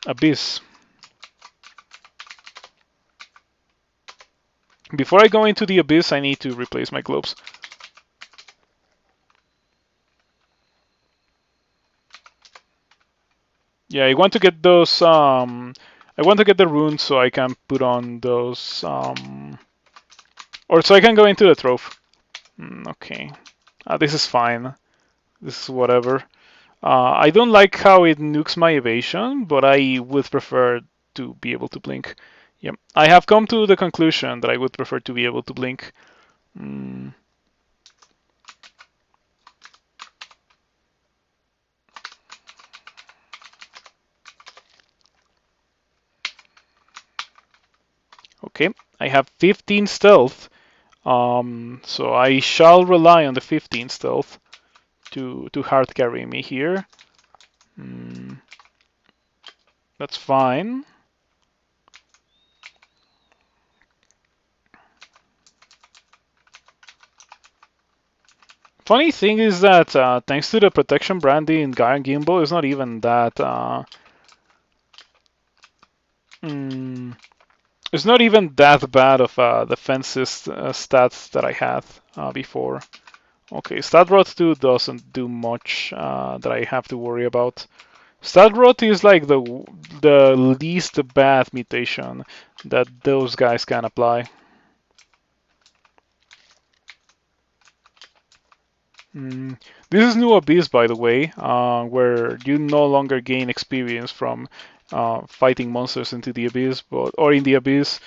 Abyss. Before I go into the Abyss, I need to replace my globes. Yeah, I want to get those. I want to get the runes so I can put on those. Or so I can go into the trove. Okay. This is fine. This is whatever. I don't like how it nukes my evasion, but I would prefer to be able to blink. Yep. I have come to the conclusion that I would prefer to be able to blink. Mm. Okay, I have 15 stealth, so I shall rely on the 15 stealth to hard carry me here. Mm, that's fine. Funny thing is that thanks to the protection brandy in Jian Gimbal, it's not even that. Mm, it's not even that bad of defensive stats that I had before. Okay, stat rot 2 doesn't do much that I have to worry about. Stat rot is like the least bad mutation that those guys can apply. This is new Abyss, by the way, where you no longer gain experience from fighting monsters into the Abyss, or in the Abyss.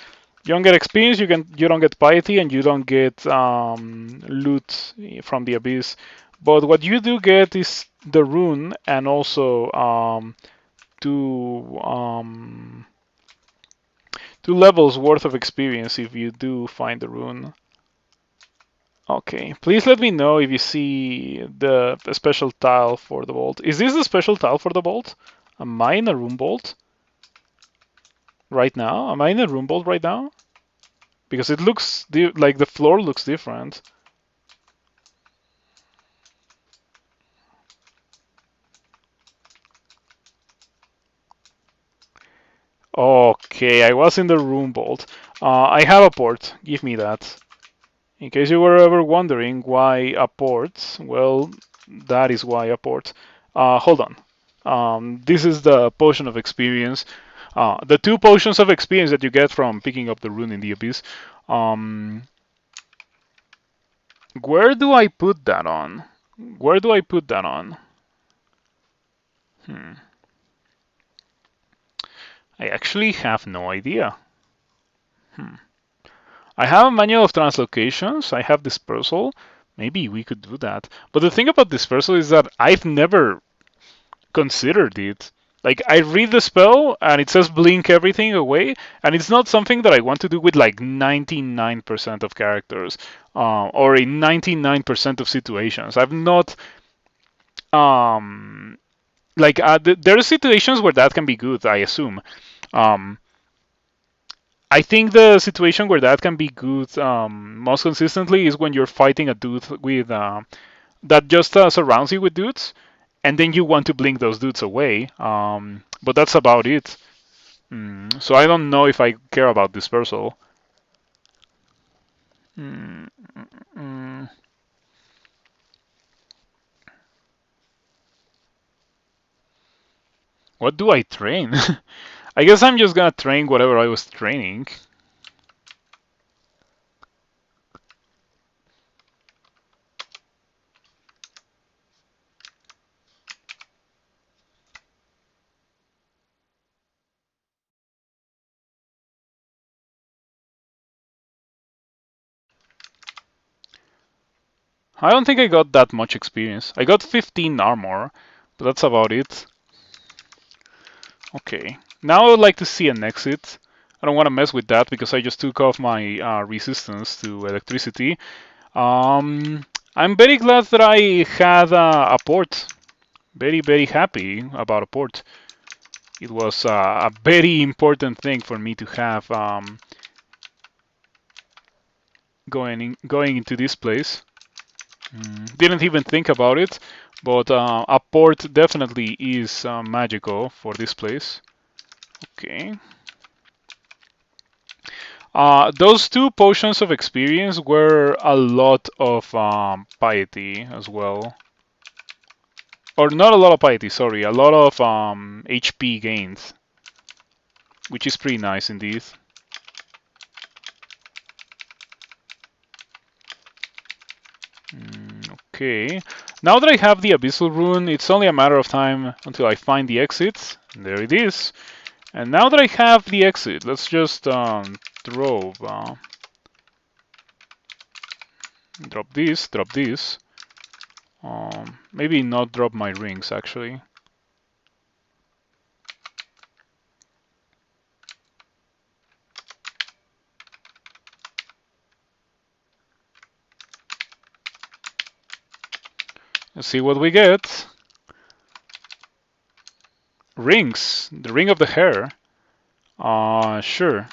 You don't get experience, you don't get piety, and you don't get loot from the Abyss. But what you do get is the rune, and also two um, 2 levels worth of experience if you do find the rune. Okay, please let me know if you see the special tile for the vault. Is this the special tile for the vault? Am I in a room vault right now? Am I in a room vault right now? Because it looks like the floor looks different. Okay, I was in the room vault. I have a port. Give me that. In case you were ever wondering why a port, well, that is why a port. Hold on. This is the potion of experience. The 2 potions of experience that you get from picking up the rune in the abyss. Um, where do I put that on? Where do I put that on? Hmm. I actually have no idea. Hmm. I have a manual of translocations. I have dispersal. Maybe we could do that. But the thing about dispersal is that I've never considered it. Like I read the spell and it says blink everything away, and it's not something that I want to do with like 99% of characters or in 99% of situations. I've not like there are situations where that can be good. I assume. Um, I think the situation where that can be good most consistently is when you're fighting a dude with that just surrounds you with dudes, and then you want to blink those dudes away. But that's about it. So I don't know if I care about dispersal. Mm, mm, what do I train? I guess I'm just gonna train whatever I was training. I don't think I got that much experience. I got 15 armor, but that's about it. Okay, now I would like to see an exit. I don't want to mess with that because I just took off my resistance to electricity. I'm very glad that I had a port. Very, very happy about a port. It was a very important thing for me to have going into this place. Didn't even think about it, but a port definitely is magical for this place. Okay. Those 2 potions of experience were a lot of piety as well. Or not a lot of piety, sorry, a lot of HP gains, which is pretty nice indeed. Okay. Now that I have the Abyssal Rune, it's only a matter of time until I find the exit. There it is. And now that I have the exit, let's just drop drop this. Maybe not drop my rings, actually. Let's see what we get. Rings. The ring of the hair. Sure.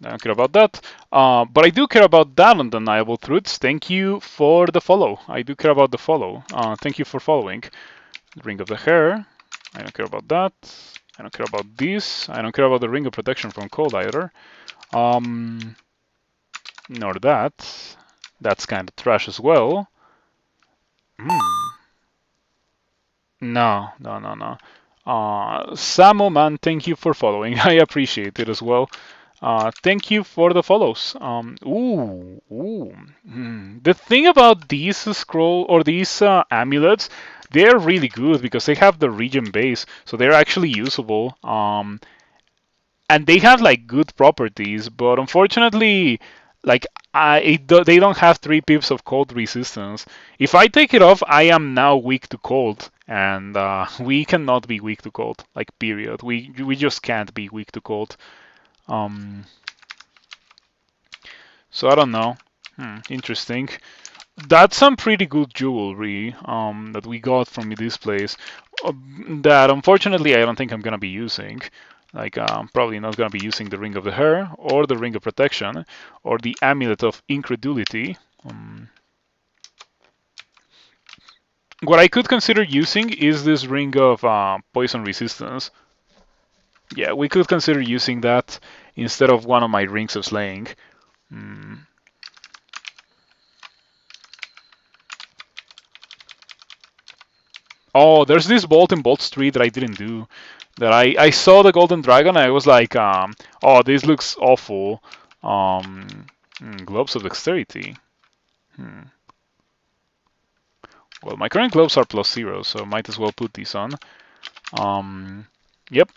I don't care about that. But I do care about that undeniable truths. Thank you for the follow. I do care about the follow. Thank you for following. The ring of the hair. I don't care about that. I don't care about this. I don't care about the ring of protection from cold either. Nor that. That's kind of trash as well. No, no, no, no. Samo man, thank you for following. I appreciate it as well. Thank you for the follows. The thing about these scroll or these amulets, they're really good because they have the region base, so they're actually usable. And they have like good properties, but unfortunately, like they don't have 3 pips of cold resistance. If I take it off, I am now weak to cold, and we cannot be weak to cold. Like period. We just can't be weak to cold. So I don't know. Interesting. That's some pretty good jewelry that we got from this place. That unfortunately I don't think I'm gonna be using. Like I'm probably not gonna be using the ring of the hair or the ring of protection or the amulet of incredulity. What I could consider using is this ring of poison resistance. Yeah, we could consider using that instead of one of my rings of slaying. Oh, there's this bolt in Bolt Street that I didn't do. That I saw the Golden Dragon and I was like, oh, this looks awful. Gloves of Dexterity. Well, my current gloves are +0, so might as well put these on. Yep,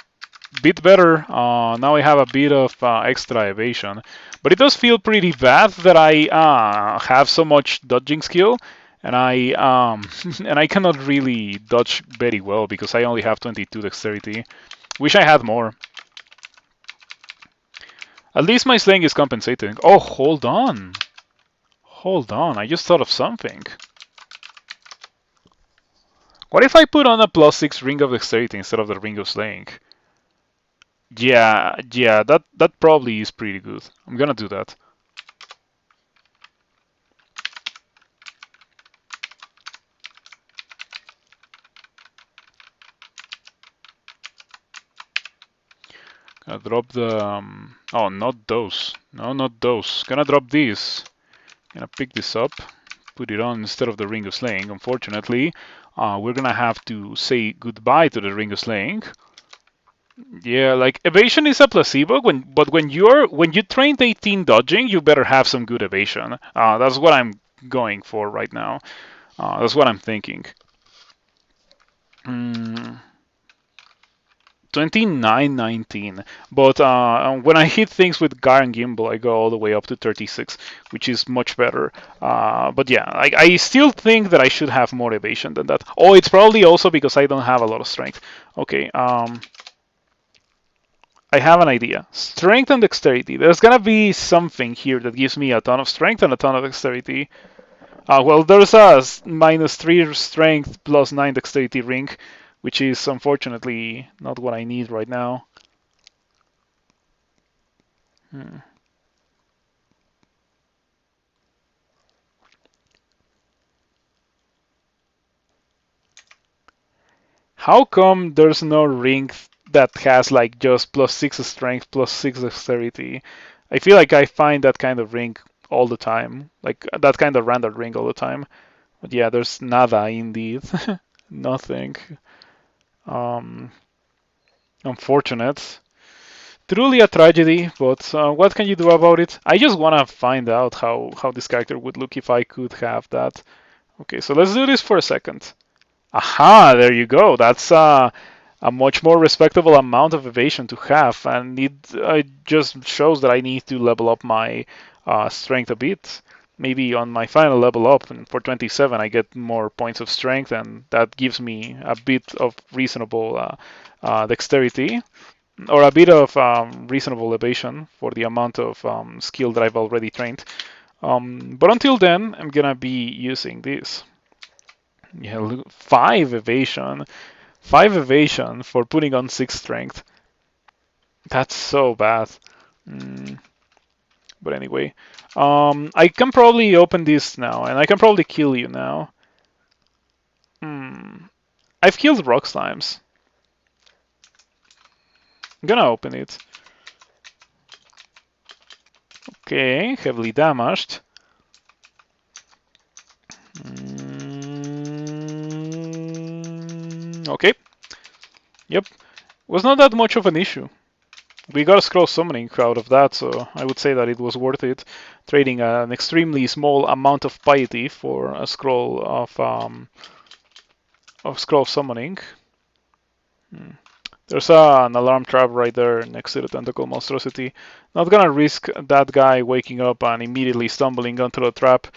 bit better. Now I have a bit of extra evasion, but it does feel pretty bad that I have so much dodging skill, and I and I cannot really dodge very well because I only have 22 dexterity. Wish I had more. At least my slaying is compensating. Oh, hold on. Hold on, I just thought of something. What if I put on a +6 ring of dexterity instead of the ring of slaying? Yeah, that probably is pretty good. I'm gonna do that. Gonna drop the... oh, not those. No, not those. Gonna drop these. Gonna pick this up, put it on instead of the ring of slaying. Unfortunately, we're gonna have to say goodbye to the ring of slaying. Yeah, like evasion is a placebo, but when you trained 18 dodging, you better have some good evasion. That's what I'm going for right now. That's what I'm thinking. 29-19, but when I hit things with Gar and Gimbal, I go all the way up to 36, which is much better. But yeah, I still think that I should have more evasion than that. Oh, it's probably also because I don't have a lot of strength. Okay, I have an idea. Strength and dexterity. There's gonna be something here that gives me a ton of strength and a ton of dexterity. Well, there's a -3 strength +9 dexterity ring, which is unfortunately not what I need right now. How come there's no ring that has like just +6 strength, +6 dexterity? I feel like I find that kind of ring all the time, like that kind of random ring all the time. But yeah, there's nada indeed. Nothing. Unfortunate. Truly a tragedy, but what can you do about it? I just want to find out how this character would look if I could have that. Okay, so let's do this for a second. Aha, there you go. That's a much more respectable amount of evasion to have, and it just shows that I need to level up my strength a bit. Maybe on my final level up, and for 27, I get more points of strength, and that gives me a bit of reasonable dexterity, or a bit of reasonable evasion for the amount of skill that I've already trained. But until then, I'm gonna be using this. Yeah, look, 5 evasion. 5 evasion for putting on 6 strength. That's so bad. Mm, but anyway, I can probably open this now, and I can probably kill you now. Hmm. I've killed rock slimes. I'm gonna open it. Okay, heavily damaged. Okay. Yep. Was not that much of an issue. We got a scroll summoning out of that, so I would say that it was worth it, trading an extremely small amount of piety for a scroll of scroll summoning. There's an alarm trap right there next to the tentacle monstrosity. Not gonna risk that guy waking up and immediately stumbling onto the trap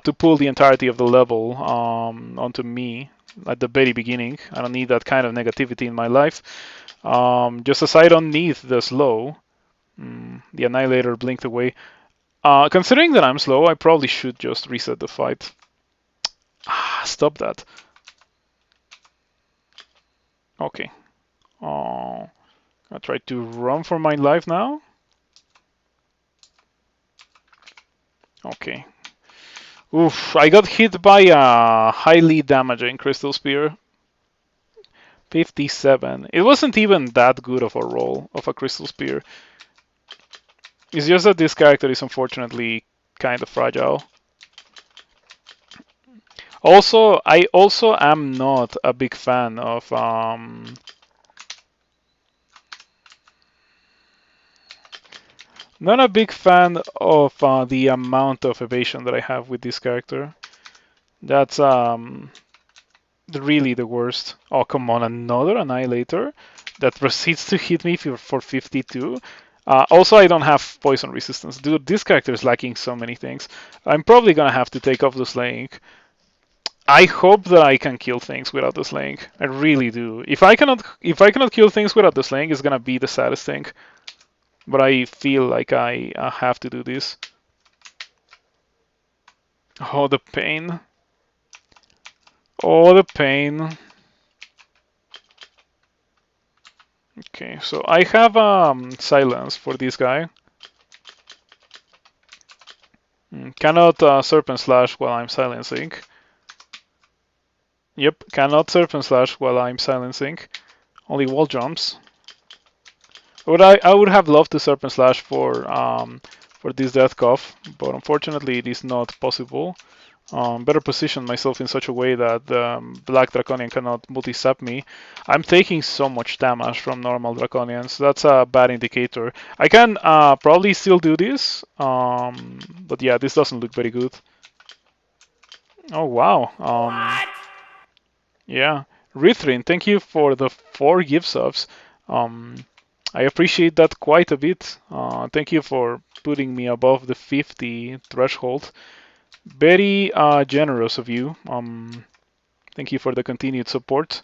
to pull the entirety of the level onto me at the very beginning. I don't need that kind of negativity in my life. Just as I don't need the slow, the Annihilator blinked away. Considering that I'm slow, I probably should just reset the fight. Stop that. Okay. I try to run for my life now. Okay. Oof, I got hit by a highly damaging Crystal Spear. 57. It wasn't even that good of a roll of a Crystal Spear. It's just that this character is unfortunately kind of fragile. Also, I also am not a big fan of not a big fan of the amount of evasion that I have with this character. That's really the worst. Oh, come on, another Annihilator that proceeds to hit me for 52. Also, I don't have poison resistance. Dude, this character is lacking so many things. I'm probably gonna have to take off the slaying. I hope that I can kill things without the slaying. I really do. If I cannot kill things without the slaying, it's gonna be the saddest thing. But I feel like I have to do this. Oh, the pain. Oh, the pain. Okay, so I have silence for this guy. Cannot serpent slash while I'm silencing. Yep, cannot serpent slash while I'm silencing. Only wall jumps. I would have loved to serpent slash for this death cough, but unfortunately it is not possible. Better position myself in such a way that Black Draconian cannot multi-sap me. I'm taking so much damage from normal Draconians. That's a bad indicator. I can probably still do this, but yeah, this doesn't look very good. Oh wow.
What?
Yeah, Rithrin, thank you for the 4 gift subs. Um, I appreciate that quite a bit. Thank you for putting me above the 50 threshold. Very generous of you. Thank you for the continued support.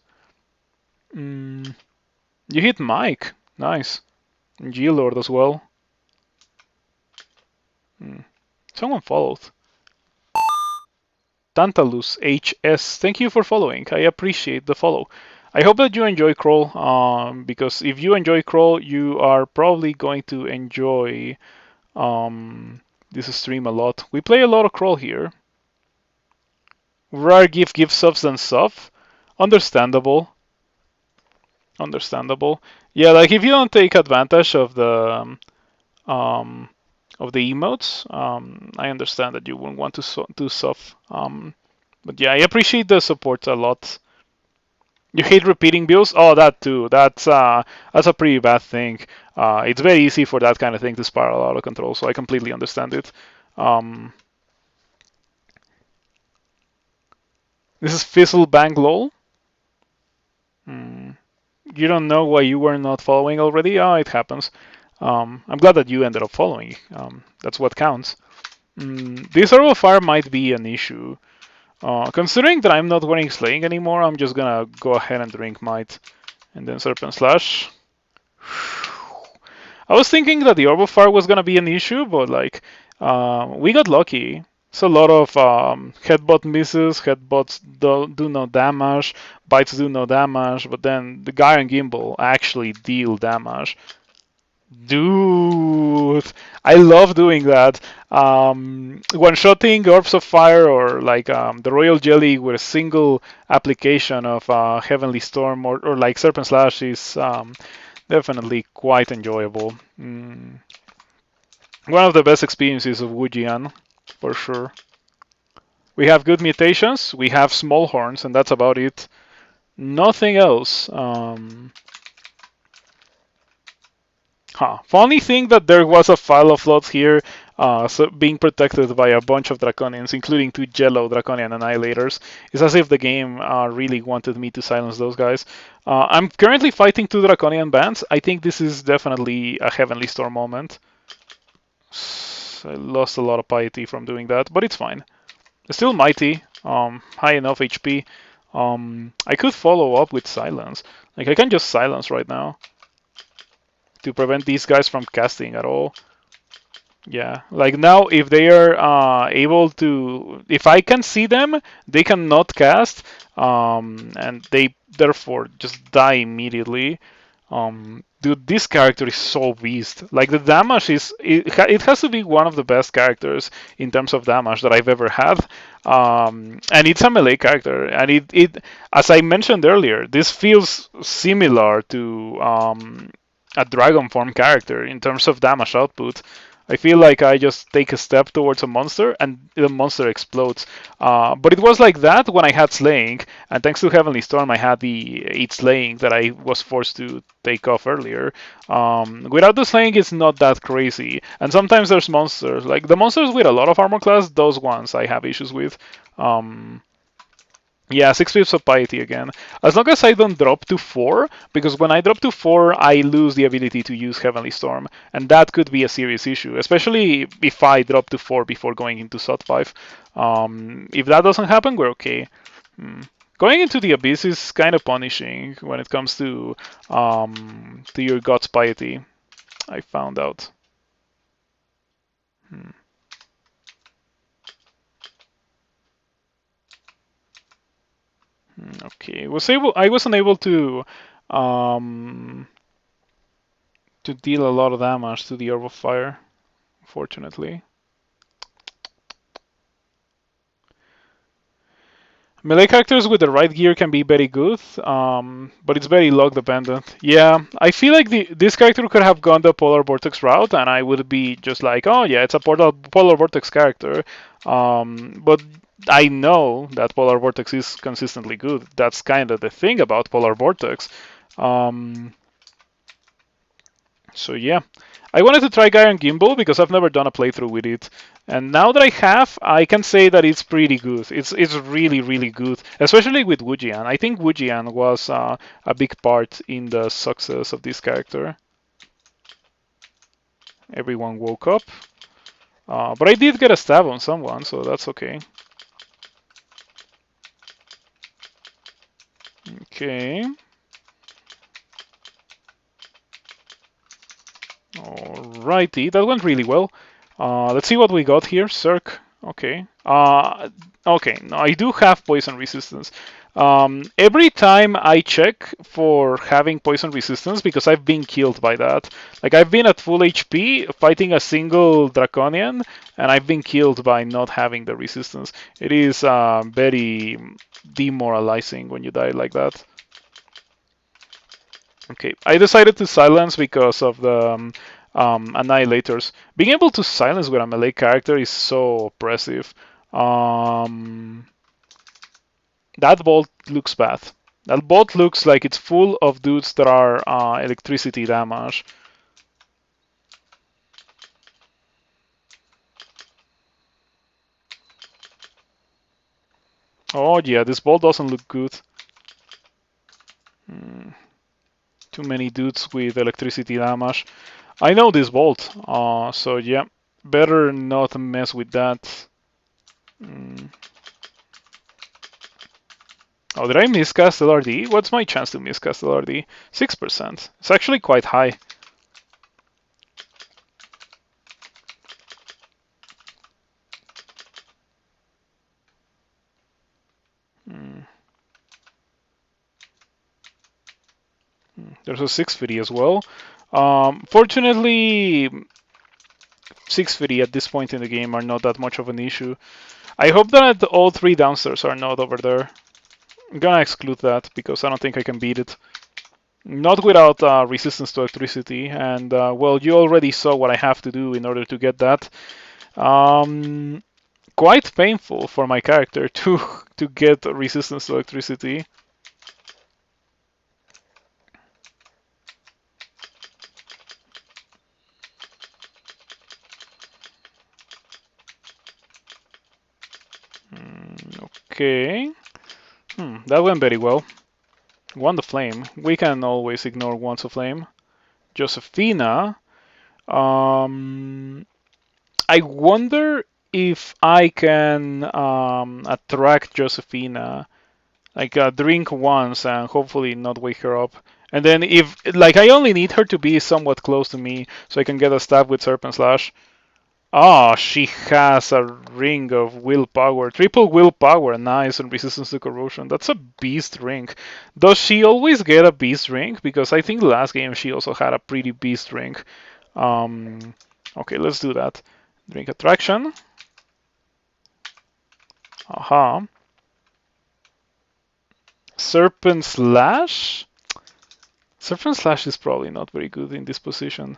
You hit Mike. Nice. G-Lord as well. Someone followed. Tantalus HS. Thank you for following. I appreciate the follow. I hope that you enjoy Crawl, because if you enjoy Crawl, you are probably going to enjoy this stream a lot. We play a lot of Crawl here. Rare give subs than stuff. Understandable. Understandable. Yeah, like if you don't take advantage of the emotes, I understand that you wouldn't want to do stuff. But yeah, I appreciate the support a lot. You hate repeating builds? Oh, that too. That's a pretty bad thing. It's very easy for that kind of thing to spiral out of control, so I completely understand it. This is Fizzle Bang Lol. Hmm. You don't know why you were not following already? Oh, it happens. I'm glad that you ended up following. That's what counts. This Orb of Fire might be an issue. Considering that I'm not wearing Slaying anymore, I'm just gonna go ahead and drink Might. And then Serpent Slash. I was thinking that the Orb of Fire was gonna be an issue, but like, we got lucky. It's a lot of headbutt misses, headbutts do no damage, bites do no damage, but then the guy and Gimbal actually deal damage. Dude, I love doing that. One-shotting Orbs of Fire or like the Royal Jelly with a single application of Heavenly Storm or like Serpent Slash is definitely quite enjoyable. One of the best experiences of Jian, for sure. We have good mutations, we have small horns, and that's about it. Nothing else. Funny thing that there was a file of lots here so being protected by a bunch of Draconians, including 2 Yellow Draconian Annihilators. It's as if the game really wanted me to silence those guys. I'm currently fighting 2 Draconian bands. I think this is definitely a Heavenly Storm moment. I lost a lot of piety from doing that, but it's fine. It's still mighty, high enough HP. I could follow up with silence. Like I can just silence right now to prevent these guys from casting at all. Yeah, like now if they are able to, if I can see them, they cannot cast, and they therefore just die immediately. Dude, this character is so beast. Like the damage is, it has to be one of the best characters in terms of damage that I've ever had. And it's a melee character, and as I mentioned earlier, this feels similar to a dragon form character in terms of damage output. I feel like I just take a step towards a monster and the monster explodes. But it was like that when I had Slaying, and thanks to Heavenly Storm, I had the 8 Slaying that I was forced to take off earlier. Without the Slaying, it's not that crazy. And sometimes there's monsters, like the monsters with a lot of armor class, those ones I have issues with. Yeah, 6 pips of piety again. As long as I don't drop to 4, because when I drop to 4, I lose the ability to use Heavenly Storm, and that could be a serious issue, especially if I drop to 4 before going into SOT 5. If that doesn't happen, we're okay. Going into the Abyss is kind of punishing when it comes to your God's piety, I found out. Okay, I wasn't able um, to deal a lot of damage to the Orb of Fire, fortunately. Melee characters with the right gear can be very good, but it's very luck dependent. Yeah, I feel like this character could have gone the Polar Vortex route, and I would be just like, oh yeah, it's a Polar Vortex character. But I know that Polar Vortex is consistently good. That's kind of the thing about Polar Vortex. Um, So yeah, I wanted to try Gyron Gimbal because I've never done a playthrough with it, and now that I have, I can say that it's pretty good. It's really good, especially with Wujian. I think Wujian was a big part in the success of this character. Everyone woke up, but I did get a stab on someone, so that's okay. Okay. Alrighty, that went really well. Let's see what we got here. Circ. Okay. Okay, no, I do have poison resistance. Every time I check for having poison resistance, because I've been killed by that. Like, I've been at full HP fighting a single Draconian, and I've been killed by not having the resistance. It is very demoralizing when you die like that. Okay, I decided to silence because of the annihilators. Being able to silence with a melee character is so oppressive. That bolt looks bad. That bolt looks like it's full of dudes that are electricity damage. Oh yeah, this ball doesn't look good. Too many dudes with electricity damage. I know this bolt, so yeah, better not mess with that. Mm. Oh, did I miscast LRD? What's my chance to miscast LRD? 6%. It's actually quite high. There's a 650 as well. Fortunately, 650 at this point in the game are not that much of an issue. I hope that all three downstairs are not over there. I'm gonna exclude that because I don't think I can beat it. Not without resistance to electricity, and well, you already saw what I have to do in order to get that. Quite painful for my character to get resistance to electricity. Okay. That went very well. Won the flame. We can always ignore once a flame. Josephina. I wonder if I can attract Josephina, like drink once and hopefully not wake her up. And then if, like, I only need her to be somewhat close to me so I can get a stab with Serpent Slash. Oh, she has a ring of willpower. Triple willpower, nice, and resistance to corrosion. That's a beast ring. Does she always get a beast ring? Because I think last game she also had a pretty beast ring. Okay, let's do that. Drink attraction. Aha. Serpent Slash? Serpent Slash is probably not very good in this position.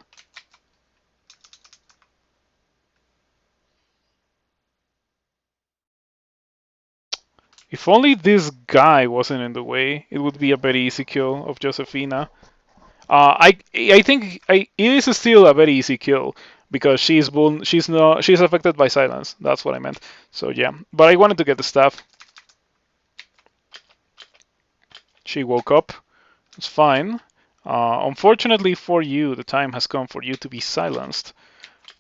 If only this guy wasn't in the way, it would be a very easy kill of Josephina. I think it is still a very easy kill because she's affected by silence. That's what I meant. So yeah, but I wanted to get the staff. She woke up. It's fine. Unfortunately for you, the time has come for you to be silenced.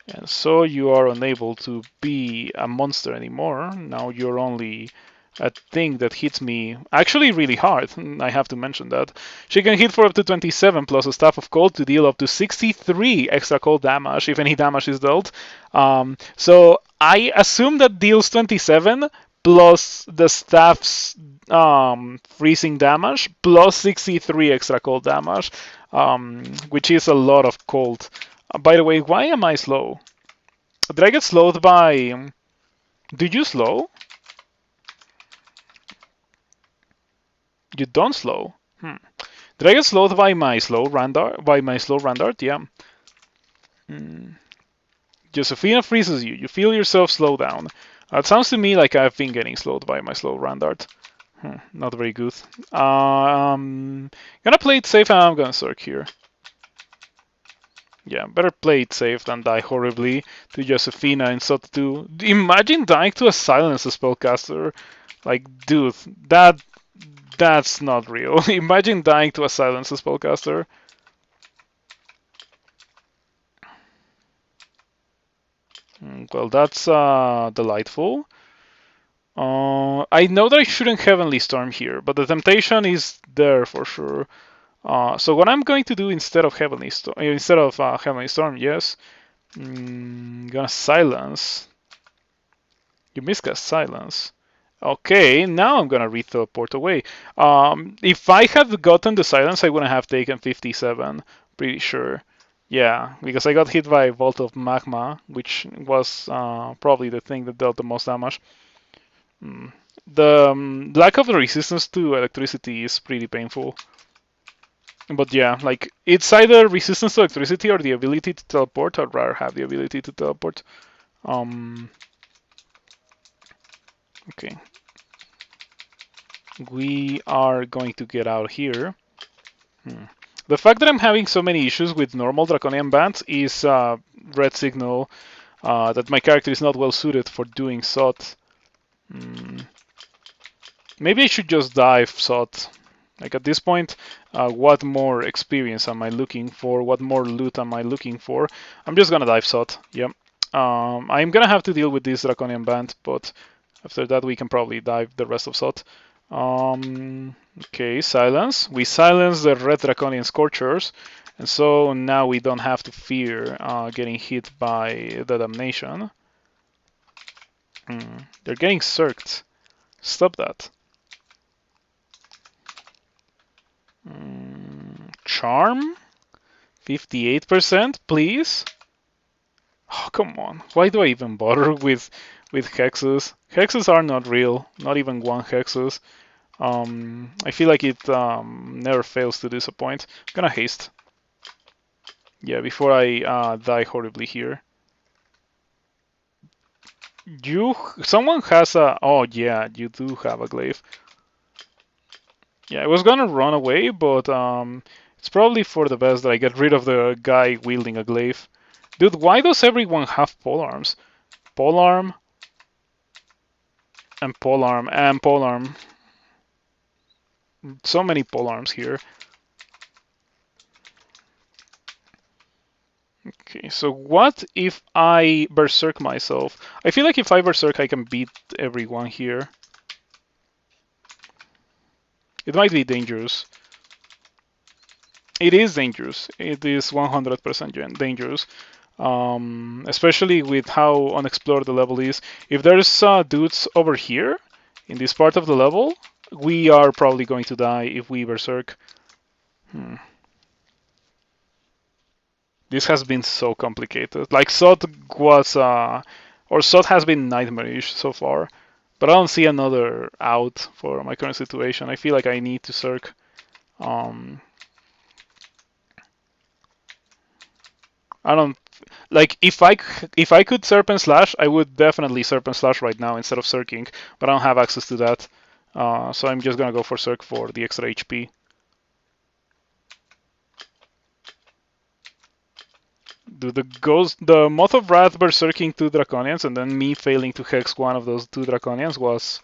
And so you are unable to be a monster anymore. Now you're only a thing that hits me actually really hard. I have to mention that. She can hit for up to 27 plus a Staff of Cold to deal up to 63 extra cold damage if any damage is dealt. So I assume that deals 27 plus the staff's freezing damage plus 63 extra cold damage, which is a lot of cold. By the way, why am I slow? Did I get slowed by... Do you slow? You don't slow. Did I get slowed by my slow Randart? By my slow Randart? Yeah. Josephina freezes you. You feel yourself slow down. It sounds to me like I've been getting slowed by my slow Randart. Not very good. Gonna play it safe and I'm gonna circ here. Yeah, better play it safe than die horribly to Josephina in SOT 2. Imagine dying to a silence spellcaster. Like, dude, that's not real. Imagine dying to a silence spellcaster. Well, that's delightful. I know that I shouldn't Heavenly Storm here, but the temptation is there for sure. So what I'm going to do instead of Heavenly Storm, yes, gonna silence. You miscast silence. Okay, now I'm gonna re-teleport away. If I had gotten the silence, I wouldn't have taken 57. Pretty sure. Yeah, because I got hit by a Vault of Magma, which was probably the thing that dealt the most damage. The lack of the resistance to electricity is pretty painful. But yeah, like it's either resistance to electricity or the ability to teleport. I'd rather have the ability to teleport. Okay. We are going to get out here. The fact that I'm having so many issues with normal Draconian bands is a red signal that my character is not well suited for doing SOT. Maybe I should just dive SOT. Like at this point, what more experience am I looking for? What more loot am I looking for? I'm just gonna dive SOT. Yep. I'm gonna have to deal with this Draconian Band, but after that we can probably dive the rest of SOT. Okay, silence. We silence the red Draconian Scorchers, and so now we don't have to fear getting hit by the Damnation. They're getting circed. Stop that. Charm? 58%, please? Oh, come on. Why do I even bother with hexes? Hexes are not real. Not even one hexes. I feel like it never fails to disappoint. I'm gonna haste. Yeah, before I die horribly here. Someone has a... Oh, yeah, you do have a glaive. Yeah, I was gonna run away, but it's probably for the best that I get rid of the guy wielding a glaive. Dude, why does everyone have polearms? Polearm and polearm and polearm. So many polearms here. Okay, so what if I berserk myself? I feel like if I berserk, I can beat everyone here. It might be dangerous. It is dangerous. It is 100% dangerous. Especially with how unexplored the level is. If there's dudes over here in this part of the level, we are probably going to die if we berserk. This has been so complicated. Like SOT was, or SOT has been nightmarish so far, but I don't see another out for my current situation. I feel like I need to circ. I don't like if I could serpent slash, I would definitely serpent slash right now instead of circing, but I don't have access to that. So I'm just gonna go for circ for the extra HP. The Moth of Wrath berserking two Draconians and then me failing to hex one of those two Draconians was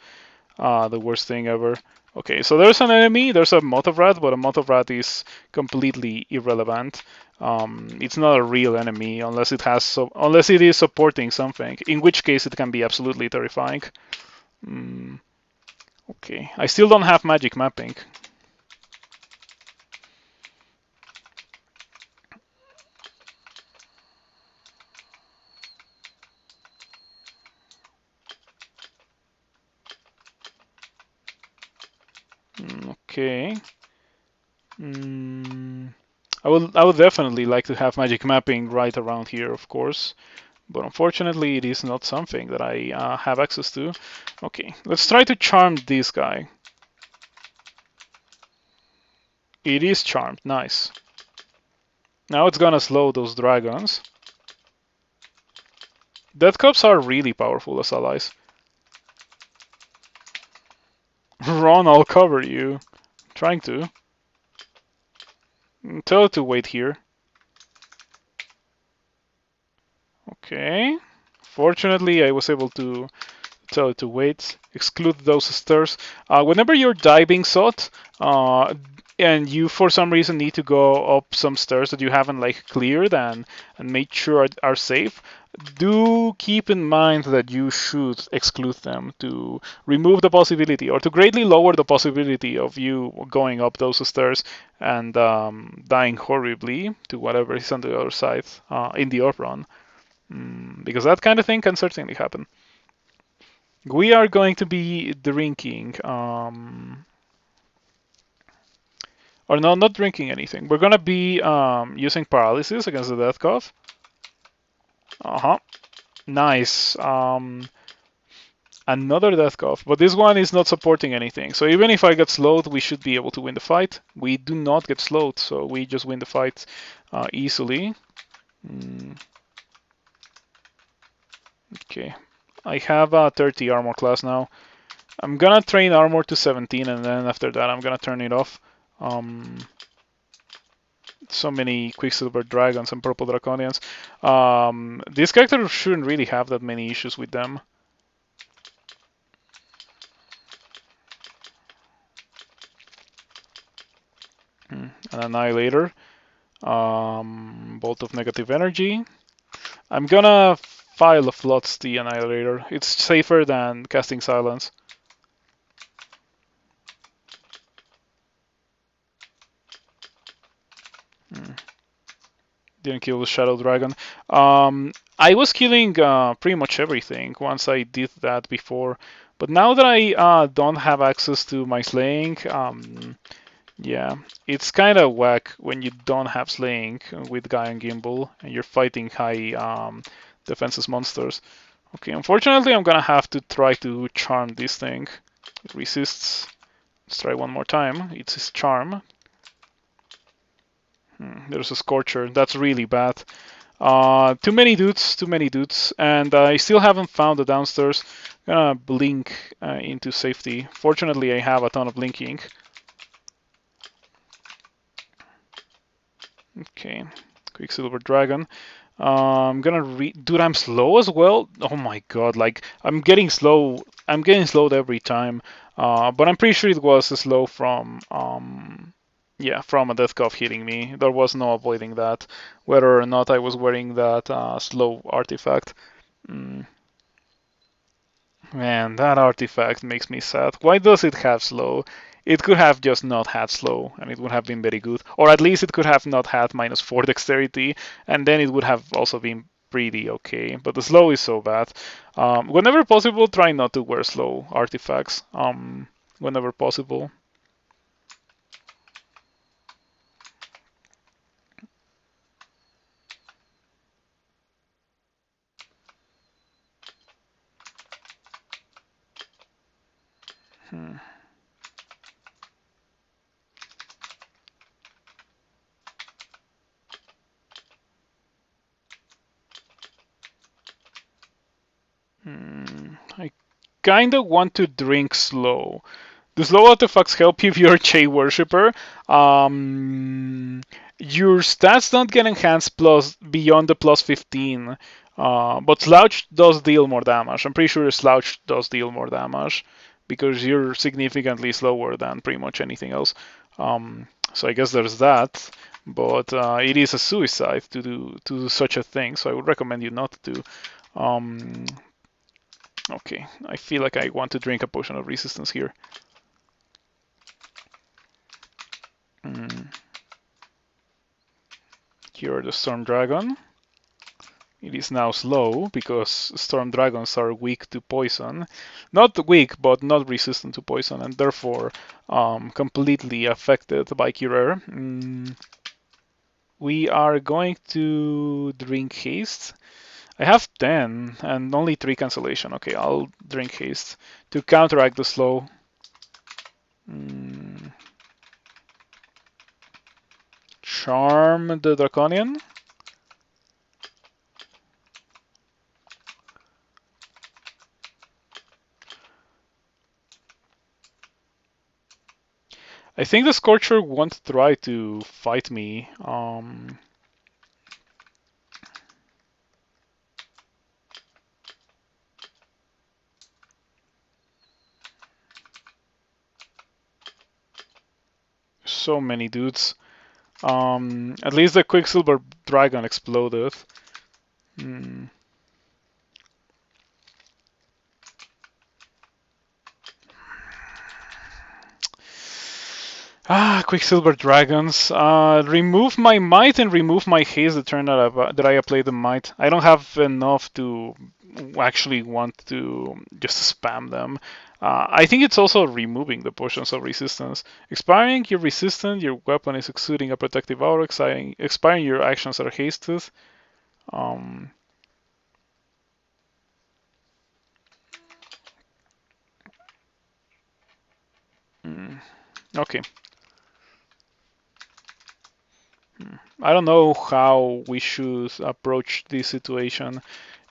the worst thing ever. Okay, so there's an enemy, there's a Moth of Wrath, but a Moth of Wrath is completely irrelevant. It's not a real enemy unless unless it is supporting something, in which case it can be absolutely terrifying. Okay, I still don't have magic mapping. Okay. I would definitely like to have magic mapping right around here, of course, but unfortunately it is not something that I have access to. Okay, let's try to charm this guy. It is charmed, nice. Now it's gonna slow those dragons. Death Cups are really powerful as allies. Run, I'll cover you. I'm trying to. Tell it to wait here. Okay. Fortunately, I was able to tell it to wait. Exclude those stairs. Whenever you're diving SOT, and you for some reason need to go up some stairs that you haven't like cleared and made sure are safe, do keep in mind that you should exclude them to remove the possibility or to greatly lower the possibility of you going up those stairs and dying horribly to whatever is on the other side in the up run. Because that kind of thing can certainly happen. We are going to be drinking, or no, not drinking anything. We're gonna be using paralysis against the death cough. Nice. Another death cough, but this one is not supporting anything. So even if I get slowed, we should be able to win the fight. We do not get slowed, so we just win the fight easily. Okay, I have a 30 armor class now. I'm gonna train armor to 17, and then after that I'm gonna turn it off. So many Quicksilver Dragons and Purple Draconians. This character shouldn't really have that many issues with them. An Annihilator. Bolt of Negative Energy. I'm gonna file a Flots the Annihilator. It's safer than casting Silence. Didn't kill the Shadow Dragon. I was killing pretty much everything once I did that before. But now that I don't have access to my slaying, yeah, it's kind of whack when you don't have slaying with Guy and Gimbal and you're fighting high defenses monsters. Okay, unfortunately, I'm gonna have to try to charm this thing. It resists. Let's try one more time. It's his charm. There's a Scorcher. That's really bad. Too many dudes, and I still haven't found the downstairs. I'm gonna blink into safety. Fortunately, I have a ton of blinking. Okay, Quicksilver Dragon. I'm gonna dude, I'm slow as well. Oh my god, like I'm getting slow. I'm getting slowed every time. But I'm pretty sure it was slow from yeah, from a death cuff hitting me. There was no avoiding that, whether or not I was wearing that slow artifact. Mm. Man, that artifact makes me sad. Why does it have slow? It could have just not had slow, and it would have been very good. Or at least it could have not had -4 dexterity, and then it would have also been pretty okay. But the slow is so bad. Whenever possible, try not to wear slow artifacts. Whenever possible. Hmm. I kinda want to drink slow. The slow artifacts help if you're a Che worshipper. Your stats don't get enhanced plus beyond the +15. But Slouch does deal more damage. I'm pretty sure Slouch does deal more damage because you're significantly slower than pretty much anything else. So I guess there's that. But it is a suicide to do such a thing, so I would recommend you not to. Um, okay, I feel like I want to drink a potion of resistance here. Here the Storm Dragon. It is now slow because Storm Dragons are weak to poison. Not weak, but not resistant to poison, and therefore completely affected by Curer. We are going to drink Haste. I have 10 and only 3 cancellation. Okay, I'll drink Haste to counteract the slow. Charm the Draconian. I think the Scorcher won't try to fight me. So many dudes. At least the Quicksilver Dragon exploded. Quicksilver Dragons. Remove my might and remove my haste the turn that I applied the might. I don't have enough to actually want to just spam them. I think it's also removing the potions of resistance. Expiring, you're resistant, your weapon is exuding a protective aura. Expiring, your actions are hasted. Okay. I don't know how we should approach this situation.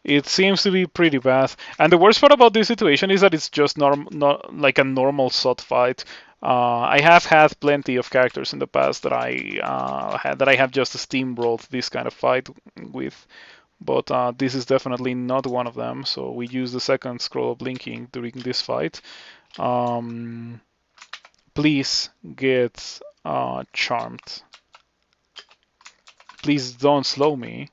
It seems to be pretty bad. And the worst part about this situation is that it's just not like a normal SOT fight. I have had plenty of characters in the past that I have just steamrolled this kind of fight with, but this is definitely not one of them. So we use the second scroll of blinking during this fight. Please get charmed. Please don't slow me.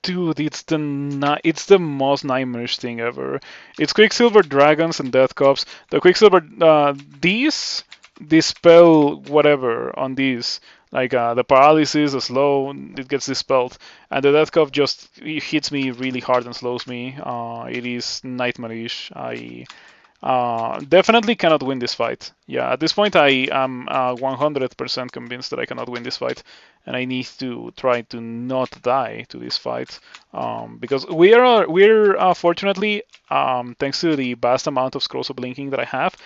Dude, it's the most nightmarish thing ever. It's Quicksilver Dragons and Death Cops. The Quicksilver these dispel whatever on these. Like the paralysis, the slow, it gets dispelled, and the Death Cop just it hits me really hard and slows me. It is nightmarish. I definitely cannot win this fight. Yeah, at this point I am 100% convinced that I cannot win this fight, and I need to try to not die to this fight, because we're fortunately, thanks to the vast amount of scrolls of blinking that I have,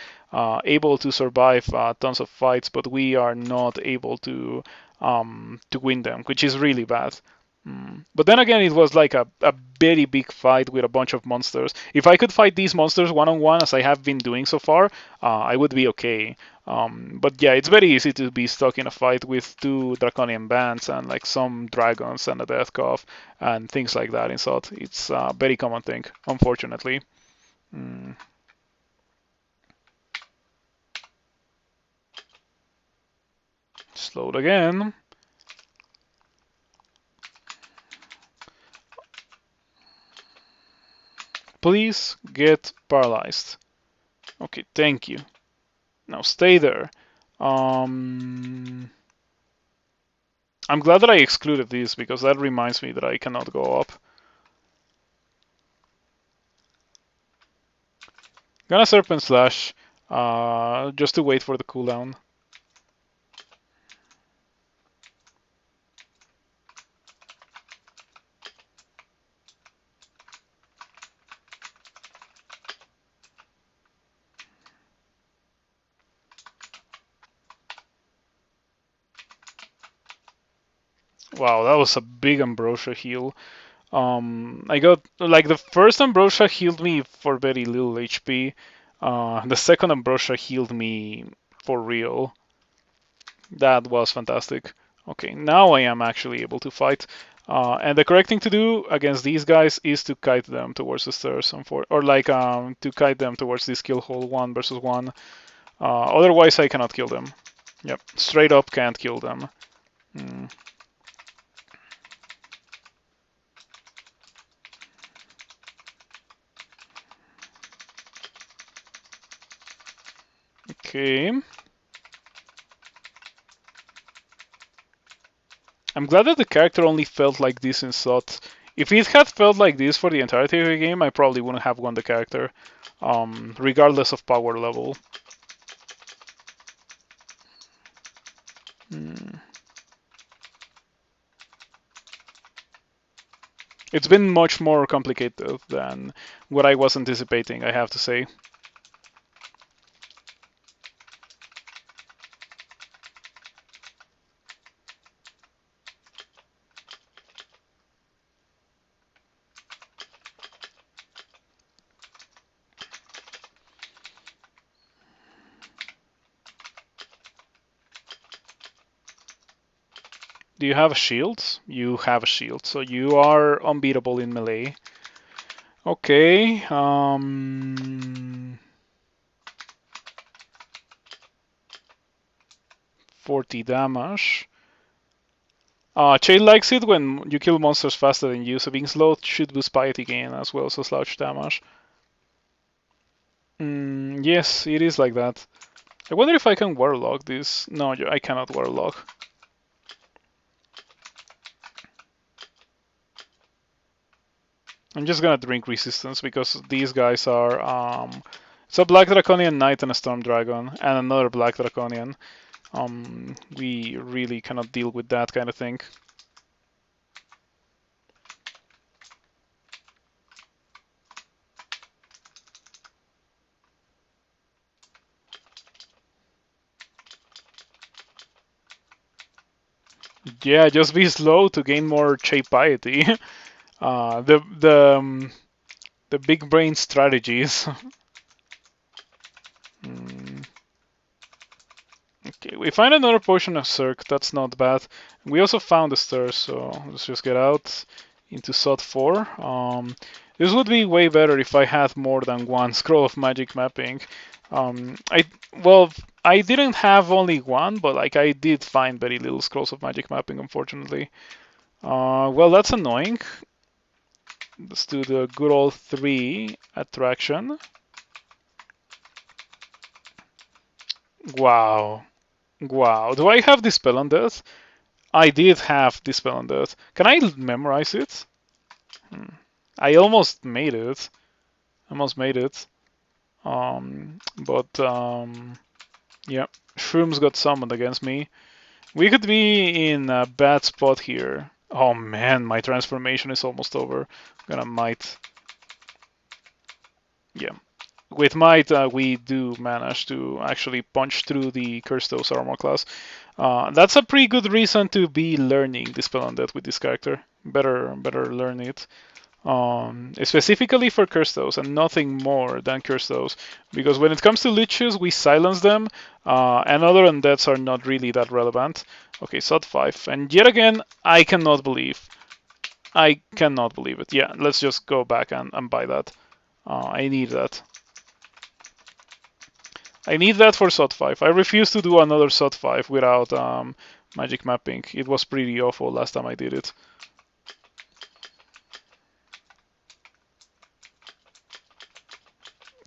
able to survive tons of fights, but we are not able to win them, which is really bad. But then again, it was like a very big fight with a bunch of monsters. If I could fight these monsters one on one, as I have been doing so far, I would be okay. But yeah, it's very easy to be stuck in a fight with two draconian bands and like some dragons and a death cough and things like that in SOT. It's a very common thing, unfortunately. Mm. Slowed again. Please get paralyzed. Okay, thank you. Now stay there. Um, I'm glad that I excluded this because that reminds me that I cannot go up. Gonna Serpent Slash just to wait for the cooldown. Wow, that was a big Ambrosia heal. I got like the first Ambrosia healed me for very little HP. The second Ambrosia healed me for real. That was fantastic. Okay, now I am actually able to fight. And the correct thing to do against these guys is to kite them towards the stairs, or like to kite them towards this kill hole 1 versus 1. Otherwise, I cannot kill them. Yep, straight up can't kill them. Mm. Okay. I'm glad that the character only felt like this in SOT. If it had felt like this for the entirety of the game, I probably wouldn't have won the character, regardless of power level. Hmm. It's been much more complicated than what I was anticipating, I have to say. Do you have a shield? You have a shield, so you are unbeatable in melee. Okay, 40 damage. Chain likes it when you kill monsters faster than you, so being slow should boost piety gain as well, so slouch damage. Yes, it is like that. I wonder if I can warlock this. No, I cannot warlock. I'm just gonna drink resistance because these guys are it's a black draconian knight and a storm dragon and another black draconian. We really cannot deal with that kind of thing. Yeah, just be slow to gain more shape piety. The big brain strategies. Okay, we find another potion of Cirque. That's not bad. We also found the stairs, so let's just get out into SOT 4. This would be way better if I had more than one scroll of magic mapping. I well, I didn't have only one, but like I did find very little scrolls of magic mapping, unfortunately. Well, that's annoying. Let's do the good old 3 attraction. Wow. Wow. Do I have Dispel on Death? I did have Dispel on Death. Can I memorize it? I almost made it. Almost made it. But yeah, Shrooms got summoned against me. We could be in a bad spot here. Oh man, my transformation is almost over. I'm gonna might. Yeah. With might, we do manage to actually punch through the Cursed armor class. That's a pretty good reason to be learning Dispel on Death with this character. Better learn it. Specifically for Cursed and nothing more than Cursed, because when it comes to Liches, we silence them, and other undeads are not really that relevant. Okay, Sod 5, and yet again, I cannot believe it. Yeah, let's just go back and buy that. I need that. I need that for Sod 5. I refuse to do another Sod 5 without magic mapping. It was pretty awful last time I did it.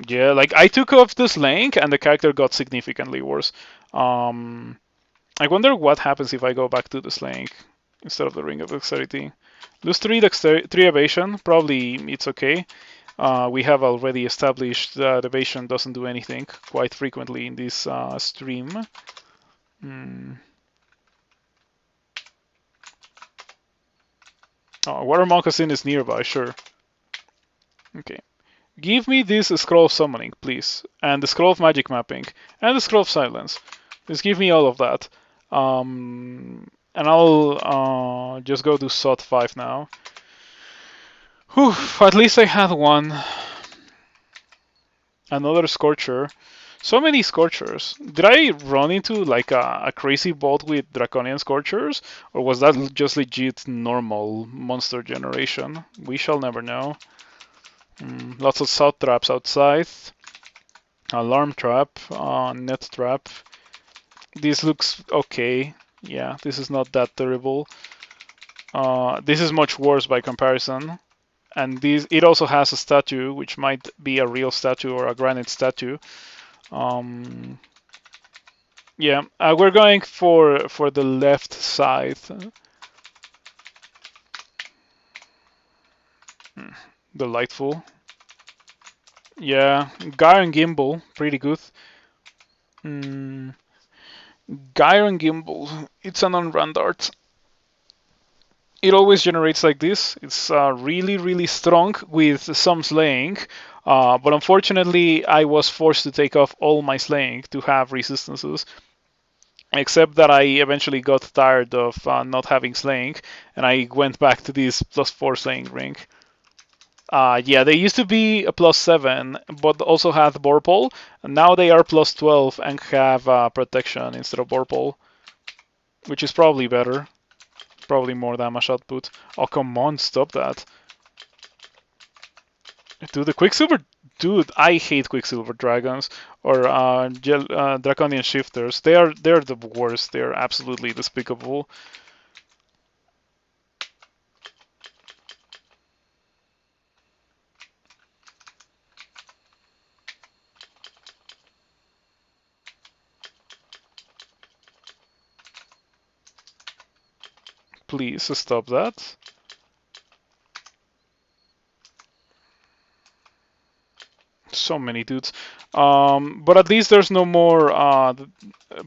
Yeah, like I took off this link and the character got significantly worse. I wonder what happens if I go back to this link instead of the Ring of Dexterity. Lose 3 evasion, probably it's okay. We have already established that evasion doesn't do anything quite frequently in this stream. Oh, Water Moccasin is nearby, sure. Okay. Give me this scroll of summoning, please, and the scroll of magic mapping, and the scroll of silence. Just give me all of that. And I'll just go to Sod 5 now. Whew, at least I had one. Another Scorcher. So many Scorchers. Did I run into like a crazy bot with Draconian Scorchers? Or was that just legit normal monster generation? We shall never know. Lots of Sod traps outside. Alarm trap, net trap. This looks okay. Yeah, this is not that terrible. This is much worse by comparison. And it also has a statue, which might be a real statue or a granite statue. Yeah, we're going for the left side. Delightful. Yeah, Gyron Gimbal, pretty good. Gyron Gimbal, it's an unrun dart. It always generates like this. It's really strong with some slaying, but unfortunately I was forced to take off all my slaying to have resistances. Except that I eventually got tired of not having slaying, and I went back to this +4 slaying ring. Yeah, they used to be a +7, but also had Vorpal, and now they are +12 and have protection instead of Vorpal, which is probably better. Probably more damage output. Oh, come on, stop that. Dude, the Quicksilver... Dude, I hate Quicksilver Dragons or Draconian Shifters. They're the worst. They're absolutely despicable. Please stop that. So many dudes. But at least there's no more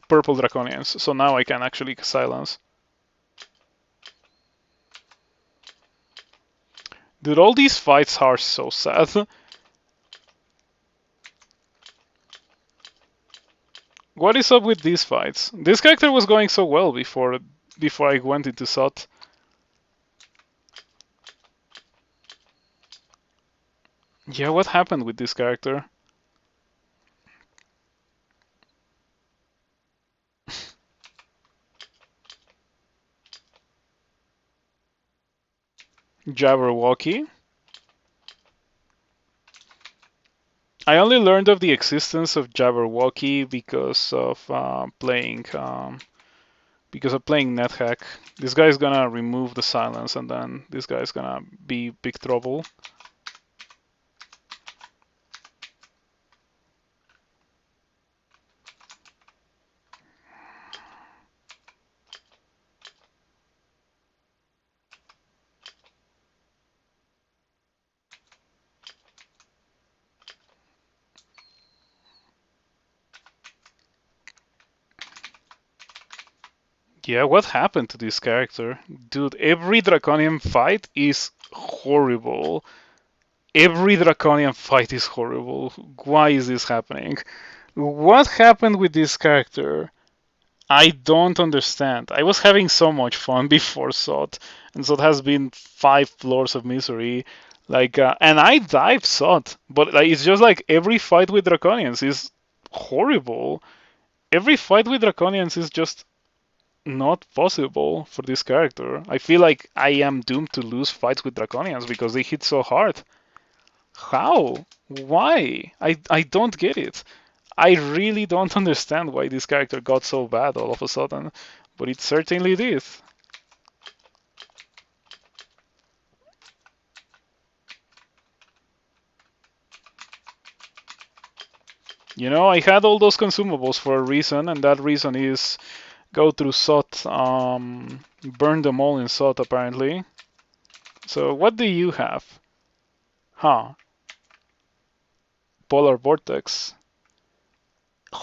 purple draconians, so now I can actually silence. Dude, all these fights are so sad. What is up with these fights? This character was going so well before I went into SOT. Yeah, what happened with this character? Jabberwocky. I only learned of the existence of Jabberwocky because of playing NetHack. This guy's gonna remove the silence, and then this guy's gonna be big trouble. Yeah, what happened to this character? Dude, every Draconian fight is horrible. Every Draconian fight is horrible. Why is this happening? What happened with this character? I don't understand. I was having so much fun before SOT, and SOT has been 5 floors of misery. And I dive SOT, but like, it's just like every fight with Draconians is horrible. Every fight with Draconians is just not possible for this character. I feel like I am doomed to lose fights with Draconians because they hit so hard. How? Why? I don't get it. I really don't understand why this character got so bad all of a sudden, but it certainly did. You know, I had all those consumables for a reason, and that reason is go through SOT, burn them all in SOT apparently. So what do you have? Huh, Polar Vortex.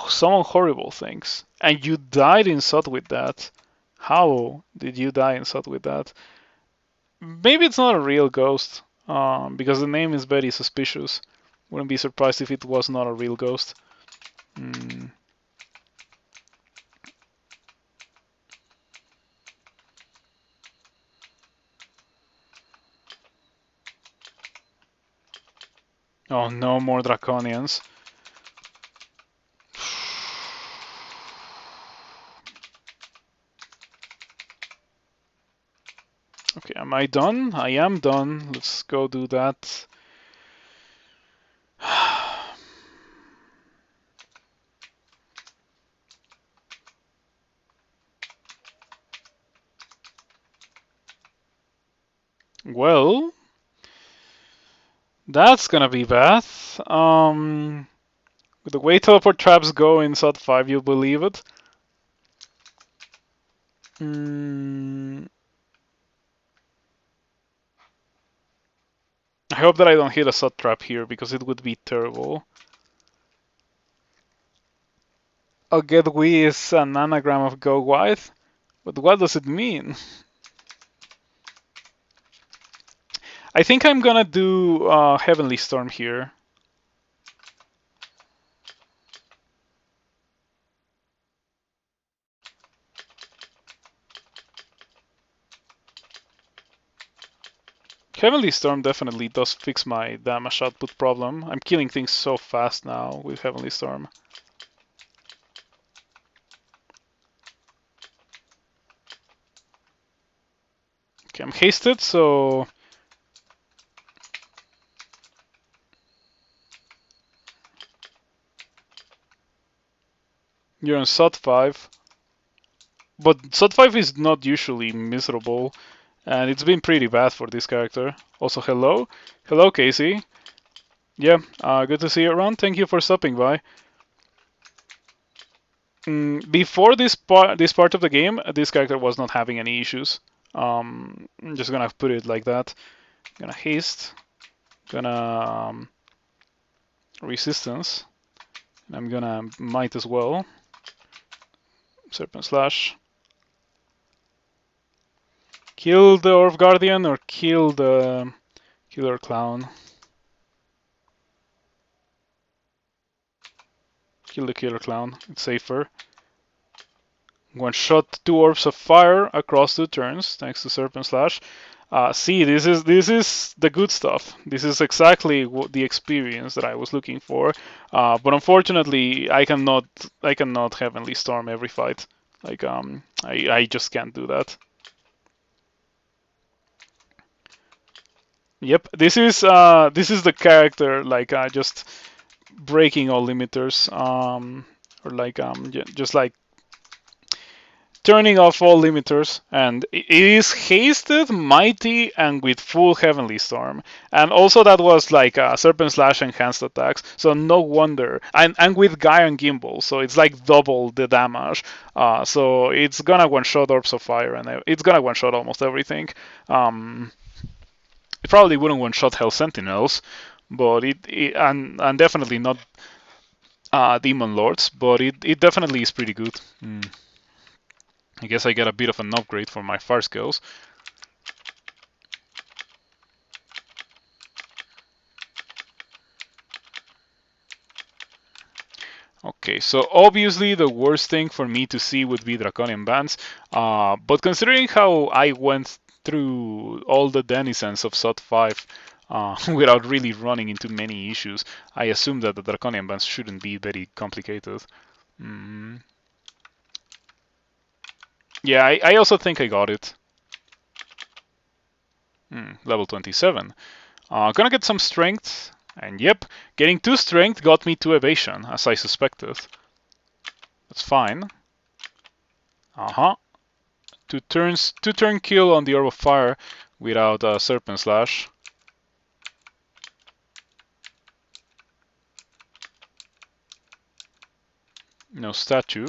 Some horrible things. And you died in SOT with that. How did you die in SOT with that? Maybe it's not a real ghost, because the name is very suspicious. Wouldn't be surprised if it was not a real ghost. Mm. Oh, no more Draconians. Okay, am I done? I am done. Let's go do that. Well, that's gonna be bad. With the way teleport traps go in SOT 5, you'll believe it. Mm, I hope that I don't hit a SOT trap here because it would be terrible. A get we is an anagram of go wide, but what does it mean? I think I'm gonna do Heavenly Storm here. Heavenly Storm definitely does fix my damage output problem. I'm killing things so fast now with Heavenly Storm. Okay, I'm hasted, so you're on SOT 5. But SOT 5 is not usually miserable, and it's been pretty bad for this character. Also, hello. Hello, Casey. Yeah, good to see you around. Thank you for stopping by. Before this part of the game, this character was not having any issues. I'm just gonna put it like that. Gonna haste. Gonna resistance. And I'm gonna might as well. Serpent Slash. Kill the Orb Guardian or kill the Killer Clown. Kill the Killer Clown. It's safer. One shot 2 orbs of fire across 2 turns, thanks to Serpent Slash. See, this is the good stuff. This is exactly the experience that I was looking for. But unfortunately, I cannot Heavenly Storm every fight. I just can't do that. Yep, this is the character. Just breaking all limiters, or like just like turning off all limiters, and it is hasted, mighty, and with full heavenly storm. And also that was like serpent slash enhanced attacks, so no wonder. And with Guy and Gimbal, so it's like double the damage. So it's gonna one shot Orbs of Fire, and it's gonna one shot almost everything. It probably wouldn't one shot Hell Sentinels, but and definitely not Demon Lords, but it definitely is pretty good. I guess I get a bit of an upgrade for my fire skills. Okay, so obviously the worst thing for me to see would be Draconian Bands, but considering how I went through all the denizens of SOT 5 without really running into many issues, I assume that the Draconian Bands shouldn't be very complicated. Yeah, I also think I got it. Level 27. Gonna get some strength, and yep, getting 2 strength got me 2 evasion, as I suspected. That's fine. Uh-huh. 2 turn kill on the Orb of Fire without a Serpent Slash. No statue.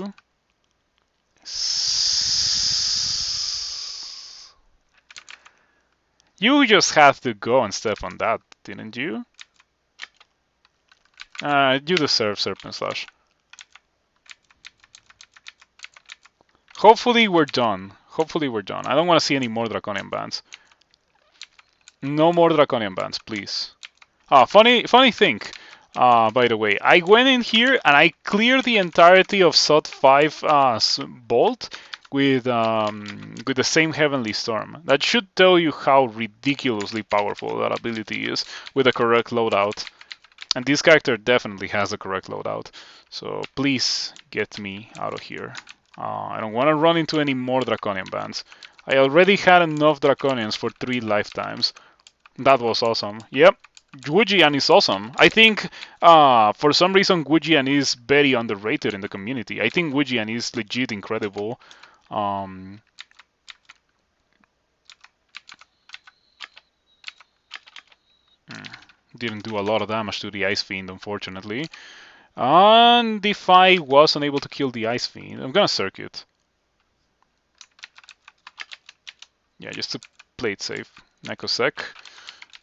You just had to go and step on that, didn't you? You deserve Serpent Slash. Hopefully we're done. Hopefully we're done. I don't want to see any more Draconian Bands. No more Draconian Bands, please. Funny thing. By the way, I went in here and I cleared the entirety of SOT 5 Bolt with the same Heavenly Storm. That should tell you how ridiculously powerful that ability is with the correct loadout. And this character definitely has the correct loadout. So please get me out of here. I don't want to run into any more Draconian Bands. I already had enough Draconians for 3 lifetimes. That was awesome. Yep, Jian is awesome. I think for some reason Jian is very underrated in the community. I think Jian is legit incredible. Didn't do a lot of damage to the Ice Fiend, unfortunately. And if I was unable to kill the Ice Fiend, I'm gonna circuit. Yeah, just to play it safe. Necosec.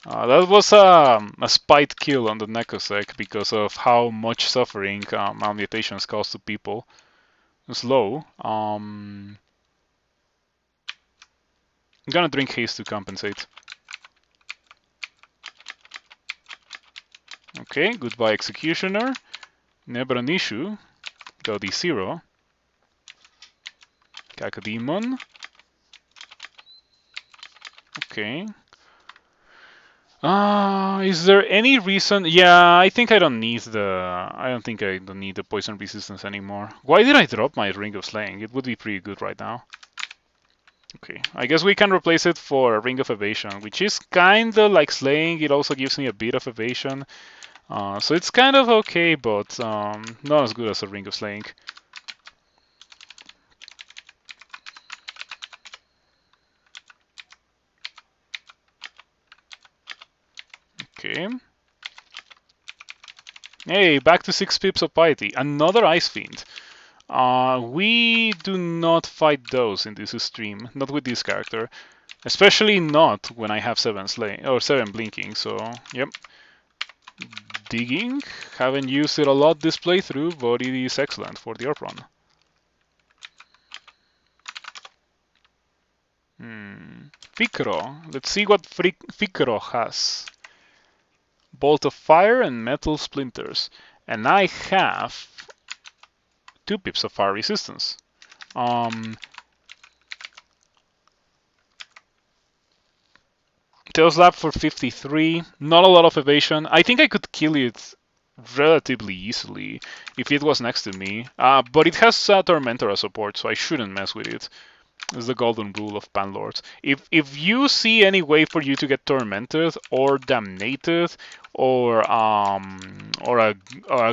That was a spite kill on the Necosec because of how much suffering malmutations cause to people. It's low. I'm gonna drink haste to compensate. Okay, goodbye Executioner. Never an issue. Go D0. Cacodemon. Okay. Is there any reason? Yeah, I think I don't need the poison resistance anymore. Why did I drop my Ring of Slaying? It would be pretty good right now. Okay, I guess we can replace it for a Ring of Evasion, which is kinda like Slaying. It also gives me a bit of evasion. So it's kind of okay, but not as good as a Ring of Slaying. Okay. Hey, back to 6 pips of Piety. Another Ice Fiend. We do not fight those in this stream, not with this character. Especially not when I have 7 slaying or 7 blinking, so yep. Digging. Haven't used it a lot this playthrough, but it is excellent for the ARP run. Ficro. Let's see what Ficro has. Bolt of Fire and Metal Splinters. And I have 2 pips of fire resistance. Tail Slap for 53. Not a lot of evasion. I think I could kill it relatively easily if it was next to me. But it has Tormentor as support, so I shouldn't mess with it. Is the golden rule of Panlords. If you see any way for you to get tormented or damnated or a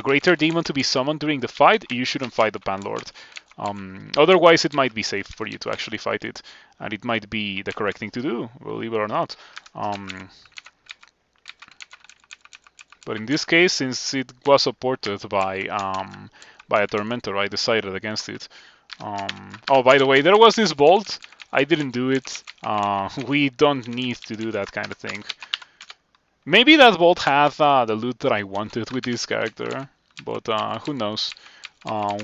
greater demon to be summoned during the fight, you shouldn't fight the Panlord. Otherwise, it might be safe for you to actually fight it, and it might be the correct thing to do, believe it or not. But in this case, since it was supported by a Tormentor, I decided against it. Oh, by the way, there was this bolt. I didn't do it. We don't need to do that kind of thing. Maybe that bolt had the loot that I wanted with this character, but who knows.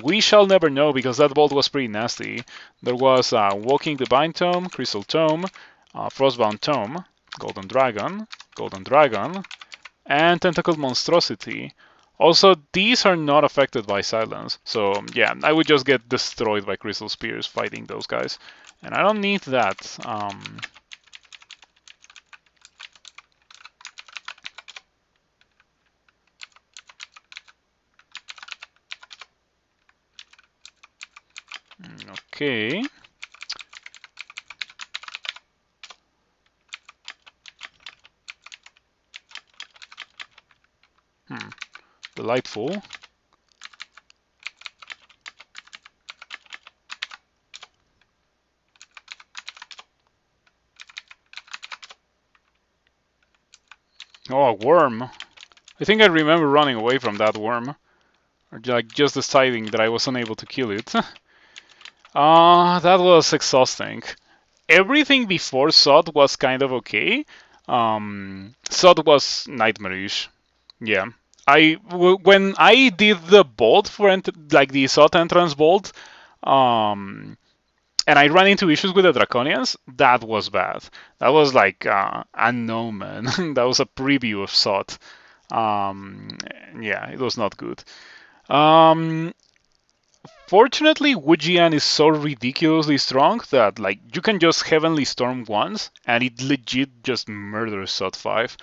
We shall never know because that bolt was pretty nasty. There was Walking Divine Tome, Crystal Tome, Frostbound Tome, Golden Dragon, and Tentacled Monstrosity. Also, these are not affected by silence, so yeah, I would just get destroyed by Crystal Spears fighting those guys. And I don't need that. Okay. Delightful. Oh, a worm. I think I remember running away from that worm. Or like just deciding that I was unable to kill it. That was exhausting. Everything before Sod was kind of okay. Sod was nightmarish. Yeah. When I did the bolt for like the Sod entrance bolt, and I ran into issues with the Draconians, that was bad. That was like unknown, man. That was a preview of Sod. Yeah, it was not good. Um, Fortunately, Jian is so ridiculously strong that like you can just Heavenly Storm once and it legit just murders Sod 5.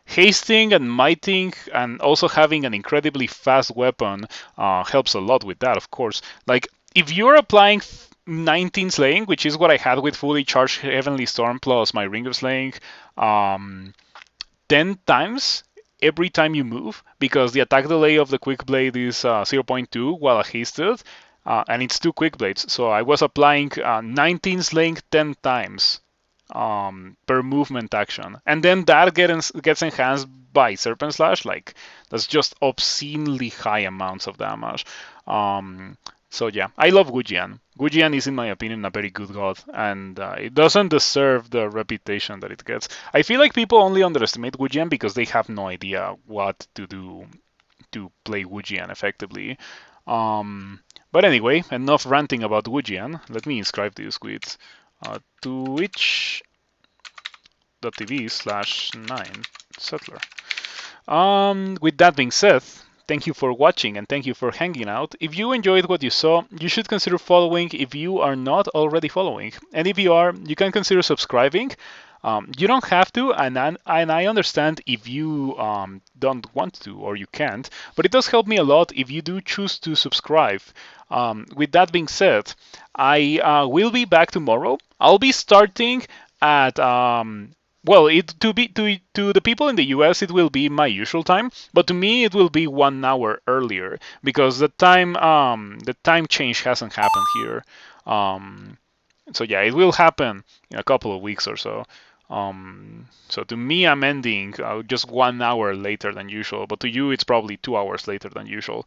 Hasting and mighting and also having an incredibly fast weapon helps a lot with that, of course. Like if you're applying 19 slaying, which is what I had with fully charged Heavenly Storm plus my Ring of Slaying, 10 times every time you move, because the attack delay of the quick blade is 0.2 while hasted, and it's 2 quick blades. So I was applying 19 slaying 10 times per movement action. And then that gets enhanced by Serpent Slash. Like, that's just obscenely high amounts of damage. So yeah, I love Jian. Jian is, in my opinion, a very good god, and it doesn't deserve the reputation that it gets. I feel like people only underestimate Jian because they have no idea what to do to play Jian effectively. But anyway, enough ranting about Jian. Let me inscribe to you, squids. Twitch.tv/9settler. With that being said, thank you for watching and thank you for hanging out. If you enjoyed what you saw, you should consider following if you are not already following. And if you are, you can consider subscribing. You don't have to, and I understand if you don't want to or you can't, but it does help me a lot if you do choose to subscribe. With that being said, I will be back tomorrow. I'll be starting at well, to the people in the US, it will be my usual time, but to me, it will be 1 hour earlier because the time change hasn't happened here. So yeah, it will happen in a couple of weeks or so. So to me, I'm ending just 1 hour later than usual, but to you, it's probably 2 hours later than usual.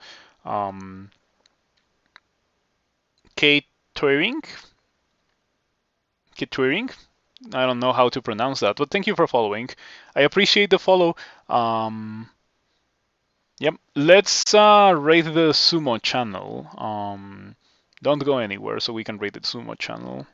Catering. I don't know how to pronounce that, but thank you for following. I appreciate the follow. Yep, let's rate the sumo channel. Don't go anywhere so we can rate the sumo channel.